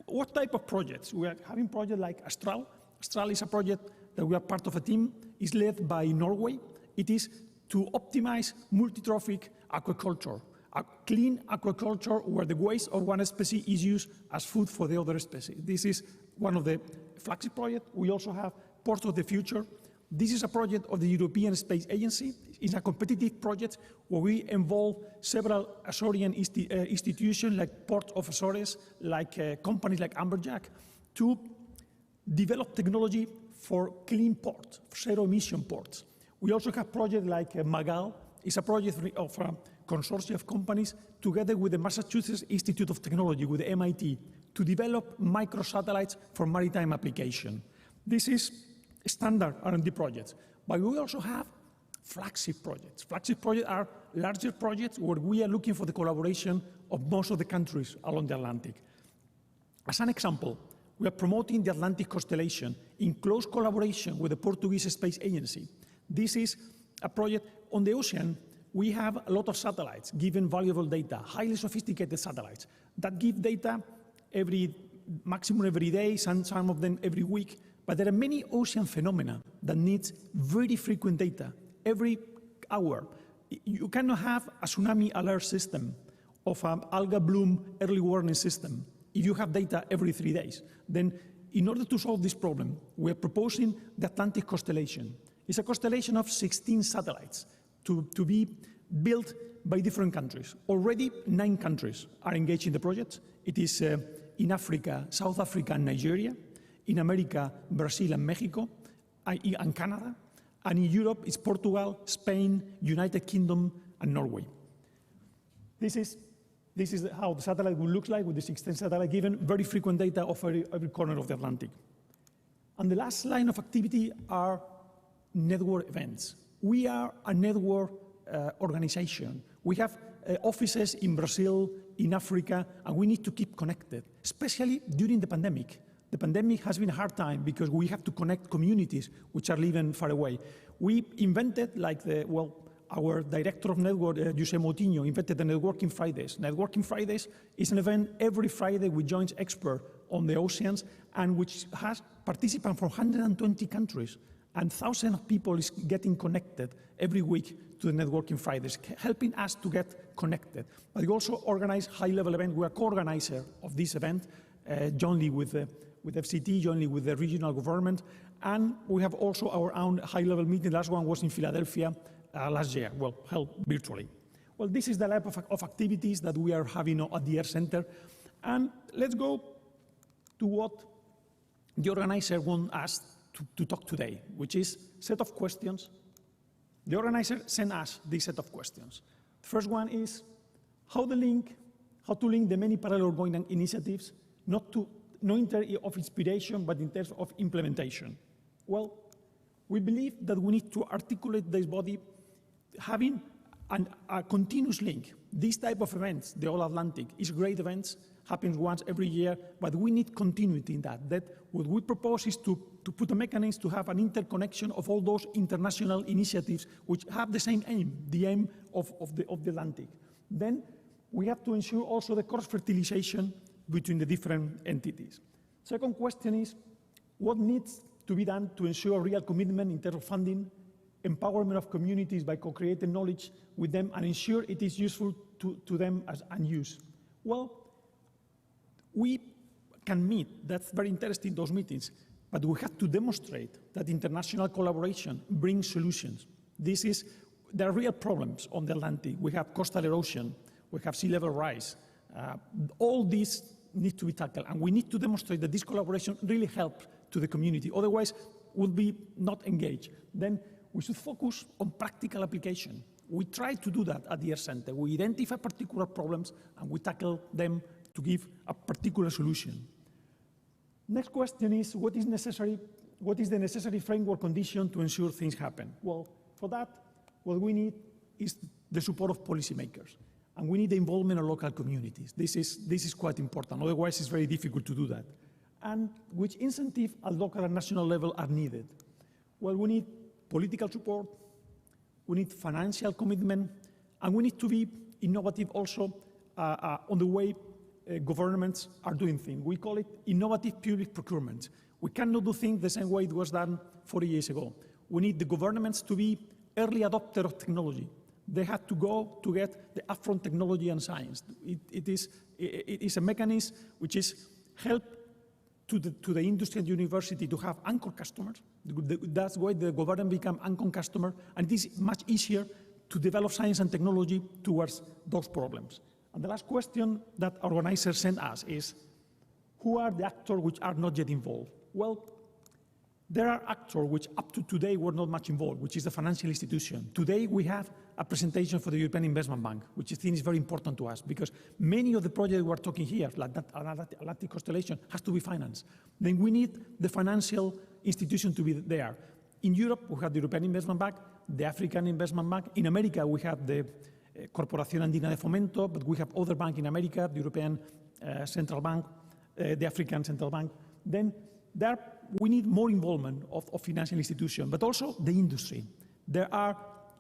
What type of projects? We are having projects like Astral. Astral is a project that we are part of a team. It's led by Norway. It is to optimize multi-trophic aquaculture, a clean aquaculture where the waste of one species is used as food for the other species. This is one of the flagship projects. We also have Port of the Future. This is a project of the European Space Agency. It's a competitive project where we involve several Azorean institutions like Port of Azores, like companies like Amberjack, to develop technology for clean ports, for zero-emission ports. We also have projects like Magal. It's a project of a consortium of companies together with the Massachusetts Institute of Technology, with the MIT, to develop microsatellites for maritime application. This is standard R&D projects, but we also have flagship projects. Flagship projects are larger projects where we are looking for the collaboration of most of the countries along the Atlantic. As an example, we are promoting the Atlantic constellation in close collaboration with the Portuguese Space Agency. This is a project on the ocean. We have a lot of satellites giving valuable data, highly sophisticated satellites that give data maximum every day, some of them every week. But there are many ocean phenomena that needs very frequent data every hour. You cannot have a tsunami alert system of an alga bloom early warning system if you have data every 3 days. Then in order to solve this problem, we are proposing the Atlantic constellation. It's a constellation of 16 satellites to be built by different countries. Already 9 countries are engaged in the project. It is in Africa, South Africa and Nigeria. In America, Brazil and Mexico, and Canada. And in Europe, it's Portugal, Spain, United Kingdom, and Norway. This is how the satellite will look like with the 16 satellites given very frequent data of every corner of the Atlantic. And the last line of activity are network events. We are a network organization. We have offices in Brazil, in Africa, and we need to keep connected, especially during the pandemic. The pandemic has been a hard time because we have to connect communities which are living far away. We invented, our director of network, José Moutinho, invented the Networking Fridays. Networking Fridays is an event every Friday which joins experts on the oceans and which has participants from 120 countries. And thousands of people is getting connected every week to the Networking Fridays, helping us to get connected. But we also organize high-level events. We are co-organizer of this event, jointly with FCT, jointly with the regional government. And we have also our own high-level meeting. The last one was in Philadelphia last year, held virtually. Well, this is the type of activities that we are having at the Air Center. And let's go to what the organizer wants us to talk today, which is a set of questions. The organizer sent us this set of questions. The first one is how to link the many parallel ongoing initiatives, not in terms of inspiration, but in terms of implementation. Well, we believe that we need to articulate this body having a continuous link. This type of events, the All-Atlantic, is great events, happens once every year, but we need continuity in that. That what we propose is to put a mechanism to have an interconnection of all those international initiatives which have the same aim, the aim of the Atlantic. Then we have to ensure also the cross-fertilization between the different entities. Second question is, what needs to be done to ensure real commitment in terms of funding, empowerment of communities by co-creating knowledge with them, and ensure it is useful to them and use? Well, we can meet, that's very interesting, those meetings, but we have to demonstrate that international collaboration brings solutions. There are real problems on the Atlantic. We have coastal erosion, we have sea level rise. All these need to be tackled, and we need to demonstrate that this collaboration really helps to the community. Otherwise, we'll be not engaged. Then we should focus on practical application. We try to do that at the Air Center. We identify particular problems, and we tackle them to give a particular solution. Next question is, what is the necessary framework condition to ensure things happen? Well, for that, what we need is the support of policymakers. And we need the involvement of local communities. This is quite important. Otherwise, it's very difficult to do that. And which incentives at local and national level are needed? Well, we need political support, we need financial commitment, and we need to be innovative also on the way governments are doing things. We call it innovative public procurement. We cannot do things the same way it was done 40 years ago. We need the governments to be early adopters of technology. They have to go to get the upfront technology and science. It is a mechanism which is help to the industry and university to have anchor customers. That's why the government become anchor customer, and it is much easier to develop science and technology towards those problems. And the last question that organizers sent us is, who are the actors which are not yet involved? Well, there are actors which up to today were not much involved, which is the financial institution. Today we have a presentation for the European Investment Bank, which I think is very important to us, because many of the projects we're talking here, like that Atlantic Constellation, has to be financed. Then we need the financial institution to be there. In Europe, we have the European Investment Bank, the African Investment Bank. In America, we have the Corporación Andina de Fomento, but we have other banks in America, the European Central Bank, the African Central Bank. Then we need more involvement of financial institutions, but also the industry.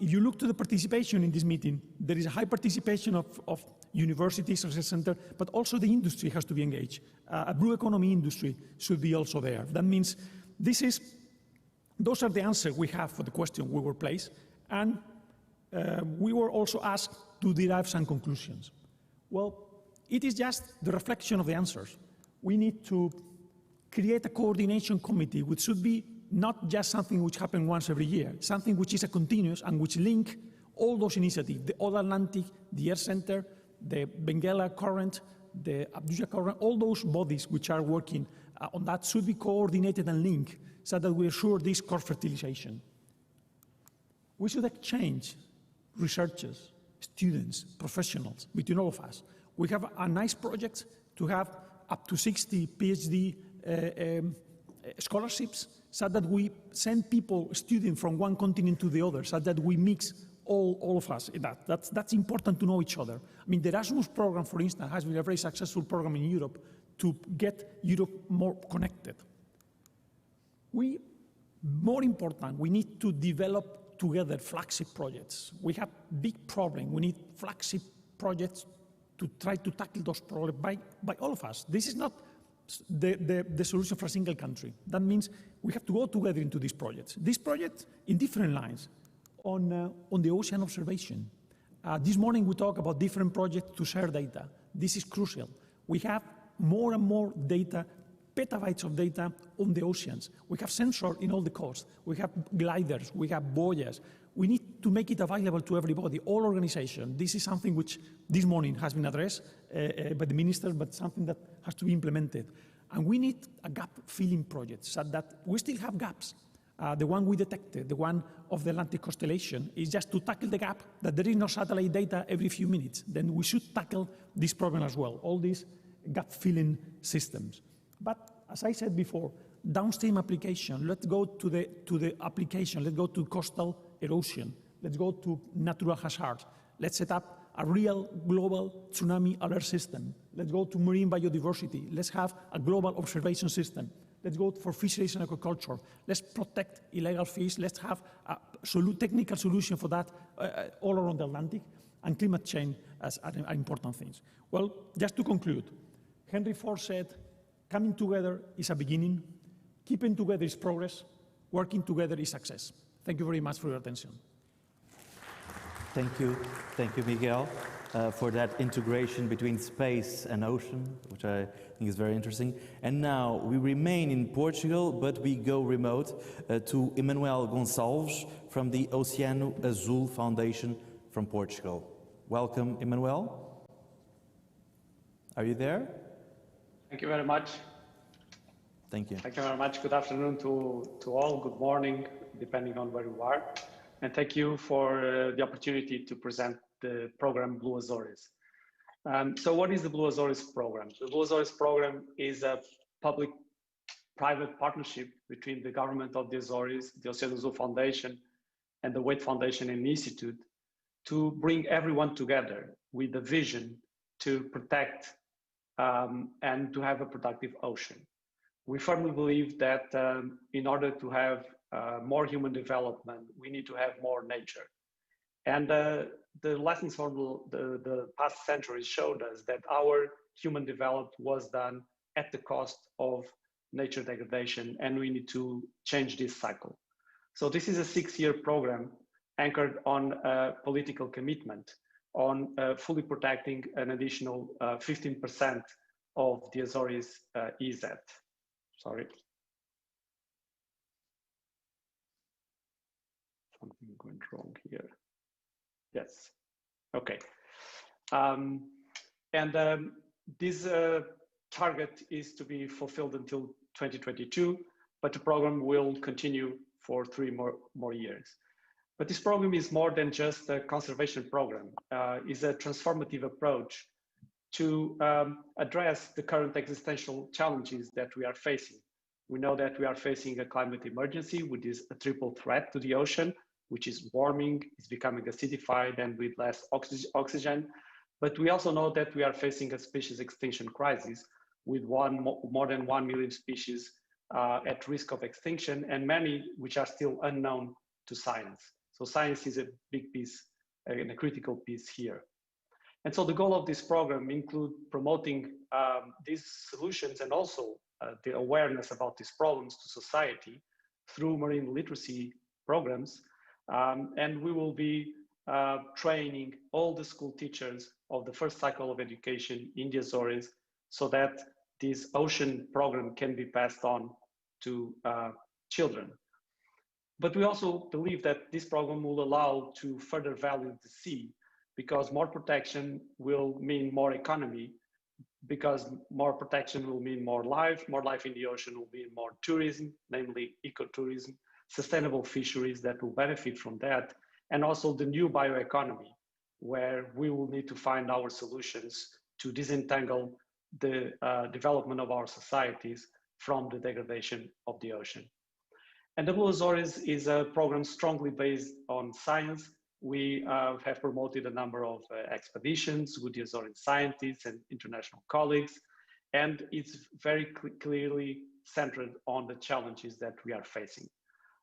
If you look to the participation in this meeting, there is a high participation of universities, research centers, but also the industry has to be engaged. A blue economy industry should be also there. That means those are the answers we have for the question we were placed, and we were also asked to derive some conclusions. Well, it is just the reflection of the answers. We need to create a coordination committee, which should be not just something which happens once every year, something which is a continuous and which link all those initiatives, the All-Atlantic, the Air Center, the Benguela Current, the Abuja Current, all those bodies which are working on that should be coordinated and linked so that we assure this cross-fertilization. We should exchange researchers, students, professionals between all of us. We have a nice project to have up to 60 PhD scholarships so that we send people, students from one continent to the other, so that we mix all of us in that. That's important to know each other. I mean, the Erasmus program, for instance, has been a very successful program in Europe to get Europe more connected. More important, we need to develop together flagship projects. We have big problems. We need flagship projects to try to tackle those problems by all of us. This is not the solution for a single country. That means we have to go together into these projects. These projects in different lines on the ocean observation. This morning we talked about different projects to share data. This is crucial. We have more and more data, petabytes of data on the oceans. We have sensors in all the coasts. We have gliders. We have buoys. We need to make it available to everybody, all organizations. This is something which this morning has been addressed by the minister, but something that has to be implemented. And we need a gap-filling project so that we still have gaps. The one we detected, the one of the Atlantic constellation, is just to tackle the gap that there is no satellite data every few minutes. Then we should tackle this problem as well, all these gap-filling systems. But as I said before, downstream application, let's go to the application, let's go to coastal erosion, let's go to natural hazards, let's set up a real global tsunami alert system, let's go to marine biodiversity, let's have a global observation system, let's go for fisheries and agriculture, let's protect illegal fish, let's have a technical solution for that all around the Atlantic, and climate change as important things. Well, just to conclude, Henry Ford said, coming together is a beginning, keeping together is progress, working together is success. Thank you very much for your attention. Thank you, Miguel, for that integration between space and ocean, which I think is very interesting. And now we remain in Portugal, but we go remote to Emmanuel Gonçalves from the Oceano Azul Foundation from Portugal. Welcome, Emmanuel. Are you there? Thank you very much. Thank you. Thank you very much. Good afternoon to all. Good morning, depending on where you are. And thank you for the opportunity to present the program Blue Azores. So what is the Blue Azores program? The Blue Azores program is a public-private partnership between the government of the Azores, the Oceano Azul Foundation, and the Wade Foundation and Institute to bring everyone together with a vision to protect and to have a productive ocean. We firmly believe that in order to have more human development, we need to have more nature. And the lessons from the past centuries showed us that our human development was done at the cost of nature degradation, and we need to change this cycle. So this is a 6-year program anchored on political commitment on fully protecting an additional 15% of the Azores EZ. Sorry. Something went wrong here. Yes. Okay. This target is to be fulfilled until 2022, but the program will continue for 3 more years. But this program is more than just a conservation program. It's a transformative approach to address the current existential challenges that we are facing. We know that we are facing a climate emergency, which is a triple threat to the ocean. which is warming, is becoming acidified and with less oxygen. But we also know that we are facing a species extinction crisis with more than 1 million species at risk of extinction, and many which are still unknown to science. So science is a big piece and a critical piece here. And so the goal of this program include promoting these solutions and also the awareness about these problems to society through marine literacy programs. And we will be training all the school teachers of the first cycle of education in the Azores so that this ocean program can be passed on to children. But we also believe that this program will allow to further value the sea, because more protection will mean more economy, because more protection will mean more life in the ocean will mean more tourism, namely ecotourism, sustainable fisheries that will benefit from that, and also the new bioeconomy, where we will need to find our solutions to disentangle the development of our societies from the degradation of the ocean. And the Blue Azores is a program strongly based on science. We have promoted a number of expeditions with the Azorean scientists and international colleagues, and it's very clearly centered on the challenges that we are facing.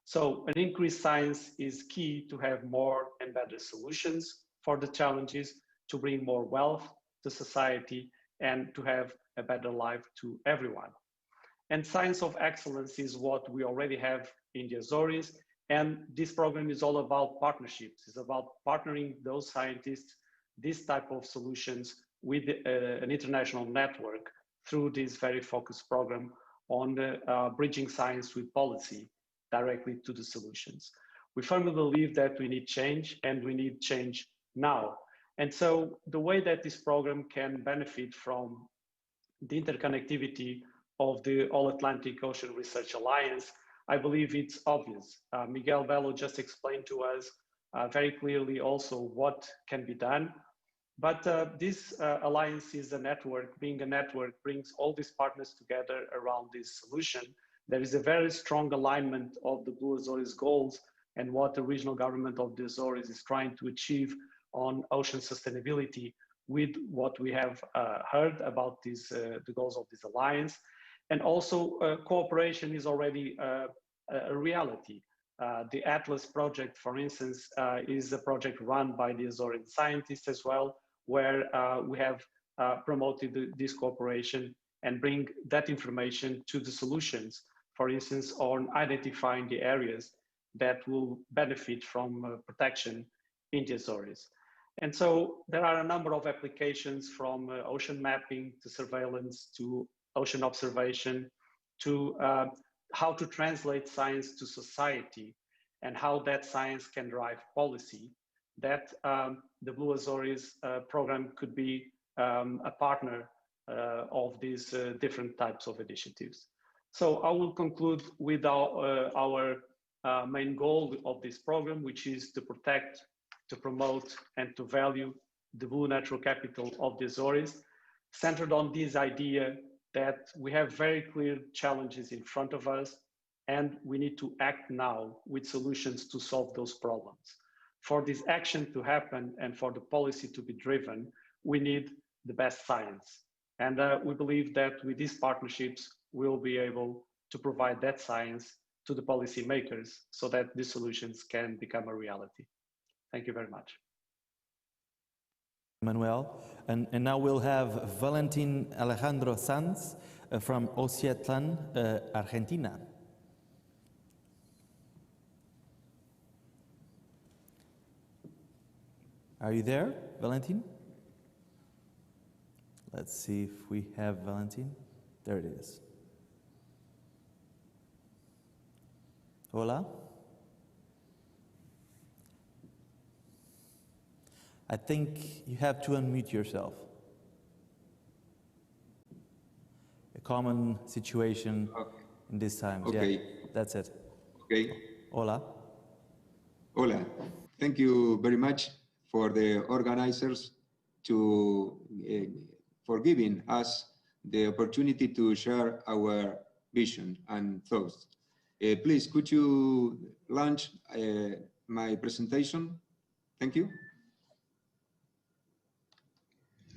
So an increased science is key to have more and better solutions for the challenges, to bring more wealth to society, and to have a better life to everyone. And science of excellence is what we already have in the Azores. And this program is all about partnerships. It's about partnering those scientists, this type of solutions with an international network through this very focused program on bridging science with policy directly to the solutions. We firmly believe that we need change, and we need change now. And so the way that this program can benefit from the interconnectivity of the All-Atlantic Ocean Research Alliance, I believe it's obvious. Miguel Bello just explained to us very clearly also what can be done. But this alliance is a network. Being a network brings all these partners together around this solution. There is a very strong alignment of the Blue Azores goals and what the regional government of the Azores is trying to achieve on ocean sustainability with what we have heard about these, the goals of this alliance. And also cooperation is already a reality. The Atlas project, for instance, is a project run by the Azorean scientists as well, where we have promoted this cooperation and bring that information to the solutions, for instance, on identifying the areas that will benefit from protection in the Azores. And so there are a number of applications, from ocean mapping to surveillance to ocean observation to how to translate science to society and how that science can drive policy, that the Blue Azores program could be a partner of these different types of initiatives. So I will conclude with our main goal of this program, which is to protect, to promote, and to value the blue natural capital of the Azores, centered on this idea that we have very clear challenges in front of us, and we need to act now with solutions to solve those problems. For this action to happen and for the policy to be driven, we need the best science. And we believe that with these partnerships, we'll be able to provide that science to the policymakers so that these solutions can become a reality. Thank you very much. Manuel. And now we'll have Valentin Alejandro Sanz from All-Atlantic, Argentina. Are you there, Valentin? Let's see if we have Valentin. There it is. Hola. I think you have to unmute yourself. A common situation in these times. Okay. Yeah, that's it. Okay. Hola. Hola. Thank you very much for the organizers for giving us the opportunity to share our vision and thoughts. Please, could you launch my presentation. Thank you.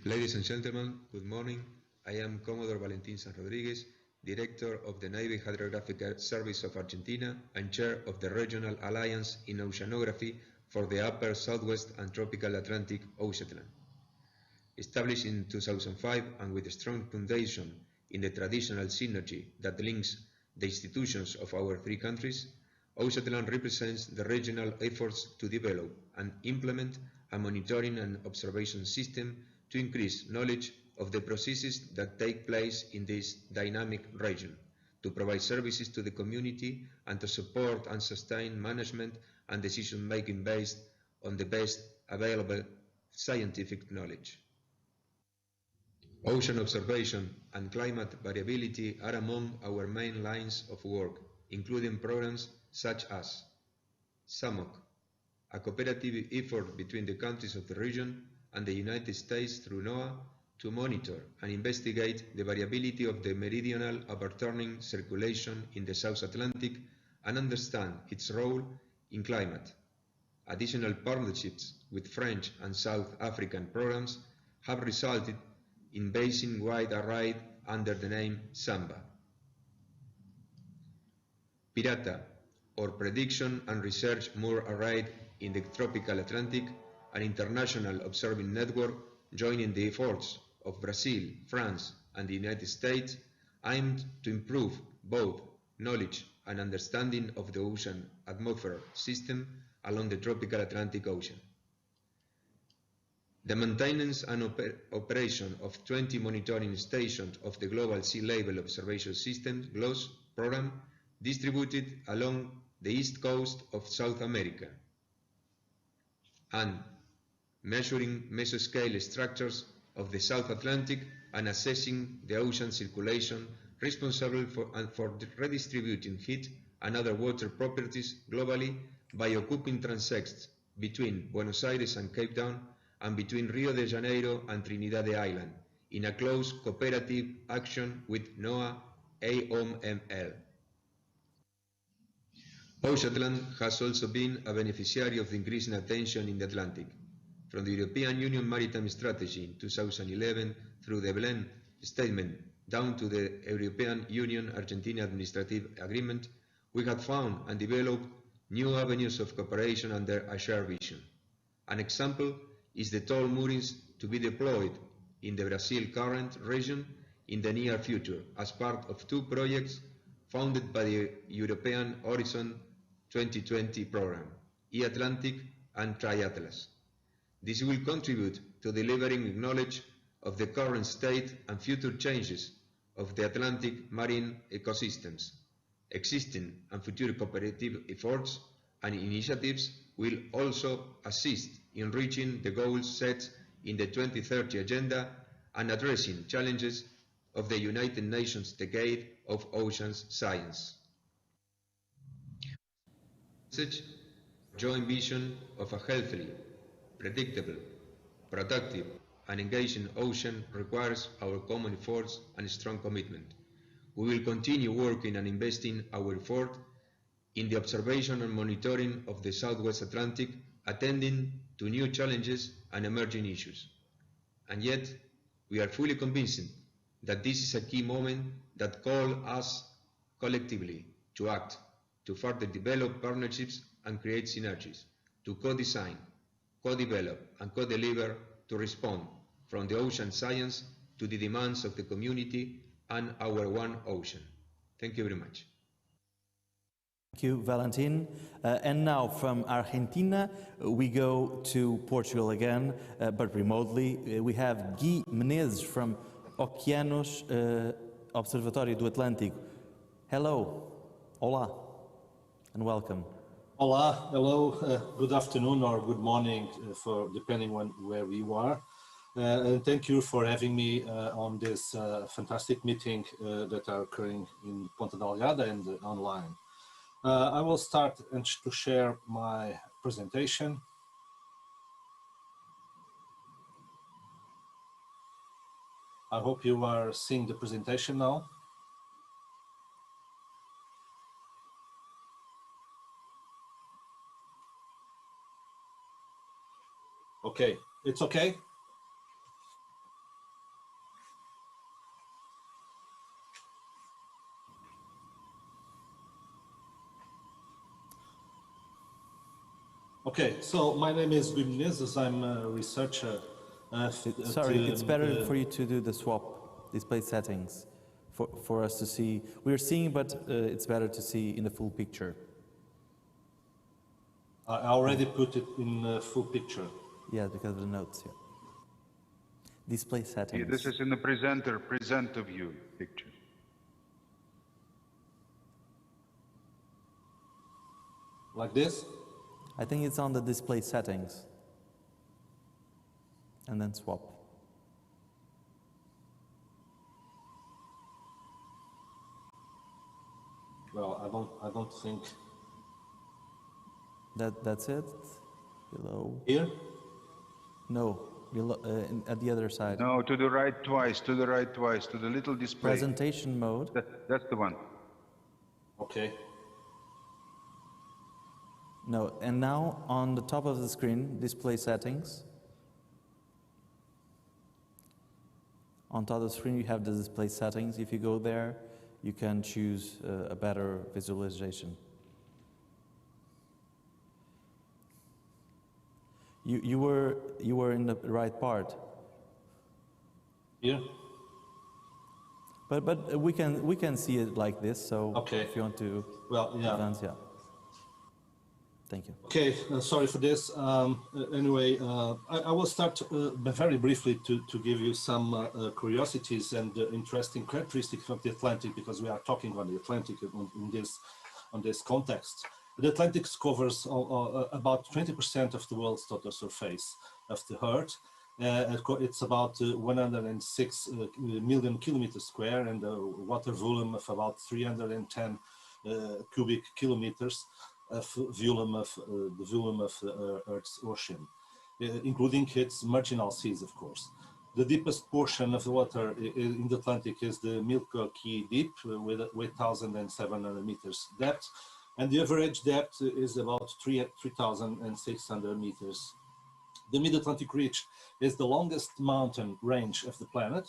Ladies and gentlemen, good morning. I am Commodore Valentin San Rodriguez, Director of the Navy Hydrographic Service of Argentina and Chair of the Regional Alliance in Oceanography for the Upper Southwest and Tropical Atlantic All-Atlantic. Established in 2005 and with a strong foundation in the traditional synergy that links the institutions of our three countries, All-Atlantic represents the regional efforts to develop and implement a monitoring and observation system to increase knowledge of the processes that take place in this dynamic region, to provide services to the community and to support and sustain management and decision-making based on the best available scientific knowledge. Ocean observation and climate variability are among our main lines of work, including programs such as SAMOC, a cooperative effort between the countries of the region and the United States through NOAA to monitor and investigate the variability of the meridional overturning circulation in the South Atlantic and understand its role in climate. Additional partnerships with French and South African programs have resulted in basin-wide array under the name SAMBA. PIRATA, or Prediction and Research Moor Array in the Tropical Atlantic, an international observing network joining the efforts of Brazil, France, and the United States, aimed to improve both knowledge and understanding of the ocean atmosphere system along the tropical Atlantic Ocean. The maintenance and operation of 20 monitoring stations of the Global Sea Level Observation System GLOS program distributed along the east coast of South America, and measuring mesoscale structures of the South Atlantic and assessing the ocean circulation responsible for redistributing heat and other water properties globally by occupying transects between Buenos Aires and Cape Town and between Rio de Janeiro and Trinidad Island in a close cooperative action with NOAA AOML. All-Atlantic has also been a beneficiary of the increasing attention in the Atlantic. From the European Union Maritime Strategy in 2011 through the Belém Statement down to the European Union-Argentina Administrative Agreement, we have found and developed new avenues of cooperation under a shared vision. An example is the toll moorings to be deployed in the Brazil Current region in the near future as part of two projects funded by the European Horizon 2020 program, E-Atlantic and Tri-Atlas. This will contribute to delivering knowledge of the current state and future changes of the Atlantic marine ecosystems. Existing and future cooperative efforts and initiatives will also assist in reaching the goals set in the 2030 Agenda and addressing challenges of the United Nations Decade of Oceans Science. Joint vision of a healthy, predictable, productive, and engaging ocean requires our common efforts and strong commitment. We will continue working and investing our effort in the observation and monitoring of the Southwest Atlantic, attending to new challenges and emerging issues. And yet, we are fully convinced that this is a key moment that calls us collectively to act, to further develop partnerships and create synergies, to co-design, co-develop and co-deliver to respond from the ocean science to the demands of the community and our one ocean. Thank you very much. Thank you, Valentin. And now from Argentina, we go to Portugal again, but remotely. We have Gui Menezes from Oceanos Observatório do Atlântico. Hello, hola, and welcome. Hola, hello, good afternoon or good morning for depending on where you are. And thank you for having me on this fantastic meeting that are occurring in Ponta Delgada and online. I will start to share my presentation. I hope you are seeing the presentation now. Okay, it's okay? Okay, so my name is Gülnez, I'm a researcher. Sorry, it's better for you to do the swap, display settings, for us to see. We're seeing, but it's better to see in the full picture. I already put it in full picture. Yeah, because of the notes, yeah. Display settings. Yeah, this is in the presenter view picture. Like this? I think it's on the display settings. And then swap. Well, I don't think. That's it? Below. Here? No, below, at the other side. No, to the right twice, to the right twice, to the little display. Presentation mode. That's the one. Okay. No, and now on the top of the screen, display settings. On top of the screen, you have the display settings. If you go there, you can choose a better visualization. You were in the right part. Here. But we can see it like this. So okay. If you want to advance, yeah. Thank you. Okay, sorry for this. Anyway, I will start very briefly to give you some curiosities and interesting characteristics of the Atlantic, because we are talking about the Atlantic on this context. The Atlantic covers about 20% of the world's total surface of the Earth. It's about 106 million kilometers square and a water volume of about 310 cubic kilometers of volume of the volume of Earth's ocean, including its marginal seas, of course. The deepest portion of the water in the Atlantic is the Milwaukee Deep with 1,700 meters depth, and the average depth is about 3,600 meters. The Mid-Atlantic Ridge is the longest mountain range of the planet,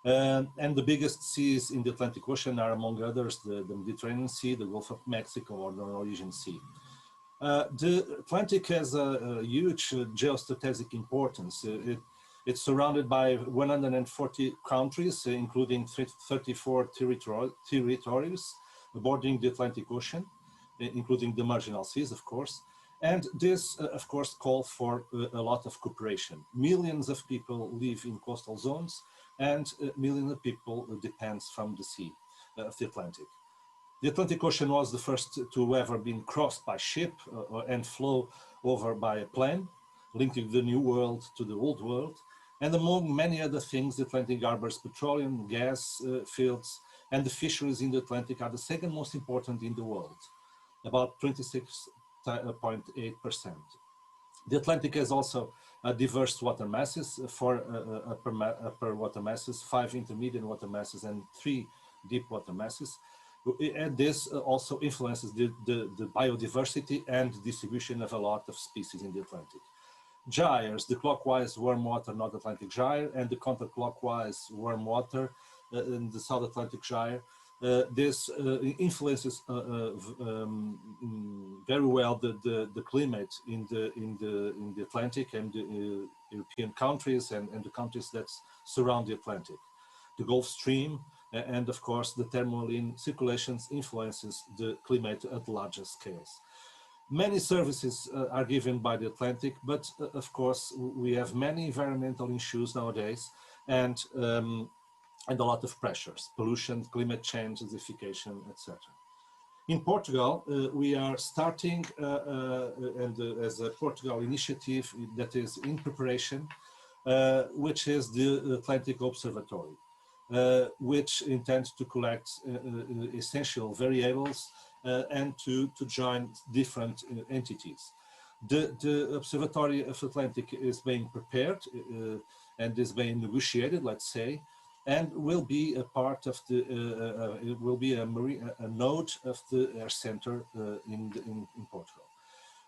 and the biggest seas in the Atlantic Ocean are, among others, the Mediterranean Sea, the Gulf of Mexico, or the Norwegian Sea. The Atlantic has a huge geostrategic importance. It's surrounded by 140 countries, including 34 territories bordering the Atlantic Ocean, including the marginal seas, of course. And this, of course, calls for a lot of cooperation. Millions of people live in coastal zones, and millions of people depend from the sea of the Atlantic. The Atlantic Ocean was the first to ever been crossed by ship and flow over by a plane, linking the New World to the Old World. And among many other things, the Atlantic harbors petroleum, gas fields, and the fisheries in the Atlantic are the second most important in the world, about 26.8%. The Atlantic has also diverse water masses, 4 upper water masses, 5 intermediate water masses, and 3 deep water masses. And this also influences the biodiversity and distribution of a lot of species in the Atlantic. Gyres, the clockwise warm water North Atlantic Gyre and the counterclockwise warm water in the South Atlantic Gyre. This influences very well the climate in the Atlantic and the European countries and the countries that surround the Atlantic. The Gulf Stream and, of course, the thermohaline circulations influences the climate at larger scales. Many services are given by the Atlantic, but of course we have many environmental issues nowadays, and a lot of pressures: pollution, climate change, acidification, etc. In Portugal, we are starting as a Portugal initiative that is in preparation, which is the Atlantic Observatory, which intends to collect essential variables and to join different entities. The Observatory of Atlantic is being prepared and is being negotiated, let's say, and will be a part of the, it will be a node of the Air Center in Portugal.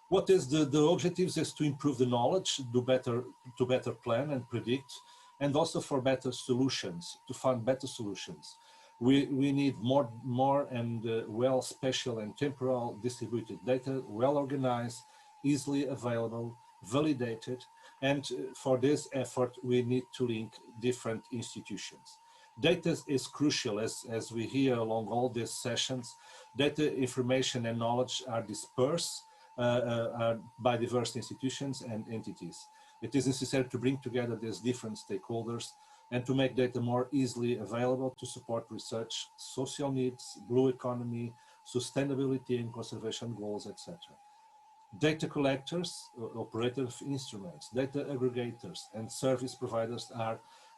What is the objectives is to improve the knowledge, to better plan and predict, and also for better solutions, to find better solutions. We need more and well spatial and temporal distributed data, well organized, easily available, validated, and for this effort we need to link different institutions. Data is crucial, as we hear along all these sessions. Data, information and knowledge are dispersed by diverse institutions and entities. It is necessary to bring together these different stakeholders and to make data more easily available to support research, social needs, blue economy, sustainability and conservation goals, etc. Data collectors, operators of instruments, data aggregators, and service providers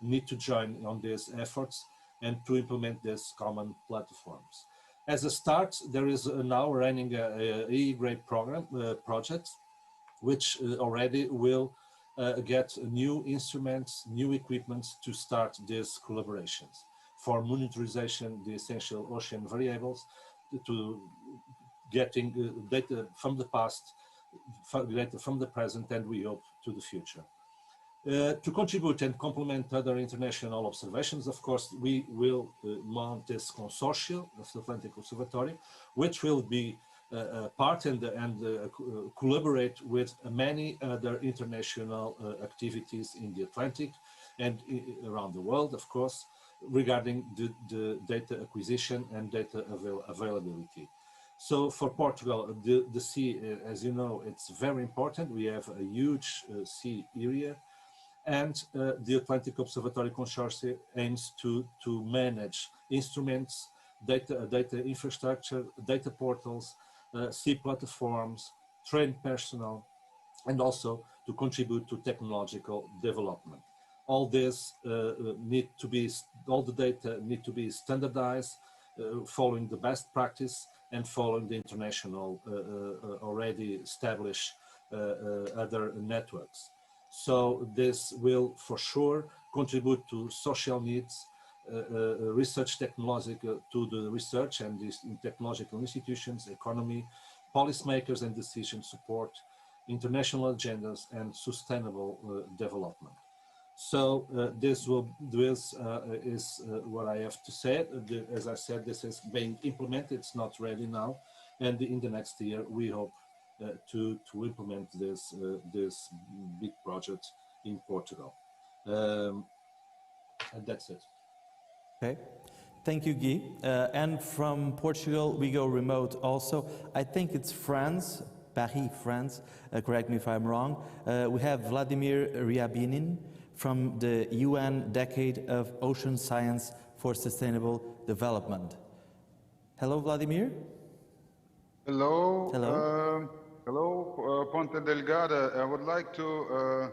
need to join on these efforts and to implement these common platforms. As a start, there is now running a E-grade program project, which already will get new instruments, new equipment to start these collaborations for monitorization, the essential ocean variables, to getting data from the past, data from the present, and we hope to the future. To contribute and complement other international observations, of course, we will mount this consortium of the Atlantic Observatory, which will be part and collaborate with many other international activities in the Atlantic and around the world, of course, regarding the data acquisition and data availability. So for Portugal, the sea, as you know, it's very important. We have a huge sea area, and the Atlantic Observatory Consortium aims to manage instruments, data infrastructure, data portals, sea platforms, trained personnel, and also to contribute to technological development. All this all the data need to be standardized, following the best practice and following the international already established other networks. So this will for sure contribute to social needs, research technological, to the research and these technological institutions, economy, policymakers and decision support, international agendas and sustainable development. So this is what I have to say. As I said, this is being implemented. It's not ready now, and in the next year we hope to implement this big project in Portugal. And that's it. Okay, thank you, Guy. And from Portugal we go remote also. I think it's France, Paris, France. Correct me if I'm wrong. We have Vladimir Ryabinin from the UN Decade of Ocean Science for Sustainable Development. Hello, Vladimir. Hello. Hello. Hello, Ponte Delgado. I would like to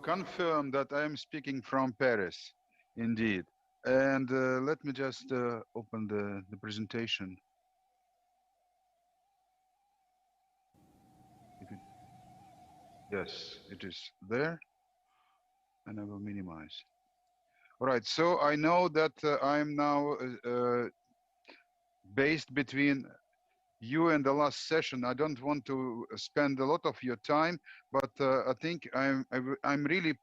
confirm that I am speaking from Paris, indeed. And let me just open the presentation. Yes, it is there. And I will minimize. All right, so I know that I'm now based between you and the last session. I don't want to spend a lot of your time, but I think I'm really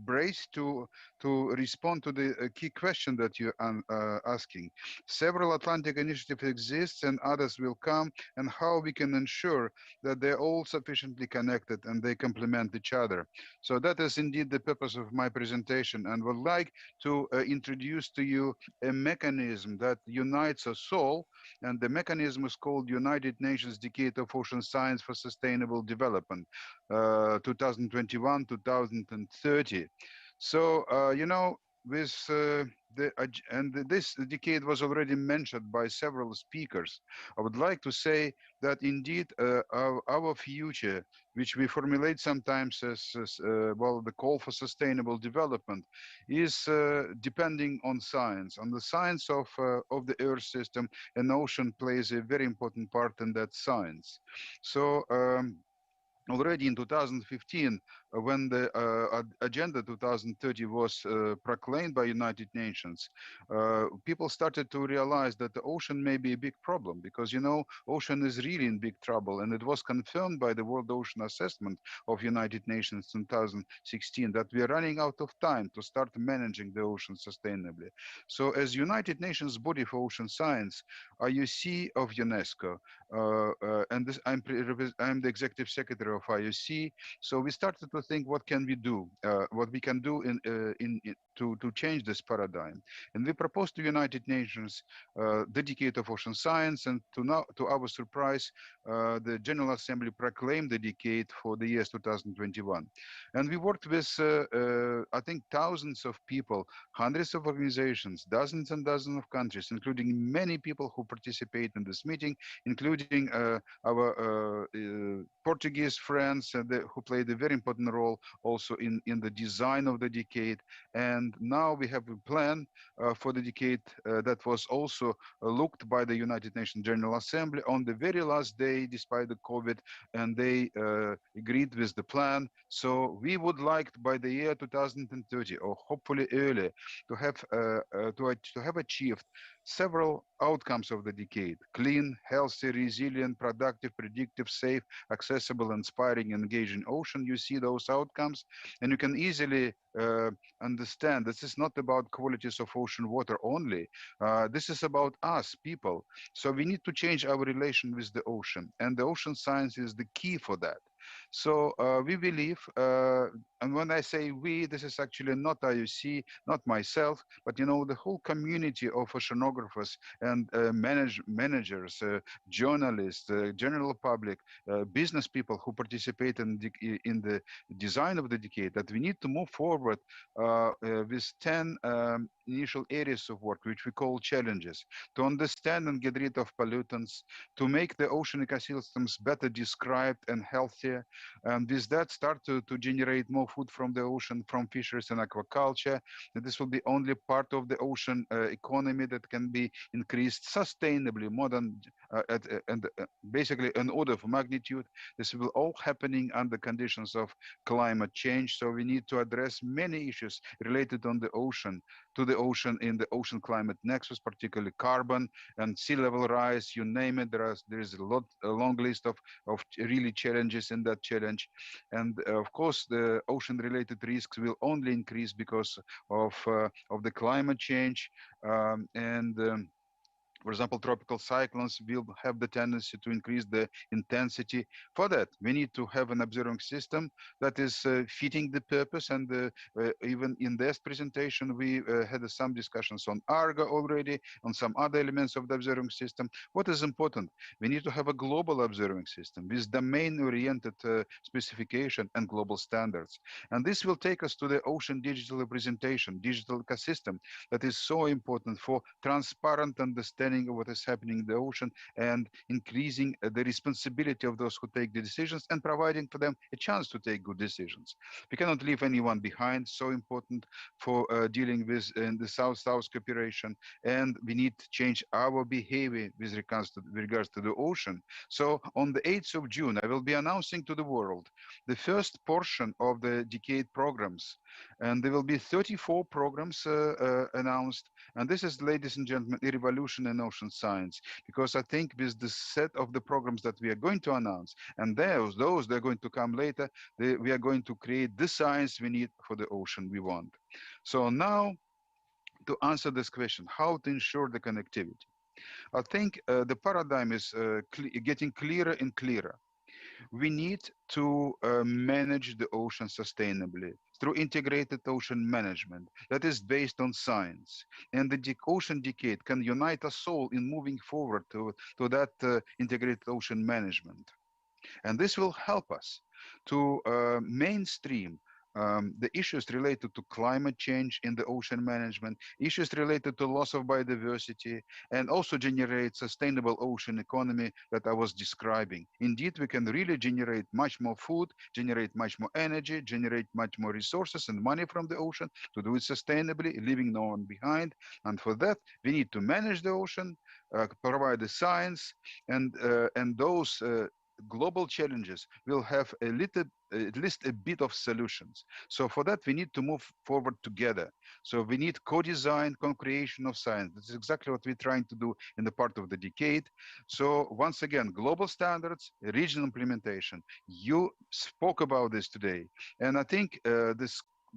braced to respond to the key question that you are asking. Several Atlantic initiatives exist and others will come, and how we can ensure that they're all sufficiently connected and they complement each other. So that is indeed the purpose of my presentation, and would like to introduce to you a mechanism that unites us all, and the mechanism is called United Nations Decade of Ocean Science for Sustainable Development, 2021-2030. So, you know, with this decade was already mentioned by several speakers. I would like to say that indeed our future, which we formulate sometimes as well, the call for sustainable development, is depending on science, on the science of the Earth system, and ocean plays a very important part in that science. So. Already in 2015, when the Agenda 2030 was proclaimed by United Nations, people started to realize that the ocean may be a big problem because, you know, ocean is really in big trouble. And it was confirmed by the World Ocean Assessment of United Nations in 2016 that we are running out of time to start managing the ocean sustainably. So as United Nations body for ocean science, IUC of UNESCO, and this, I'm the executive secretary of IUC. So we started to think, what can we do? What we can do to change this paradigm. And we proposed to United Nations the decade of ocean science, and to our surprise, the General Assembly proclaimed the decade for the years 2021. And we worked with, I think, thousands of people, hundreds of organizations, dozens and dozens of countries, including many people who participate in this meeting, including our Portuguese friends who played a very important role also in the design of the decade. And now we have a plan for the decade that was also looked by the United Nations General Assembly on the very last day, despite the COVID, and they agreed with the plan. So we would like by the year 2030, or hopefully earlier, to have achieved several outcomes of the decade: clean, healthy, resilient, productive, predictive, safe, accessible, inspiring, engaging ocean. You see those outcomes, and you can easily understand this is not about qualities of ocean water only. This is about us, people. So we need to change our relation with the ocean, and the ocean science is the key for that. So we believe, and when I say we, this is actually not IUC, not myself, but, you know, the whole community of oceanographers and managers, journalists, general public, business people who participate in the design of the decade, that we need to move forward with 10 initial areas of work, which we call challenges, to understand and get rid of pollutants, to make the ocean ecosystems better described and healthier, and with that start to generate more food from the ocean, from fisheries and aquaculture. And this will be only part of the ocean economy that can be increased sustainably, more than basically an order of magnitude. This will all happening under conditions of climate change. So we need to address many issues related on the ocean, to the ocean in the ocean climate nexus, particularly carbon and sea level rise, you name it. There is a long list of really challenges in that challenge. And of course, the ocean related risks will only increase because of the climate change. For example, tropical cyclones will have the tendency to increase the intensity. For that, we need to have an observing system that is fitting the purpose. And even in this presentation, we had some discussions on Argo already, on some other elements of the observing system. What is important? We need to have a global observing system with domain-oriented specification and global standards. And this will take us to the ocean digital representation, digital ecosystem that is so important for transparent understanding of what is happening in the ocean, and increasing the responsibility of those who take the decisions and providing for them a chance to take good decisions. We cannot leave anyone behind, so important for dealing with in the South-South cooperation, and we need to change our behavior with regards to the ocean. So on the 8th of June, I will be announcing to the world the first portion of the decade programs, and there will be 34 programs announced. And this is, ladies and gentlemen, a revolution in ocean science, because I think with the set of the programs that we are going to announce, and those that are going to come later, we are going to create the science we need for the ocean we want. So now, to answer this question, how to ensure the connectivity? I think the paradigm is getting clearer and clearer. We need to manage the ocean sustainably through integrated ocean management that is based on science. And the ocean decade can unite us all in moving forward to that integrated ocean management. And this will help us to mainstream the issues related to climate change in the ocean management, issues related to loss of biodiversity, and also generate sustainable ocean economy that I was describing. Indeed, we can really generate much more food, generate much more energy, generate much more resources and money from the ocean to do it sustainably, leaving no one behind. And for that, we need to manage the ocean, provide the science, and those global challenges will have at least a bit of solutions. So for that, we need to move forward together. So we need co-design, co-creation of science. This is exactly what we're trying to do in the part of the decade. So once again, global standards, regional implementation. You spoke about this today. And I think the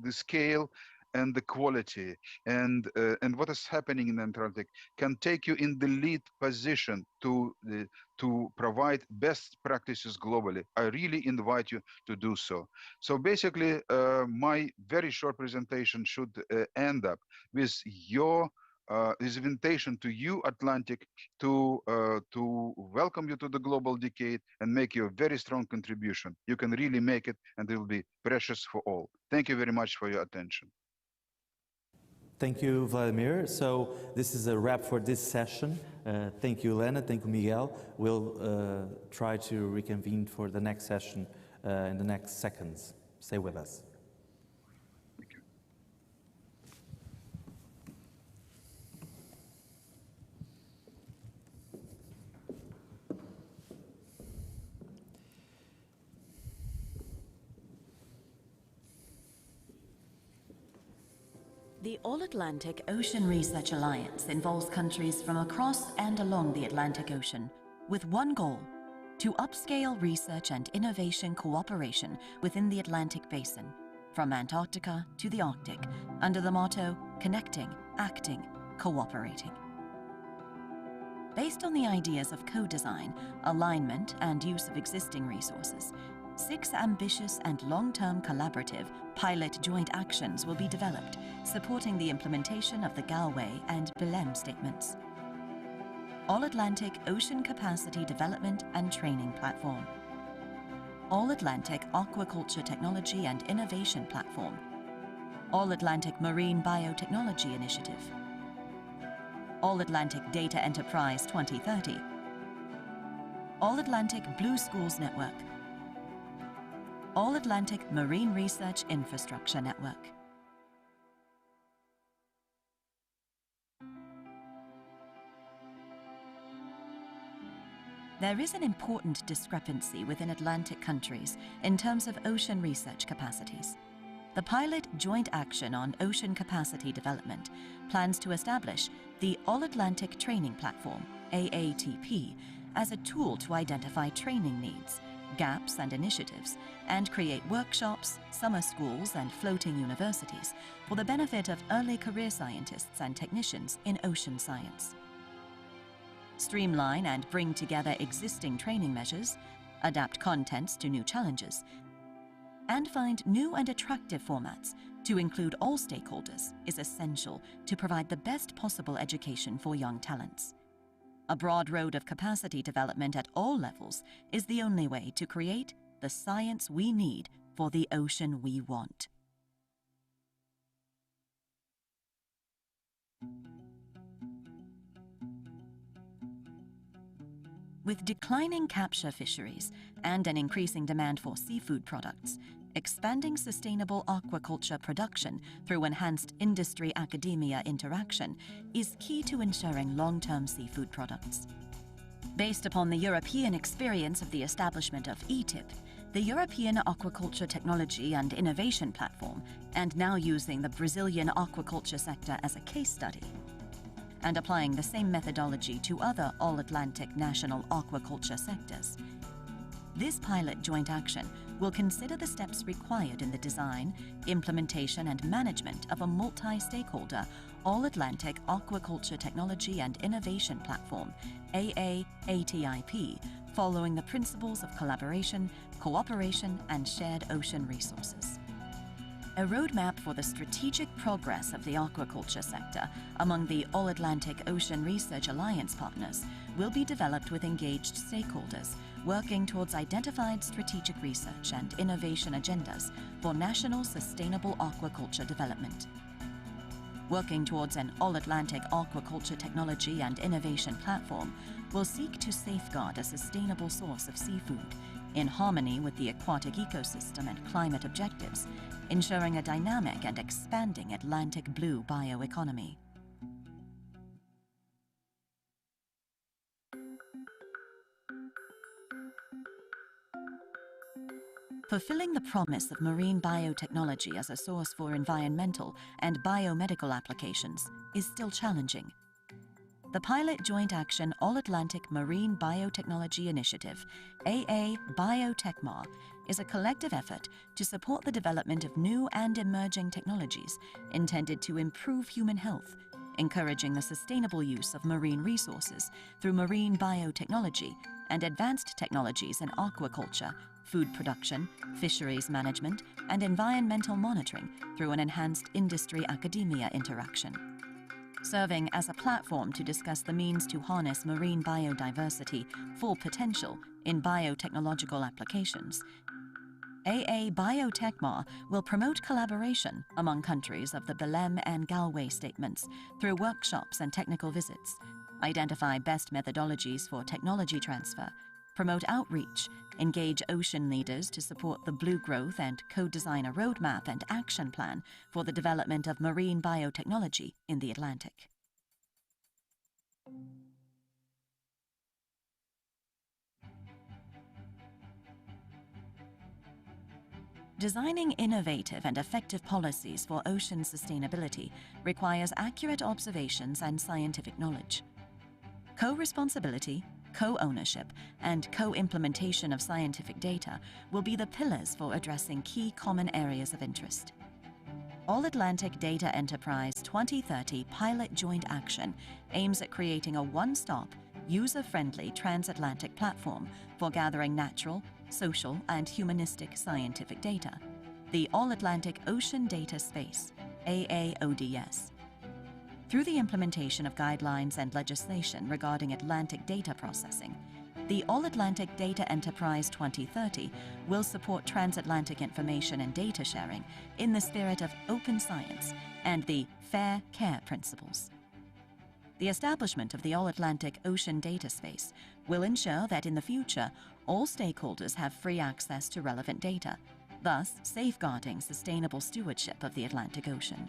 scale and the quality and what is happening in the Atlantic can take you in the lead position to provide best practices globally. I really invite you to do so. So basically, my very short presentation should end up with your this invitation to you, Atlantic, to welcome you to the global decade and make you a very strong contribution. You can really make it, and it will be precious for all. Thank you very much for your attention. Thank you, Vladimir. So this is a wrap for this session. Thank you, Elena. Thank you, Miguel. We'll try to reconvene for the next session in the next seconds. Stay with us. The All-Atlantic Ocean Research Alliance involves countries from across and along the Atlantic Ocean with one goal: to upscale research and innovation cooperation within the Atlantic Basin, from Antarctica to the Arctic, under the motto, connecting, acting, cooperating. Based on the ideas of co-design, alignment, and use of existing resources, 6 ambitious and long-term collaborative pilot joint actions will be developed, supporting the implementation of the Galway and Belém statements. All-Atlantic Ocean Capacity Development and Training Platform. All-Atlantic Aquaculture Technology and Innovation Platform. All-Atlantic Marine Biotechnology Initiative. All-Atlantic Data Enterprise 2030. All-Atlantic Blue Schools Network. All-Atlantic Marine Research Infrastructure Network. There is an important discrepancy within Atlantic countries in terms of ocean research capacities. The Pilot Joint Action on Ocean Capacity Development plans to establish the All-Atlantic Training Platform, AATP, as a tool to identify training needs, gaps and initiatives, and create workshops, summer schools, and floating universities for the benefit of early career scientists and technicians in ocean science. Streamline and bring together existing training measures, adapt contents to new challenges, and find new and attractive formats to include all stakeholders is essential to provide the best possible education for young talents. A broad road of capacity development at all levels is the only way to create the science we need for the ocean we want. With declining capture fisheries and an increasing demand for seafood products, expanding sustainable aquaculture production through enhanced industry-academia interaction is key to ensuring long-term seafood products. Based upon the European experience of the establishment of ETIP, the European Aquaculture Technology and Innovation Platform, and now using the Brazilian aquaculture sector as a case study, and applying the same methodology to other all-Atlantic national aquaculture sectors, this pilot joint action will consider the steps required in the design, implementation, and management of a multi-stakeholder All-Atlantic Aquaculture Technology and Innovation Platform, AATIP, following the principles of collaboration, cooperation, and shared ocean resources. A roadmap for the strategic progress of the aquaculture sector among the All-Atlantic Ocean Research Alliance partners will be developed with engaged stakeholders, working towards identified strategic research and innovation agendas for national sustainable aquaculture development. Working towards an All-Atlantic Aquaculture Technology and Innovation Platform will seek to safeguard a sustainable source of seafood in harmony with the aquatic ecosystem and climate objectives, ensuring a dynamic and expanding Atlantic blue bioeconomy. Fulfilling the promise of marine biotechnology as a source for environmental and biomedical applications is still challenging. The Pilot Joint Action All-Atlantic Marine Biotechnology Initiative, AA Biotechmar, is a collective effort to support the development of new and emerging technologies intended to improve human health, encouraging the sustainable use of marine resources through marine biotechnology and advanced technologies in aquaculture, food production, fisheries management, and environmental monitoring through an enhanced industry-academia interaction. Serving as a platform to discuss the means to harness marine biodiversity full potential in biotechnological applications, AA Biotechmar will promote collaboration among countries of the Belém and Galway statements through workshops and technical visits, identify best methodologies for technology transfer, promote outreach, engage ocean leaders to support the Blue Growth and co-design a roadmap and action plan for the development of marine biotechnology in the Atlantic. Designing innovative and effective policies for ocean sustainability requires accurate observations and scientific knowledge. Co-responsibility, co-ownership, and co-implementation of scientific data will be the pillars for addressing key common areas of interest. All-Atlantic Data Enterprise 2030 Pilot Joint Action aims at creating a one-stop, user-friendly transatlantic platform for gathering natural, social, and humanistic scientific data, the All-Atlantic Ocean Data Space, AAODS. Through the implementation of guidelines and legislation regarding Atlantic data processing, the All-Atlantic Data Enterprise 2030 will support transatlantic information and data sharing in the spirit of open science and the fair care principles. The establishment of the All-Atlantic Ocean Data Space will ensure that in the future, all stakeholders have free access to relevant data, thus safeguarding sustainable stewardship of the Atlantic Ocean.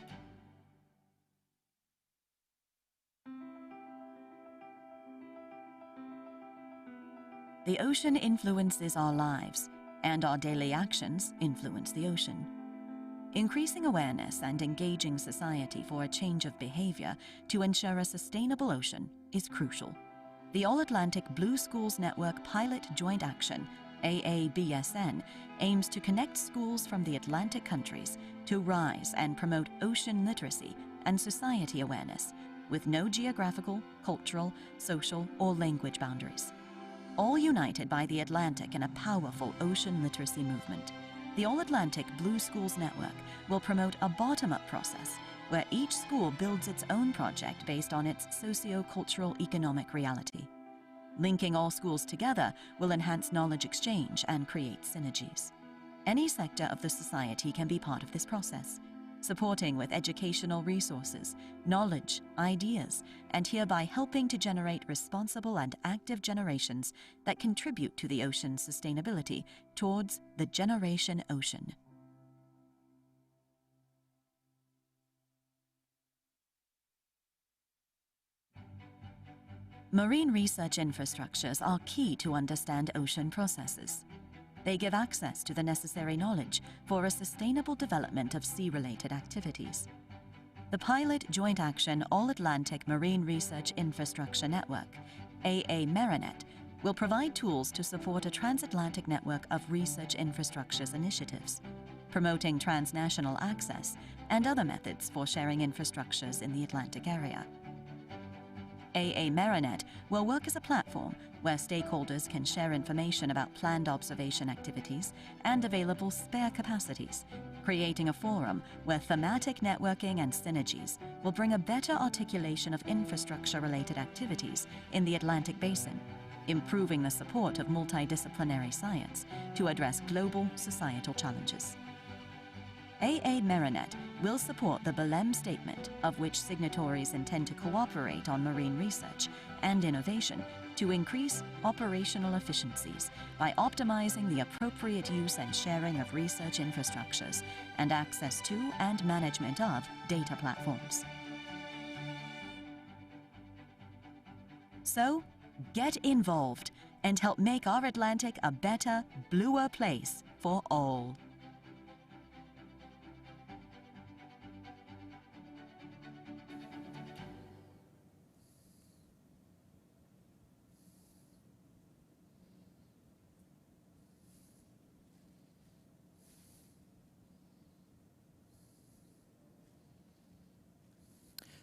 The ocean influences our lives, and our daily actions influence the ocean. Increasing awareness and engaging society for a change of behavior to ensure a sustainable ocean is crucial. The All-Atlantic Blue Schools Network Pilot Joint Action, AABSN, aims to connect schools from the Atlantic countries to rise and promote ocean literacy and society awareness with no geographical, cultural, social, or language boundaries. All united by the Atlantic in a powerful ocean literacy movement, the All-Atlantic Blue Schools Network will promote a bottom-up process where each school builds its own project based on its socio-cultural economic reality. Linking all schools together will enhance knowledge exchange and create synergies. Any sector of the society can be part of this process, supporting with educational resources, knowledge, ideas, and hereby helping to generate responsible and active generations that contribute to the ocean's sustainability towards the Generation Ocean. Marine research infrastructures are key to understand ocean processes. They give access to the necessary knowledge for a sustainable development of sea-related activities. The Pilot Joint Action All-Atlantic Marine Research Infrastructure Network, AA Marinet, will provide tools to support a transatlantic network of research infrastructures initiatives, promoting transnational access and other methods for sharing infrastructures in the Atlantic area. AA Marinet will work as a platform where stakeholders can share information about planned observation activities and available spare capacities, creating a forum where thematic networking and synergies will bring a better articulation of infrastructure-related activities in the Atlantic Basin, improving the support of multidisciplinary science to address global societal challenges. AA Marinet will support the Belém Statement, of which signatories intend to cooperate on marine research and innovation to increase operational efficiencies by optimizing the appropriate use and sharing of research infrastructures and access to and management of data platforms. So, get involved and help make our Atlantic a better, bluer place for all.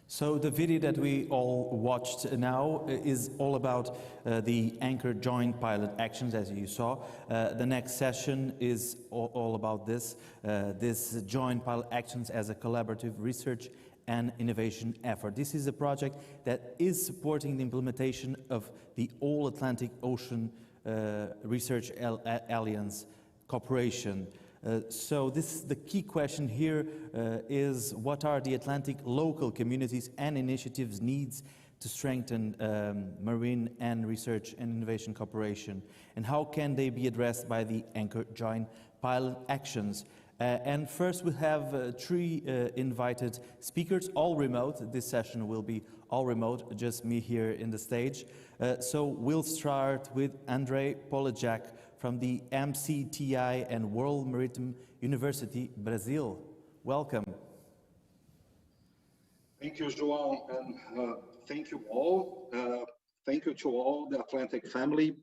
So the video that we all watched now is all about the Anchor Joint Pilot Actions, as you saw. The next session is all about this Joint Pilot Actions as a collaborative research and innovation effort. This is a project that is supporting the implementation of the All-Atlantic Ocean Research Alliance Cooperation. So the key question here is what are the Atlantic local communities and initiatives needs to strengthen marine and research and innovation cooperation, and how can they be addressed by the Anchor Joint Pilot Actions? And first we have three invited speakers, all remote. This session will be all remote, just me here in the stage. So we'll start with André Polajak from the MCTI and World Maritime University, Brazil. Welcome. Thank you, João, and thank you all. Thank you to all the Atlantic family.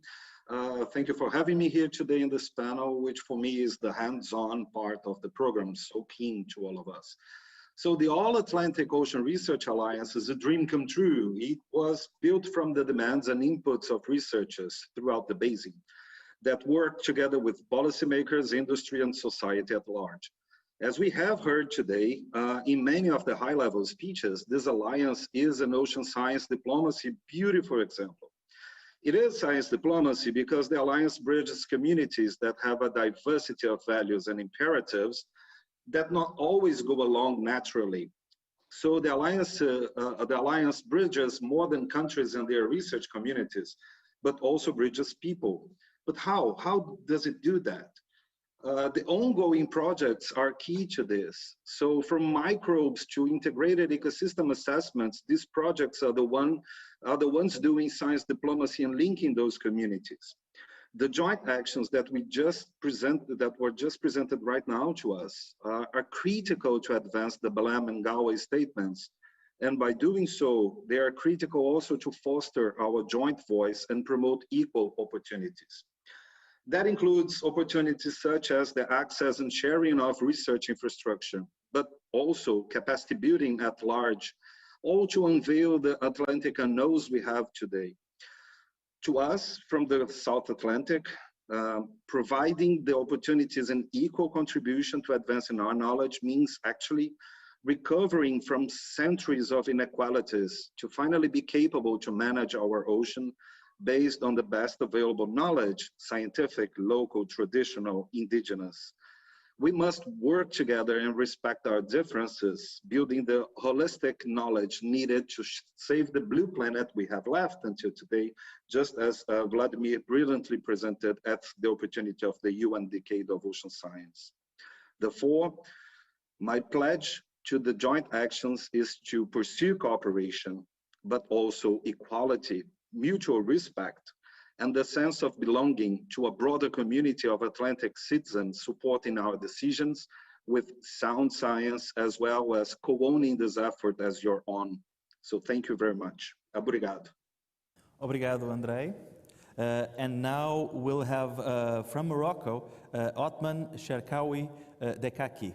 Thank you for having me here today in this panel, which for me is the hands-on part of the program, so keen to all of us. So the All-Atlantic Ocean Research Alliance is a dream come true. It was built from the demands and inputs of researchers throughout the basin that work together with policymakers, industry, and society at large. As we have heard today, in many of the high-level speeches, this alliance is an ocean science diplomacy beautiful example. It is science diplomacy because the alliance bridges communities that have a diversity of values and imperatives that not always go along naturally. So the alliance bridges more than countries and their research communities, but also bridges people. But how? How does it do that? The ongoing projects are key to this. So from microbes to integrated ecosystem assessments, these projects are the ones doing science diplomacy and linking those communities. The joint actions that were just presented right now to us are critical to advance the Belém and Galway statements. And by doing so, they are critical also to foster our joint voice and promote equal opportunities. That includes opportunities such as the access and sharing of research infrastructure, but also capacity building at large, all to unveil the Atlantic unknowns we have today. To us, from the South Atlantic, providing the opportunities and equal contribution to advancing our knowledge means actually recovering from centuries of inequalities to finally be capable to manage our ocean based on the best available knowledge, scientific, local, traditional, indigenous. We must work together and respect our differences, building the holistic knowledge needed to save the blue planet we have left until today, just as Vladimir brilliantly presented at the opportunity of the UN Decade of Ocean Science. Therefore, my pledge to the joint actions is to pursue cooperation, but also equality, mutual respect, and the sense of belonging to a broader community of Atlantic citizens supporting our decisions with sound science, as well as co-owning this effort as your own. So thank you very much. Obrigado. Obrigado, André. And now we'll have from Morocco, Othman Sherkawi Dekaki.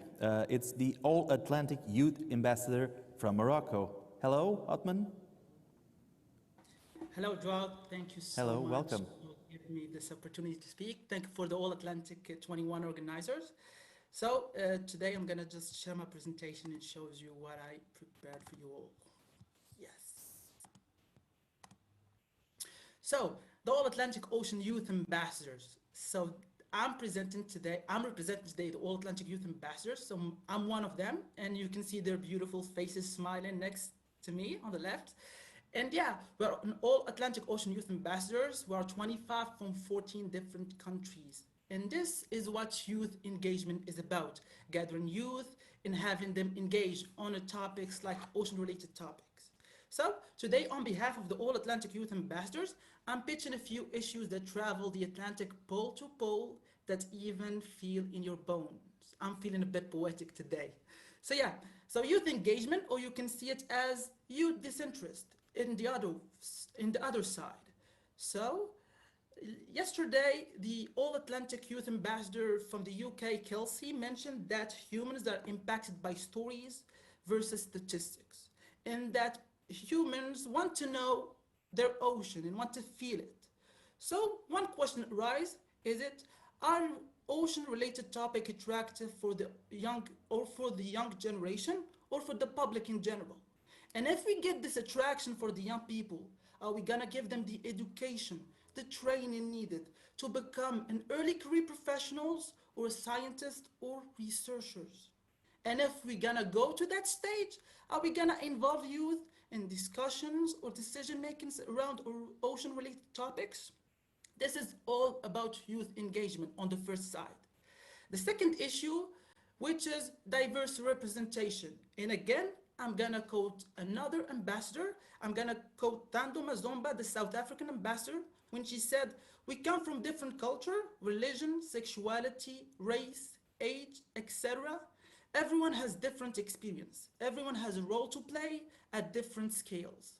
It's the All-Atlantic Youth Ambassador from Morocco. Hello, Othman. Hello, Joao. Thank you so much welcome. for giving me this opportunity to speak. Thank you for the All-Atlantic 21 organizers. So today I'm going to just share my presentation and shows you what I prepared for you all. Yes. So the All-Atlantic Ocean Youth Ambassadors. So I'm representing today the All-Atlantic Youth Ambassadors. So I'm one of them, and you can see their beautiful faces smiling next to me on the left. And yeah, we're All-Atlantic Ocean Youth Ambassadors. We are 25 from 14 different countries. And this is what youth engagement is about, gathering youth and having them engage on topics like ocean-related topics. So today, on behalf of the All-Atlantic Youth Ambassadors, I'm pitching a few issues that travel the Atlantic pole to pole that even feel in your bones. I'm feeling a bit poetic today. So yeah, so youth engagement, or you can see it as youth disinterest in the other side. So yesterday, the All-Atlantic Youth Ambassador from the UK, Kelsey, mentioned that humans are impacted by stories versus statistics, and that humans want to know their ocean and want to feel it. So one question arises, are ocean-related topics attractive for the young generation or for the public in general? And if we get this attraction for the young people, are we gonna give them the education, the training needed to become an early career professionals or scientists or researchers? And if we're gonna go to that stage, are we gonna involve youth in discussions or decision makings around ocean related topics? This is all about youth engagement on the first side. The second issue, which is diverse representation. And again, I'm gonna quote another ambassador. I'm gonna quote Thando Mazomba, the South African ambassador, when she said, "We come from different culture, religion, sexuality, race, age, etc. Everyone has different experience. Everyone has a role to play at different scales."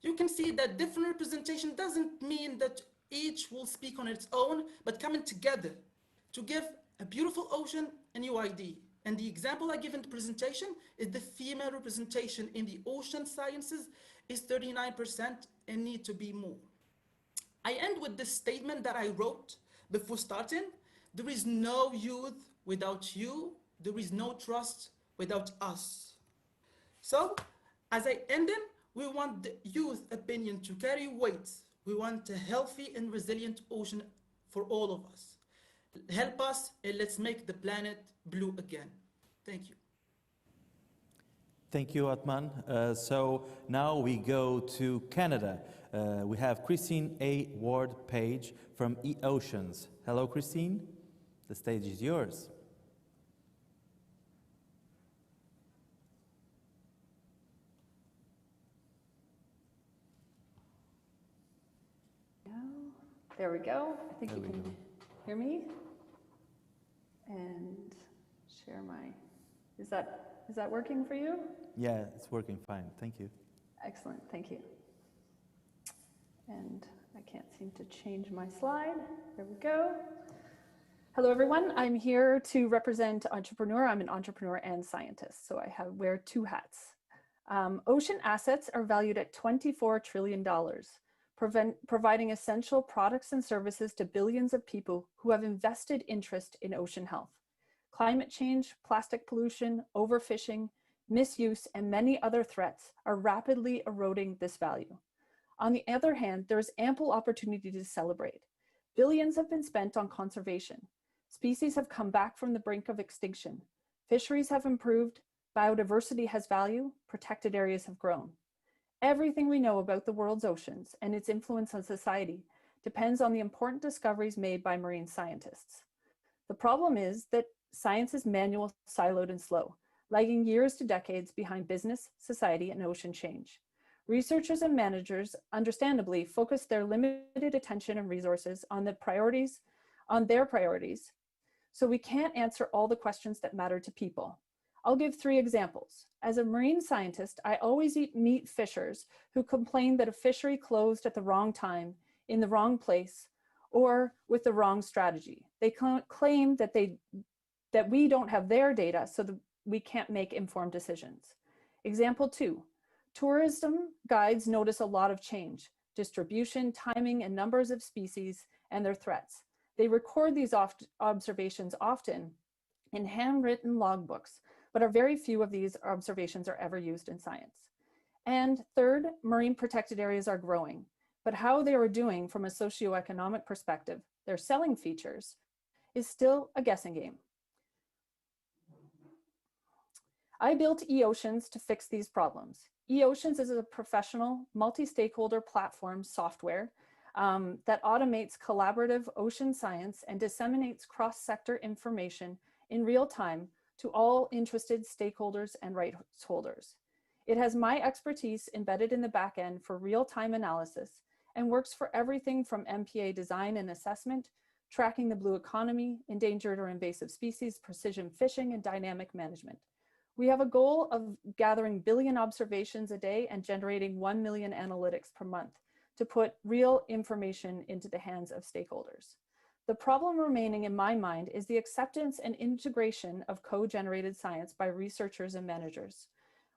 You can see that different representation doesn't mean that each will speak on its own, but coming together to give a beautiful ocean a new ID. And the example I give in the presentation is the female representation in the ocean sciences is 39% and need to be more. I end with this statement that I wrote before starting. There is no youth without you. There is no trust without us. So, as I end in, we want the youth opinion to carry weight. We want a healthy and resilient ocean for all of us. Help us and let's make the planet blue again. Thank you. Thank you, Atman. So now we go to Canada. We have Christine A. Ward-Page from E-Oceans. Hello, Christine. The stage is yours. There we go. I think you can hear me. And share my, is that working for you? Yeah, it's working fine. Thank you. Excellent, thank you. And I can't seem to change my slide. There we go. Hello, everyone. I'm here to represent Entrepreneur. I'm an entrepreneur and scientist, so I wear two hats. Ocean assets are valued at $24 trillion. Providing essential products and services to billions of people who have invested interest in ocean health. Climate change, plastic pollution, overfishing, misuse, and many other threats are rapidly eroding this value. On the other hand, there is ample opportunity to celebrate. Billions have been spent on conservation. Species have come back from the brink of extinction. Fisheries have improved, biodiversity has value, protected areas have grown. Everything we know about the world's oceans and its influence on society depends on the important discoveries made by marine scientists. The problem is that science is manual, siloed, and slow, lagging years to decades behind business, society, and ocean change. Researchers and managers, understandably, focus their limited attention and resources on their priorities, so we can't answer all the questions that matter to people. I'll give 3 examples. As a marine scientist, I always meet fishers who complain that a fishery closed at the wrong time, in the wrong place, or with the wrong strategy. They claim that we don't have their data, so that we can't make informed decisions. Example 2, tourism guides notice a lot of change, distribution, timing, and numbers of species and their threats. They record these observations often in handwritten logbooks, but very few of these observations are ever used in science. And third, marine protected areas are growing, but how they are doing from a socioeconomic perspective, their selling features, is still a guessing game. I built E-Oceans to fix these problems. E-Oceans is a professional, multi-stakeholder platform software that automates collaborative ocean science and disseminates cross-sector information in real time to all interested stakeholders and rights holders. It has my expertise embedded in the back end for real-time analysis and works for everything from MPA design and assessment tracking the blue economy, endangered or invasive species, precision fishing, and dynamic management. We have a goal of gathering billion observations a day and generating 1 million analytics per month to put real information into the hands of stakeholders. The problem remaining in my mind is the acceptance and integration of co-generated science by researchers and managers.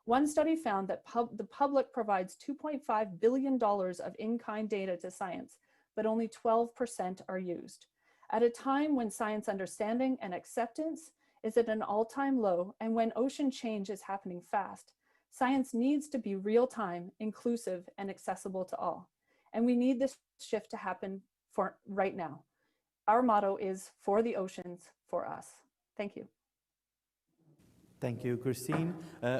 One study found that the public provides $2.5 billion of in-kind data to science, but only 12% are used. At a time when science understanding and acceptance is at an all-time low, and when ocean change is happening fast, science needs to be real-time, inclusive, and accessible to all. And we need this shift to happen for right now. Our motto is for the oceans, for us. Thank you. Thank you, Christine.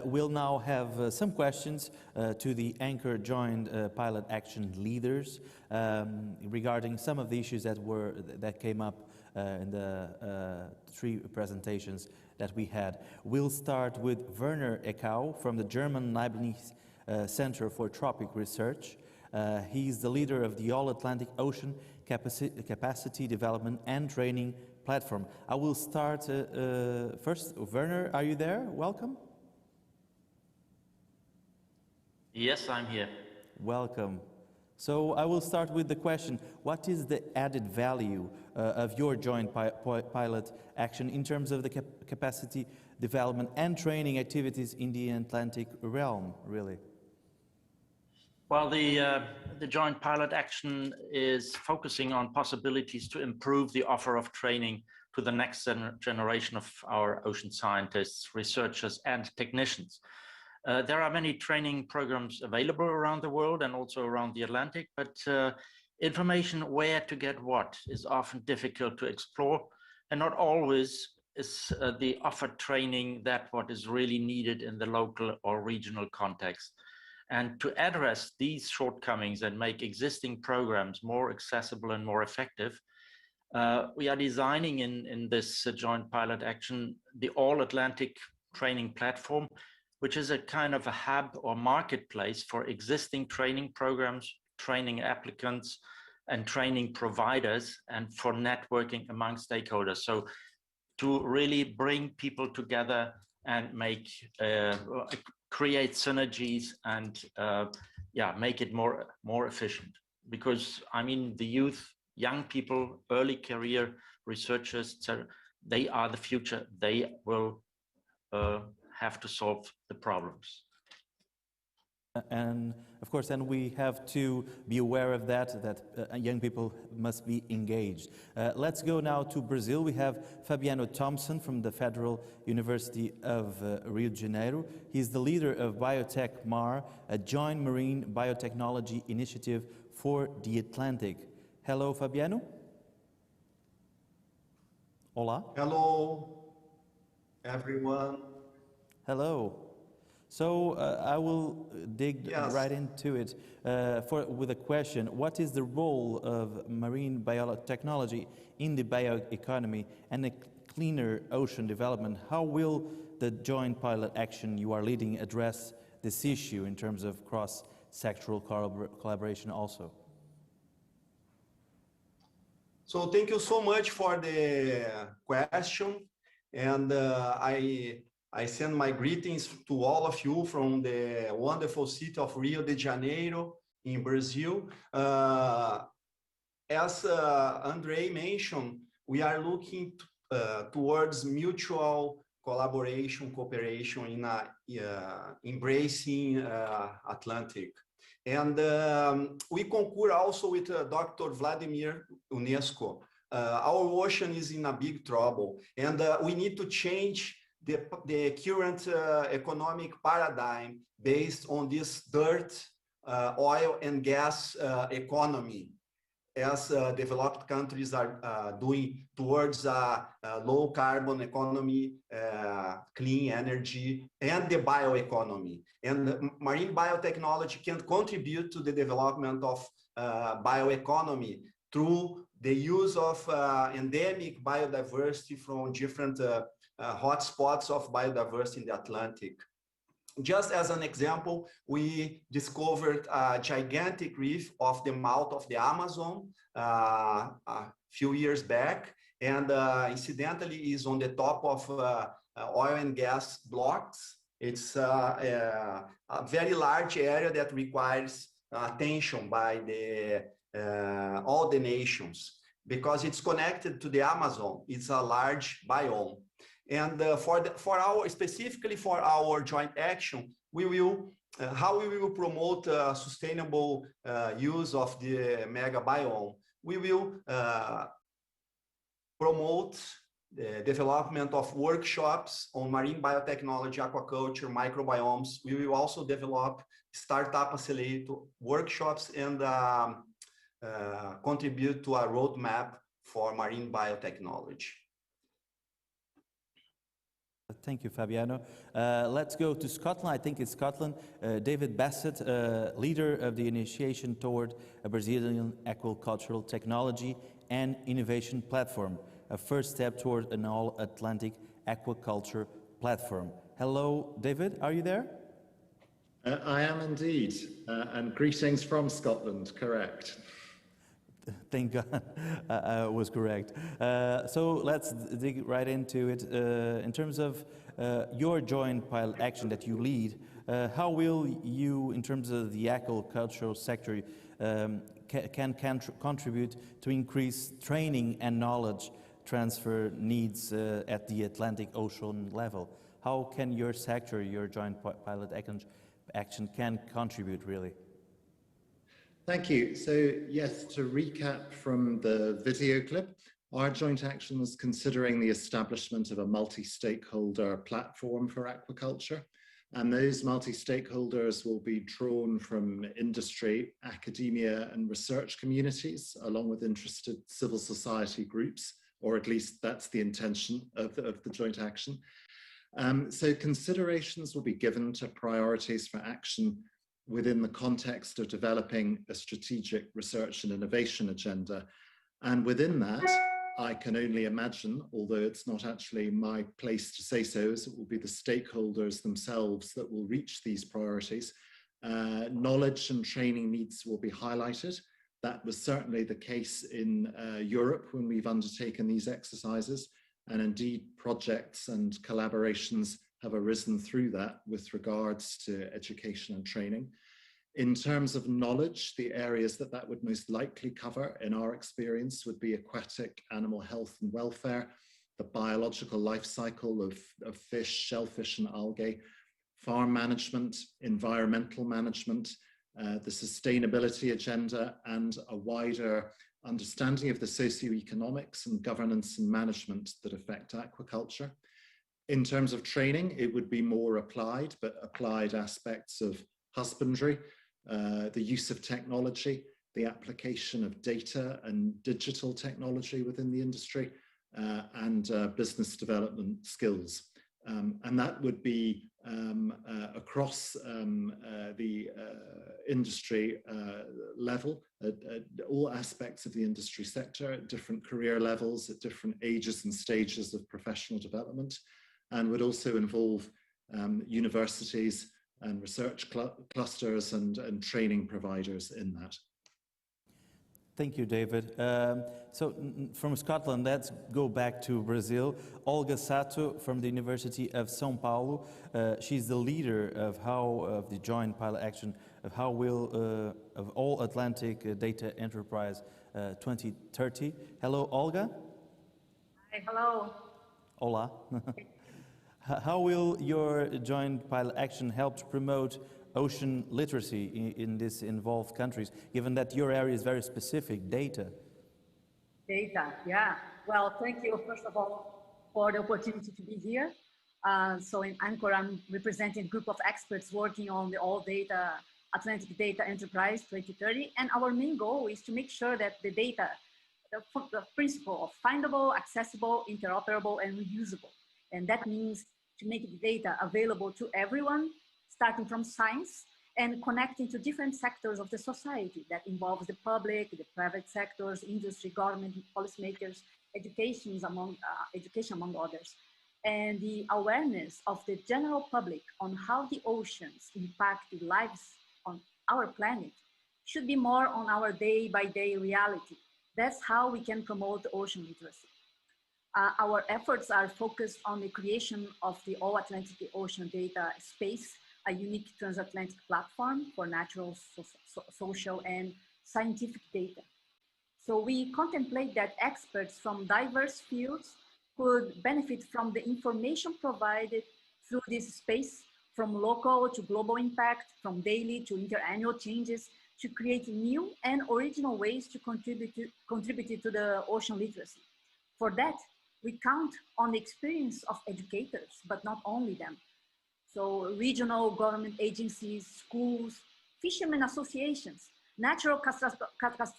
We'll now have some questions to the Anchor Joint Pilot Action leaders regarding some of the issues that came up in the three presentations that we had. We'll start with Werner Eckau from the German Leibniz Center for Tropic Research. He's the leader of the All-Atlantic Ocean Capacity Development and Training Platform. I will start first. Werner, are you there? Welcome. Yes, I'm here. Welcome. So I will start with the question, what is the added value of your joint pilot action in terms of the capacity development and training activities in the Atlantic realm, really? Well, the joint pilot action is focusing on possibilities to improve the offer of training to the next generation of our ocean scientists, researchers, and technicians. There are many training programs available around the world and also around the Atlantic, but information where to get what is often difficult to explore, and not always is the offered training that what is really needed in the local or regional context. And to address these shortcomings and make existing programs more accessible and more effective, we are designing in this joint pilot action the All-Atlantic training platform, which is a kind of a hub or marketplace for existing training programs, training applicants, and training providers, and for networking among stakeholders. So to really bring people together and create synergies and make it more efficient. Because I mean, the youth, young people, early career researchers, so they are the future. They will have to solve the problems. And of course, and we have to be aware of that young people must be engaged. Let's go now to Brazil. We have Fabiano Thompson from the Federal University of Rio de Janeiro. He's the leader of Biotech MAR, a joint marine biotechnology initiative for the Atlantic. Hello, Fabiano. Hola. Hello, everyone. Hello. So I will dig right into it with a question. What is the role of marine biotechnology in the bioeconomy and a cleaner ocean development? How will the joint pilot action you are leading address this issue in terms of cross-sectoral collaboration also? So thank you so much for the question. And I send my greetings to all of you from the wonderful city of Rio de Janeiro in Brazil. As Andre mentioned, we are looking towards mutual collaboration, cooperation in embracing Atlantic. And we concur also with Dr. Vladimir UNESCO. Our ocean is in a big trouble, and we need to change the current economic paradigm based on this dirt, oil and gas economy, as developed countries are doing towards a low carbon economy, clean energy, and the bioeconomy. And marine biotechnology can contribute to the development of bioeconomy through the use of endemic biodiversity from different hotspots of biodiversity in the Atlantic. Just as an example, we discovered a gigantic reef off the mouth of the Amazon a few years back, and incidentally is on the top of oil and gas blocks. It's a very large area that requires attention by all the nations, because it's connected to the Amazon. It's a large biome. And specifically for our joint action, we will how we will promote sustainable use of the mega biome. We will promote the development of workshops on marine biotechnology, aquaculture, microbiomes. We will also develop startup accelerator workshops and contribute to a roadmap for marine biotechnology. Thank you, Fabiano. Let's go to Scotland. I think it's Scotland. David Bassett, leader of the initiation toward a Brazilian aquacultural technology and innovation platform, a first step toward an all-Atlantic aquaculture platform. Hello, David, are you there? I am indeed, and greetings from Scotland, correct. Thank God I was correct. So let's dig right into it. In terms of your joint pilot action that you lead, how will you, in terms of the aquacultural sector, can contribute to increase training and knowledge transfer needs at the Atlantic Ocean level? How can your sector, your joint pilot action can contribute really? Thank you. So yes, to recap from the video clip, our joint action was considering the establishment of a multi-stakeholder platform for aquaculture. And those multi-stakeholders will be drawn from industry, academia, and research communities, along with interested civil society groups, or at least that's the intention of the joint action. So considerations will be given to priorities for action within the context of developing a strategic research and innovation agenda. And within that, I can only imagine, although it's not actually my place to say so, as it will be the stakeholders themselves that will reach these priorities. Knowledge and training needs will be highlighted. That was certainly the case in Europe when we've undertaken these exercises. And indeed, projects and collaborations have arisen through that with regards to education and training. In terms of knowledge, the areas that would most likely cover, in our experience, would be aquatic animal health and welfare, the biological life cycle of fish, shellfish, and algae, farm management, environmental management, the sustainability agenda, and a wider understanding of the socioeconomics and governance and management that affect aquaculture. In terms of training, it would be more applied, but applied aspects of husbandry, the use of technology, the application of data and digital technology within the industry, and business development skills. And that would be across the industry level, at all aspects of the industry sector, at different career levels, at different ages and stages of professional development, and would also involve universities and research clusters and training providers in that. Thank you, David. So from Scotland, let's go back to Brazil. Olga Sato from the University of São Paulo. She's the leader of the joint pilot action of how will of All-Atlantic Data Enterprise 2030. Hello, Olga. Hi, hello. Hola. How will your joint pilot action help to promote ocean literacy in these involved countries, given that your area is very specific, data? Data, yeah. Well, thank you, first of all, for the opportunity to be here. So in Anchor, I'm representing a group of experts working on the All-Atlantic Data Enterprise 2030. And our main goal is to make sure that the data, the principle of findable, accessible, interoperable, and reusable. And that means to make the data available to everyone, starting from science and connecting to different sectors of the society that involves the public, the private sectors, industry, government, policymakers, education among others. And the awareness of the general public on how the oceans impact the lives on our planet should be more on our day-by-day reality That's how we can promote ocean literacy. Our efforts are focused on the creation of the All-Atlantic Ocean Data Space, a unique transatlantic platform for natural, social, and scientific data. So we contemplate that experts from diverse fields could benefit from the information provided through this space, from local to global impact, from daily to interannual changes, to create new and original ways to contribute to the ocean literacy. For that, we count on the experience of educators, but not only them. So regional government agencies, schools, fishermen associations, natural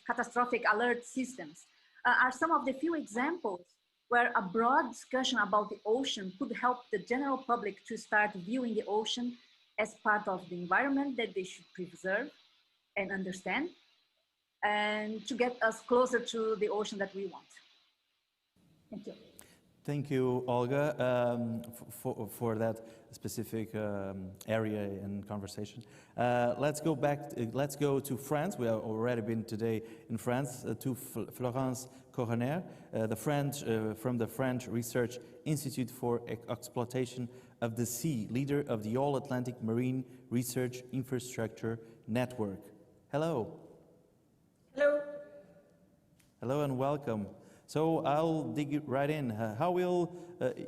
catastrophic alert systems are some of the few examples where a broad discussion about the ocean could help the general public to start viewing the ocean as part of the environment that they should preserve and understand, and to get us closer to the ocean that we want. Thank you. Thank you, Olga, for that specific area and conversation. Let's go to France. We have already been today in France to Florence Coroner, from the French Research Institute for Exploitation of the Sea, leader of the All-Atlantic Marine Research Infrastructure Network. Hello. Hello. Hello and welcome. So I'll dig right in. How will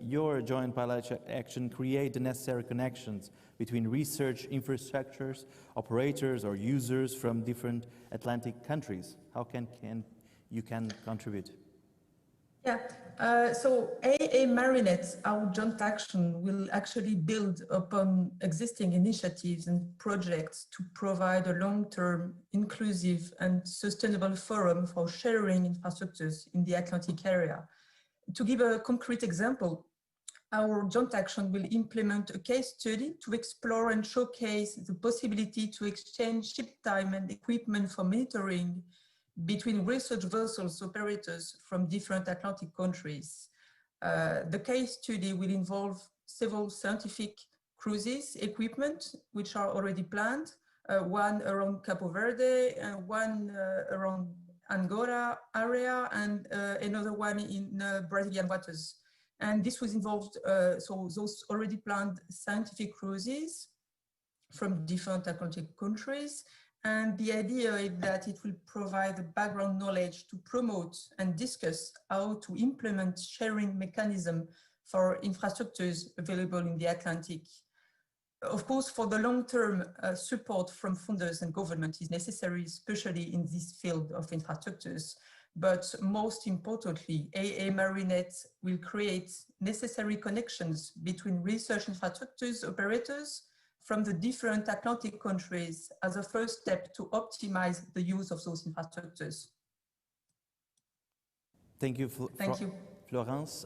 your joint pilot action create the necessary connections between research infrastructures, operators or users from different Atlantic countries? How can you contribute? Yeah, so AA Marinette, our joint action, will actually build upon existing initiatives and projects to provide a long-term, inclusive and sustainable forum for sharing infrastructures in the Atlantic area. To give a concrete example, our joint action will implement a case study to explore and showcase the possibility to exchange ship time and equipment for monitoring between research vessels operators from different Atlantic countries. The case study will involve several scientific cruises equipment, which are already planned, one around Capo Verde, one around Angola area, and another one in Brazilian waters. And this was involved, so those already planned scientific cruises from different Atlantic countries. And the idea is that it will provide the background knowledge to promote and discuss how to implement sharing mechanism for infrastructures available in the Atlantic. Of course, for the long-term support from funders and government is necessary, especially in this field of infrastructures. But most importantly, AA Marinette will create necessary connections between research infrastructures operators from the different Atlantic countries as a first step to optimize the use of those infrastructures. Thank you, Thank you. Florence.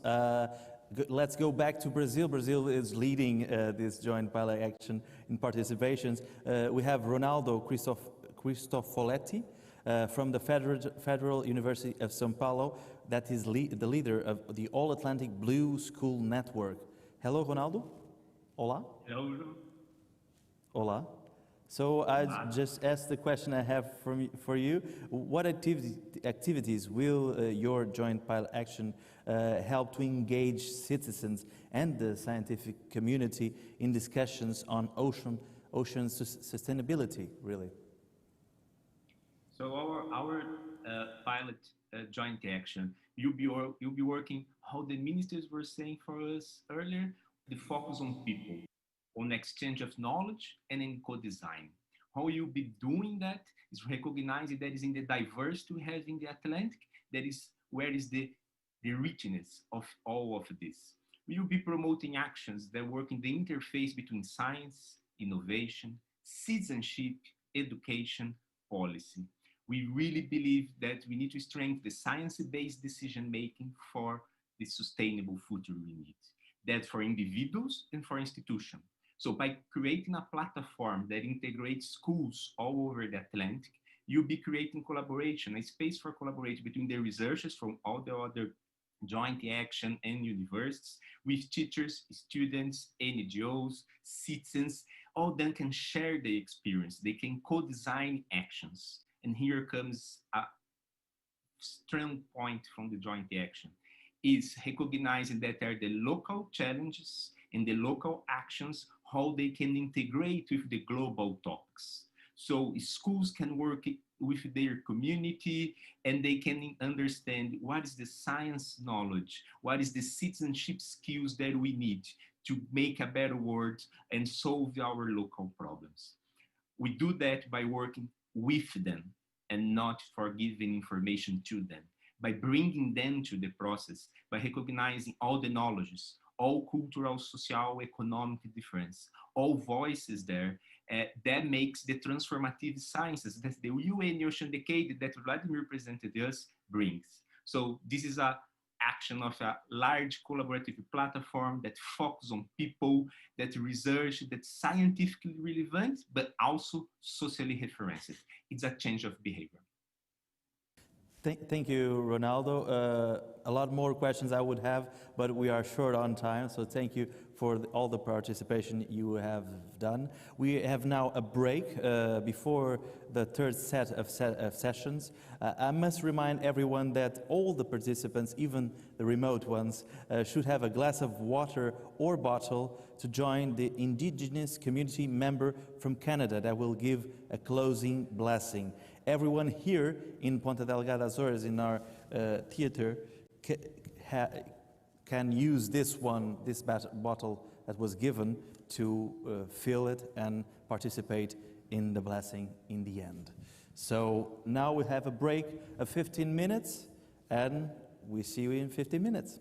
Let's go back to Brazil. Brazil is leading this joint pilot action in participations. We have Ronaldo Cristofoletti from the Federal University of São Paulo, that is the leader of the All-Atlantic Blue School Network. Hello, Ronaldo. Hola. Hello. Hola. So I just asked the question I have for you. What activities will your joint pilot action help to engage citizens and the scientific community in discussions on ocean sustainability, really? So our pilot joint action, you'll be working, how the ministers were saying for us earlier, the focus on people, on exchange of knowledge and in co-design. How you'll be doing that is recognizing that is in the diversity we have in the Atlantic, that is where is the richness of all of this. We will be promoting actions that work in the interface between science, innovation, citizenship, education, policy. We really believe that we need to strengthen the science-based decision-making for the sustainable future we need. That for individuals and for institutions. So by creating a platform that integrates schools all over the Atlantic, you'll be creating collaboration, a space for collaboration between the researchers from all the other joint action and universities, with teachers, students, NGOs, citizens, all them can share the experience. They can co-design actions. And here comes a strong point from the joint action is recognizing that there are the local challenges and the local actions, how they can integrate with the global topics. So schools can work with their community and they can understand what is the science knowledge, what is the citizenship skills that we need to make a better world and solve our local problems. We do that by working with them and not for giving information to them, by bringing them to the process, by recognizing all the knowledges, all cultural, social, economic difference, all voices there, that makes the transformative sciences that the UN Ocean Decade that Vladimir presented us brings. So this is a action of a large collaborative platform that focuses on people, that research, that's scientifically relevant, but also socially referenced. It's a change of behavior. Thank you, Ronaldo. A lot more questions I would have, but we are short on time, so thank you for all the participation you have done. We have now a break before the third set of sessions. I must remind everyone that all the participants, even the remote ones, should have a glass of water or bottle to join the Indigenous community member from Canada that will give a closing blessing. Everyone here in Ponta Delgada Azores in our theater can use this bottle that was given to fill it and participate in the blessing in the end. So now we have a break of 15 minutes and we see you in 15 minutes.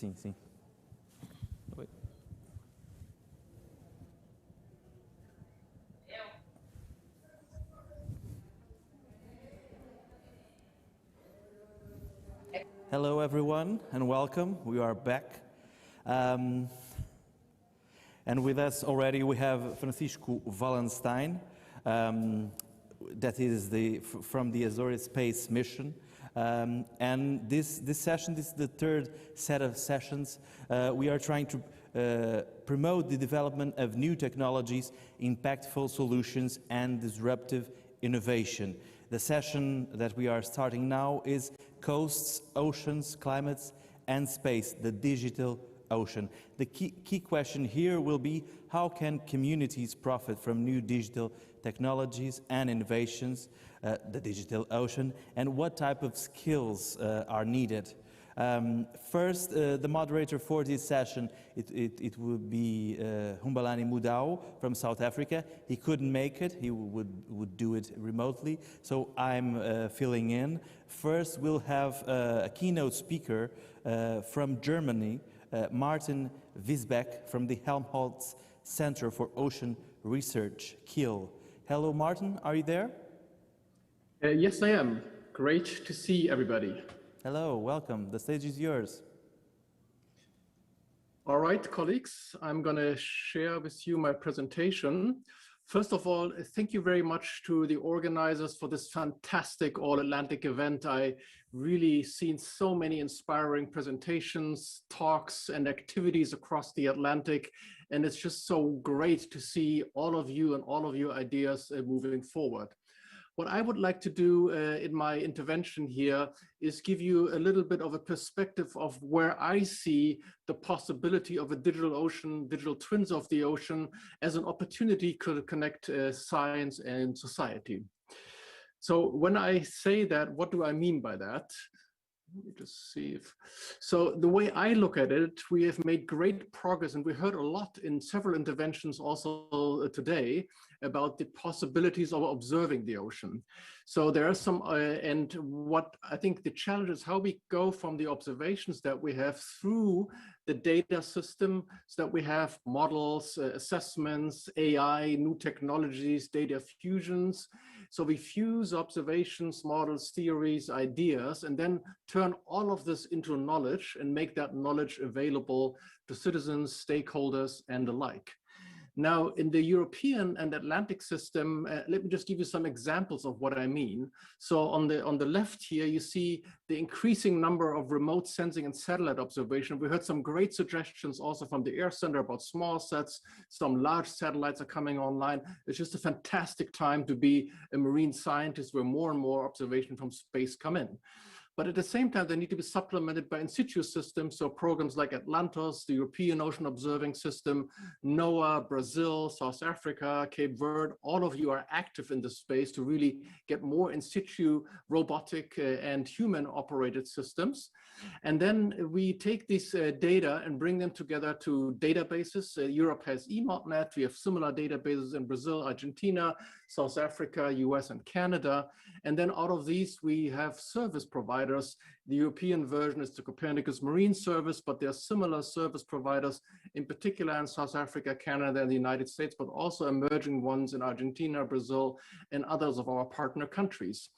Sim, sim. Oi. Hello, everyone, and welcome. We are back. And with us already, we have Francisco Wallenstein, that is from the Azores Space Mission. And this session, this is the third set of sessions. We are trying to promote the development of new technologies, impactful solutions, and disruptive innovation. The session that we are starting now is Coasts, Oceans, Climates, and Space, the Digital Ocean. The key question here will be, how can communities profit from new digital technologies and innovations, the digital ocean, and what type of skills are needed? First, the moderator for this session, it would be Humbalani Mudau from South Africa. He couldn't make it, he would do it remotely, so I'm filling in. First, we'll have a keynote speaker from Germany, Martin Wiesbeck from the Helmholtz Center for Ocean Research, Kiel. Hello, Martin, are you there? Yes, I am. Great to see everybody. Hello, welcome. The stage is yours. All right, colleagues, I'm going to share with you my presentation. First of all, thank you very much to the organizers for this fantastic All-Atlantic event. I really seen so many inspiring presentations, talks, and activities across the Atlantic. And it's just so great to see all of you and all of your ideas moving forward. What I would like to do in my intervention here is give you a little bit of a perspective of where I see the possibility of a digital ocean, digital twins of the ocean, as an opportunity to connect science and society. So when I say that, what do I mean by that? Let me just see if, so the way I look at it, we have made great progress, and we heard a lot in several interventions also today about the possibilities of observing the ocean. So there are some, and what I think the challenge is how we go from the observations that we have through the data system, so that we have models, assessments, AI, new technologies, data fusions. So we fuse observations, models, theories, ideas, and then turn all of this into knowledge and make that knowledge available to citizens, stakeholders, and the like. Now, in the European and Atlantic system, let me just give you some examples of what I mean. So on the left here, you see the increasing number of remote sensing and satellite observation. We heard some great suggestions also from the Air Center about small sets. Some large satellites are coming online. It's just a fantastic time to be a marine scientist where more and more observation from space come in. But at the same time, they need to be supplemented by in situ systems. So programs like Atlantos, the European Ocean Observing System, NOAA, Brazil, South Africa, Cape Verde, all of you are active in this space to really get more in situ robotic and human operated systems. And then we take this data and bring them together to databases. Europe has EMODNet. We have similar databases in Brazil, Argentina, South Africa, US, and Canada. And then out of these, we have service providers. The European version is the Copernicus Marine Service, but there are similar service providers, in particular in South Africa, Canada, and the United States, but also emerging ones in Argentina, Brazil, and others of our partner countries.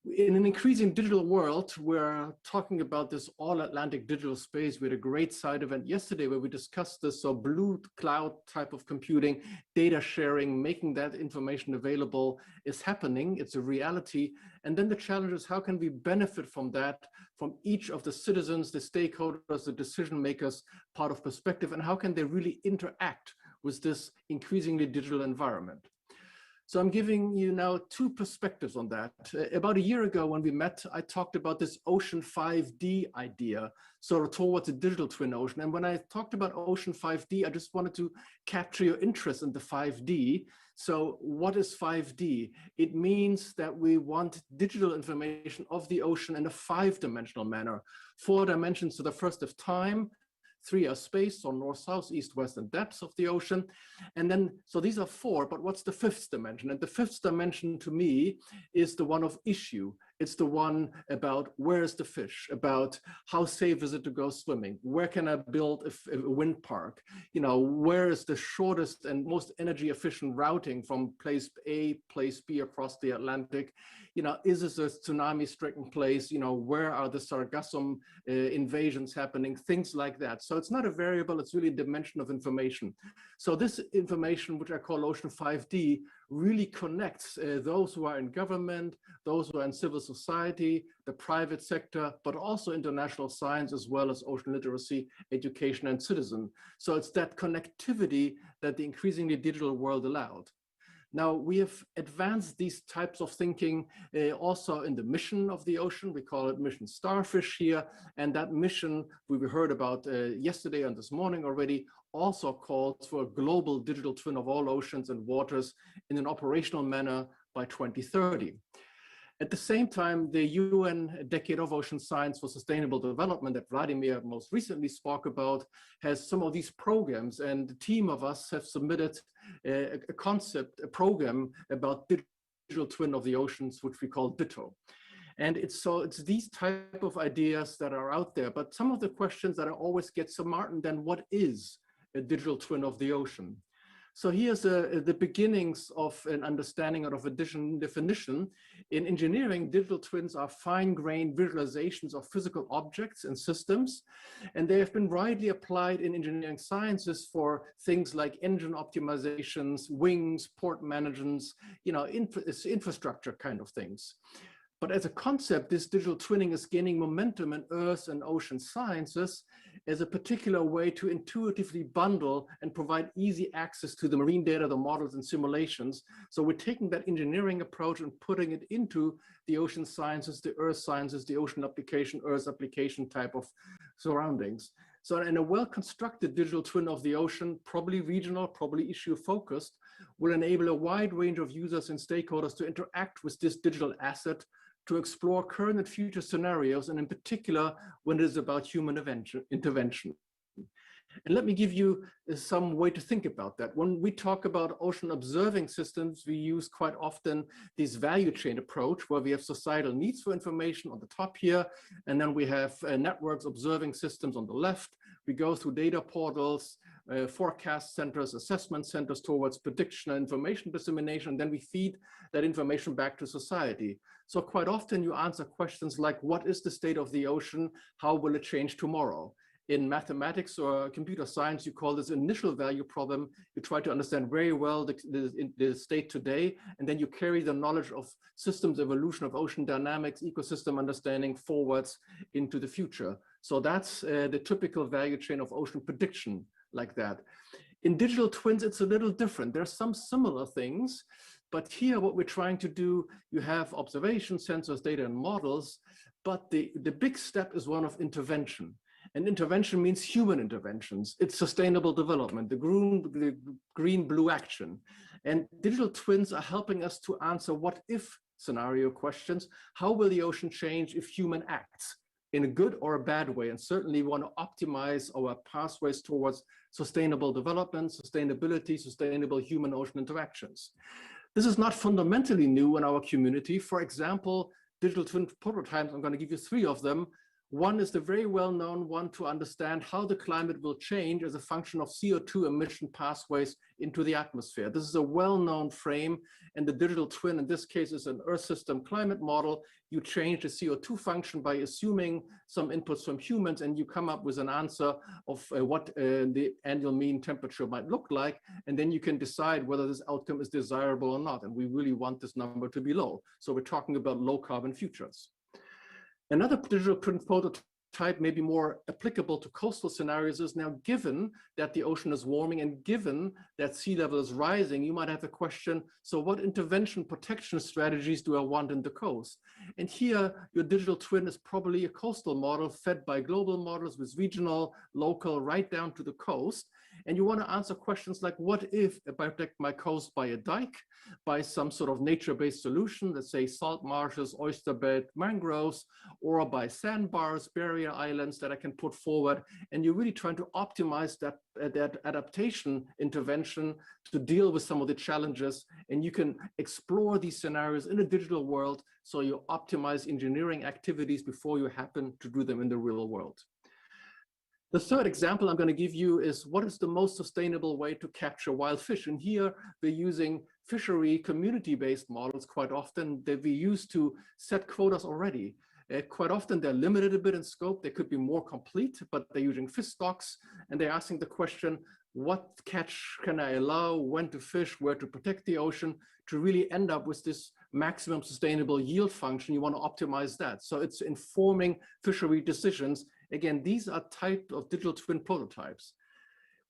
In an increasing digital world, we're talking about this all-Atlantic digital space. We had a great side event yesterday where we discussed this, so blue cloud type of computing, data sharing, making that information available is happening. It's a reality. And then the challenge is, how can we benefit from that, from each of the citizens, the stakeholders, the decision makers part of perspective, and how can they really interact with this increasingly digital environment? So I'm giving you now two perspectives on that. About a year ago when we met, I talked about this Ocean 5D idea, sort of towards a digital twin ocean. And when I talked about Ocean 5D, I just wanted to capture your interest in the 5D. So what is 5D? It means that we want digital information of the ocean in a 5-dimensional manner. 4 dimensions to the first of time, 3 are space, so north, south, east, west, and depths of the ocean. And then, so these are 4, but what's the 5th dimension? And the 5th dimension to me is the one of issue. It's the one about where is the fish, about how safe is it to go swimming, where can I build a wind park, you know, where is the shortest and most energy efficient routing from place A, place B across the Atlantic, you know, is this a tsunami stricken place, you know, where are the sargassum invasions happening, things like that. So it's not a variable, it's really a dimension of information. So this information, which I call Ocean 5D, really connects those who are in government, those who are in civil society, the private sector, but also international science, as well as ocean literacy, education, and citizen. So it's that connectivity that the increasingly digital world allowed. Now, we have advanced these types of thinking also in the mission of the ocean. We call it Mission Starfish here. And that mission we heard about yesterday and this morning already also calls for a global digital twin of all oceans and waters in an operational manner by 2030. At the same time, the UN Decade of Ocean Science for Sustainable Development that Vladimir most recently spoke about has some of these programs, and a team of us have submitted a concept, a program about digital twin of the oceans, which we call DITO. And it's these type of ideas that are out there, but some of the questions that I always get, so Martin, then what is a digital twin of the ocean? So here's the beginnings of an understanding of a definition. In engineering, digital twins are fine-grained visualizations of physical objects and systems, and they have been widely applied in engineering sciences for things like engine optimizations, wings, port managements, you know, infrastructure kind of things. But as a concept, this digital twinning is gaining momentum in earth and ocean sciences as a particular way to intuitively bundle and provide easy access to the marine data, the models and simulations. So we're taking that engineering approach and putting it into the ocean sciences, the earth sciences, the ocean application, earth application type of surroundings. So in a well-constructed digital twin of the ocean, probably regional, probably issue focused, will enable a wide range of users and stakeholders to interact with this digital asset to explore current and future scenarios, and in particular, when it is about human intervention. And let me give you some way to think about that. When we talk about ocean observing systems, we use quite often this value chain approach where we have societal needs for information on the top here, and then we have networks observing systems on the left. We go through data portals, forecast centers, assessment centers towards prediction and information dissemination, and then we feed that information back to society. So quite often you answer questions like, what is the state of the ocean? How will it change tomorrow? In mathematics or computer science, you call this initial value problem. You try to understand very well the state today, and then you carry the knowledge of systems evolution, of ocean dynamics, ecosystem understanding forwards into the future. So that's the typical value chain of ocean prediction like that. In digital twins, it's a little different. There's some similar things, but here what we're trying to do, you have observation, sensors, data, and models, but the big step is one of intervention. And intervention means human interventions. It's sustainable development, the green-blue action. And digital twins are helping us to answer what if scenario questions. How will the ocean change if human acts in a good or a bad way? And certainly we want to optimize our pathways towards sustainable development, sustainability, sustainable human-ocean interactions. This is not fundamentally new in our community. For example, digital twin prototypes, I'm going to give you 3 of them. One is the very well-known one to understand how the climate will change as a function of CO2 emission pathways into the atmosphere. This is a well-known frame, and the digital twin in this case is an Earth system climate model. You change the CO2 function by assuming some inputs from humans, and you come up with an answer of what the annual mean temperature might look like, and then you can decide whether this outcome is desirable or not. And we really want this number to be low. So we're talking about low carbon futures. Another digital twin prototype may be more applicable to coastal scenarios is now, given that the ocean is warming and given that sea level is rising, you might have a question, so what intervention protection strategies do I want in the coast? And here, your digital twin is probably a coastal model fed by global models with regional, local, right down to the coast. And you want to answer questions like, what if I protect my coast by a dike, by some sort of nature-based solution, let's say salt marshes, oyster bed, mangroves, or by sandbars, barriers, area islands that I can put forward. And you're really trying to optimize that adaptation intervention to deal with some of the challenges. And you can explore these scenarios in a digital world, so you optimize engineering activities before you happen to do them in the real world. The third example I'm going to give you is what is the most sustainable way to capture wild fish. And here we're using fishery community-based models quite often that we use to set quotas already. Quite often they're limited a bit in scope. They could be more complete, but they're using fish stocks and they're asking the question, what catch can I allow, when to fish, where to protect the ocean, to really end up with this maximum sustainable yield function. You want to optimize that. So it's informing fishery decisions. Again, these are type of digital twin prototypes.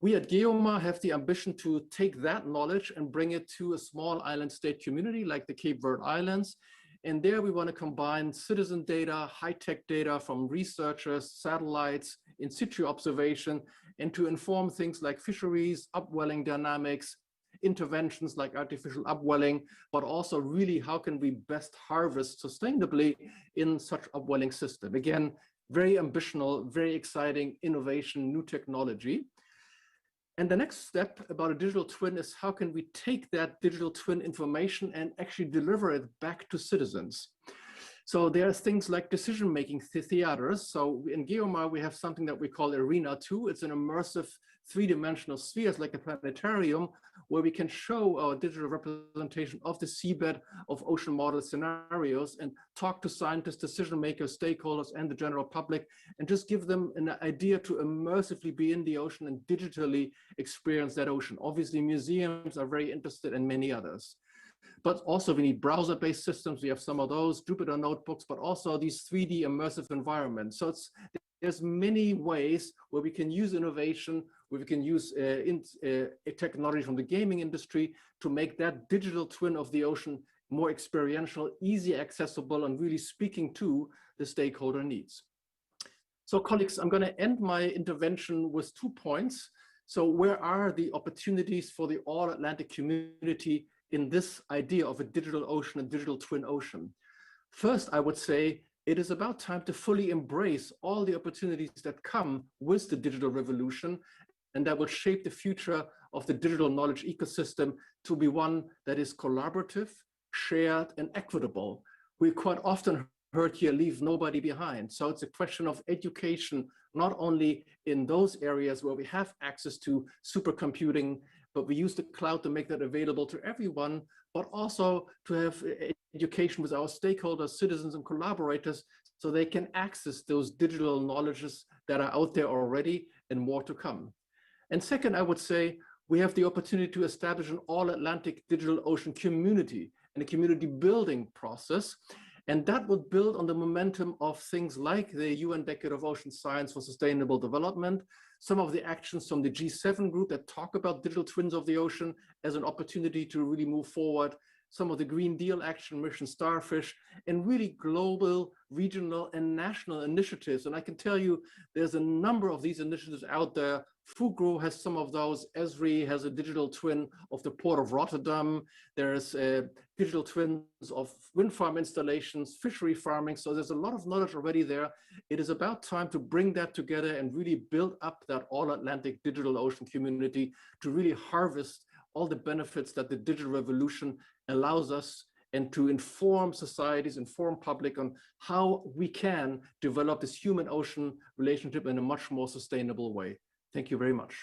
We at GEOMA have the ambition to take that knowledge and bring it to a small island state community like the Cape Verde Islands. And there we want to combine citizen data, high-tech data from researchers, satellites, in situ observation, and to inform things like fisheries, upwelling dynamics, interventions like artificial upwelling, but also really how can we best harvest sustainably in such upwelling system. Again, very ambitional, very exciting innovation, new technology. And the next step about a digital twin is how can we take that digital twin information and actually deliver it back to citizens. So there are things like decision-making theaters. So in GEOMA, we have something that we call Arena 2. It's an immersive three-dimensional spheres like a planetarium where we can show our digital representation of the seabed of ocean model scenarios and talk to scientists, decision makers, stakeholders, and the general public, and just give them an idea to immersively be in the ocean and digitally experience that ocean. Obviously, museums are very interested and many others. But also we need browser-based systems. We have some of those, Jupyter notebooks, but also these 3D immersive environments. So there's many ways where we can use innovation, where we can use technology from the gaming industry to make that digital twin of the ocean more experiential, easy accessible, and really speaking to the stakeholder needs. So colleagues, I'm going to end my intervention with 2 points. So where are the opportunities for the All-Atlantic community in this idea of a digital ocean and digital twin ocean? First, I would say it is about time to fully embrace all the opportunities that come with the digital revolution and that will shape the future of the digital knowledge ecosystem to be one that is collaborative, shared, and equitable. We quite often heard here, leave nobody behind. So it's a question of education, not only in those areas where we have access to supercomputing, but we use the cloud to make that available to everyone, but also to have education with our stakeholders, citizens, and collaborators so they can access those digital knowledges that are out there already and more to come. And second, I would say we have the opportunity to establish an all-Atlantic digital ocean community and a community building process. And that would build on the momentum of things like the UN Decade of Ocean Science for Sustainable Development, some of the actions from the G7 group that talk about digital twins of the ocean as an opportunity to really move forward, some of the Green Deal action, Mission Starfish, and really global, regional, and national initiatives. And I can tell you there's a number of these initiatives out there. Fugro has some of those. Esri has a digital twin of the Port of Rotterdam. There's digital twins of wind farm installations, fishery farming. So there's a lot of knowledge already there. It is about time to bring that together and really build up that all-Atlantic digital ocean community to really harvest all the benefits that the digital revolution allows us and to inform societies, inform public on how we can develop this human-ocean relationship in a much more sustainable way. Thank you very much.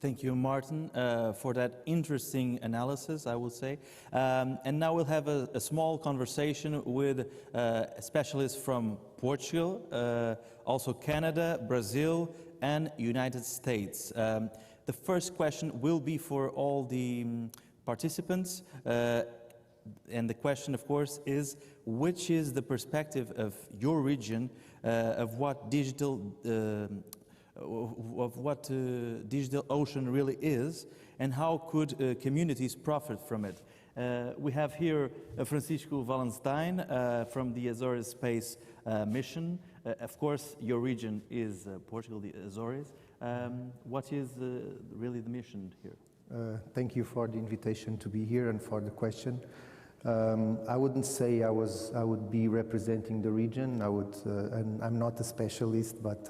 Thank you, Martin, for that interesting analysis, I will say. And now we'll have a small conversation with specialists from Portugal, also Canada, Brazil, and United States. The first question will be for all the participants. And the question, of course, is which is the perspective of your region of what digital digital ocean really is, and how could communities profit from it? We have here Francisco Wallenstein from the Azores Space Mission. Of course, your region is Portugal, the Azores. What is really the mission here? Thank you for the invitation to be here and for the question. I wouldn't say I would be representing the region. And I'm not a specialist, but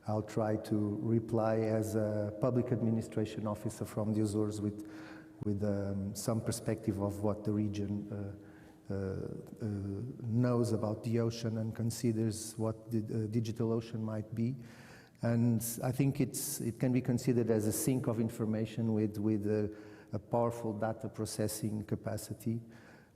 I'll try to reply as a public administration officer from the Azores with some perspective of what the region knows about the ocean and considers what the digital ocean might be. And I think it can be considered as a sink of information with a powerful data processing capacity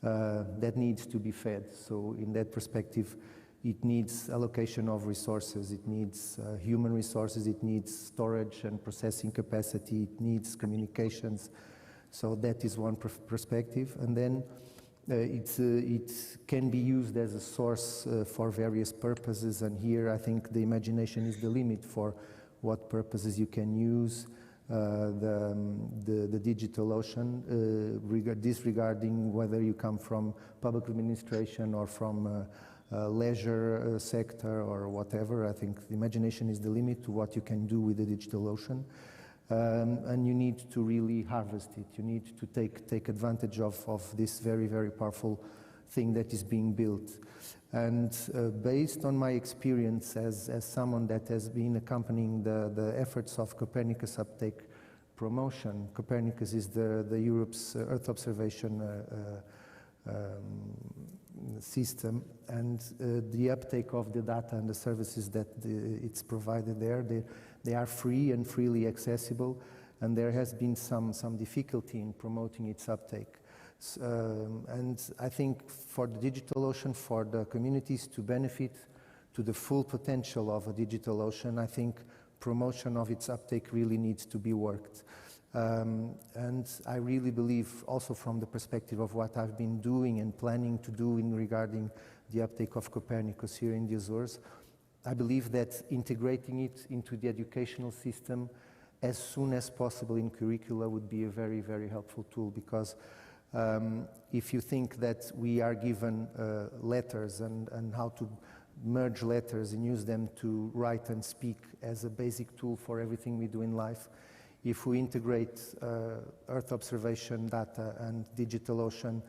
that needs to be fed. So in that perspective, it needs allocation of resources, it needs human resources, it needs storage and processing capacity, it needs communications. So that is one perspective. And then it can be used as a source for various purposes. And here I think the imagination is the limit for what purposes you can use the digital ocean, disregarding whether you come from public administration or from leisure sector or whatever. I think the imagination is the limit to what you can do with the digital ocean. And you need to really harvest it. You need to take advantage of this very, very powerful thing that is being built. And based on my experience as someone that has been accompanying the efforts of Copernicus uptake promotion, Copernicus is the Europe's Earth observation system, and the uptake of the data and the services that it's provided there, they are free and freely accessible, and there has been some difficulty in promoting its uptake. And I think for the digital ocean, for the communities to benefit to the full potential of a digital ocean, I think promotion of its uptake really needs to be worked. And I really believe, also from the perspective of what I've been doing and planning to do regarding the uptake of Copernicus here in the Azores, I believe that integrating it into the educational system as soon as possible in curricula would be a very, very helpful tool, because if you think that we are given letters and how to merge letters and use them to write and speak as a basic tool for everything we do in life, if we integrate Earth observation data and digital ocean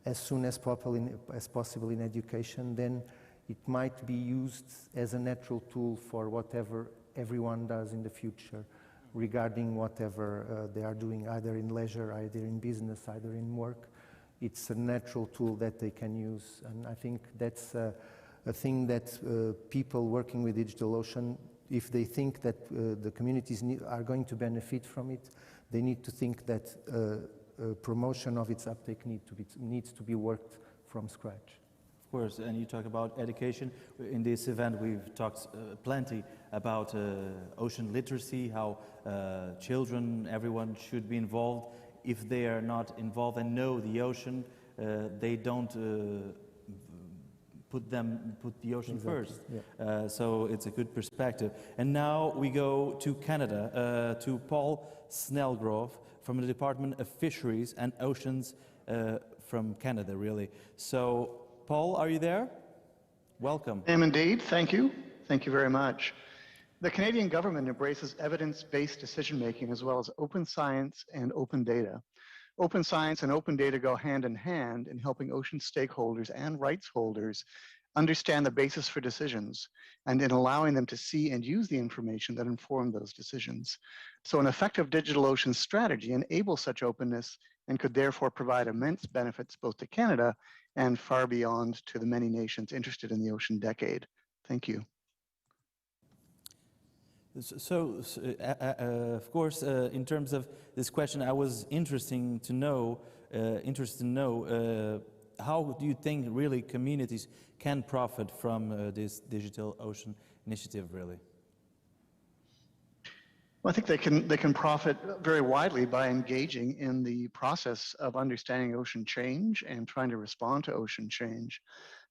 as soon as possible in education, then it might be used as a natural tool for whatever everyone does in the future, regarding whatever they are doing, either in leisure, either in business, either in work. It's a natural tool that they can use. And I think that's a thing that people working with DigitalOcean, if they think that the communities are going to benefit from it, they need to think that promotion of its uptake needs to be worked from scratch. Of course, and you talk about education. In this event, we've talked plenty about ocean literacy, how children, everyone should be involved. If they are not involved and know the ocean, they don't put the ocean first. Yeah. So it's a good perspective. And now we go to Canada, to Paul Snellgrove from the Department of Fisheries and Oceans from Canada, really. So, Paul, are you there? Welcome. I am indeed. Thank you. Thank you very much. The Canadian government embraces evidence-based decision-making as well as open science and open data. Open science and open data go hand in hand in helping ocean stakeholders and rights holders understand the basis for decisions and in allowing them to see and use the information that inform those decisions. So an effective digital ocean strategy enables such openness and could therefore provide immense benefits both to Canada and far beyond to the many nations interested in the ocean decade. Thank you. So of course, in terms of this question, I was interested to know how do you think really communities can profit from this Digital Ocean Initiative, really? Well, I think they can profit very widely by engaging in the process of understanding ocean change and trying to respond to ocean change.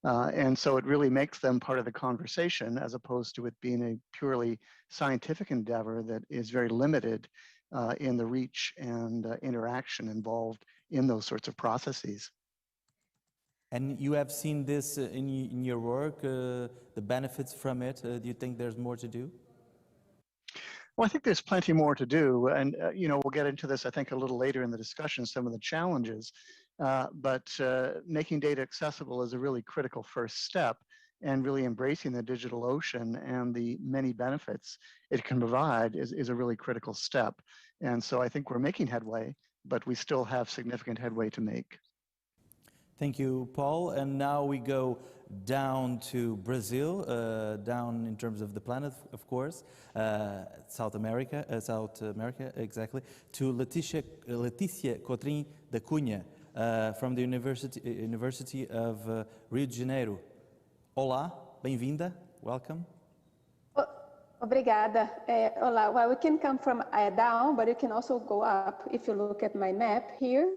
And so it really makes them part of the conversation as opposed to it being a purely scientific endeavor that is very limited in the reach and interaction involved in those sorts of processes. And you have seen this in your work, the benefits from it. Do you think there's more to do? Well, I think there's plenty more to do. And, you know, we'll get into this, I think, a little later in the discussion, some of the challenges. but making data accessible is a really critical first step, and really embracing the digital ocean and the many benefits it can provide is a really critical step. And so I think we're making headway, but we still have significant headway to make. Thank you, Paul. And now we go down to Brazil, down in terms of the planet, of course, South America, exactly, to Leticia Cotrim da Cunha from the University of Rio de Janeiro. Olá, bem-vinda, welcome. Obrigada. Olá, well, we can come from down, but you can also go up if you look at my map here.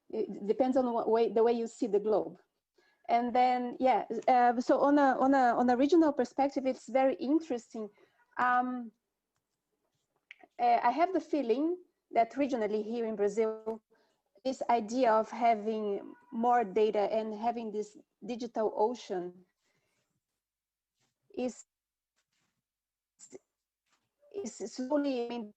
It depends on the way you see the globe. And then, yeah, so on a regional perspective, it's very interesting. I have the feeling that regionally here in Brazil, this idea of having more data and having this digital ocean is slowly, I mean,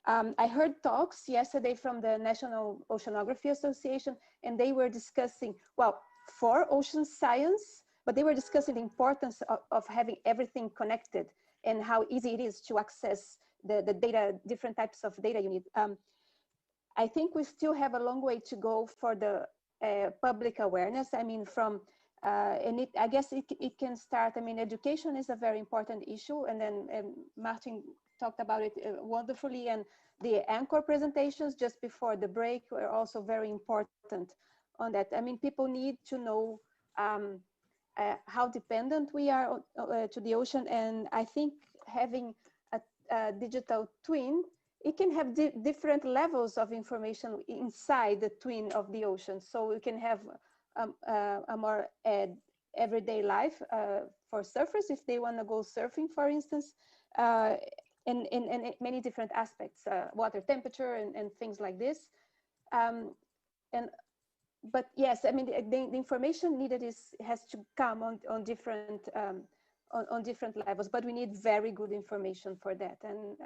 I heard talks yesterday from the National Oceanography Association, and they were discussing, well, for ocean science, but they were discussing the importance of having everything connected and how easy it is to access the data, different types of data you need. I think we still have a long way to go for the public awareness. I mean, from and I guess it can start. I mean, education is a very important issue, and then Martin talked about it wonderfully. And the anchor presentations just before the break were also very important on that. I mean, people need to know how dependent we are to the ocean, and I think having a digital twin, it can have different levels of information inside the twin of the ocean. So we can have a more everyday life for surfers if they want to go surfing, for instance, in many different aspects, water temperature and things like this. But yes, I mean, the information needed has to come on different levels, but we need very good information for that. And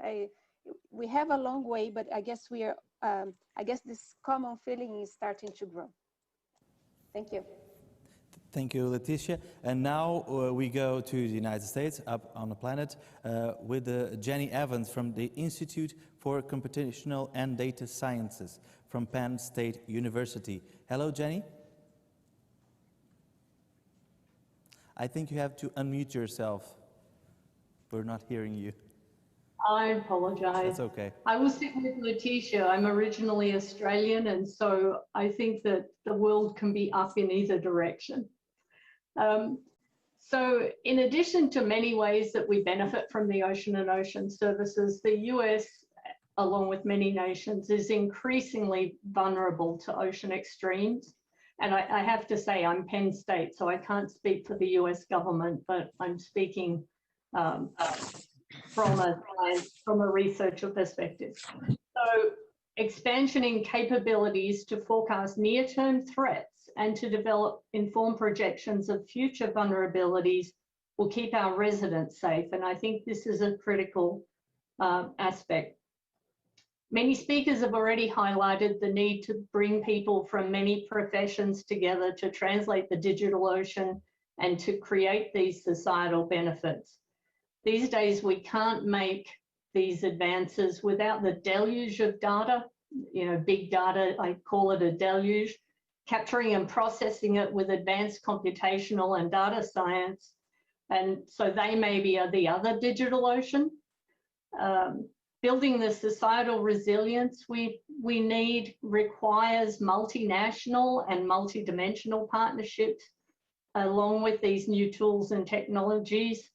we have a long way, but I guess we are. I guess this common feeling is starting to grow. Thank you. Thank you, Leticia. And now we go to the United States, up on the planet, with Jenny Evans from the Institute for Computational and Data Sciences from Penn State University. Hello, Jenny. I think you have to unmute yourself. We're not hearing you. I apologize. That's okay. I will sit with Leticia. I'm originally Australian, and so I think that the world can be up in either direction. So in addition to many ways that we benefit from the ocean and ocean services, the US, along with many nations, is increasingly vulnerable to ocean extremes. And I have to say, I'm Penn State, so I can't speak for the US government, but I'm speaking from a researcher perspective. So expansion in capabilities to forecast near-term threats and to develop informed projections of future vulnerabilities will keep our residents safe. And I think this is a critical aspect. Many speakers have already highlighted the need to bring people from many professions together to translate the digital ocean and to create these societal benefits. These days, we can't make these advances without the deluge of data, big data, I call it a deluge, capturing and processing it with advanced computational and data science. And so they maybe are the other digital ocean. Building the societal resilience we need requires multinational and multidimensional partnerships along with these new tools and technologies.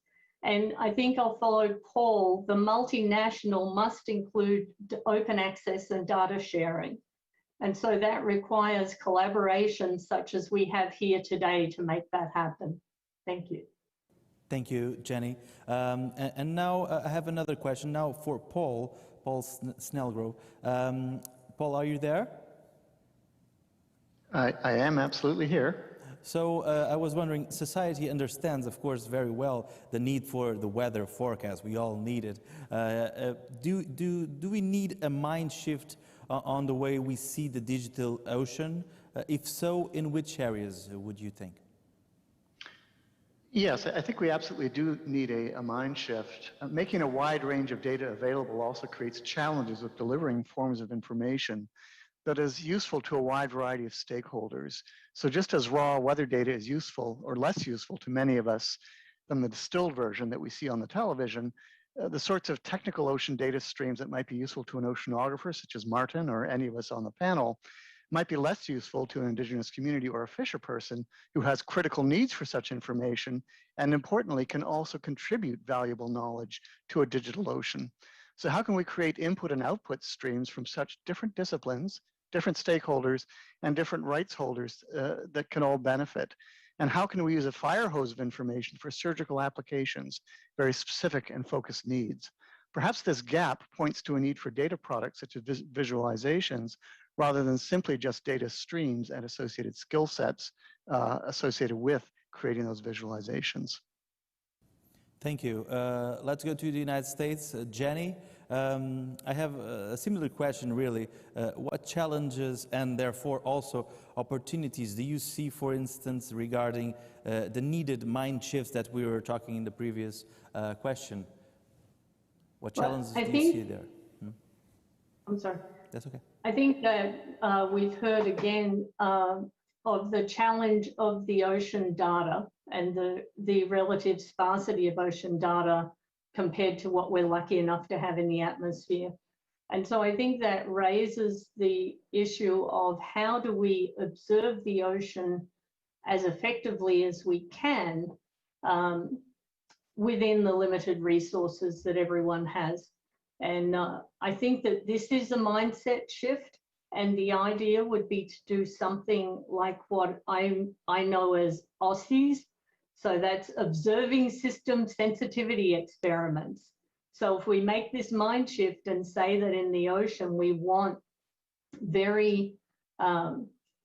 And I think I'll follow Paul. The multinational must include open access and data sharing. And so that requires collaboration such as we have here today to make that happen. Thank you. Thank you, Jenny. And now I have another question now for Paul Snellgrove. Paul, are you there? I am absolutely here. So I was wondering, society understands, of course, very well the need for the weather forecast. We all need it. Do we need a mind shift on the way we see the digital ocean? If so, in which areas would you think? Yes, I think we absolutely do need a mind shift. Making a wide range of data available also creates challenges with delivering forms of information that is useful to a wide variety of stakeholders. So just as raw weather data is useful or less useful to many of us than the distilled version that we see on the television, the sorts of technical ocean data streams that might be useful to an oceanographer, such as Martin or any of us on the panel, might be less useful to an indigenous community or a fisher person who has critical needs for such information, and importantly, can also contribute valuable knowledge to a digital ocean. So how can we create input and output streams from such different disciplines, different stakeholders, and different rights holders that can all benefit? And how can we use a fire hose of information for surgical applications, very specific and focused needs? Perhaps this gap points to a need for data products such as visualizations, rather than simply just data streams and associated skill sets associated with creating those visualizations. Thank you. Let's go to the United States. Jenny, I have a similar question, really. What challenges and therefore also opportunities do you see, for instance, regarding the needed mind shifts that we were talking in the previous question? What challenges do you see there? I'm sorry. That's okay. I think that we've heard again of the challenge of the ocean data and the relative sparsity of ocean data compared to what we're lucky enough to have in the atmosphere. And so I think that raises the issue of how do we observe the ocean as effectively as we can within the limited resources that everyone has. And I think that this is a mindset shift, and the idea would be to do something like what I know as OSSIES. So that's observing system sensitivity experiments. So if we make this mind shift and say that in the ocean we want very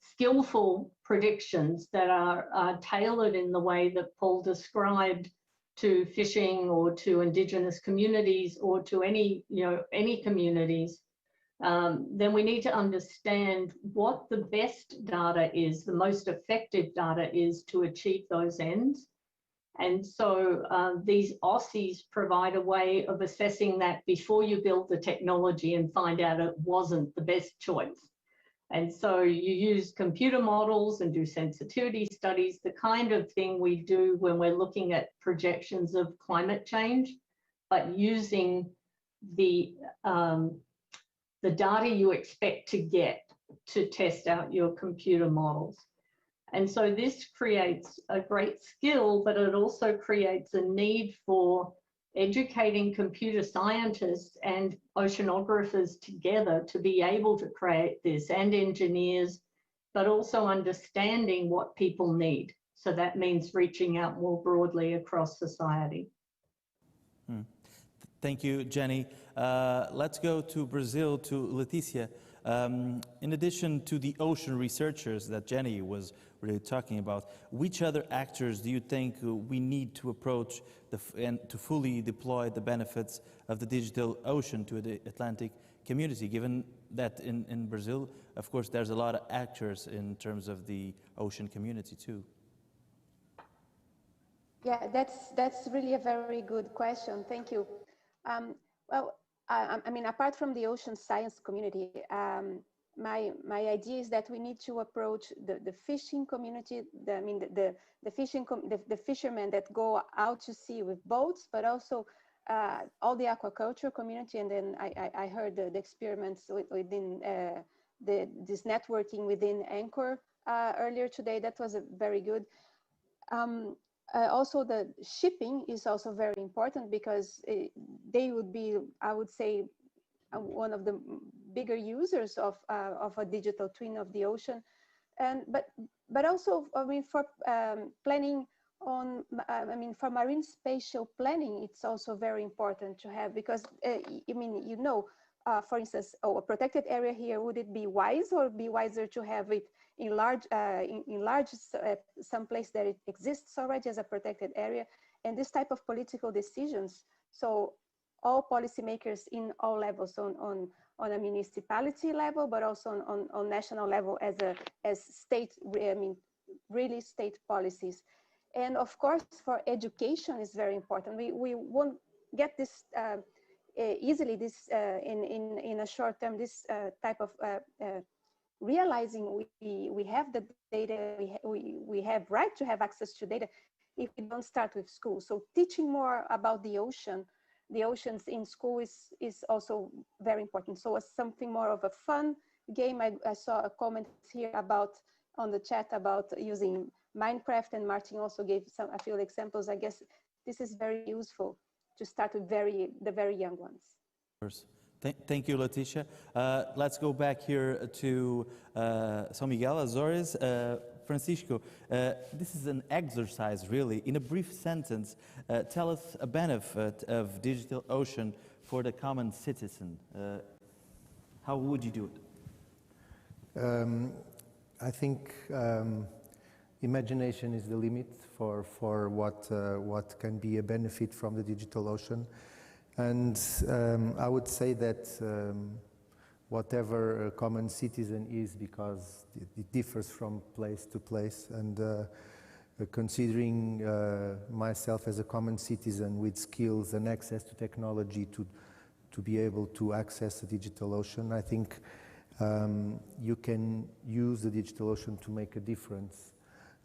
skillful predictions that are tailored in the way that Paul described to fishing or to indigenous communities or to any communities, then we need to understand what the best data is, the most effective data is to achieve those ends. And so these OSSIES provide a way of assessing that before you build the technology and find out it wasn't the best choice. And so you use computer models and do sensitivity studies, the kind of thing we do when we're looking at projections of climate change, but using the data you expect to get to test out your computer models. And so this creates a great skill, but it also creates a need for educating computer scientists and oceanographers together to be able to create this, and engineers, but also understanding what people need. So that means reaching out more broadly across society. Thank you, Jenny. Let's go to Brazil, to Leticia. In addition to the ocean researchers that Jenny was really talking about, which other actors do you think we need to approach and to fully deploy the benefits of the digital ocean to the Atlantic community, given that in Brazil, of course, there's a lot of actors in terms of the ocean community too? Yeah, that's really a very good question. Thank you. Well, I mean, apart from the ocean science community, my idea is that we need to approach the fishing community. The fishermen that go out to sea with boats, but also all the aquaculture community. And then I heard the experiments within this networking within Anchor earlier today. That was very good. Also, the shipping is also very important because they would be, I would say, one of the bigger users of a digital twin of the ocean, and but also, I mean, for planning on, I mean, for marine spatial planning, it's also very important to have, because I mean, for instance, a protected area here, would it be wise or be wiser to have it in large some place that it exists already as a protected area, and this type of political decisions. So all policymakers in all levels, on a municipality level, but also on national level as state, I mean, really state policies. And of course, for education is very important. We won't get this easily, this in a short term, this type of realizing we have the data, we have right to have access to data if we don't start with school. So teaching more about the oceans in school is also very important. So as something more of a fun game, I saw a comment here about on the chat about using Minecraft, and Martin also gave a few examples. I guess this is very useful to start with the very young ones. Thank you, Leticia. Let's go back here to São Miguel, Azores. Francisco, this is an exercise, really. In a brief sentence, tell us a benefit of DigitalOcean for the common citizen. How would you do it? I think imagination is the limit for what can be a benefit from the DigitalOcean. And I would say that whatever a common citizen is, because it differs from place to place, and considering myself as a common citizen with skills and access to technology to be able to access the DigitalOcean, I think you can use the DigitalOcean to make a difference,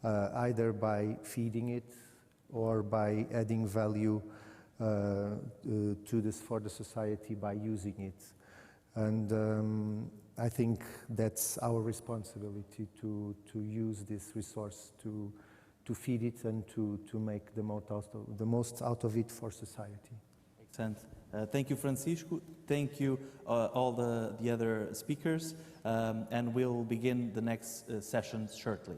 either by feeding it or by adding value for the society by using it. And I think that's our responsibility to use this resource to feed it and to make the most out of it for society. Makes sense. Thank you, Francisco. Thank you, all the other speakers. And we'll begin the next session shortly.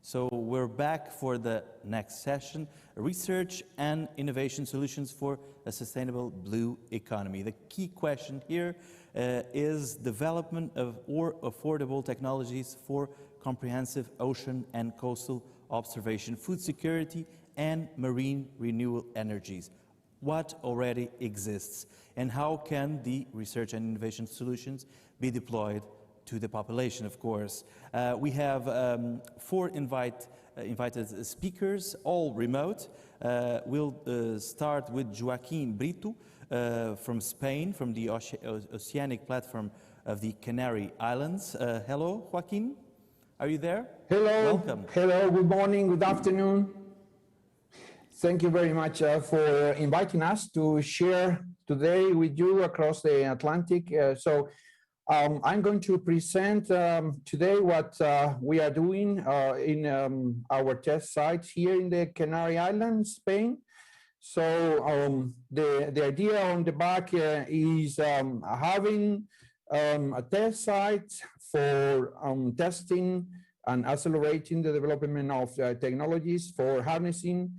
So we're back for the next session, Research and Innovation Solutions for a Sustainable Blue Economy. The key question here is development of affordable technologies for comprehensive ocean and coastal observation, food security, and marine renewable energies. What already exists, and how can the research and innovation solutions be deployed to the population, of course. We have 4 invited speakers, all remote. We'll start with Joaquin Brito from Spain, from the Oceanic Platform of the Canary Islands. Hello, Joaquin. Are you there? Hello. Welcome. Hello, good morning, good afternoon. Thank you very much for inviting us to share today with you across the Atlantic. I'm going to present today what we are doing in our test sites here in the Canary Islands, Spain. So the idea on the back is having a test site for testing and accelerating the development of technologies for harnessing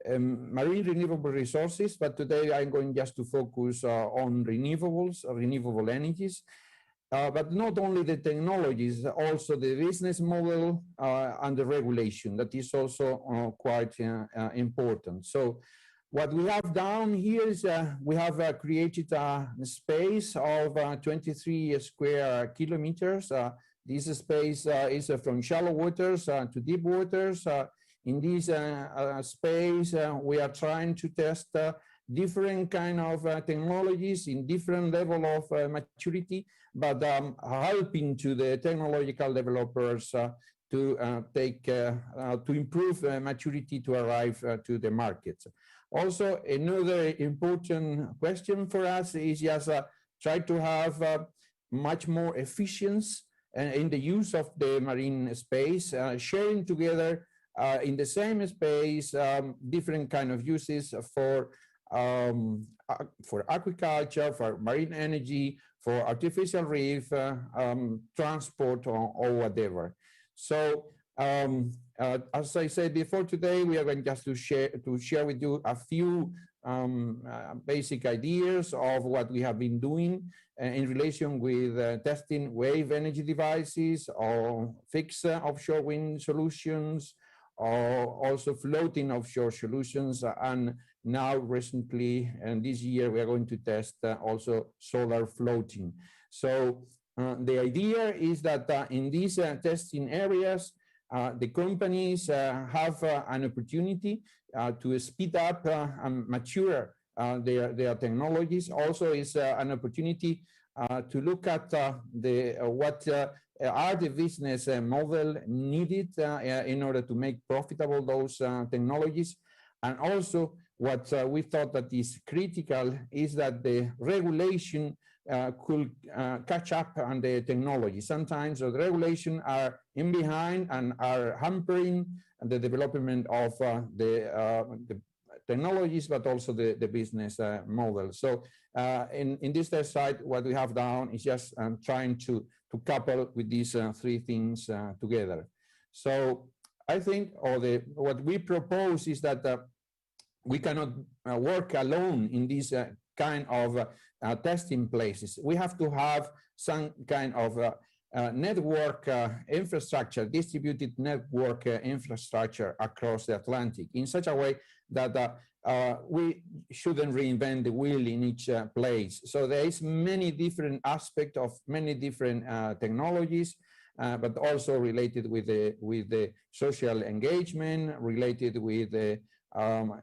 marine renewable resources. But today I'm going just to focus on renewables, renewable energies. But not only the technologies, also the business model and the regulation. That is also quite important. So what we have done here is we have created a space of 23 square kilometers. This space is from shallow waters to deep waters. In this space, we are trying to test different kind of technologies in different level of maturity, but helping to the technological developers to improve maturity to arrive to the markets. Also, another important question for us is just try to have much more efficiency in the use of the marine space, sharing together in the same space different kind of uses for for aquaculture, for marine energy, for artificial reef, transport, or whatever. So as I said before, today we are going just to share with you a few basic ideas of what we have been doing in relation with testing wave energy devices or fixed offshore wind solutions, or also floating offshore solutions. And now recently, and this year, we are going to test also solar floating. So the idea is that in these testing areas, the companies have an opportunity to speed up and mature their technologies. Also is an opportunity to look at what are the business model needed in order to make profitable those technologies. And also what we thought that is critical is that the regulation could catch up on the technology. Sometimes the regulation are in behind and are hampering the development of the technologies, but also the business model. So in this test site, what we have done is just trying to couple with these three things together. So I think, what we propose is that we cannot work alone in these kind of testing places. We have to have some kind of network infrastructure, distributed network infrastructure across the Atlantic in such a way that we shouldn't reinvent the wheel in each place. So there is many different aspects of many different technologies, but also related with the social engagement, related with the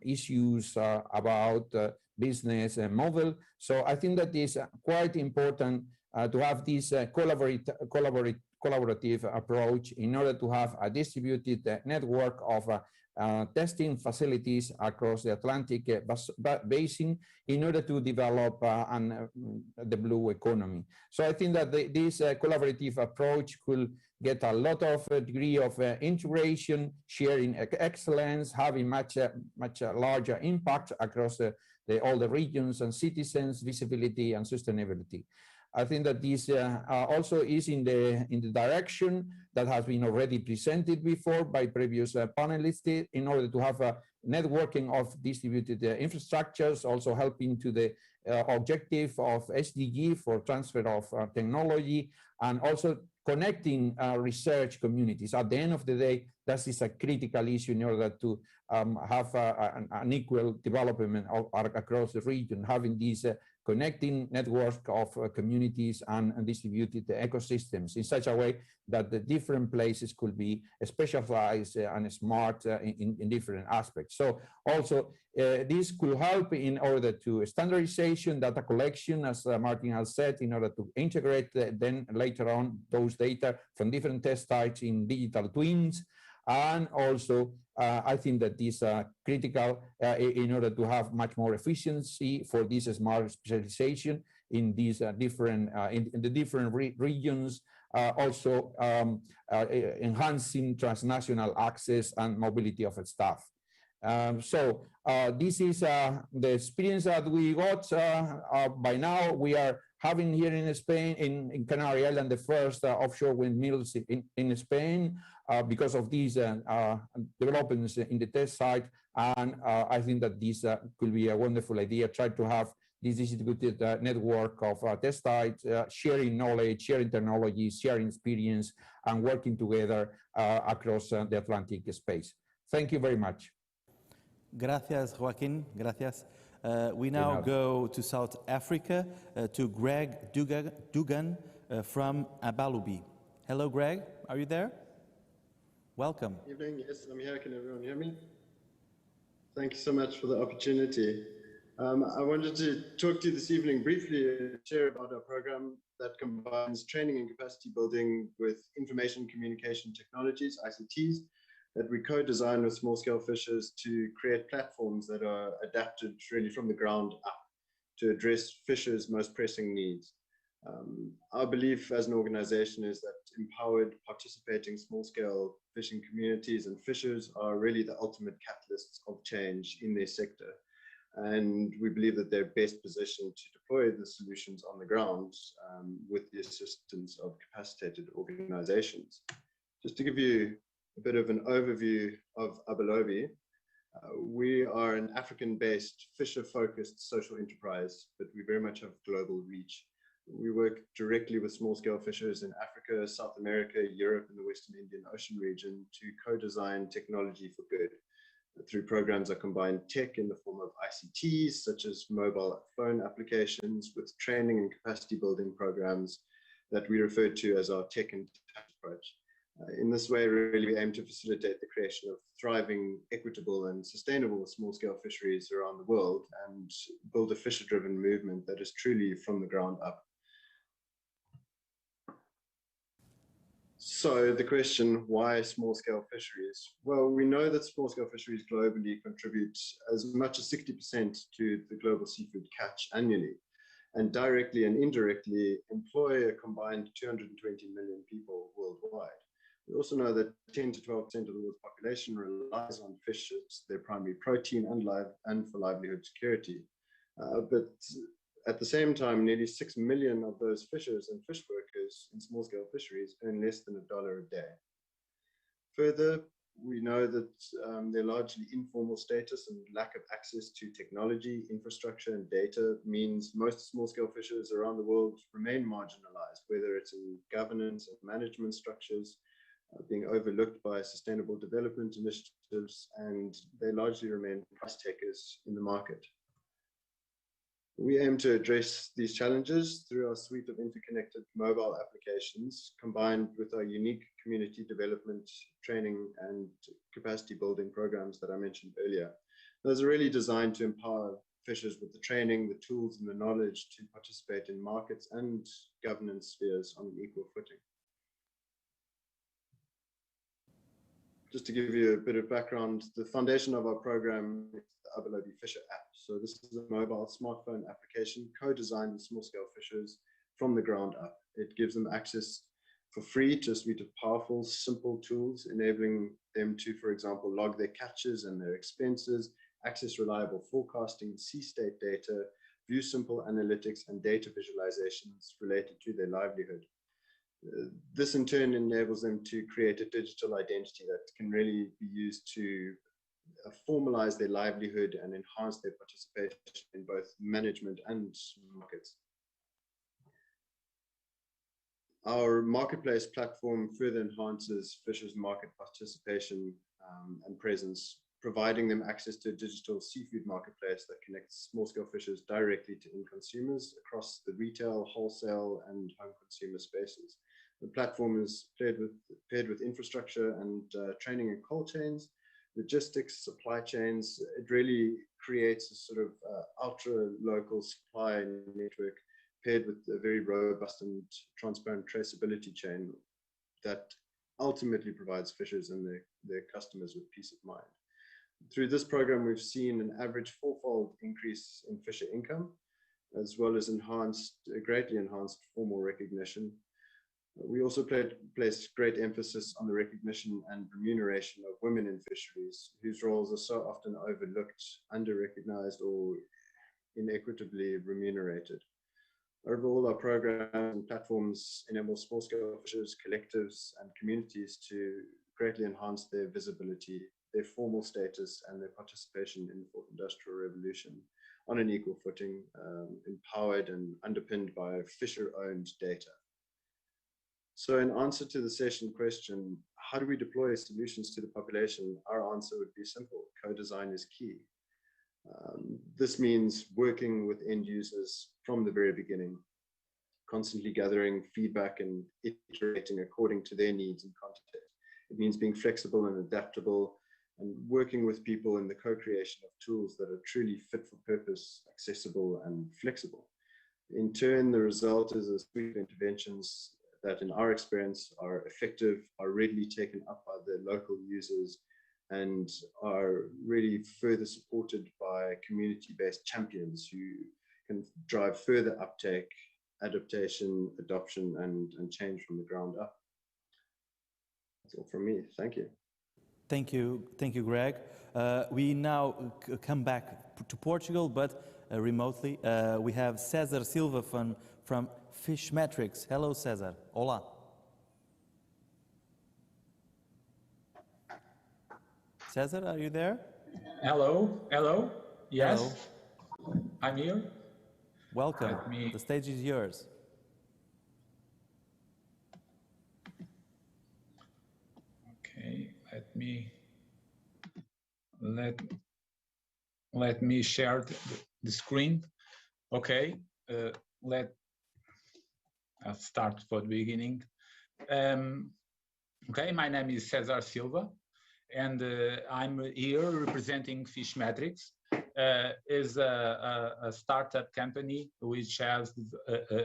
issues about business model. So I think that is quite important to have this collaborative approach in order to have a distributed network of testing facilities across the Atlantic basin in order to develop the blue economy. So I think that this collaborative approach could get a lot of degree of integration, sharing excellence, having much larger impact across all the regions and citizens, visibility and sustainability. I think that this also is in the direction that has been already presented before by previous panelists, in order to have a networking of distributed infrastructures, also helping to the objective of SDG for transfer of technology, and also connecting research communities. At the end of the day, that is a critical issue in order to have an equal development across the region, having these connecting network of communities and distributed ecosystems in such a way that the different places could be specialized and smart in different aspects. So also this could help in order to standardization, data collection, as Martin has said, in order to integrate then later on those data from different test sites in digital twins. And also, I think that this is critical in order to have much more efficiency for this smart specialization in these different in the different regions. Also, enhancing transnational access and mobility of staff. So this is the experience that we got. By now, we are having here in Spain, in Canary Island, the first offshore windmills in Spain because of these developments in the test site. And I think that this could be a wonderful idea, try to have this distributed network of test sites, sharing knowledge, sharing technology, sharing experience, and working together across the Atlantic space. Thank you very much. Gracias, Joaquin. Gracias. We now go to South Africa to Greg Dugan from Abalubi. Hello, Greg. Are you there? Welcome. Evening. Yes, I'm here. Can everyone hear me? Thank you so much for the opportunity. I wanted to talk to you this evening briefly and share about our program that combines training and capacity building with information communication technologies, ICTs, that we co-design with small-scale fishers to create platforms that are adapted really from the ground up to address fishers' most pressing needs. Our belief as an organization is that empowered, participating small-scale fishing communities and fishers are really the ultimate catalysts of change in their sector. And we believe that they're best positioned to deploy the solutions on the ground with the assistance of capacitated organizations. Just to give you a bit of an overview of Abelobi, we are an African-based, fisher-focused social enterprise, but we very much have global reach. We work directly with small-scale fishers in Africa, South America, Europe, and the Western Indian Ocean region to co-design technology for good. Through programs that combine tech in the form of ICTs, such as mobile phone applications, with training and capacity building programs that we refer to as our tech and touch approach. In this way, really, we aim to facilitate the creation of thriving, equitable, and sustainable small-scale fisheries around the world and build a fisher-driven movement that is truly from the ground up. So the question, why small-scale fisheries? Well, we know that small-scale fisheries globally contribute as much as 60% to the global seafood catch annually, and directly and indirectly employ a combined 220 million people worldwide. We also know that 10 to 12% of the world's population relies on fish as their primary protein and for livelihood security. But at the same time, nearly 6 million of those fishers and fish workers in small-scale fisheries earn less than $1 a day. Further, we know that their largely informal status and lack of access to technology, infrastructure, and data means most small-scale fishers around the world remain marginalized, whether it's in governance and management structures, being overlooked by sustainable development initiatives, and they largely remain price takers in the market. We aim to address these challenges through our suite of interconnected mobile applications, combined with our unique community development, training, and capacity building programs that I mentioned earlier. Those are really designed to empower fishers with the training, the tools, and the knowledge to participate in markets and governance spheres on an equal footing. Just to give you a bit of background, the foundation of our program is the Abelobi Fisher app. So this is a mobile smartphone application co-designed with small-scale fishers from the ground up. It gives them access for free to a suite of powerful, simple tools, enabling them to, for example, log their catches and their expenses, access reliable forecasting, sea state data, view simple analytics and data visualizations related to their livelihood. This in turn enables them to create a digital identity that can really be used to formalize their livelihood and enhance their participation in both management and markets. Our marketplace platform further enhances fishers' market participation and presence, providing them access to a digital seafood marketplace that connects small-scale fishers directly to end consumers across the retail, wholesale, and home consumer spaces. The platform is paired with infrastructure and training and cold chains, logistics, supply chains. It really creates a sort of ultra-local supply network paired with a very robust and transparent traceability chain that ultimately provides fishers and their customers with peace of mind. Through this program, we've seen an average 4-fold increase in fisher income, as well as greatly enhanced formal recognition. We also place great emphasis on the recognition and remuneration of women in fisheries, whose roles are so often overlooked, under-recognized, or inequitably remunerated. Overall, our programs and platforms enable small-scale fishers, collectives, and communities to greatly enhance their visibility, their formal status, and their participation in the fourth industrial revolution on an equal footing, empowered and underpinned by fisher-owned data. So in answer to the session question, how do we deploy solutions to the population? Our answer would be simple: co-design is key. This means working with end users from the very beginning, constantly gathering feedback and iterating according to their needs and context. It means being flexible and adaptable and working with people in the co-creation of tools that are truly fit for purpose, accessible, and flexible. In turn, the result is a suite of interventions that in our experience are effective, are readily taken up by the local users, and are really further supported by community-based champions who can drive further uptake, adaptation, adoption, and change from the ground up. That's all from me. Thank you. Thank you, Greg. We now come back to Portugal, but remotely. We have César Silva from Fish Metrics. Hello, César. Hola. César, are you there? Hello, hello. Yes, hello. I'm here. Welcome. The stage is yours. Okay, let me share the screen. Okay, I'll start for the beginning. Okay, my name is César Silva, and I'm here representing Fish Metrics. Is a startup company which has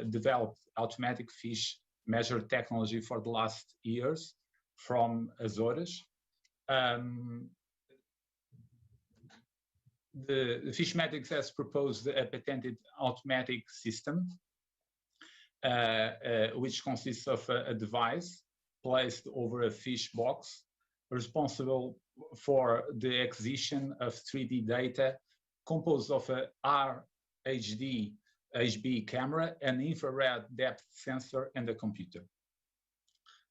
developed automatic fish measure technology for the last years from Azores. The Fish Metrics has proposed a patented automatic system which consists of a device placed over a fish box responsible for the acquisition of 3D data composed of a RHD HB camera, an infrared depth sensor, and a computer.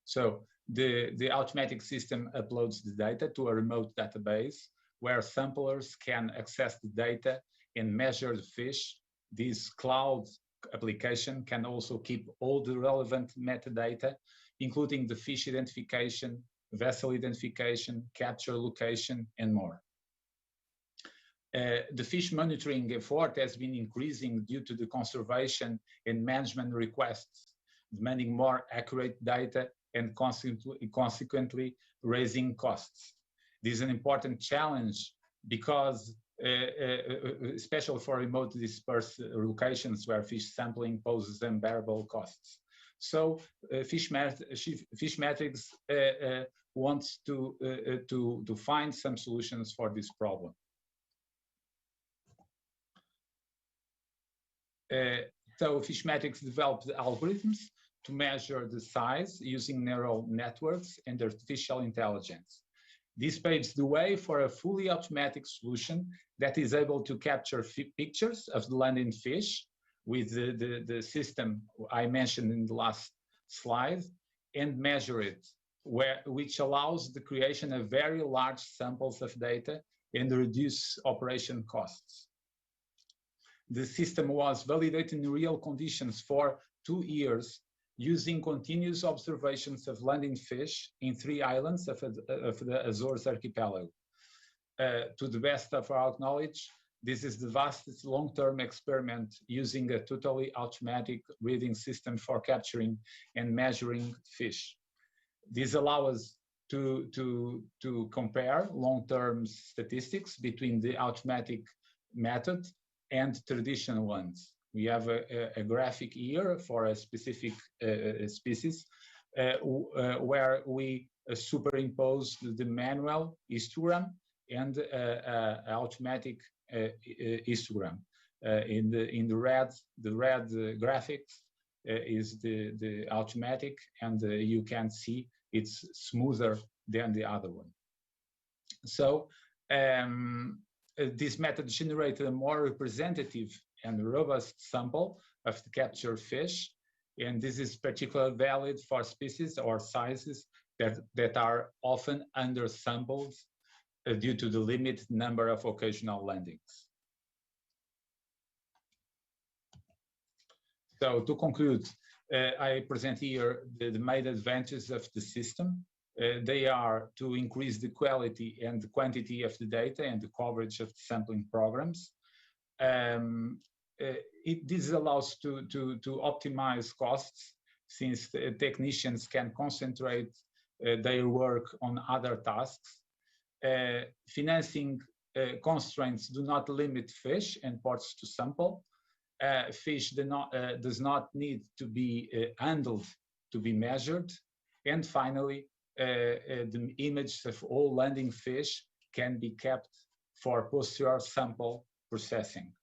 So the automatic system uploads the data to a remote database where samplers can access the data and measure the fish. This cloud application can also keep all the relevant metadata, including the fish identification, vessel identification, capture location, and more. The fish monitoring effort has been increasing due to the conservation and management requests, demanding more accurate data and consequently raising costs. This is an important challenge because, especially for remote dispersed locations where fish sampling poses unbearable costs. So Fish Metrics wants to find some solutions for this problem. So Fish Metrics developed algorithms to measure the size using neural networks and artificial intelligence. This paves the way for a fully automatic solution that is able to capture pictures of the landing fish with the system I mentioned in the last slide and measure it, which allows the creation of very large samples of data and reduce operation costs. The system was validated in real conditions for 2 years using continuous observations of landing fish in 3 islands of the Azores archipelago. To the best of our knowledge, this is the vastest long-term experiment using a totally automatic reading system for capturing and measuring fish. This allows us to compare long-term statistics between the automatic method and traditional ones. We have a graphic here for a specific species where we superimpose the manual histogram and automatic histogram. In the red graphics is the automatic, and you can see it's smoother than the other one. So this method generated a more representative and robust sample of the captured fish, and this is particularly valid for species or sizes that are often undersampled due to the limited number of occasional landings. So to conclude, I present here the main advantages of the system. They are to increase the quality and the quantity of the data and the coverage of the sampling programs. This allows to optimize costs, since the technicians can concentrate their work on other tasks. Financing constraints do not limit fish and ports to sample. Fish does not need to be handled to be measured. And finally, the images of all landing fish can be kept for posterior sample processing.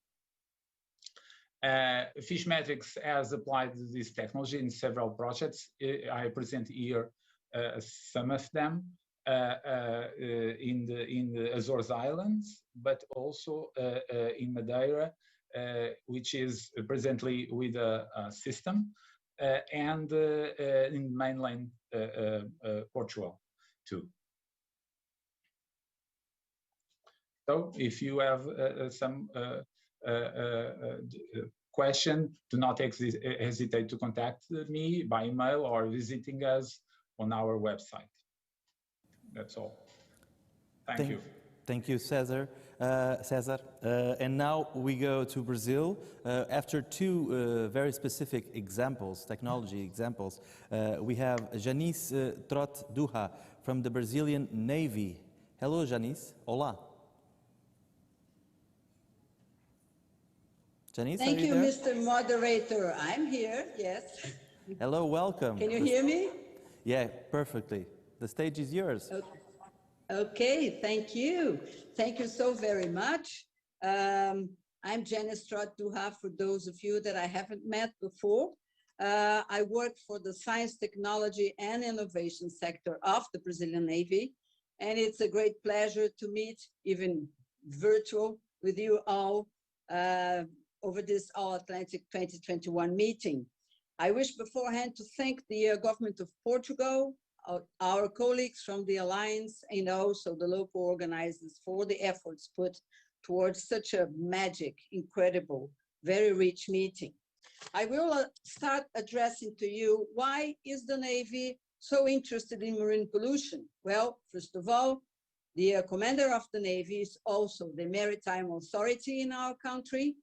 Fish Metrics has applied this technology in several projects. I present here some of them. in the Azores Islands, but also in Madeira, which is presently with a system, and in mainland Portugal too. So if you have some question, do not hesitate to contact me by email or visiting us on our website. That's all. Thank you. Thank you, Cesar. And now we go to Brazil. After two very specific examples, technology examples, we have Janice Trot Duha from the Brazilian Navy. Hello, Janice. Olá. Janice, Thank are you you, there? Mr. Moderator. I'm here, yes. Hello, welcome. Can you hear me? Yeah, perfectly. The stage is yours. Okay, thank you. Thank you so very much. I'm Janice Trot Duha, for those of you that I haven't met before. I work for the science, technology, and innovation sector of the Brazilian Navy, and it's a great pleasure to meet, even virtual, with you all over this All-Atlantic 2021 meeting. I wish beforehand to thank the government of Portugal, our colleagues from the Alliance, and also the local organizers for the efforts put towards such a magic, incredible, very rich meeting. I will start addressing to you, why is the Navy so interested in marine pollution? Well, first of all, the commander of the Navy is also the maritime authority in our country.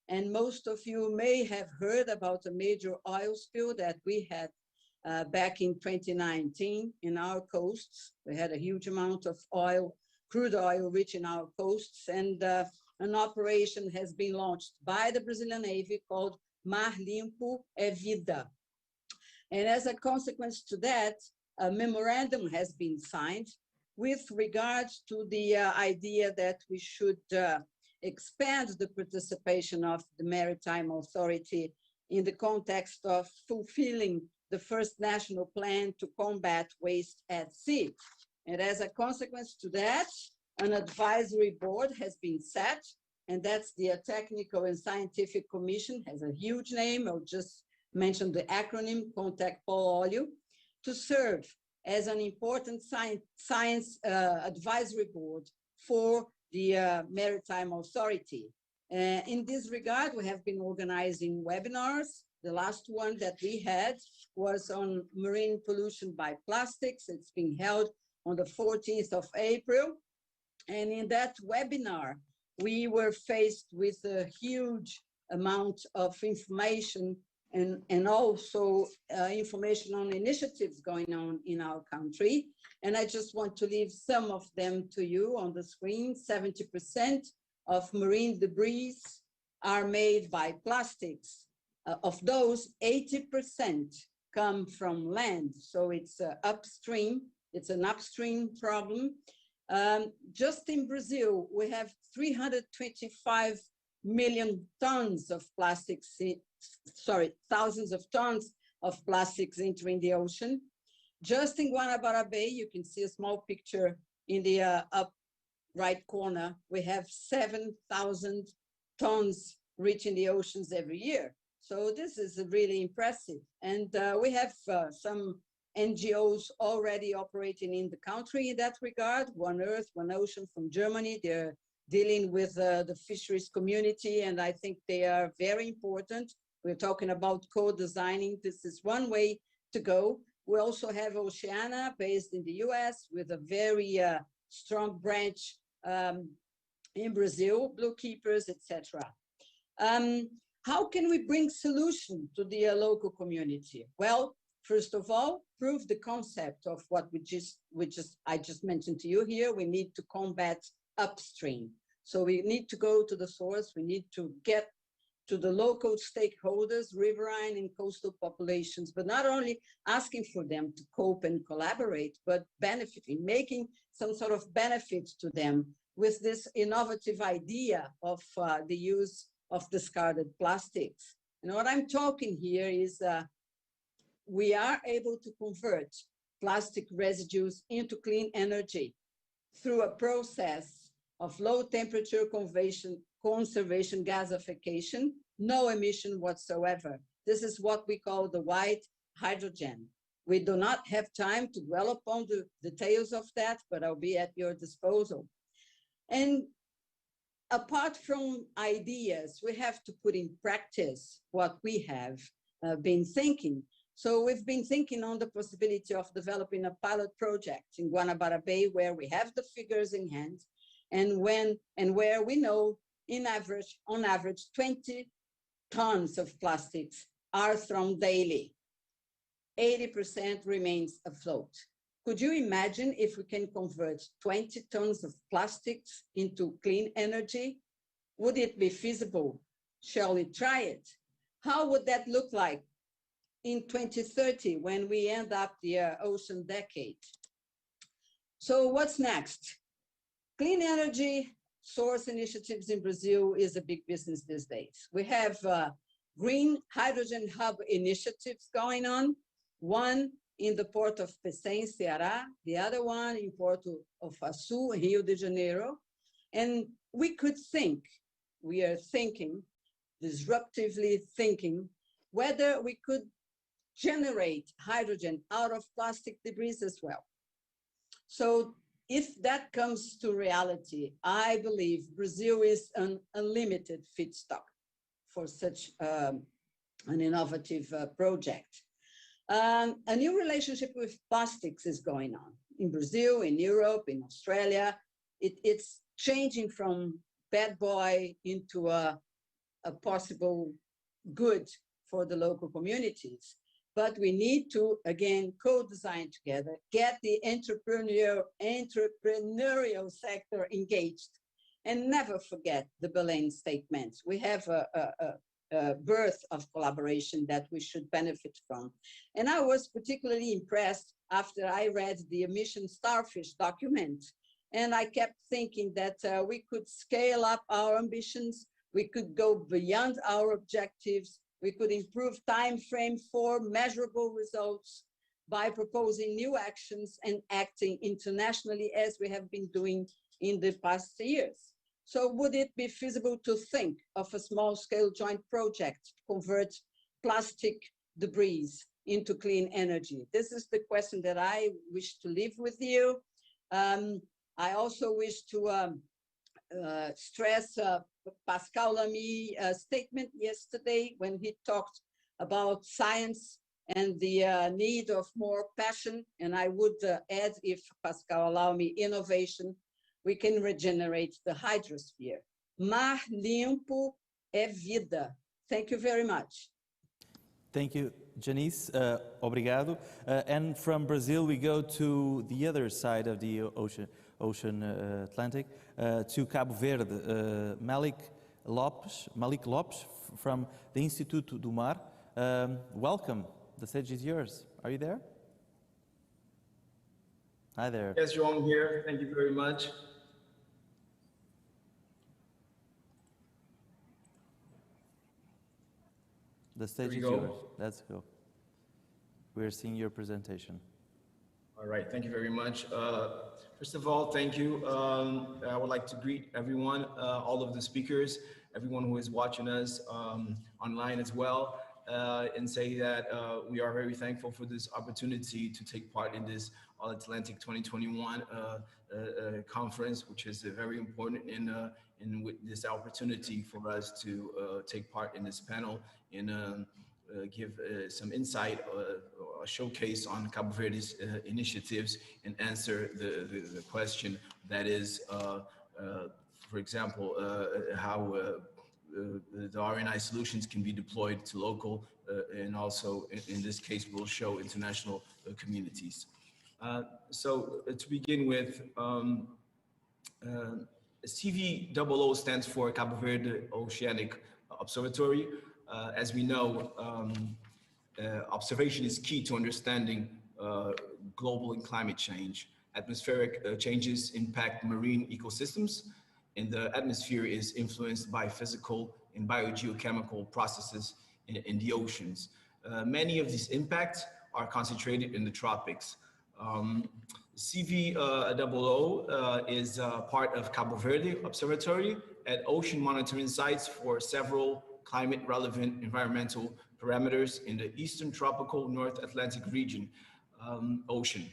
And most of you may have heard about a major oil spill that we had back in 2019 in our coasts. We had a huge amount of oil, crude oil reaching our coasts, and an operation has been launched by the Brazilian Navy called Mar Limpo é Vida. And as a consequence to that, a memorandum has been signed with regards to the idea that we should expand the participation of the Maritime Authority in the context of fulfilling the first national plan to combat waste at sea. And as a consequence to that, an advisory board has been set, and that's the Technical and Scientific Commission, has a huge name. I'll just mention the acronym, Contact Paul Olio, to serve as an important science advisory board for the Maritime Authority. In this regard, we have been organizing webinars. The last one that we had was on marine pollution by plastics. It's been held on the 14th of April. And in that webinar, we were faced with a huge amount of information and also information on initiatives going on in our country. And I just want to leave some of them to you on the screen. 70% of marine debris are made by plastics. Of those, 80% come from land. So it's upstream. It's an upstream problem. Just in Brazil, we have 325 million tons of plastics, thousands of tons of plastics entering the ocean. Just in Guanabara Bay, you can see a small picture in the up right corner. We have 7,000 tons reaching the oceans every year. So this is really impressive. And we have some NGOs already operating in the country in that regard. One Earth, One Ocean from Germany. They're dealing with the fisheries community, and I think they are very important. We're talking about co-designing. This is one way to go. We also have Oceana, based in the US, with a very strong branch in Brazil, Blue Keepers, etc. How can we bring solution to the local community? Well, first of all, prove the concept of what I just mentioned to you here. We need to combat upstream. So we need to go to the source. We need to get to the local stakeholders, riverine and coastal populations, but not only asking for them to cope and collaborate, but benefiting, making some sort of benefits to them with this innovative idea of the use of discarded plastics. And what I'm talking here is we are able to convert plastic residues into clean energy through a process of low temperature conservation gasification, no emission whatsoever. This is what we call the white hydrogen. We do not have time to dwell upon the details of that, but I'll be at your disposal. And apart from ideas, we have to put in practice what we have been thinking. So we've been thinking on the possibility of developing a pilot project in Guanabara Bay where we have the figures in hand and where we know on average 20 tons of plastics are thrown daily. 80% remains afloat. Could you imagine if we can convert 20 tons of plastics into clean energy? Would it be feasible? Shall we try it? How would that look like in 2030 when we end up the ocean decade? So what's next? Clean energy source initiatives in Brazil is a big business these days. We have green hydrogen hub initiatives going on, one in the port of Pecém, Ceará, the other one in Porto of Açu, Rio de Janeiro. And we are thinking, disruptively thinking, whether we could generate hydrogen out of plastic debris as well. So if that comes to reality, I believe Brazil is an unlimited feedstock for such an innovative project. A new relationship with plastics is going on in Brazil, in Europe, in Australia. It's changing from bad boy into a possible good for the local communities. But we need to, again, co-design together, get the entrepreneurial sector engaged, and never forget the Belém statements. We have a birth of collaboration that we should benefit from. And I was particularly impressed after I read the emission starfish document. And I kept thinking that we could scale up our ambitions, we could go beyond our objectives, we could improve time frame for measurable results by proposing new actions and acting internationally as we have been doing in the past years. So would it be feasible to think of a small-scale joint project to convert plastic debris into clean energy? This is the question that I wish to leave with you. I also wish to stress Pascal Lamy's statement yesterday when he talked about science and the need of more passion. And I would add, if Pascal allow me, innovation. We can regenerate the hydrosphere. Mar limpo é vida. Thank you very much. Thank you, Janice. Obrigado. And from Brazil, we go to the other side of the ocean Atlantic, to Cabo Verde. Malik Lopes from the Instituto do Mar. Welcome. The stage is yours. Are you there? Hi there. Yes, João, I'm here. Thank you very much. The stage is yours. Let's go. We're seeing your presentation. All right, thank you very much. First of all, thank you. I would like to greet everyone, all of the speakers, everyone who is watching us online as well, and say that we are very thankful for this opportunity to take part in this All-Atlantic 2021 conference, which is very important in this opportunity for us to take part in this panel and give some insight or a showcase on Cabo Verde's initiatives and answer the question that is, for example, how the RNI solutions can be deployed to local and also in this case will show international communities. So to begin with, CVOO stands for Cabo Verde Oceanic Observatory. As we know, observation is key to understanding global and climate change. Atmospheric changes impact marine ecosystems, and the atmosphere is influenced by physical and biogeochemical processes in the oceans. Many of these impacts are concentrated in the tropics. CV00 is part of Cabo Verde Observatory at ocean monitoring sites for several climate relevant environmental parameters in the Eastern Tropical North Atlantic region, ocean.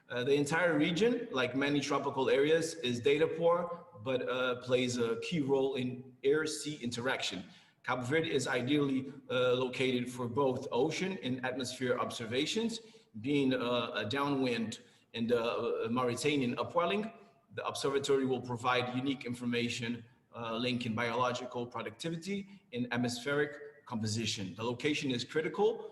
The entire region, like many tropical areas, is data poor, but plays a key role in air-sea interaction. Cabo Verde is ideally located for both ocean and atmosphere observations, being a downwind in the Mauritanian upwelling. The observatory will provide unique information linking biological productivity and atmospheric composition. The location is critical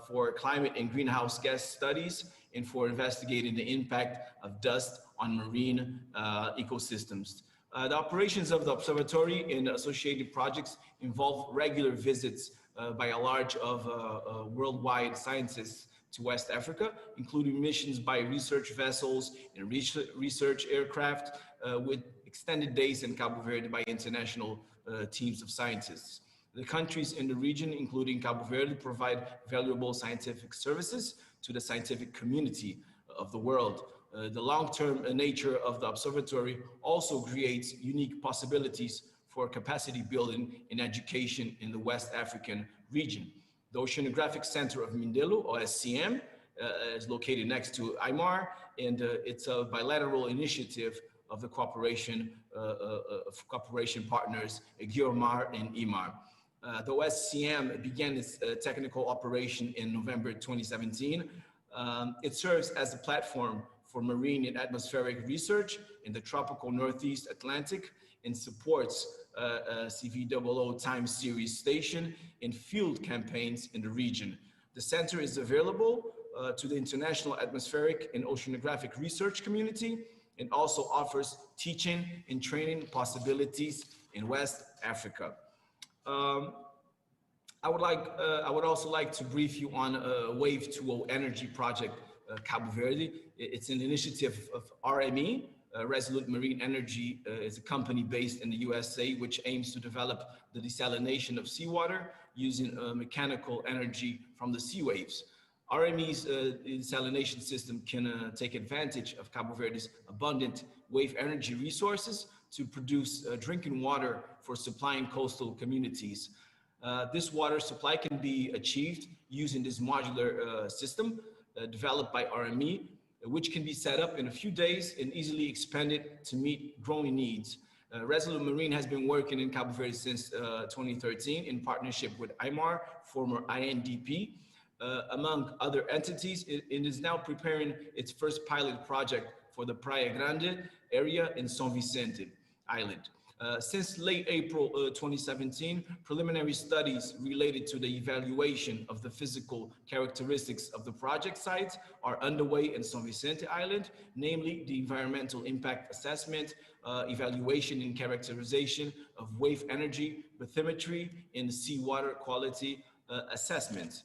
for climate and greenhouse gas studies and for investigating the impact of dust on marine ecosystems. The operations of the observatory and associated projects involve regular visits by a large of worldwide scientists to West Africa, including missions by research vessels and research aircraft with extended days in Cabo Verde by international teams of scientists. The countries in the region, including Cabo Verde, provide valuable scientific services to the scientific community of the world. The long-term nature of the observatory also creates unique possibilities for capacity building and education in the West African region. The Oceanographic Center of Mindelo, OSCM, is located next to IMAR, and it's a bilateral initiative of the cooperation partners Guiomar and IMAR. The OSCM began its technical operation in November 2017. It serves as a platform for marine and atmospheric research in the tropical Northeast Atlantic and supports CV00 time series station and field campaigns in the region. The center is available to the international atmospheric and oceanographic research community and also offers teaching and training possibilities in West Africa. I would also like to brief you on Wave 2.0 Energy Project Cabo Verde. It's an initiative of RME. Resolute Marine Energy is a company based in the USA which aims to develop the desalination of seawater using mechanical energy from the sea waves. RME's desalination system can take advantage of Cabo Verde's abundant wave energy resources to produce drinking water for supplying coastal communities. This water supply can be achieved using this modular system developed by RME, which can be set up in a few days and easily expanded to meet growing needs. Resolute Marine has been working in Cabo Verde since 2013 in partnership with IMAR, former INDP, among other entities. It is now preparing its first pilot project for the Praia Grande area in São Vicente Island. Since late April 2017, preliminary studies related to the evaluation of the physical characteristics of the project sites are underway in São Vicente Island, namely the environmental impact assessment, evaluation and characterization of wave energy, bathymetry, and seawater quality assessment.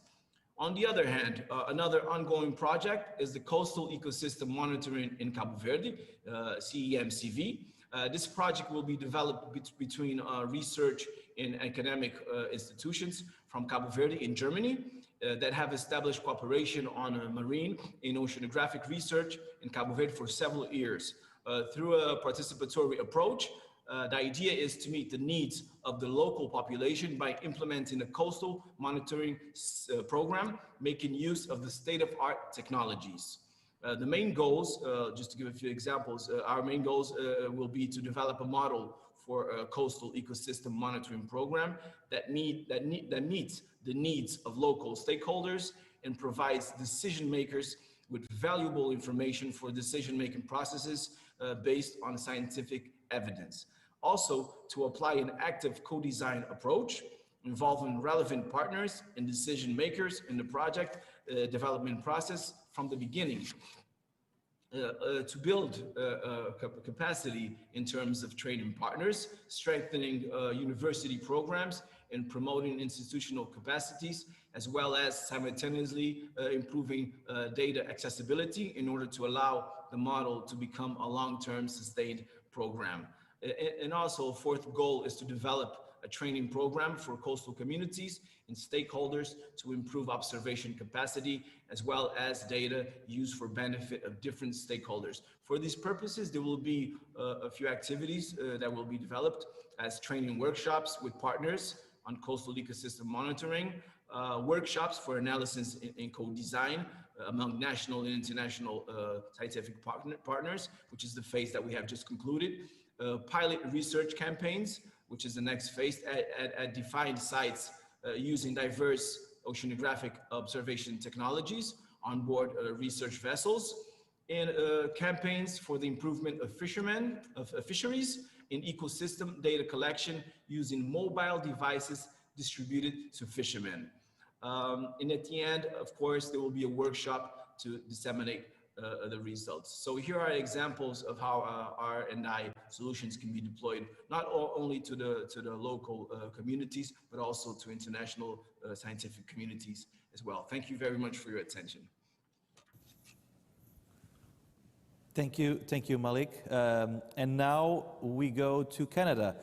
On the other hand, another ongoing project is the Coastal Ecosystem Monitoring in Cabo Verde, CEMCV. This project will be developed between research and academic institutions from Cabo Verde in Germany that have established cooperation on marine and oceanographic research in Cabo Verde for several years. Through a participatory approach, the idea is to meet the needs of the local population by implementing a coastal monitoring program, making use of the state-of-art technologies. The main goals, just to give a few examples, our main goals will be to develop a model for a coastal ecosystem monitoring program that meets the needs of local stakeholders and provides decision makers with valuable information for decision-making processes based on scientific evidence. Also, to apply an active co-design approach involving relevant partners and decision makers in the project development process from the beginning. To build capacity in terms of training partners, strengthening university programs, and promoting institutional capacities, as well as simultaneously improving data accessibility in order to allow the model to become a long-term sustained program. And also, a fourth goal is to develop a training program for coastal communities and stakeholders to improve observation capacity, as well as data used for benefit of different stakeholders. For these purposes, there will be a few activities that will be developed as training workshops with partners on coastal ecosystem monitoring, workshops for analysis and co-design among national and international scientific partners, which is the phase that we have just concluded, pilot research campaigns, which is the next phase at defined sites using diverse oceanographic observation technologies on board research vessels, and campaigns for the improvement of fisheries in ecosystem data collection using mobile devices distributed to fishermen. And at the end, of course, there will be a workshop to disseminate the results. So here are examples of how R&I solutions can be deployed, not only to the local communities, but also to international scientific communities as well. Thank you very much for your attention. Thank you, Malik. And now we go to Canada.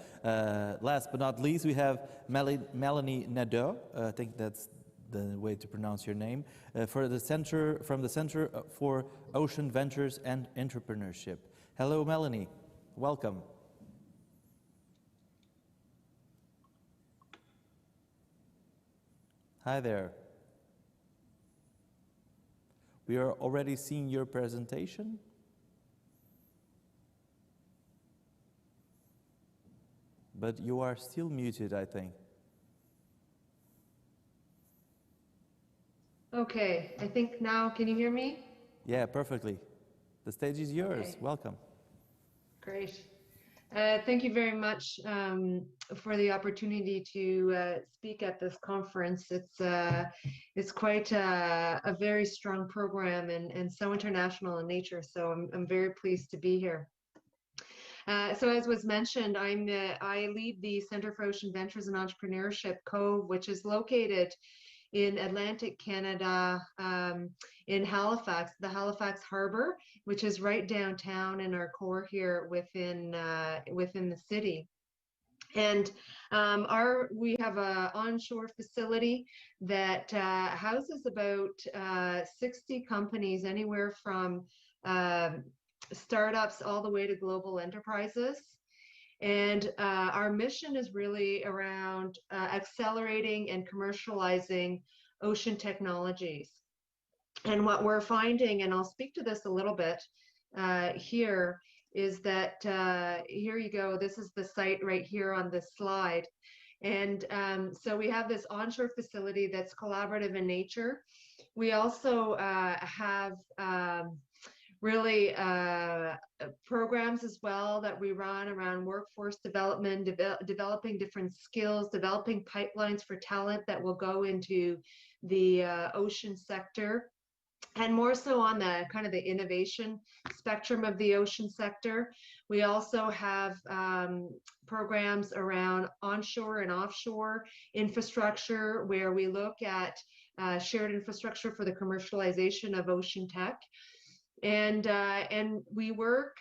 Last but not least, we have Melanie Nadeau. I think that's the way to pronounce your name, from the Center for Ocean Ventures and Entrepreneurship. Hello, Melanie. Welcome. Hi there. We are already seeing your presentation. But you are still muted, I think. Okay, I think now, can you hear me? Yeah, perfectly. The stage is yours. Okay. Welcome. Great. Thank you very much for the opportunity to speak at this conference. It's quite a very strong program and so international in nature, so I'm very pleased to be here. So as was mentioned, I lead the Center for Ocean Ventures and Entrepreneurship, COVE, which is located in Atlantic Canada, in Halifax, the Halifax Harbor, which is right downtown in our core here within the city. And we have an onshore facility that houses about 60 companies, anywhere from startups all the way to global enterprises. And our mission is really around accelerating and commercializing ocean technologies. And what we're finding, and I'll speak to this a little bit here, is that here you go, this is the site right here on this slide. And so we have this onshore facility that's collaborative in nature. We also have really programs as well that we run around workforce development, developing different skills, developing pipelines for talent that will go into the ocean sector, and more so on the kind of the innovation spectrum of the ocean sector. We also have programs around onshore and offshore infrastructure, where we look at shared infrastructure for the commercialization of ocean tech. And we work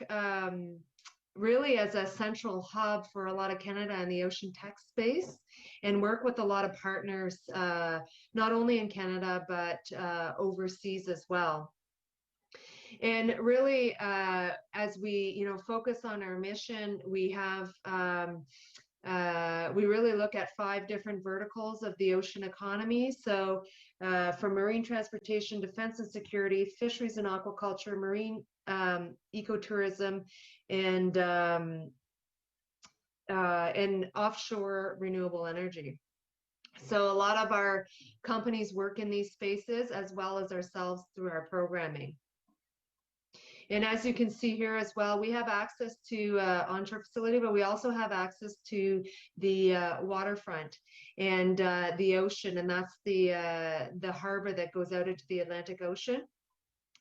really as a central hub for a lot of Canada and the ocean tech space, and work with a lot of partners, not only in Canada, but overseas as well. And really, as we focus on our mission, we have we really look at 5 different verticals of the ocean economy. So from marine transportation, defense and security, fisheries and aquaculture, marine ecotourism, and offshore renewable energy. So a lot of our companies work in these spaces, as well as ourselves through our programming. And as you can see here as well, we have access to onshore facility, but we also have access to the waterfront and the ocean, and that's the harbor that goes out into the Atlantic Ocean.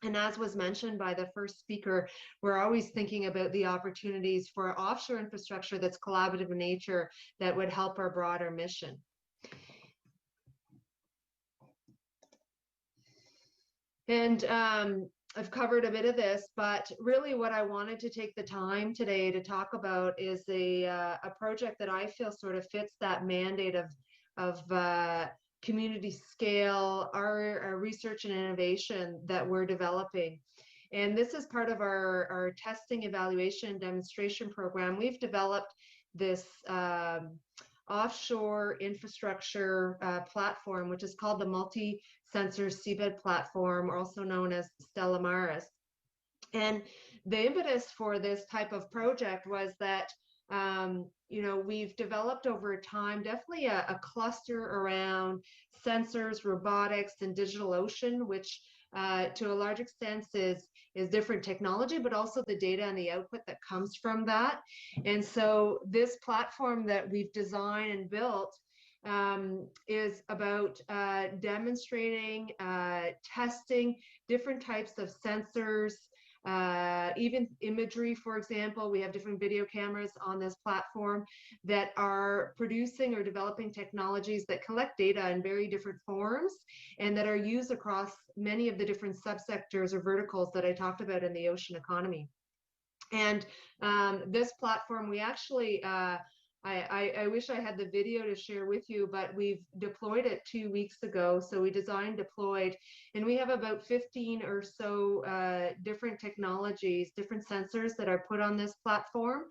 And as was mentioned by the first speaker, we're always thinking about the opportunities for offshore infrastructure that's collaborative in nature that would help our broader mission. And I've covered a bit of this, but really what I wanted to take the time today to talk about is a project that I feel sort of fits that mandate of community scale, our research and innovation that we're developing. And this is part of our testing, evaluation, and demonstration program. We've developed this offshore infrastructure platform, which is called the Multi-Sensor Seabed Platform, also known as Stella Maris. And the impetus for this type of project was that you know, we've developed over time definitely a cluster around sensors, robotics, and digital ocean, which to a large extent is different technology, but also the data and the output that comes from that. And so this platform that we've designed and built is about demonstrating, testing different types of sensors, even imagery. For example, we have different video cameras on this platform that are producing or developing technologies that collect data in very different forms and that are used across many of the different subsectors or verticals that I talked about in the ocean economy. And this platform, we actually, I wish I had the video to share with you, but we've deployed it 2 weeks ago. So we designed, deployed, and we have about 15 or so different technologies, different sensors that are put on this platform.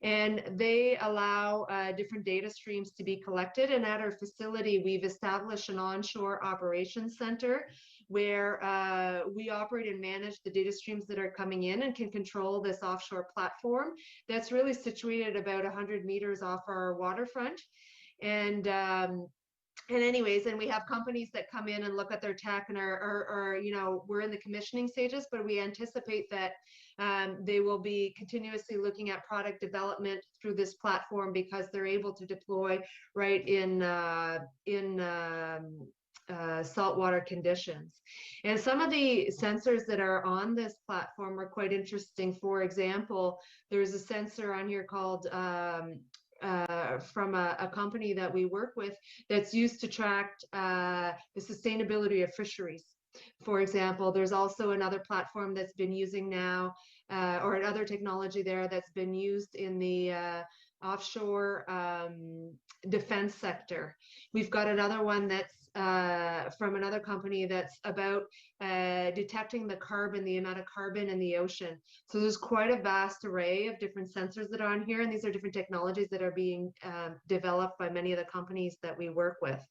And they allow different data streams to be collected. And at our facility, we've established an onshore operations center where we operate and manage the data streams that are coming in and can control this offshore platform that's really situated about 100 meters off our waterfront. And anyways, and we have companies that come in and look at their tech and are you know, we're in the commissioning stages, but we anticipate that they will be continuously looking at product development through this platform because they're able to deploy right in saltwater conditions. And some of the sensors that are on this platform are quite interesting. For example, there's a sensor on here called from a company that we work with that's used to track the sustainability of fisheries. For example, there's also another platform that's been using now, or another technology there that's been used in the offshore defense sector. We've got another one that's from another company that's about detecting the carbon, the amount of carbon in the ocean. So there's quite a vast array of different sensors that are on here, and these are different technologies that are being developed by many of the companies that we work with.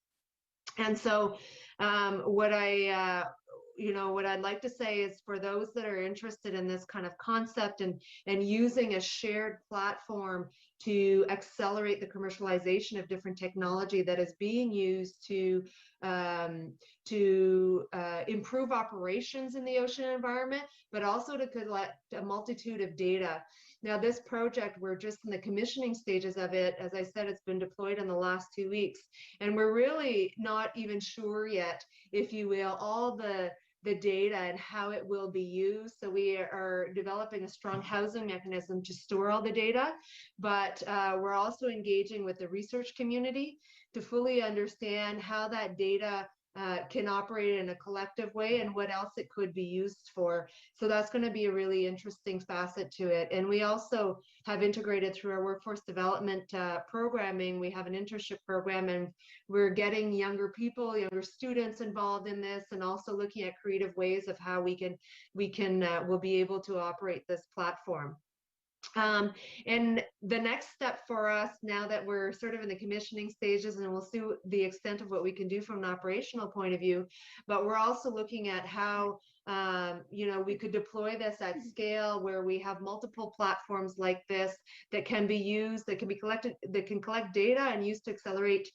And so what I'd like to say is for those that are interested in this kind of concept and using a shared platform to accelerate the commercialization of different technology that is being used to improve operations in the ocean environment, but also to collect a multitude of data. Now, this project, we're just in the commissioning stages of it. As I said, it's been deployed in the last 2 weeks, and we're really not even sure yet, if you will, all the data and how it will be used. So we are developing a strong housing mechanism to store all the data, but we're also engaging with the research community to fully understand how that data can operate in a collective way and what else it could be used for. So that's going to be a really interesting facet to it. And we also have integrated through our workforce development programming, we have an internship program, and we're getting younger people, younger students involved in this, and also looking at creative ways of how we'll be able to operate this platform. And the next step for us, now that we're sort of in the commissioning stages, and we'll see the extent of what we can do from an operational point of view, but we're also looking at how we could deploy this at scale, where we have multiple platforms like this that can be used, that can be collected, that can collect data and use to accelerate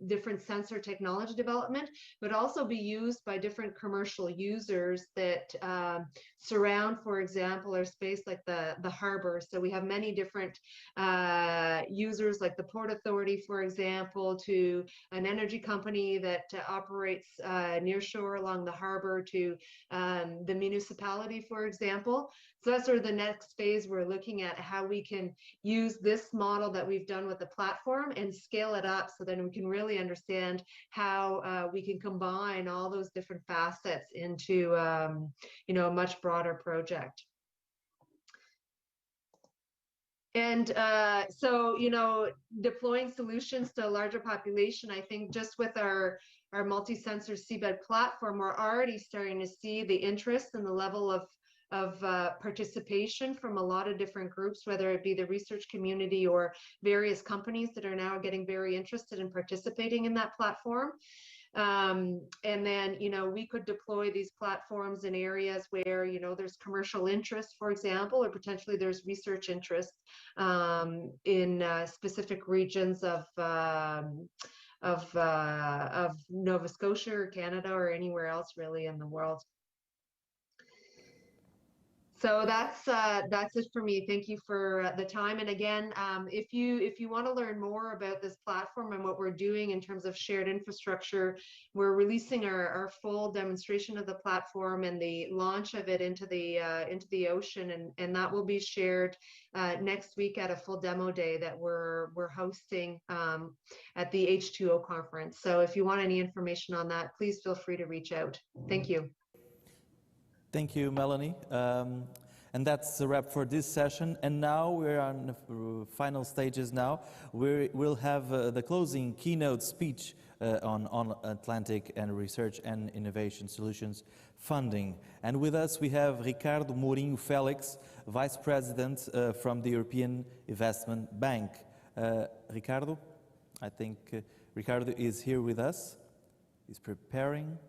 different sensor technology development, but also be used by different commercial users that surround, for example, our space like the harbor. So we have many different users, like the Port Authority, for example, to an energy company that operates near shore along the harbor, to the municipality, for example. So that's sort of the next phase. We're looking at how we can use this model that we've done with the platform and scale it up so that and we can really understand how we can combine all those different facets into you know, a much broader project. And so, you know, deploying solutions to a larger population, I think just with our multi-sensor seabed platform, we're already starting to see the interest and the level of participation from a lot of different groups, whether it be the research community or various companies that are now getting very interested in participating in that platform. And then, you know, we could deploy these platforms in areas where, you know, there's commercial interest, for example, or potentially there's research interest in specific regions of Nova Scotia or Canada or anywhere else really in the world. So that's it for me. Thank you for the time. And again, if you want to learn more about this platform and what we're doing in terms of shared infrastructure, we're releasing our full demonstration of the platform and the launch of it into the ocean, and that will be shared next week at a full demo day that we're hosting at the H2O conference. So if you want any information on that, please feel free to reach out. Thank you. Thank you, Melanie. And that's the wrap for this session. And now we're on the final stages now. We'll have the closing keynote speech on All-Atlantic and Research and Innovation Solutions funding. And with us we have Ricardo Mourinho Felix, Vice President from the European Investment Bank. Ricardo, I think Ricardo is here with us. He's preparing.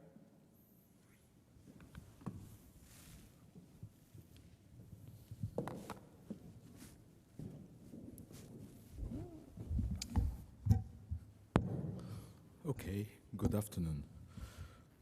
Okay, good afternoon.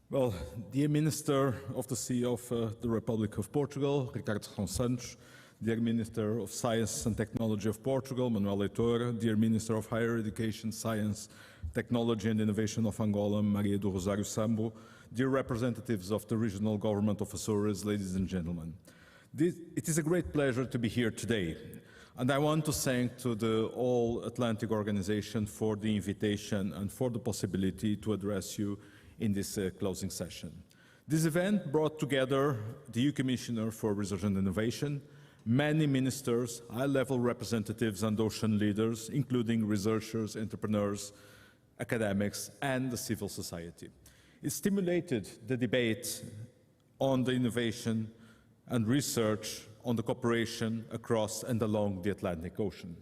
Well, dear Minister of the Sea of the Republic of Portugal, Ricardo Santos, dear Minister of Science and Technology of Portugal, Manuel Leitor, dear Minister of Higher Education, Science, Technology and Innovation of Angola, Maria do Rosário Sambo, dear representatives of the regional government of Açores, ladies and gentlemen. It is a great pleasure to be here today. And I want to thank to the All-Atlantic organization for the invitation and for the possibility to address you in this closing session. This event brought together the EU Commissioner for Research and Innovation, many ministers, high-level representatives and ocean leaders, including researchers, entrepreneurs, academics, and the civil society. It stimulated the debate on the innovation and research on the cooperation across and along the Atlantic Ocean,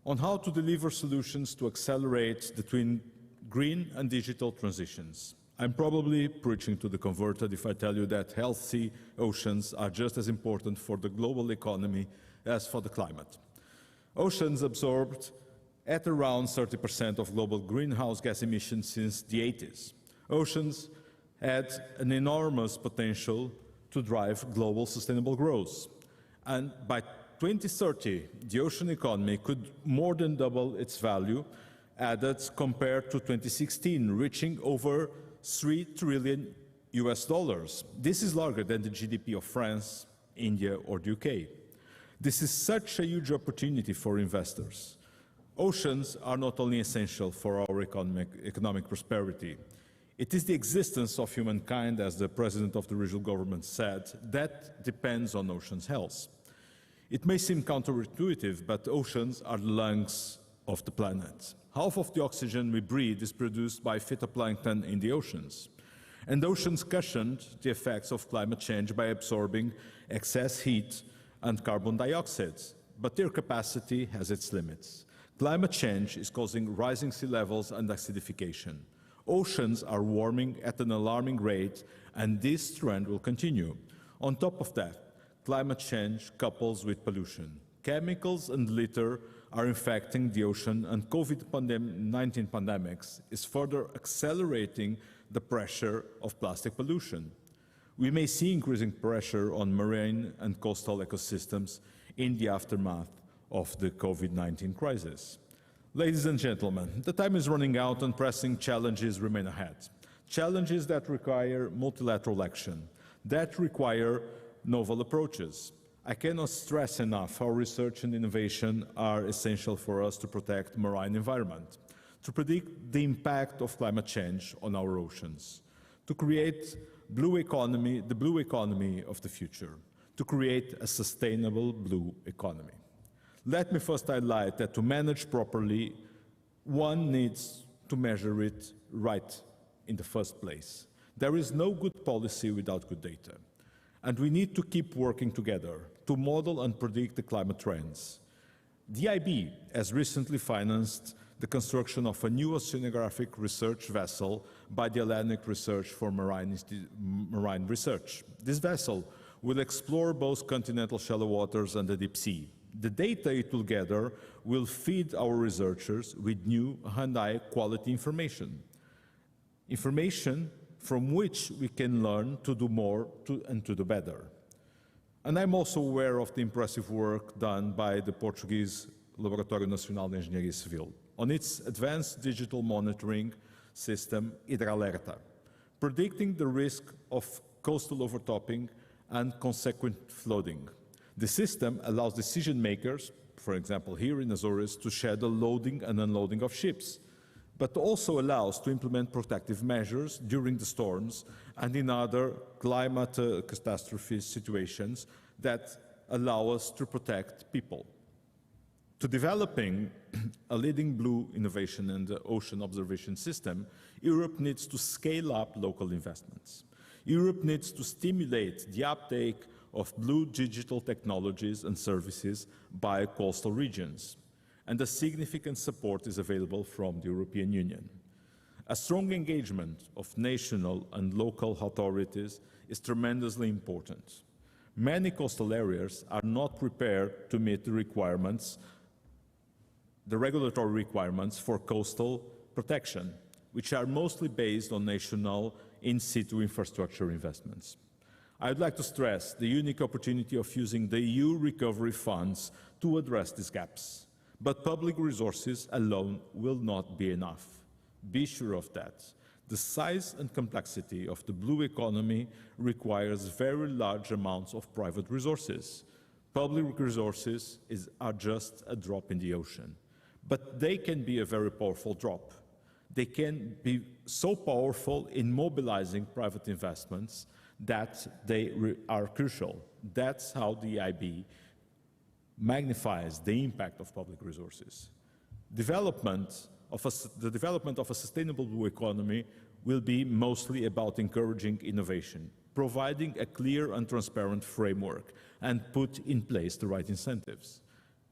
on how to deliver solutions to accelerate the twin green and digital transitions. I'm probably preaching to the converted if I tell you that healthy oceans are just as important for the global economy as for the climate. Oceans absorbed at around 30% of global greenhouse gas emissions since the 80s. Oceans had an enormous potential to drive global sustainable growth. And by 2030, the ocean economy could more than double its value added compared to 2016, reaching over $3 trillion. This is larger than the GDP of France, India, or the UK. This is such a huge opportunity for investors. Oceans are not only essential for our economic prosperity, it is the existence of humankind, as the president of the regional government said, that depends on oceans' health. It may seem counterintuitive, but oceans are the lungs of the planet. Half of the oxygen we breathe is produced by phytoplankton in the oceans. And oceans cushioned the effects of climate change by absorbing excess heat and carbon dioxide, but their capacity has its limits. Climate change is causing rising sea levels and acidification. Oceans are warming at an alarming rate, and this trend will continue. On top of that, climate change couples with pollution. Chemicals and litter are infecting the ocean, and COVID-19 pandemics is further accelerating the pressure of plastic pollution. We may see increasing pressure on marine and coastal ecosystems in the aftermath of the COVID-19 crisis. Ladies and gentlemen, the time is running out and pressing challenges remain ahead. Challenges that require multilateral action, that require novel approaches. I cannot stress enough how research and innovation are essential for us to protect the marine environment, to predict the impact of climate change on our oceans, to create the blue economy of the future, to create a sustainable blue economy. Let me first highlight that to manage properly, one needs to measure it right in the first place. There is no good policy without good data, and we need to keep working together to model and predict the climate trends. The IB has recently financed the construction of a new oceanographic research vessel by the Atlantic Research for Marine Research. This vessel will explore both continental shallow waters and the deep sea. The data it will gather will feed our researchers with new and high quality information from which we can learn to do more and to do better. And I'm also aware of the impressive work done by the Portuguese Laboratório Nacional de Engenharia Civil on its advanced digital monitoring system, Hidroalerta, predicting the risk of coastal overtopping and consequent flooding. The system allows decision makers, for example here in Azores, to schedule loading and unloading of ships, but also allows to implement protective measures during the storms and in other climate catastrophe situations that allow us to protect people. To developing a leading blue innovation and ocean observation system, Europe needs to scale up local investments. Europe needs to stimulate the uptake of blue digital technologies and services by coastal regions, and a significant support is available from the European Union. A strong engagement of national and local authorities is tremendously important. Many coastal areas are not prepared to meet the requirements, the regulatory requirements for coastal protection, which are mostly based on national in situ infrastructure investments. I would like to stress the unique opportunity of using the EU recovery funds to address these gaps. But public resources alone will not be enough. Be sure of that. The size and complexity of the blue economy requires very large amounts of private resources. Public resources are just a drop in the ocean, but they can be a very powerful drop. They can be so powerful in mobilizing private investments that they are crucial. That's how the EIB magnifies the impact of public resources. The development of a sustainable blue economy will be mostly about encouraging innovation, providing a clear and transparent framework, and put in place the right incentives,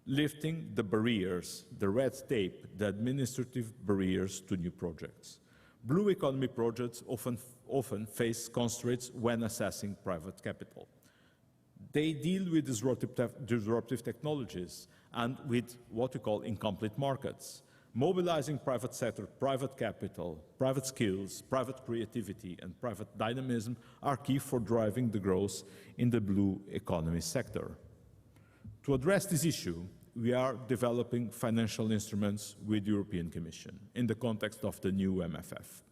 lifting the barriers, the red tape, the administrative barriers to new projects. Blue economy projects often face constraints when assessing private capital. They deal with disruptive technologies and with what we call incomplete markets. Mobilizing private sector, private capital, private skills, private creativity, and private dynamism are key for driving the growth in the blue economy sector. To address this issue, we are developing financial instruments with the European Commission in the context of the new MFF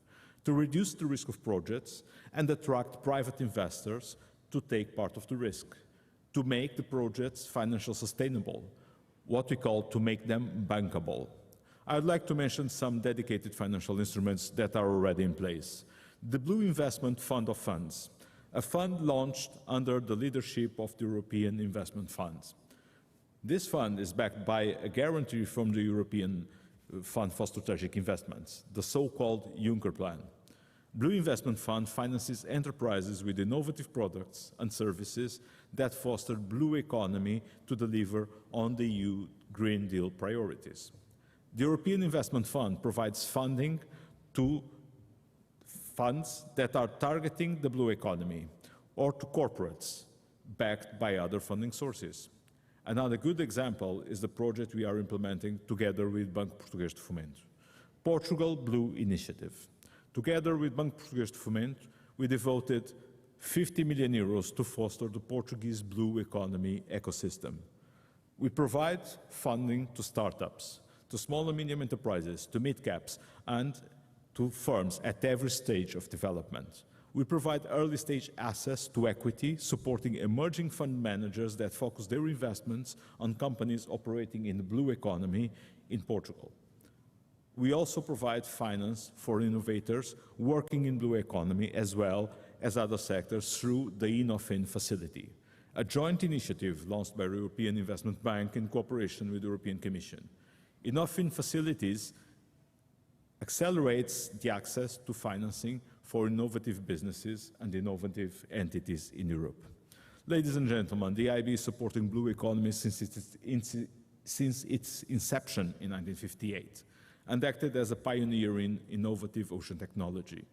to reduce the risk of projects and attract private investors to take part of the risk, to make the projects financially sustainable, what we call to make them bankable. I would like to mention some dedicated financial instruments that are already in place. The Blue Investment Fund of Funds, a fund launched under the leadership of the European Investment Fund. This fund is backed by a guarantee from the European Fund for Strategic Investments, the so-called Juncker Plan. Blue Investment Fund finances enterprises with innovative products and services that foster blue economy to deliver on the EU Green Deal priorities. The European Investment Fund provides funding to funds that are targeting the blue economy or to corporates backed by other funding sources. Another good example is the project we are implementing together with Banco Português de Fomento, Portugal Blue Initiative. Together with Banco Português de Fomento, we devoted 50 million euros to foster the Portuguese blue economy ecosystem. We provide funding to startups, to small and medium enterprises, to mid-caps, and to firms at every stage of development. We provide early-stage access to equity, supporting emerging fund managers that focus their investments on companies operating in the blue economy in Portugal. We also provide finance for innovators working in blue economy as well as other sectors through the Innofin facility, a joint initiative launched by the European Investment Bank in cooperation with the European Commission. Innofin facilities accelerates the access to financing for innovative businesses and innovative entities in Europe. Ladies and gentlemen, the EIB is supporting blue economy since its inception in 1958 and acted as a pioneer in innovative ocean technology.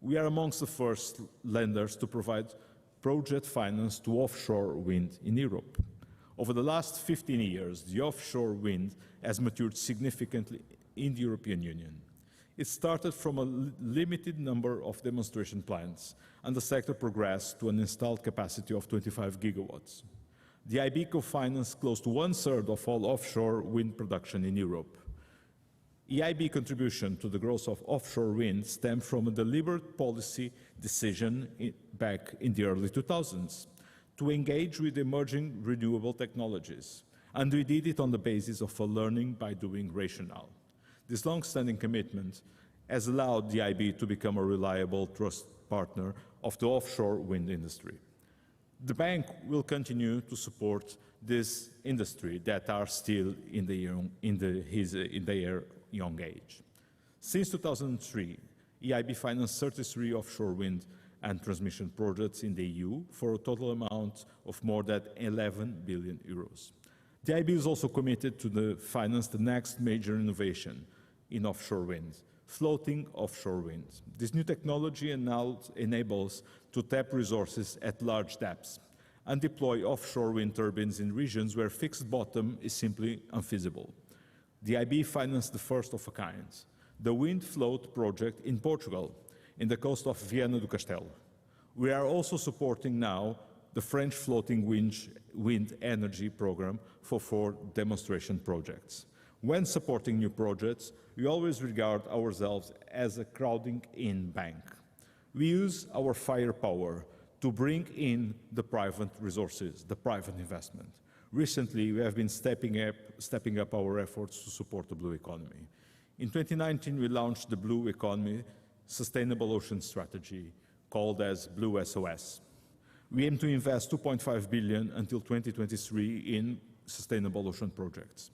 We are amongst the first lenders to provide project finance to offshore wind in Europe. Over the last 15 years, the offshore wind has matured significantly in the European Union. It started from a limited number of demonstration plants, and the sector progressed to an installed capacity of 25 gigawatts. The EIB co-financed close to 1/3 of all offshore wind production in Europe. EIB contribution to the growth of offshore wind stemmed from a deliberate policy decision back in the early 2000s to engage with emerging renewable technologies, and we did it on the basis of a learning by doing rationale. This long-standing commitment has allowed the EIB to become a reliable trust partner of the offshore wind industry. The bank will continue to support this industry that are still in their young age. Since 2003, EIB financed 33 offshore wind and transmission projects in the EU for a total amount of more than 11 billion euros. The EIB is also committed to finance the next major innovation in offshore wind, floating offshore wind. This new technology enables to tap resources at large depths and deploy offshore wind turbines in regions where fixed bottom is simply unfeasible. The EIB financed the first of a kind, the wind float project in Portugal, in the coast of Viana do Castelo. We are also supporting now the French floating wind energy program for 4 demonstration projects. When supporting new projects, we always regard ourselves as a crowding-in bank. We use our firepower to bring in the private resources, the private investment. Recently, we have been stepping up our efforts to support the blue economy. In 2019, we launched the Blue Economy Sustainable Ocean Strategy, called as Blue SOS. We aim to invest 2.5 billion until 2023 in sustainable ocean projects.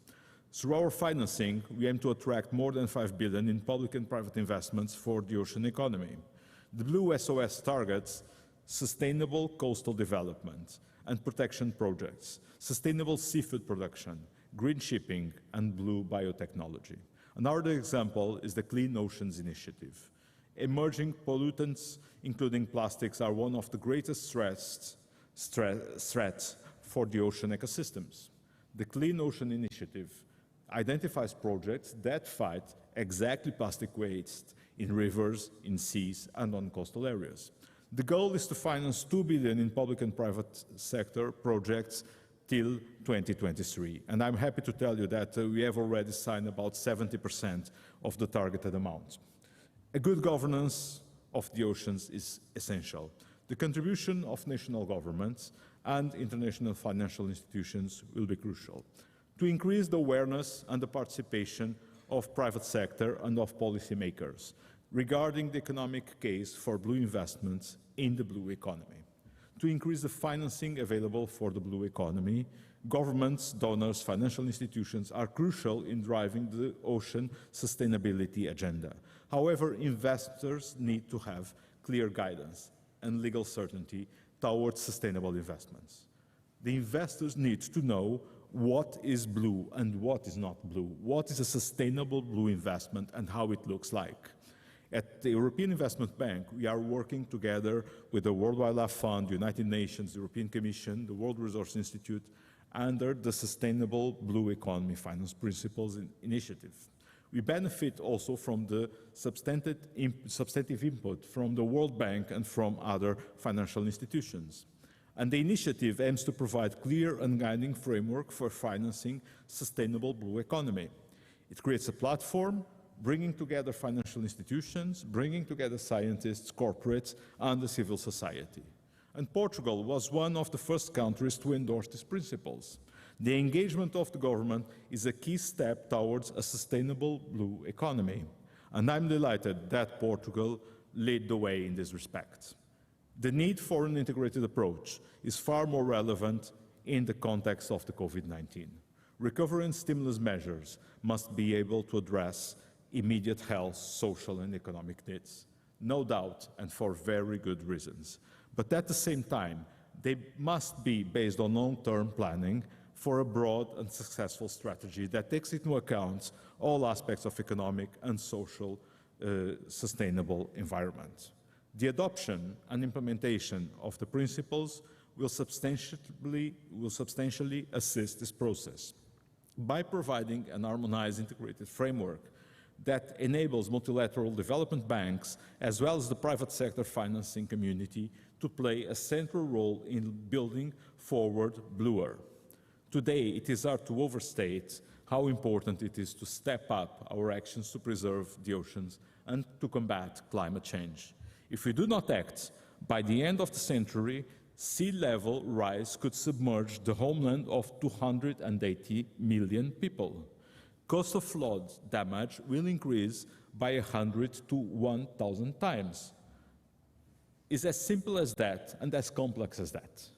Through our financing, we aim to attract more than 5 billion in public and private investments for the ocean economy. The Blue SOS targets sustainable coastal development and protection projects, sustainable seafood production, green shipping, and blue biotechnology. Another example is the Clean Oceans Initiative. Emerging pollutants, including plastics, are one of the greatest threats for the ocean ecosystems. The Clean Ocean Initiative identifies projects that fight exactly plastic waste in rivers, in seas, and on coastal areas. The goal is to finance 2 billion in public and private sector projects till 2023. And I'm happy to tell you that we have already signed about 70% of the targeted amount. A good governance of the oceans is essential. The contribution of national governments and international financial institutions will be crucial to increase the awareness and the participation of private sector and of policymakers regarding the economic case for blue investments in the blue economy. To increase the financing available for the blue economy, governments, donors, financial institutions are crucial in driving the ocean sustainability agenda. However, investors need to have clear guidance and legal certainty towards sustainable investments. The investors need to know what is blue and what is not blue, what is a sustainable blue investment and how it looks like. At the European Investment Bank, we are working together with the World Wildlife Fund, the United Nations, the European Commission, the World Resources Institute, under the Sustainable Blue Economy Finance Principles Initiative. We benefit also from the substantive input from the World Bank and from other financial institutions. And the initiative aims to provide clear and guiding framework for financing sustainable blue economy. It creates a platform bringing together financial institutions, bringing together scientists, corporates, and the civil society. And Portugal was one of the first countries to endorse these principles. The engagement of the government is a key step towards a sustainable blue economy, and I'm delighted that Portugal led the way in this respect. The need for an integrated approach is far more relevant in the context of the COVID-19. Recovery and stimulus measures must be able to address immediate health, social and economic needs, no doubt, and for very good reasons. But at the same time, they must be based on long-term planning for a broad and successful strategy that takes into account all aspects of economic and social sustainable environment. The adoption and implementation of the principles will substantially assist this process by providing an harmonized integrated framework that enables multilateral development banks as well as the private sector financing community to play a central role in building forward bluer. Today, it is hard to overstate how important it is to step up our actions to preserve the oceans and to combat climate change. If we do not act, by the end of the century, sea level rise could submerge the homeland of 280 million people. Coastal flood damage will increase by 100 to 1,000 times. It's as simple as that and as complex as that.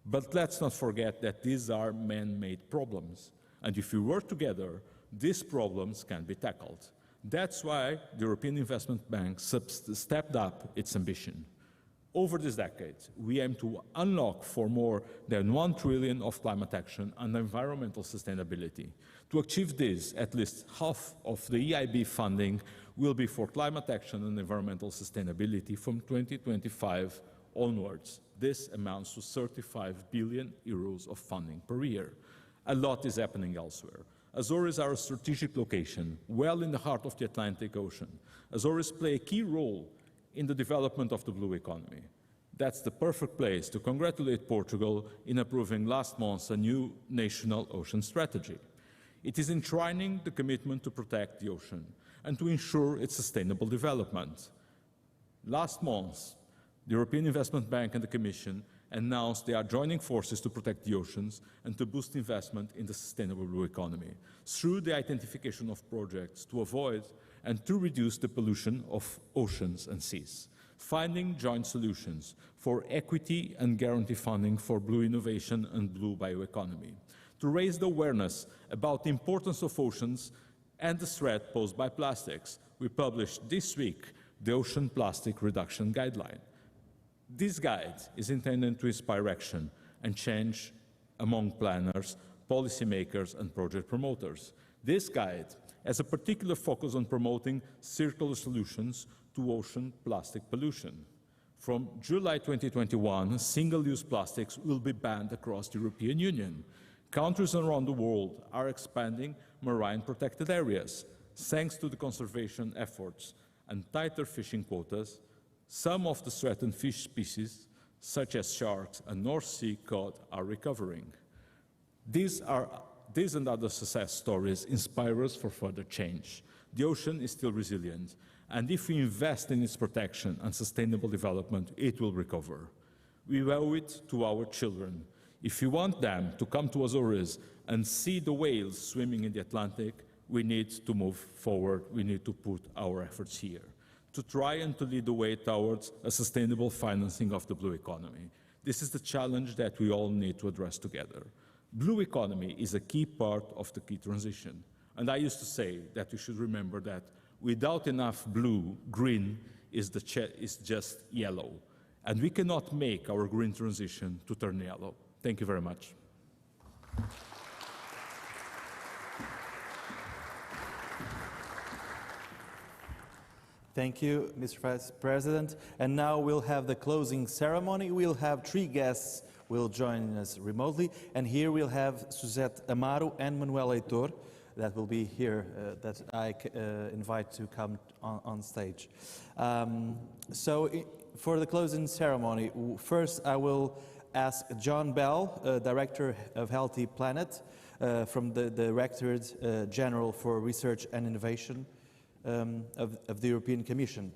But let's not forget that these are man-made problems. And if we work together, these problems can be tackled. That's why the European Investment Bank stepped up its ambition. Over this decade, we aim to unlock for more than 1 trillion of climate action and environmental sustainability. To achieve this, at least half of the EIB funding will be for climate action and environmental sustainability from 2025 onwards. This amounts to 35 billion euros of funding per year. A lot is happening elsewhere. Azores are a strategic location, well in the heart of the Atlantic Ocean. Azores play a key role in the development of the blue economy. That's the perfect place to congratulate Portugal in approving last month a new national ocean strategy. It is enshrining the commitment to protect the ocean and to ensure its sustainable development. Last month, the European Investment Bank and the Commission announced they are joining forces to protect the oceans and to boost investment in the sustainable blue economy through the identification of projects to avoid and to reduce the pollution of oceans and seas, finding joint solutions for equity and guarantee funding for blue innovation and blue bioeconomy, to raise the awareness about the importance of oceans and the threat posed by plastics. We published this week the Ocean Plastic Reduction Guideline. This guide is intended to inspire action and change among planners, policymakers and project promoters. This guide has a particular focus on promoting circular solutions to ocean plastic pollution. From July 2021, single-use plastics will be banned across the European Union. Countries around the world are expanding marine protected areas. Thanks to the conservation efforts and tighter fishing quotas, some of the threatened fish species, such as sharks and North Sea cod, are recovering. These and other success stories inspire us for further change. The ocean is still resilient, and if we invest in its protection and sustainable development, it will recover. We owe it to our children. If we want them to come to Azores and see the whales swimming in the Atlantic, we need to move forward. We need to put our efforts here to try and to lead the way towards a sustainable financing of the blue economy. This is the challenge that we all need to address together. Blue economy is a key part of the key transition. And I used to say that we should remember that without enough blue, green is just yellow. And we cannot make our green transition to turn yellow. Thank you very much. Thank you, Mr. Vice President. And now we'll have the closing ceremony. We'll have 3 guests will join us remotely. And here we'll have Suzette Amaro and Manuel Heitor that will be here that I invite to come on stage. For the closing ceremony, first I will ask John Bell, Director of Healthy Planet from the Directorate General for Research and Innovation of the European Commission.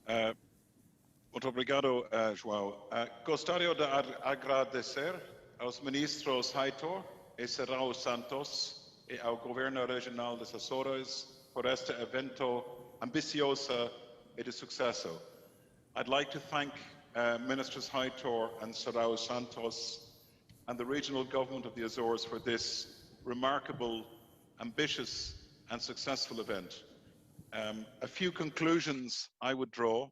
Well, Muito obrigado, João. Gostaria de agradecer aos ministros Heitor e Serrao Santos e ao Governo Regional das Açores por este evento ambicioso e de sucesso. I'd like to thank Ministers Heitor and Serrao Santos and the regional government of the Azores for this remarkable, ambitious and successful event. A few conclusions I would draw.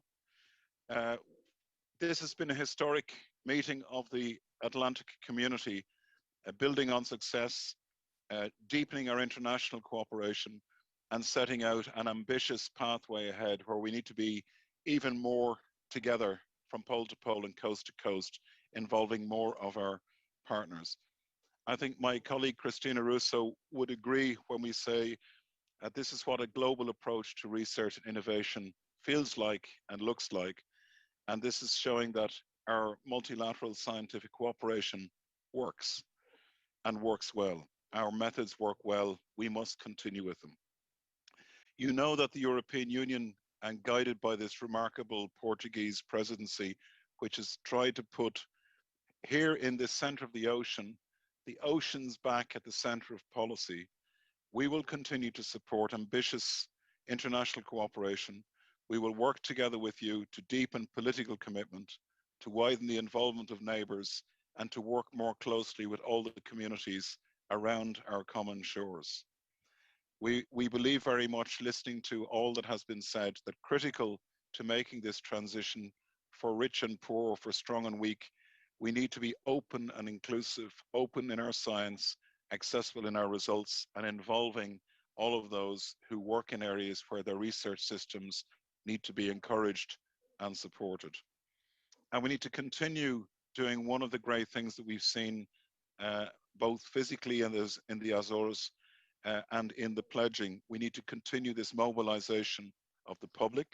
This has been a historic meeting of the Atlantic community, building on success, deepening our international cooperation, and setting out an ambitious pathway ahead where we need to be even more together from pole to pole and coast to coast, involving more of our partners. I think my colleague Cristina Russo would agree when we say that this is what a global approach to research and innovation feels like and looks like. And this is showing that our multilateral scientific cooperation works and works well. Our methods work well. We must continue with them. You know that the European Union, and guided by this remarkable Portuguese presidency, which has tried to put here in the center of the oceans back at the center of policy, we will continue to support ambitious international cooperation. We will work together with you to deepen political commitment, to widen the involvement of neighbours, and to work more closely with all the communities around our common shores. We believe very much, listening to all that has been said, that critical to making this transition for rich and poor, for strong and weak, we need to be open and inclusive, open in our science, accessible in our results, and involving all of those who work in areas where their research systems need to be encouraged and supported. And we need to continue doing one of the great things that we've seen both physically in the Azores and in the pledging. We need to continue this mobilization of the public.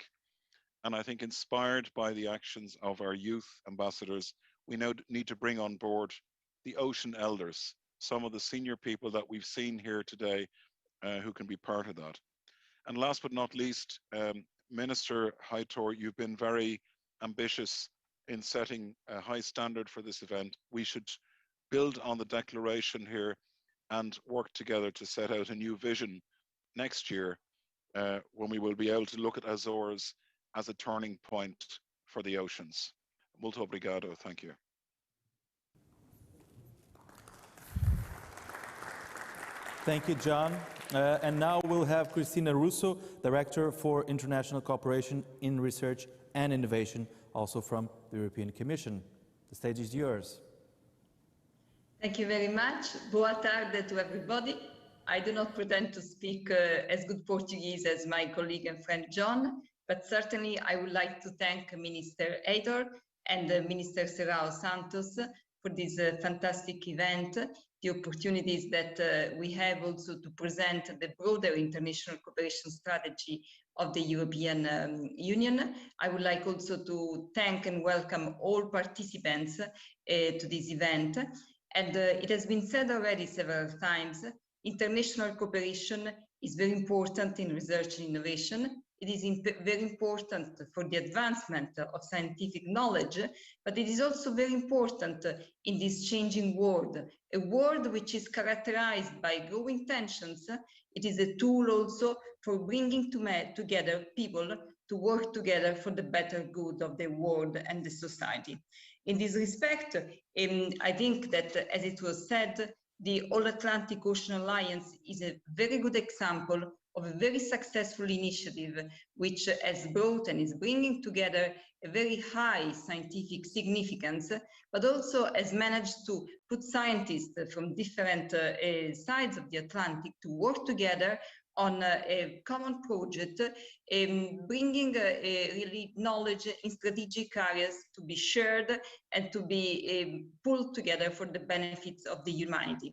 And I think, inspired by the actions of our youth ambassadors, we now need to bring on board the ocean elders, some of the senior people that we've seen here today who can be part of that. And last but not least, Minister Heitor, you've been very ambitious in setting a high standard for this event. We should build on the declaration here and work together to set out a new vision next year when we will be able to look at Azores as a turning point for the oceans. Muito obrigado. Thank you. Thank you, John. And now we'll have Cristina Russo, Director for International Cooperation in Research and Innovation, also from the European Commission. The stage is yours. Thank you very much. Boa tarde to everybody. I do not pretend to speak as good Portuguese as my colleague and friend John, but certainly I would like to thank Minister Heitor and Minister Serrao Santos for this fantastic event, the opportunities that we have also to present the broader international cooperation strategy of the European Union. I would like also to thank and welcome all participants to this event. And it has been said already several times, international cooperation is very important in research and innovation. It is very important for the advancement of scientific knowledge, but it is also very important in this changing world, a world which is characterized by growing tensions. It is a tool also for bringing together people to work together for the better good of the world and the society. In this respect, I think that, as it was said, the All-Atlantic Ocean Alliance is a very good example of a very successful initiative which has brought and is bringing together a very high scientific significance, but also has managed to put scientists from different sides of the Atlantic to work together on a common project, bringing really knowledge in strategic areas to be shared and to be pulled together for the benefits of the humanity.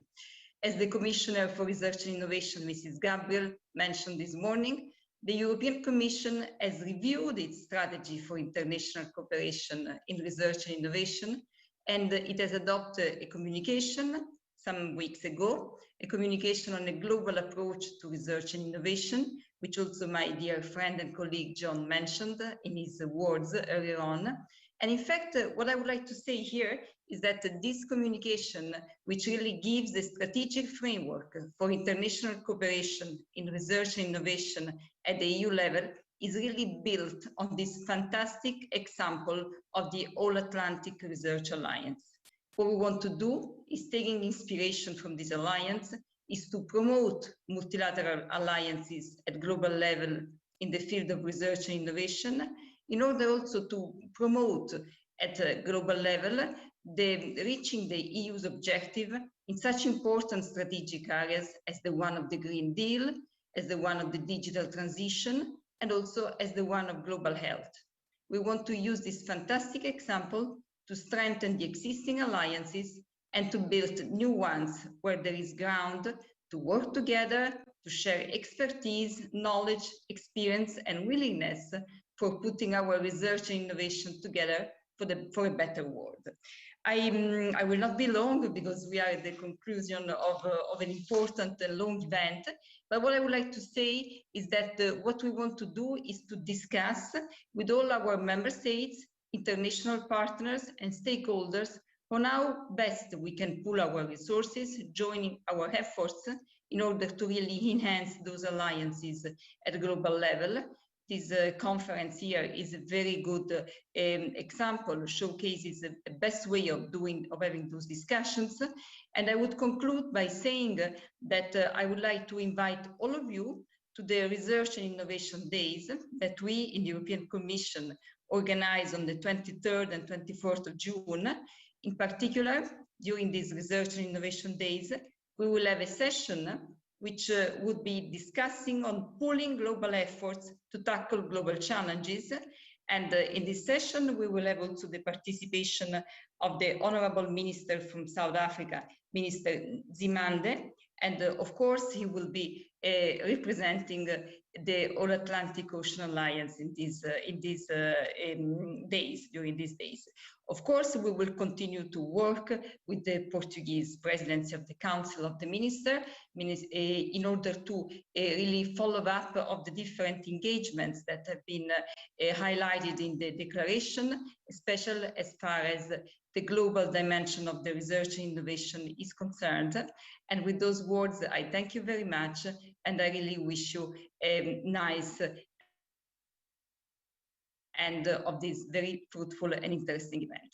As the Commissioner for Research and Innovation, Mrs. Gabriel, mentioned this morning, the European Commission has reviewed its strategy for international cooperation in research and innovation, and it has adopted a communication some weeks ago, a communication on a global approach to research and innovation, which also my dear friend and colleague John mentioned in his words earlier on. And in fact, what I would like to say here is that this communication, which really gives the strategic framework for international cooperation in research and innovation at the EU level, is really built on this fantastic example of the All-Atlantic Research Alliance. What we want to do is taking inspiration from this alliance is to promote multilateral alliances at global level in the field of research and innovation, in order also to promote at a global level the reaching the EU's objective in such important strategic areas as the one of the Green Deal, as the one of the digital transition, and also as the one of global health. We want to use this fantastic example to strengthen the existing alliances and to build new ones where there is ground to work together, to share expertise, knowledge, experience, and willingness for putting our research and innovation together for a better world. I will not be long because we are at the conclusion of an important and long event. But what I would like to say is that what we want to do is to discuss with all our member states, international partners, and stakeholders on how best we can pool our resources, joining our efforts in order to really enhance those alliances at a global level. This conference here is a very good example, showcases the best way of having those discussions. And I would conclude by saying that I would like to invite all of you to the Research and Innovation Days that we in the European Commission organize on the 23rd and 24th of June. In particular, during these Research and Innovation Days, we will have a session which would be discussing on pooling global efforts to tackle global challenges. And in this session, we will have also the participation of the Honorable Minister from South Africa, Minister Zimande. And of course, he will be representing the All-Atlantic Ocean Alliance in these days, during these days. Of course, we will continue to work with the Portuguese presidency of the Council of the Minister in order to really follow up of the different engagements that have been highlighted in the declaration, especially as far as the global dimension of the research and innovation is concerned. And with those words, I thank you very much, and I really wish you a nice end of this very fruitful and interesting event.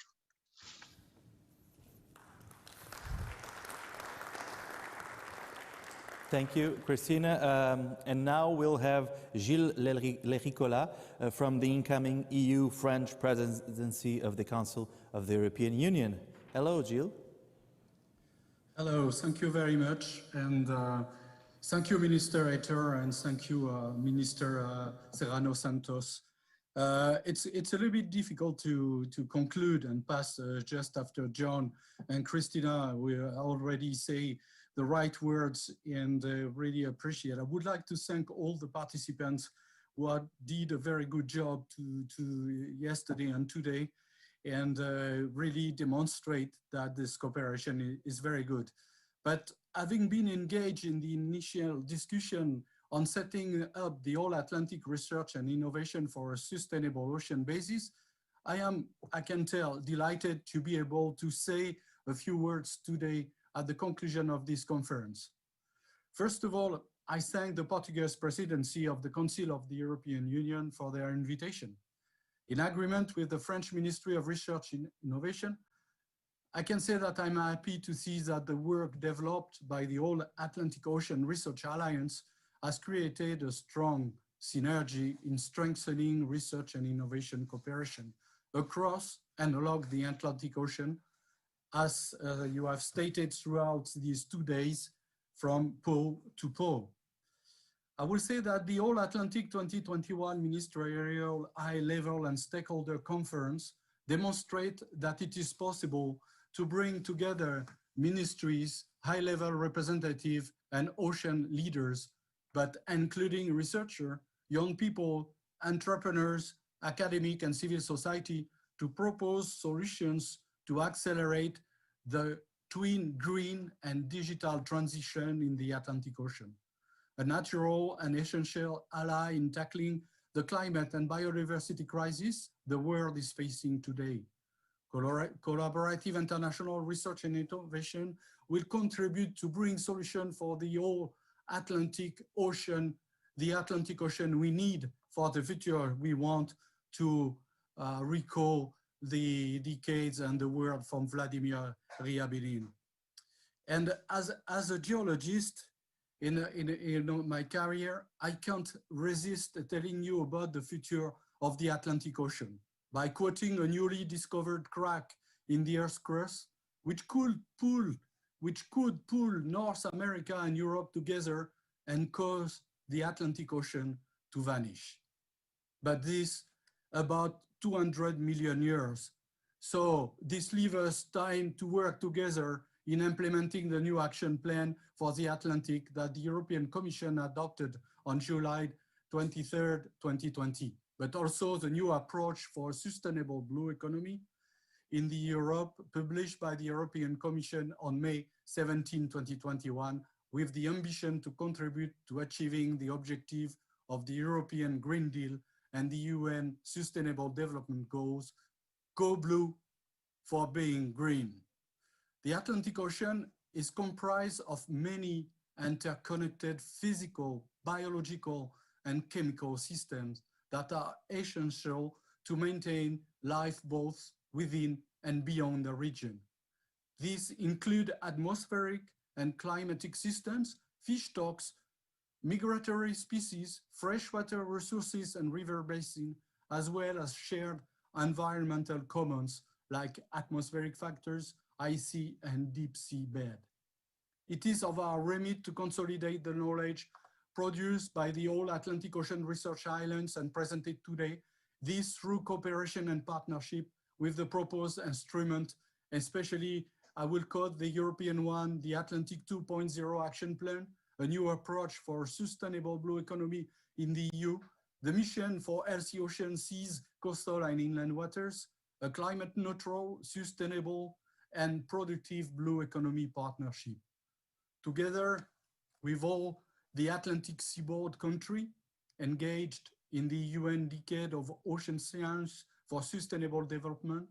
Thank you, Christina. And now we'll have Gilles Lericola from the incoming EU-French presidency of the Council of the European Union. Hello, Gilles. Hello, thank you very much. And thank you, Minister Etter, and thank you, Minister Serrano Santos. It's a little bit difficult to conclude and pass just after John and Christina. We already say the right words and really appreciate. I would like to thank all the participants who did a very good job to yesterday and today, and really demonstrate that this cooperation is very good. But having been engaged in the initial discussion on setting up the All-Atlantic Research and Innovation for a Sustainable Ocean Basis, I can tell, delighted to be able to say a few words today at the conclusion of this conference. First of all, I thank the Portuguese presidency of the Council of the European Union for their invitation. In agreement with the French Ministry of Research and Innovation, I can say that I'm happy to see that the work developed by the All-Atlantic Ocean Research Alliance has created a strong synergy in strengthening research and innovation cooperation across and along the Atlantic Ocean, as you have stated throughout these 2 days from pole to pole. I will say that the All-Atlantic 2021 Ministerial High-Level and Stakeholder Conference demonstrate that it is possible to bring together ministries, high-level representatives, and ocean leaders, but including researchers, young people, entrepreneurs, academic and civil society, to propose solutions to accelerate the twin green and digital transition in the Atlantic Ocean. a natural and essential ally in tackling the climate and biodiversity crisis the world is facing today. Collaborative international research and innovation will contribute to bring solutions for the whole Atlantic Ocean, the Atlantic Ocean we need for the future we want to recall the decades and the world from Vladimir Ryabinin. And as a geologist in my career, I can't resist telling you about the future of the Atlantic Ocean by quoting a newly discovered crack in the Earth's crust, which could pull North America and Europe together and cause the Atlantic Ocean to vanish. But this about 200 million years. So this leaves us time to work together in implementing the new action plan for the Atlantic that the European Commission adopted on July 23rd, 2020, but also the new approach for a sustainable blue economy in the Europe, published by the European Commission on May 17, 2021, with the ambition to contribute to achieving the objective of the European Green Deal and the UN Sustainable Development Goals, Go Blue for being green. The Atlantic Ocean is comprised of many interconnected physical, biological, and chemical systems that are essential to maintain life both within and beyond the region. These include atmospheric and climatic systems, fish stocks, migratory species, freshwater resources and river basin, as well as shared environmental commons like atmospheric factors, icy and deep sea bed. It is of our remit to consolidate the knowledge produced by the All-Atlantic Ocean Research Islands and presented today, this through cooperation and partnership with the proposed instrument, especially I will quote the European one, the Atlantic 2.0 Action Plan, a new approach for sustainable blue economy in the EU, the mission for healthy ocean seas, coastal and inland waters, a climate neutral, sustainable and productive blue economy partnership. Together with all the Atlantic seaboard country engaged in the UN Decade of Ocean Science for Sustainable Development,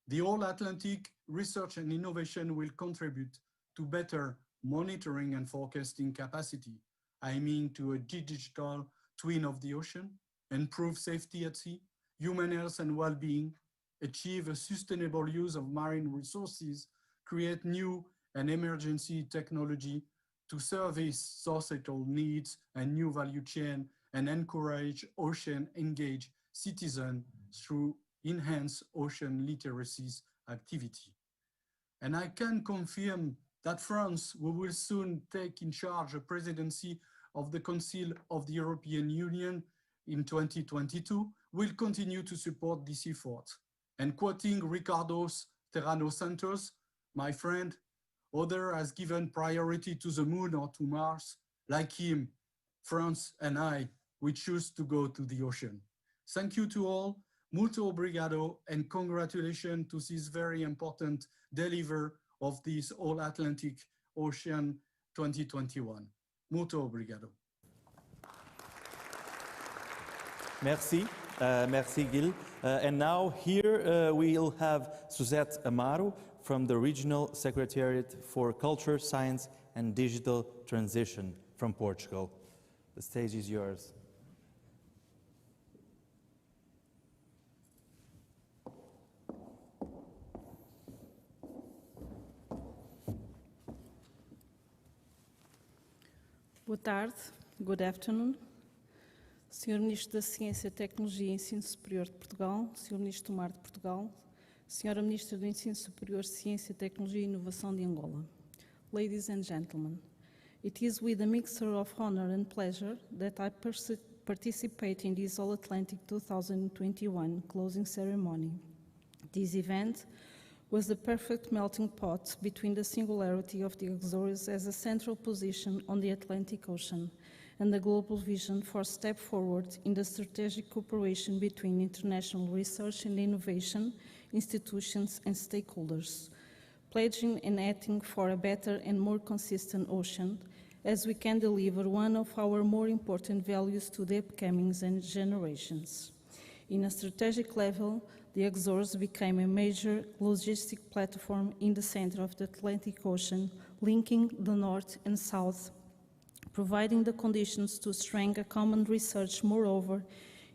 the All-Atlantic Research and Innovation will contribute to better monitoring and forecasting capacity, aiming to a digital twin of the ocean, improve safety at sea, human health and well-being, achieve a sustainable use of marine resources, create new and emergency technology to service societal needs and new value chain, and encourage ocean engaged citizens through enhanced ocean literacy activity. And I can confirm that France, who will soon take in charge the presidency of the Council of the European Union in 2022, will continue to support this effort. And quoting Ricardo Serrano Santos, my friend, other has given priority to the moon or to Mars. Like him, France and I, we choose to go to the ocean. Thank you to all, muito obrigado, and congratulations to this very important delivery of this All-Atlantic Ocean 2021. Muito obrigado. Merci, merci Gil. And now here we'll have Suzette Amaro from the Regional Secretariat for Culture, Science and Digital Transition from Portugal. The stage is yours. Boa tarde, good afternoon. Sr. Ministro da Ciência, Tecnologia e Ensino Superior de Portugal, Sr. Ministro do Mar de Portugal, Sra. Ministra do Ensino Superior, Ciência, Tecnologia e Inovação de Angola. Ladies and gentlemen, it is with a mixture of honor and pleasure that I participate in this All-Atlantic 2021 closing ceremony. This event was the perfect melting pot between the singularity of the Azores as a central position on the Atlantic Ocean and the global vision for a step forward in the strategic cooperation between international research and innovation, institutions and stakeholders, pledging and acting for a better and more consistent ocean as we can deliver one of our more important values to the upcoming generations. In a strategic level, the Azores became a major logistic platform in the center of the Atlantic Ocean, linking the north and south, providing the conditions to strengthen common research. Moreover,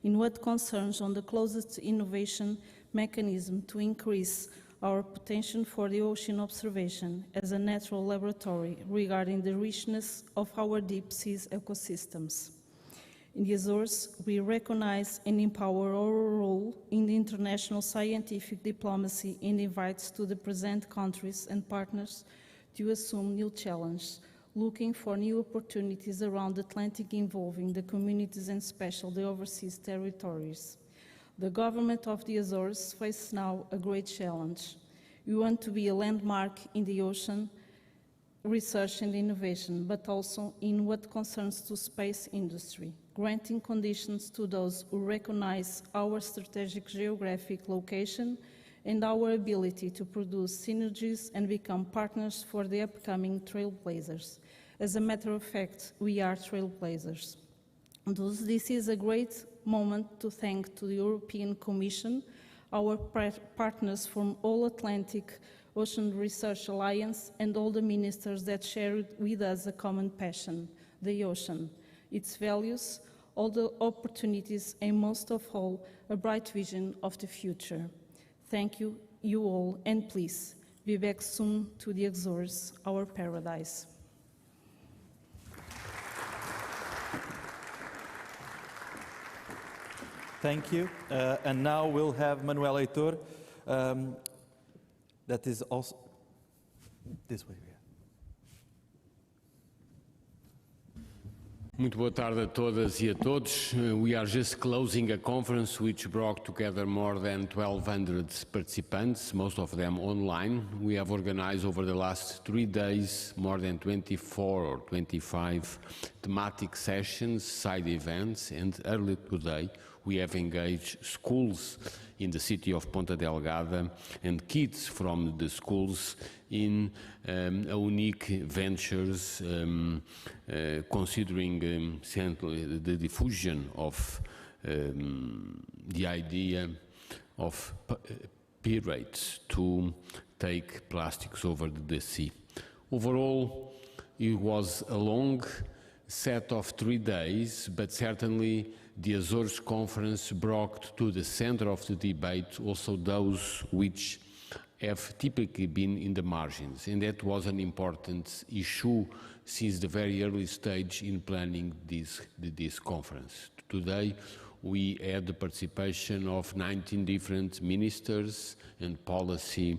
in what concerns on the closest innovation mechanism to increase our potential for the ocean observation as a natural laboratory regarding the richness of our deep seas ecosystems. In the Azores, we recognize and empower our role in the international scientific diplomacy and invites to the present countries and partners to assume new challenges, looking for new opportunities around the Atlantic involving the communities and especially the overseas territories. The government of the Azores faces now a great challenge. We want to be a landmark in the ocean research and innovation, but also in what concerns to space industry, granting conditions to those who recognize our strategic geographic location and our ability to produce synergies and become partners for the upcoming trailblazers. As a matter of fact, we are trailblazers. Thus, this is a great moment to thank to the European Commission, our partners from All-Atlantic Ocean Research Alliance, and all the ministers that shared with us a common passion, the ocean, its values, all the opportunities, and most of all, a bright vision of the future. Thank you, you all, and please, be back soon to the Azores, our paradise. Thank you. And now we'll have Manuel Heitor, that is also this way. Muito boa tarde a todas e a todos. We are just closing a conference which brought together more than 1,200 participants, most of them online. We have organized over the last 3 days more than 24 or 25 thematic sessions, side events, and early today we have engaged schools in the city of Ponta Delgada and kids from the schools in unique ventures considering the diffusion of the idea of pirates to take plastics over the sea. Overall, it was a long set of 3 days, but certainly the Azores Conference brought to the center of the debate also those which have typically been in the margins, and that was an important issue since the very early stage in planning this conference. Today we had the participation of 19 different ministers and policy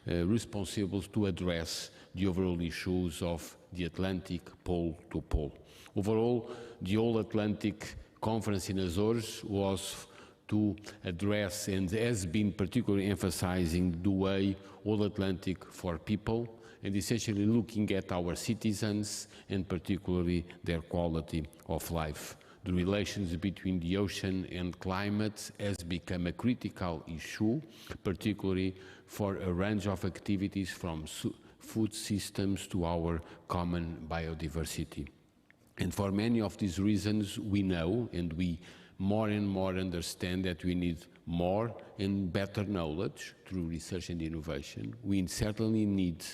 responsible to address the overall issues of the Atlantic pole to pole. Overall, the All-Atlantic Conference in Azores was to address and has been particularly emphasizing the way All-Atlantic for people and essentially looking at our citizens and particularly their quality of life. The relations between the ocean and climate has become a critical issue, particularly for a range of activities from food systems to our common biodiversity. And for many of these reasons, we know and we more and more understand that we need more and better knowledge through research and innovation. We certainly need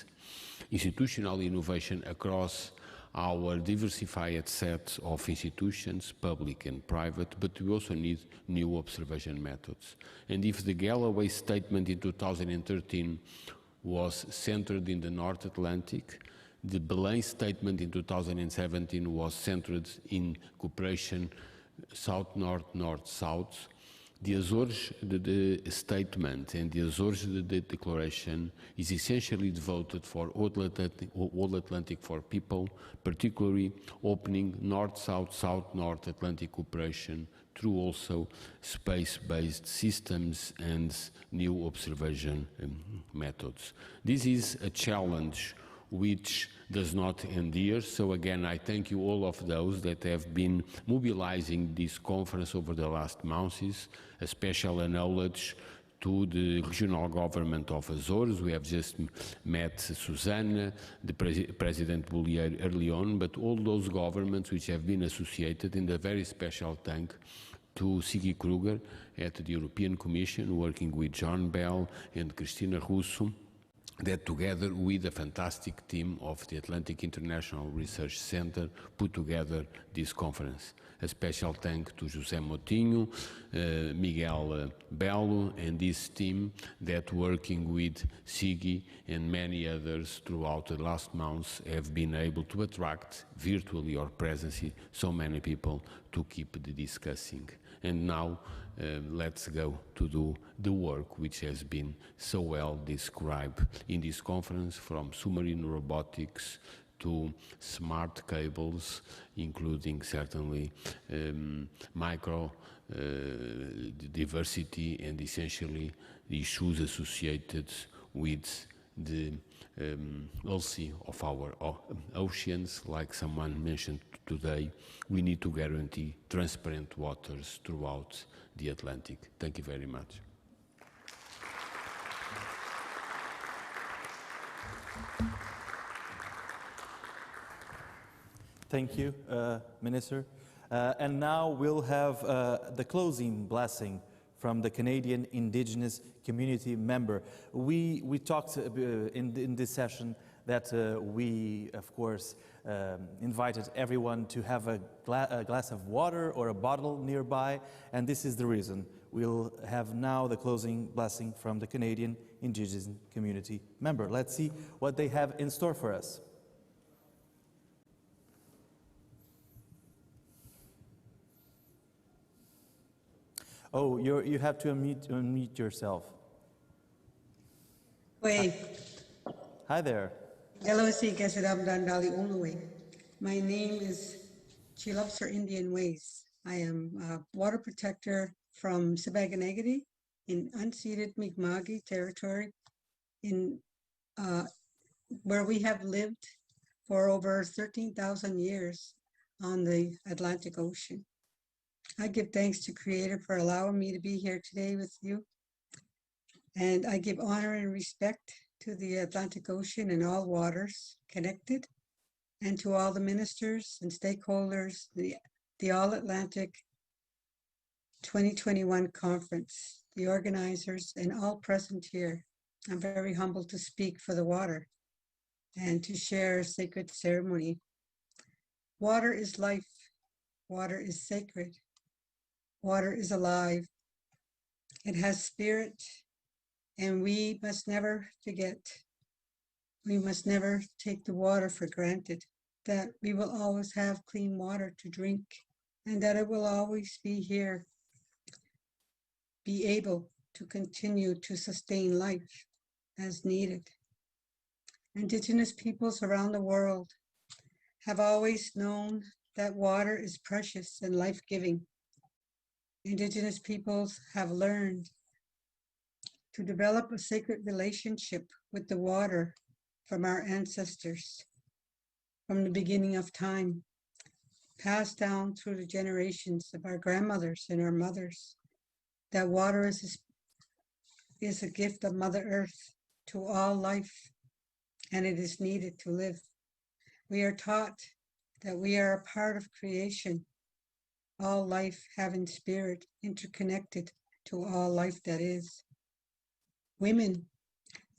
institutional innovation across our diversified set of institutions, public and private, but we also need new observation methods. And if the Galloway statement in 2013 was centered in the North Atlantic, the Belém statement in 2017 was centered in cooperation South-North, North-South. The Azores the statement and the Azores the declaration is essentially devoted for All-Atlantic for people, particularly opening North-South, South-North Atlantic cooperation through also space-based systems and new observation methods. This is a challenge which does not end here. So again, I thank you all of those that have been mobilizing this conference over the last months, a special knowledge to the regional government of Azores. We have just met Susanna, the President Bollier early on, but all those governments which have been associated in the very special thank to Sigi Kruger at the European Commission, working with John Bell and Cristina Russo, that together with a fantastic team of the Atlantic International Research Center put together this conference. A special thank to José Motinho, Miguel Belo and this team that working with Sigi and many others throughout the last months have been able to attract virtually or presently so many people to keep the discussing. And now let's go to do the work which has been so well described in this conference, from submarine robotics to smart cables, including certainly micro diversity and essentially the issues associated with the health of our oceans. Like someone mentioned today, we need to guarantee transparent waters throughout the Atlantic. Thank you very much. Thank you, Minister. And now we'll have the closing blessing from the Canadian Indigenous community member. We talked in this session that we, of course, invited everyone to have a glass of water or a bottle nearby, and this is the reason. We'll have now the closing blessing from the Canadian Indigenous community member. Let's see what they have in store for us. Oh, you have to unmute yourself. Oi. Hi there. Hello, my name is Chilopser Indian Ways. I am a water protector from Sibaganagadi in unceded Mi'kmaq territory, in where we have lived for over 13,000 years on the Atlantic Ocean. I give thanks to Creator for allowing me to be here today with you. And I give honor and respect to the Atlantic Ocean and all waters connected, and to all the ministers and stakeholders, the All-Atlantic2021 conference, the organizers, and all present here. I'm very humbled to speak for the water and to share a sacred ceremony. Water is life. Water is sacred. Water is alive. It has spirit, and we must never forget. We must never take the water for granted, that we will always have clean water to drink, and that it will always be here, be able to continue to sustain life as needed. Indigenous peoples around the world have always known that water is precious and life-giving. Indigenous peoples have learned to develop a sacred relationship with the water from our ancestors, from the beginning of time, passed down through the generations of our grandmothers and our mothers, that water is a gift of Mother Earth to all life, and it is needed to live. We are taught that we are a part of creation, all life having spirit interconnected to all life that is. Women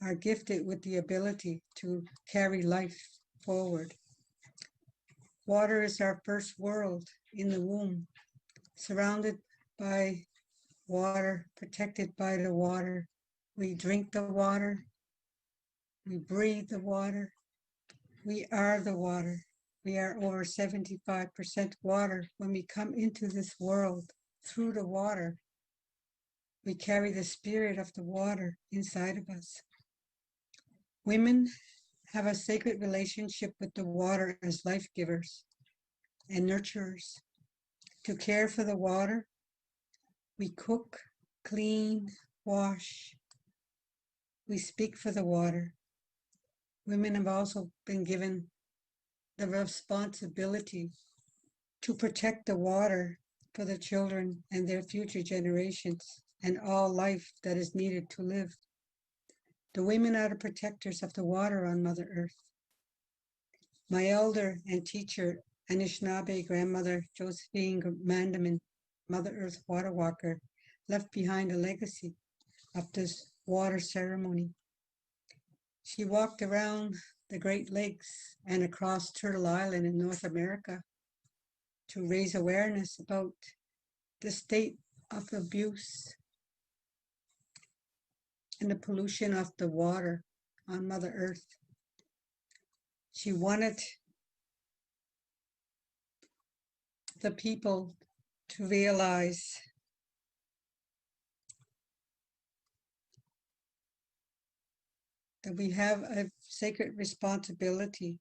are gifted with the ability to carry life forward. Water is our first world in the womb, surrounded by water, protected by the water. We drink the water, we breathe the water, we are the water. We are over 75% water. When we come into this world through the water, we carry the spirit of the water inside of us. Women have a sacred relationship with the water as life givers and nurturers. To care for the water, we cook, clean, wash. We speak for the water. Women have also been given the responsibility to protect the water for the children and their future generations. and all life that is needed to live. The women are the protectors of the water on Mother Earth. My elder and teacher, Anishinaabe grandmother Josephine Mandamin, Mother Earth water walker, left behind a legacy of this water ceremony. She walked around the Great Lakes and across Turtle Island in North America to raise awareness about the state of abuse and the pollution of the water on Mother Earth. She wanted the people to realize that we have a sacred responsibility.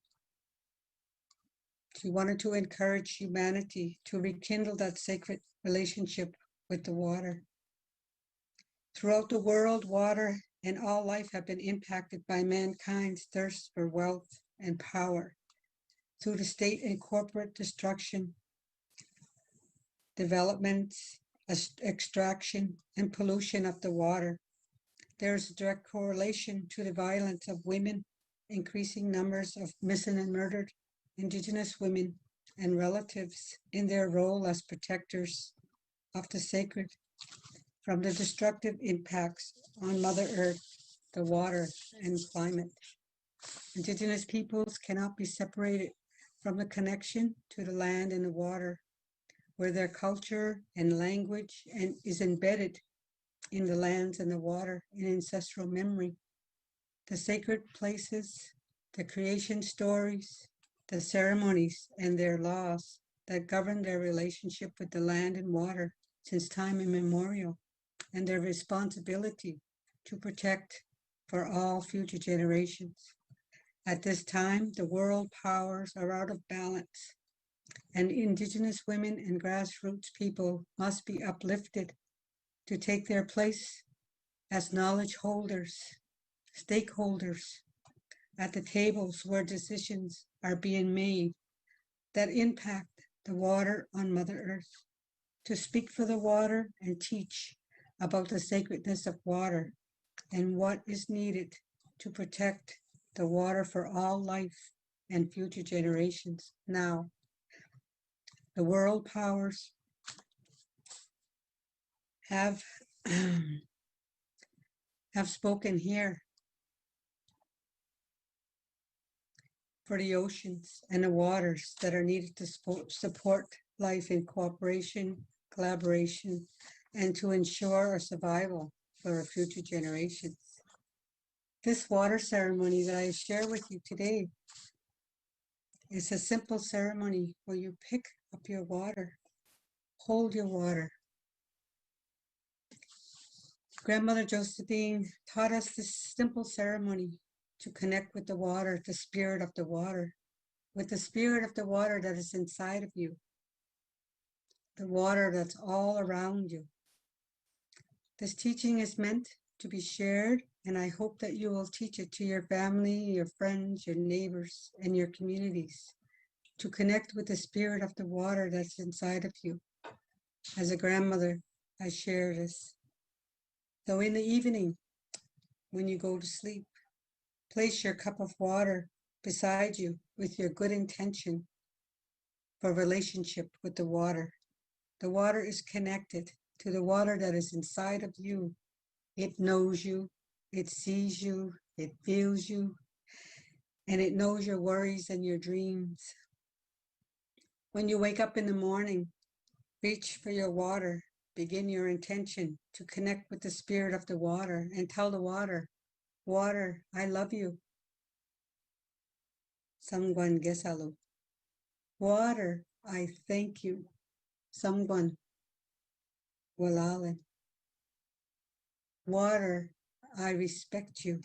She wanted to encourage humanity to rekindle that sacred relationship with the water. Throughout the world, water and all life have been impacted by mankind's thirst for wealth and power through the state and corporate destruction, development, extraction, and pollution of the water. There is a direct correlation to the violence of women, increasing numbers of missing and murdered Indigenous women and relatives in their role as protectors of the sacred from the destructive impacts on Mother Earth, the water, and climate. Indigenous peoples cannot be separated from the connection to the land and the water, where their culture and language is embedded in the lands and the water in ancestral memory. The sacred places, the creation stories, the ceremonies, and their laws that govern their relationship with the land and water since time immemorial, and their responsibility to protect for all future generations. At this time, the world powers are out of balance, and Indigenous women and grassroots people must be uplifted to take their place as knowledge holders, stakeholders at the tables where decisions are being made that impact the water on Mother Earth, to speak for the water and teach about the sacredness of water and what is needed to protect the water for all life and future generations now. The world powers have spoken here for the oceans and the waters that are needed to support life in cooperation, collaboration, and to ensure our survival for our future generations. This water ceremony that I share with you today is a simple ceremony where you pick up your water, hold your water. Grandmother Josephine taught us this simple ceremony to connect with the water, the spirit of the water, with the spirit of the water that is inside of you, the water that's all around you. This teaching is meant to be shared, and I hope that you will teach it to your family, your friends, your neighbors, and your communities, to connect with the spirit of the water that's inside of you. As a grandmother, I share this. So in the evening, when you go to sleep, place your cup of water beside you with your good intention for relationship with the water. The water is connected to the water that is inside of you. It knows you, it sees you, it feels you, and it knows your worries and your dreams. When you wake up in the morning, reach for your water, begin your intention to connect with the spirit of the water and tell the water, water, I love you. Samgwan Gesalu. Water, I thank you. Samgwan Walalen. Water, I respect you.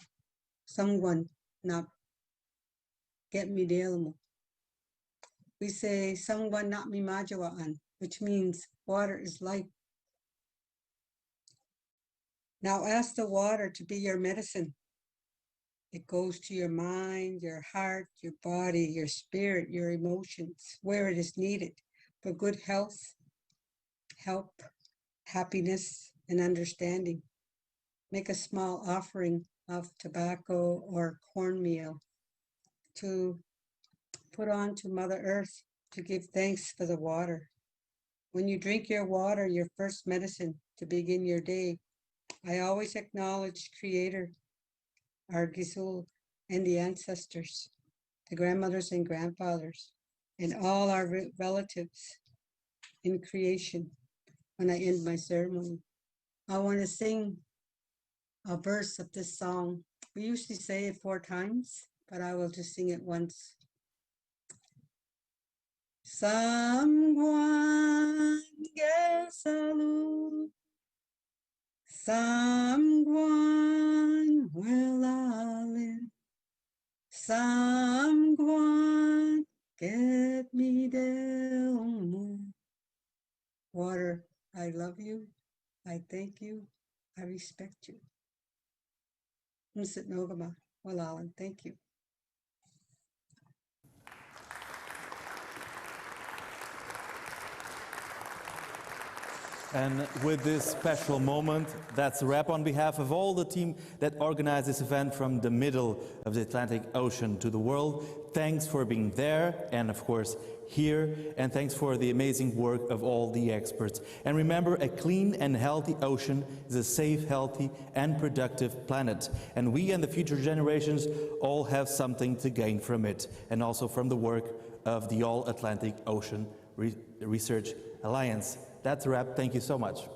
Samgwan Nap Get Me Delmo. We say Samgwan Nap Mi Majawaan, which means water is life. Now ask the water to be your medicine. It goes to your mind, your heart, your body, your spirit, your emotions, where it is needed for good health, help, happiness, and understanding. Make a small offering of tobacco or cornmeal to put on to Mother Earth to give thanks for the water. When you drink your water, your first medicine to begin your day, I always acknowledge Creator, our Gisul, and the ancestors, the grandmothers and grandfathers, and all our relatives in creation when I end my ceremony. I want to sing a verse of this song. We usually say it 4 times, but I will just sing it once. Samguan Gesalu, Samguan Welalin, Samguan Get Me Delmu. Water, I love you, I thank you, I respect you. Msit Nogama, Welalin, thank you. And with this special moment, that's a wrap on behalf of all the team that organized this event from the middle of the Atlantic Ocean to the world. Thanks for being there and, of course, here. And thanks for the amazing work of all the experts. And remember, a clean and healthy ocean is a safe, healthy, and productive planet. And we and the future generations all have something to gain from it, and also from the work of the All-Atlantic Ocean Research Alliance. That's a wrap. Thank you so much.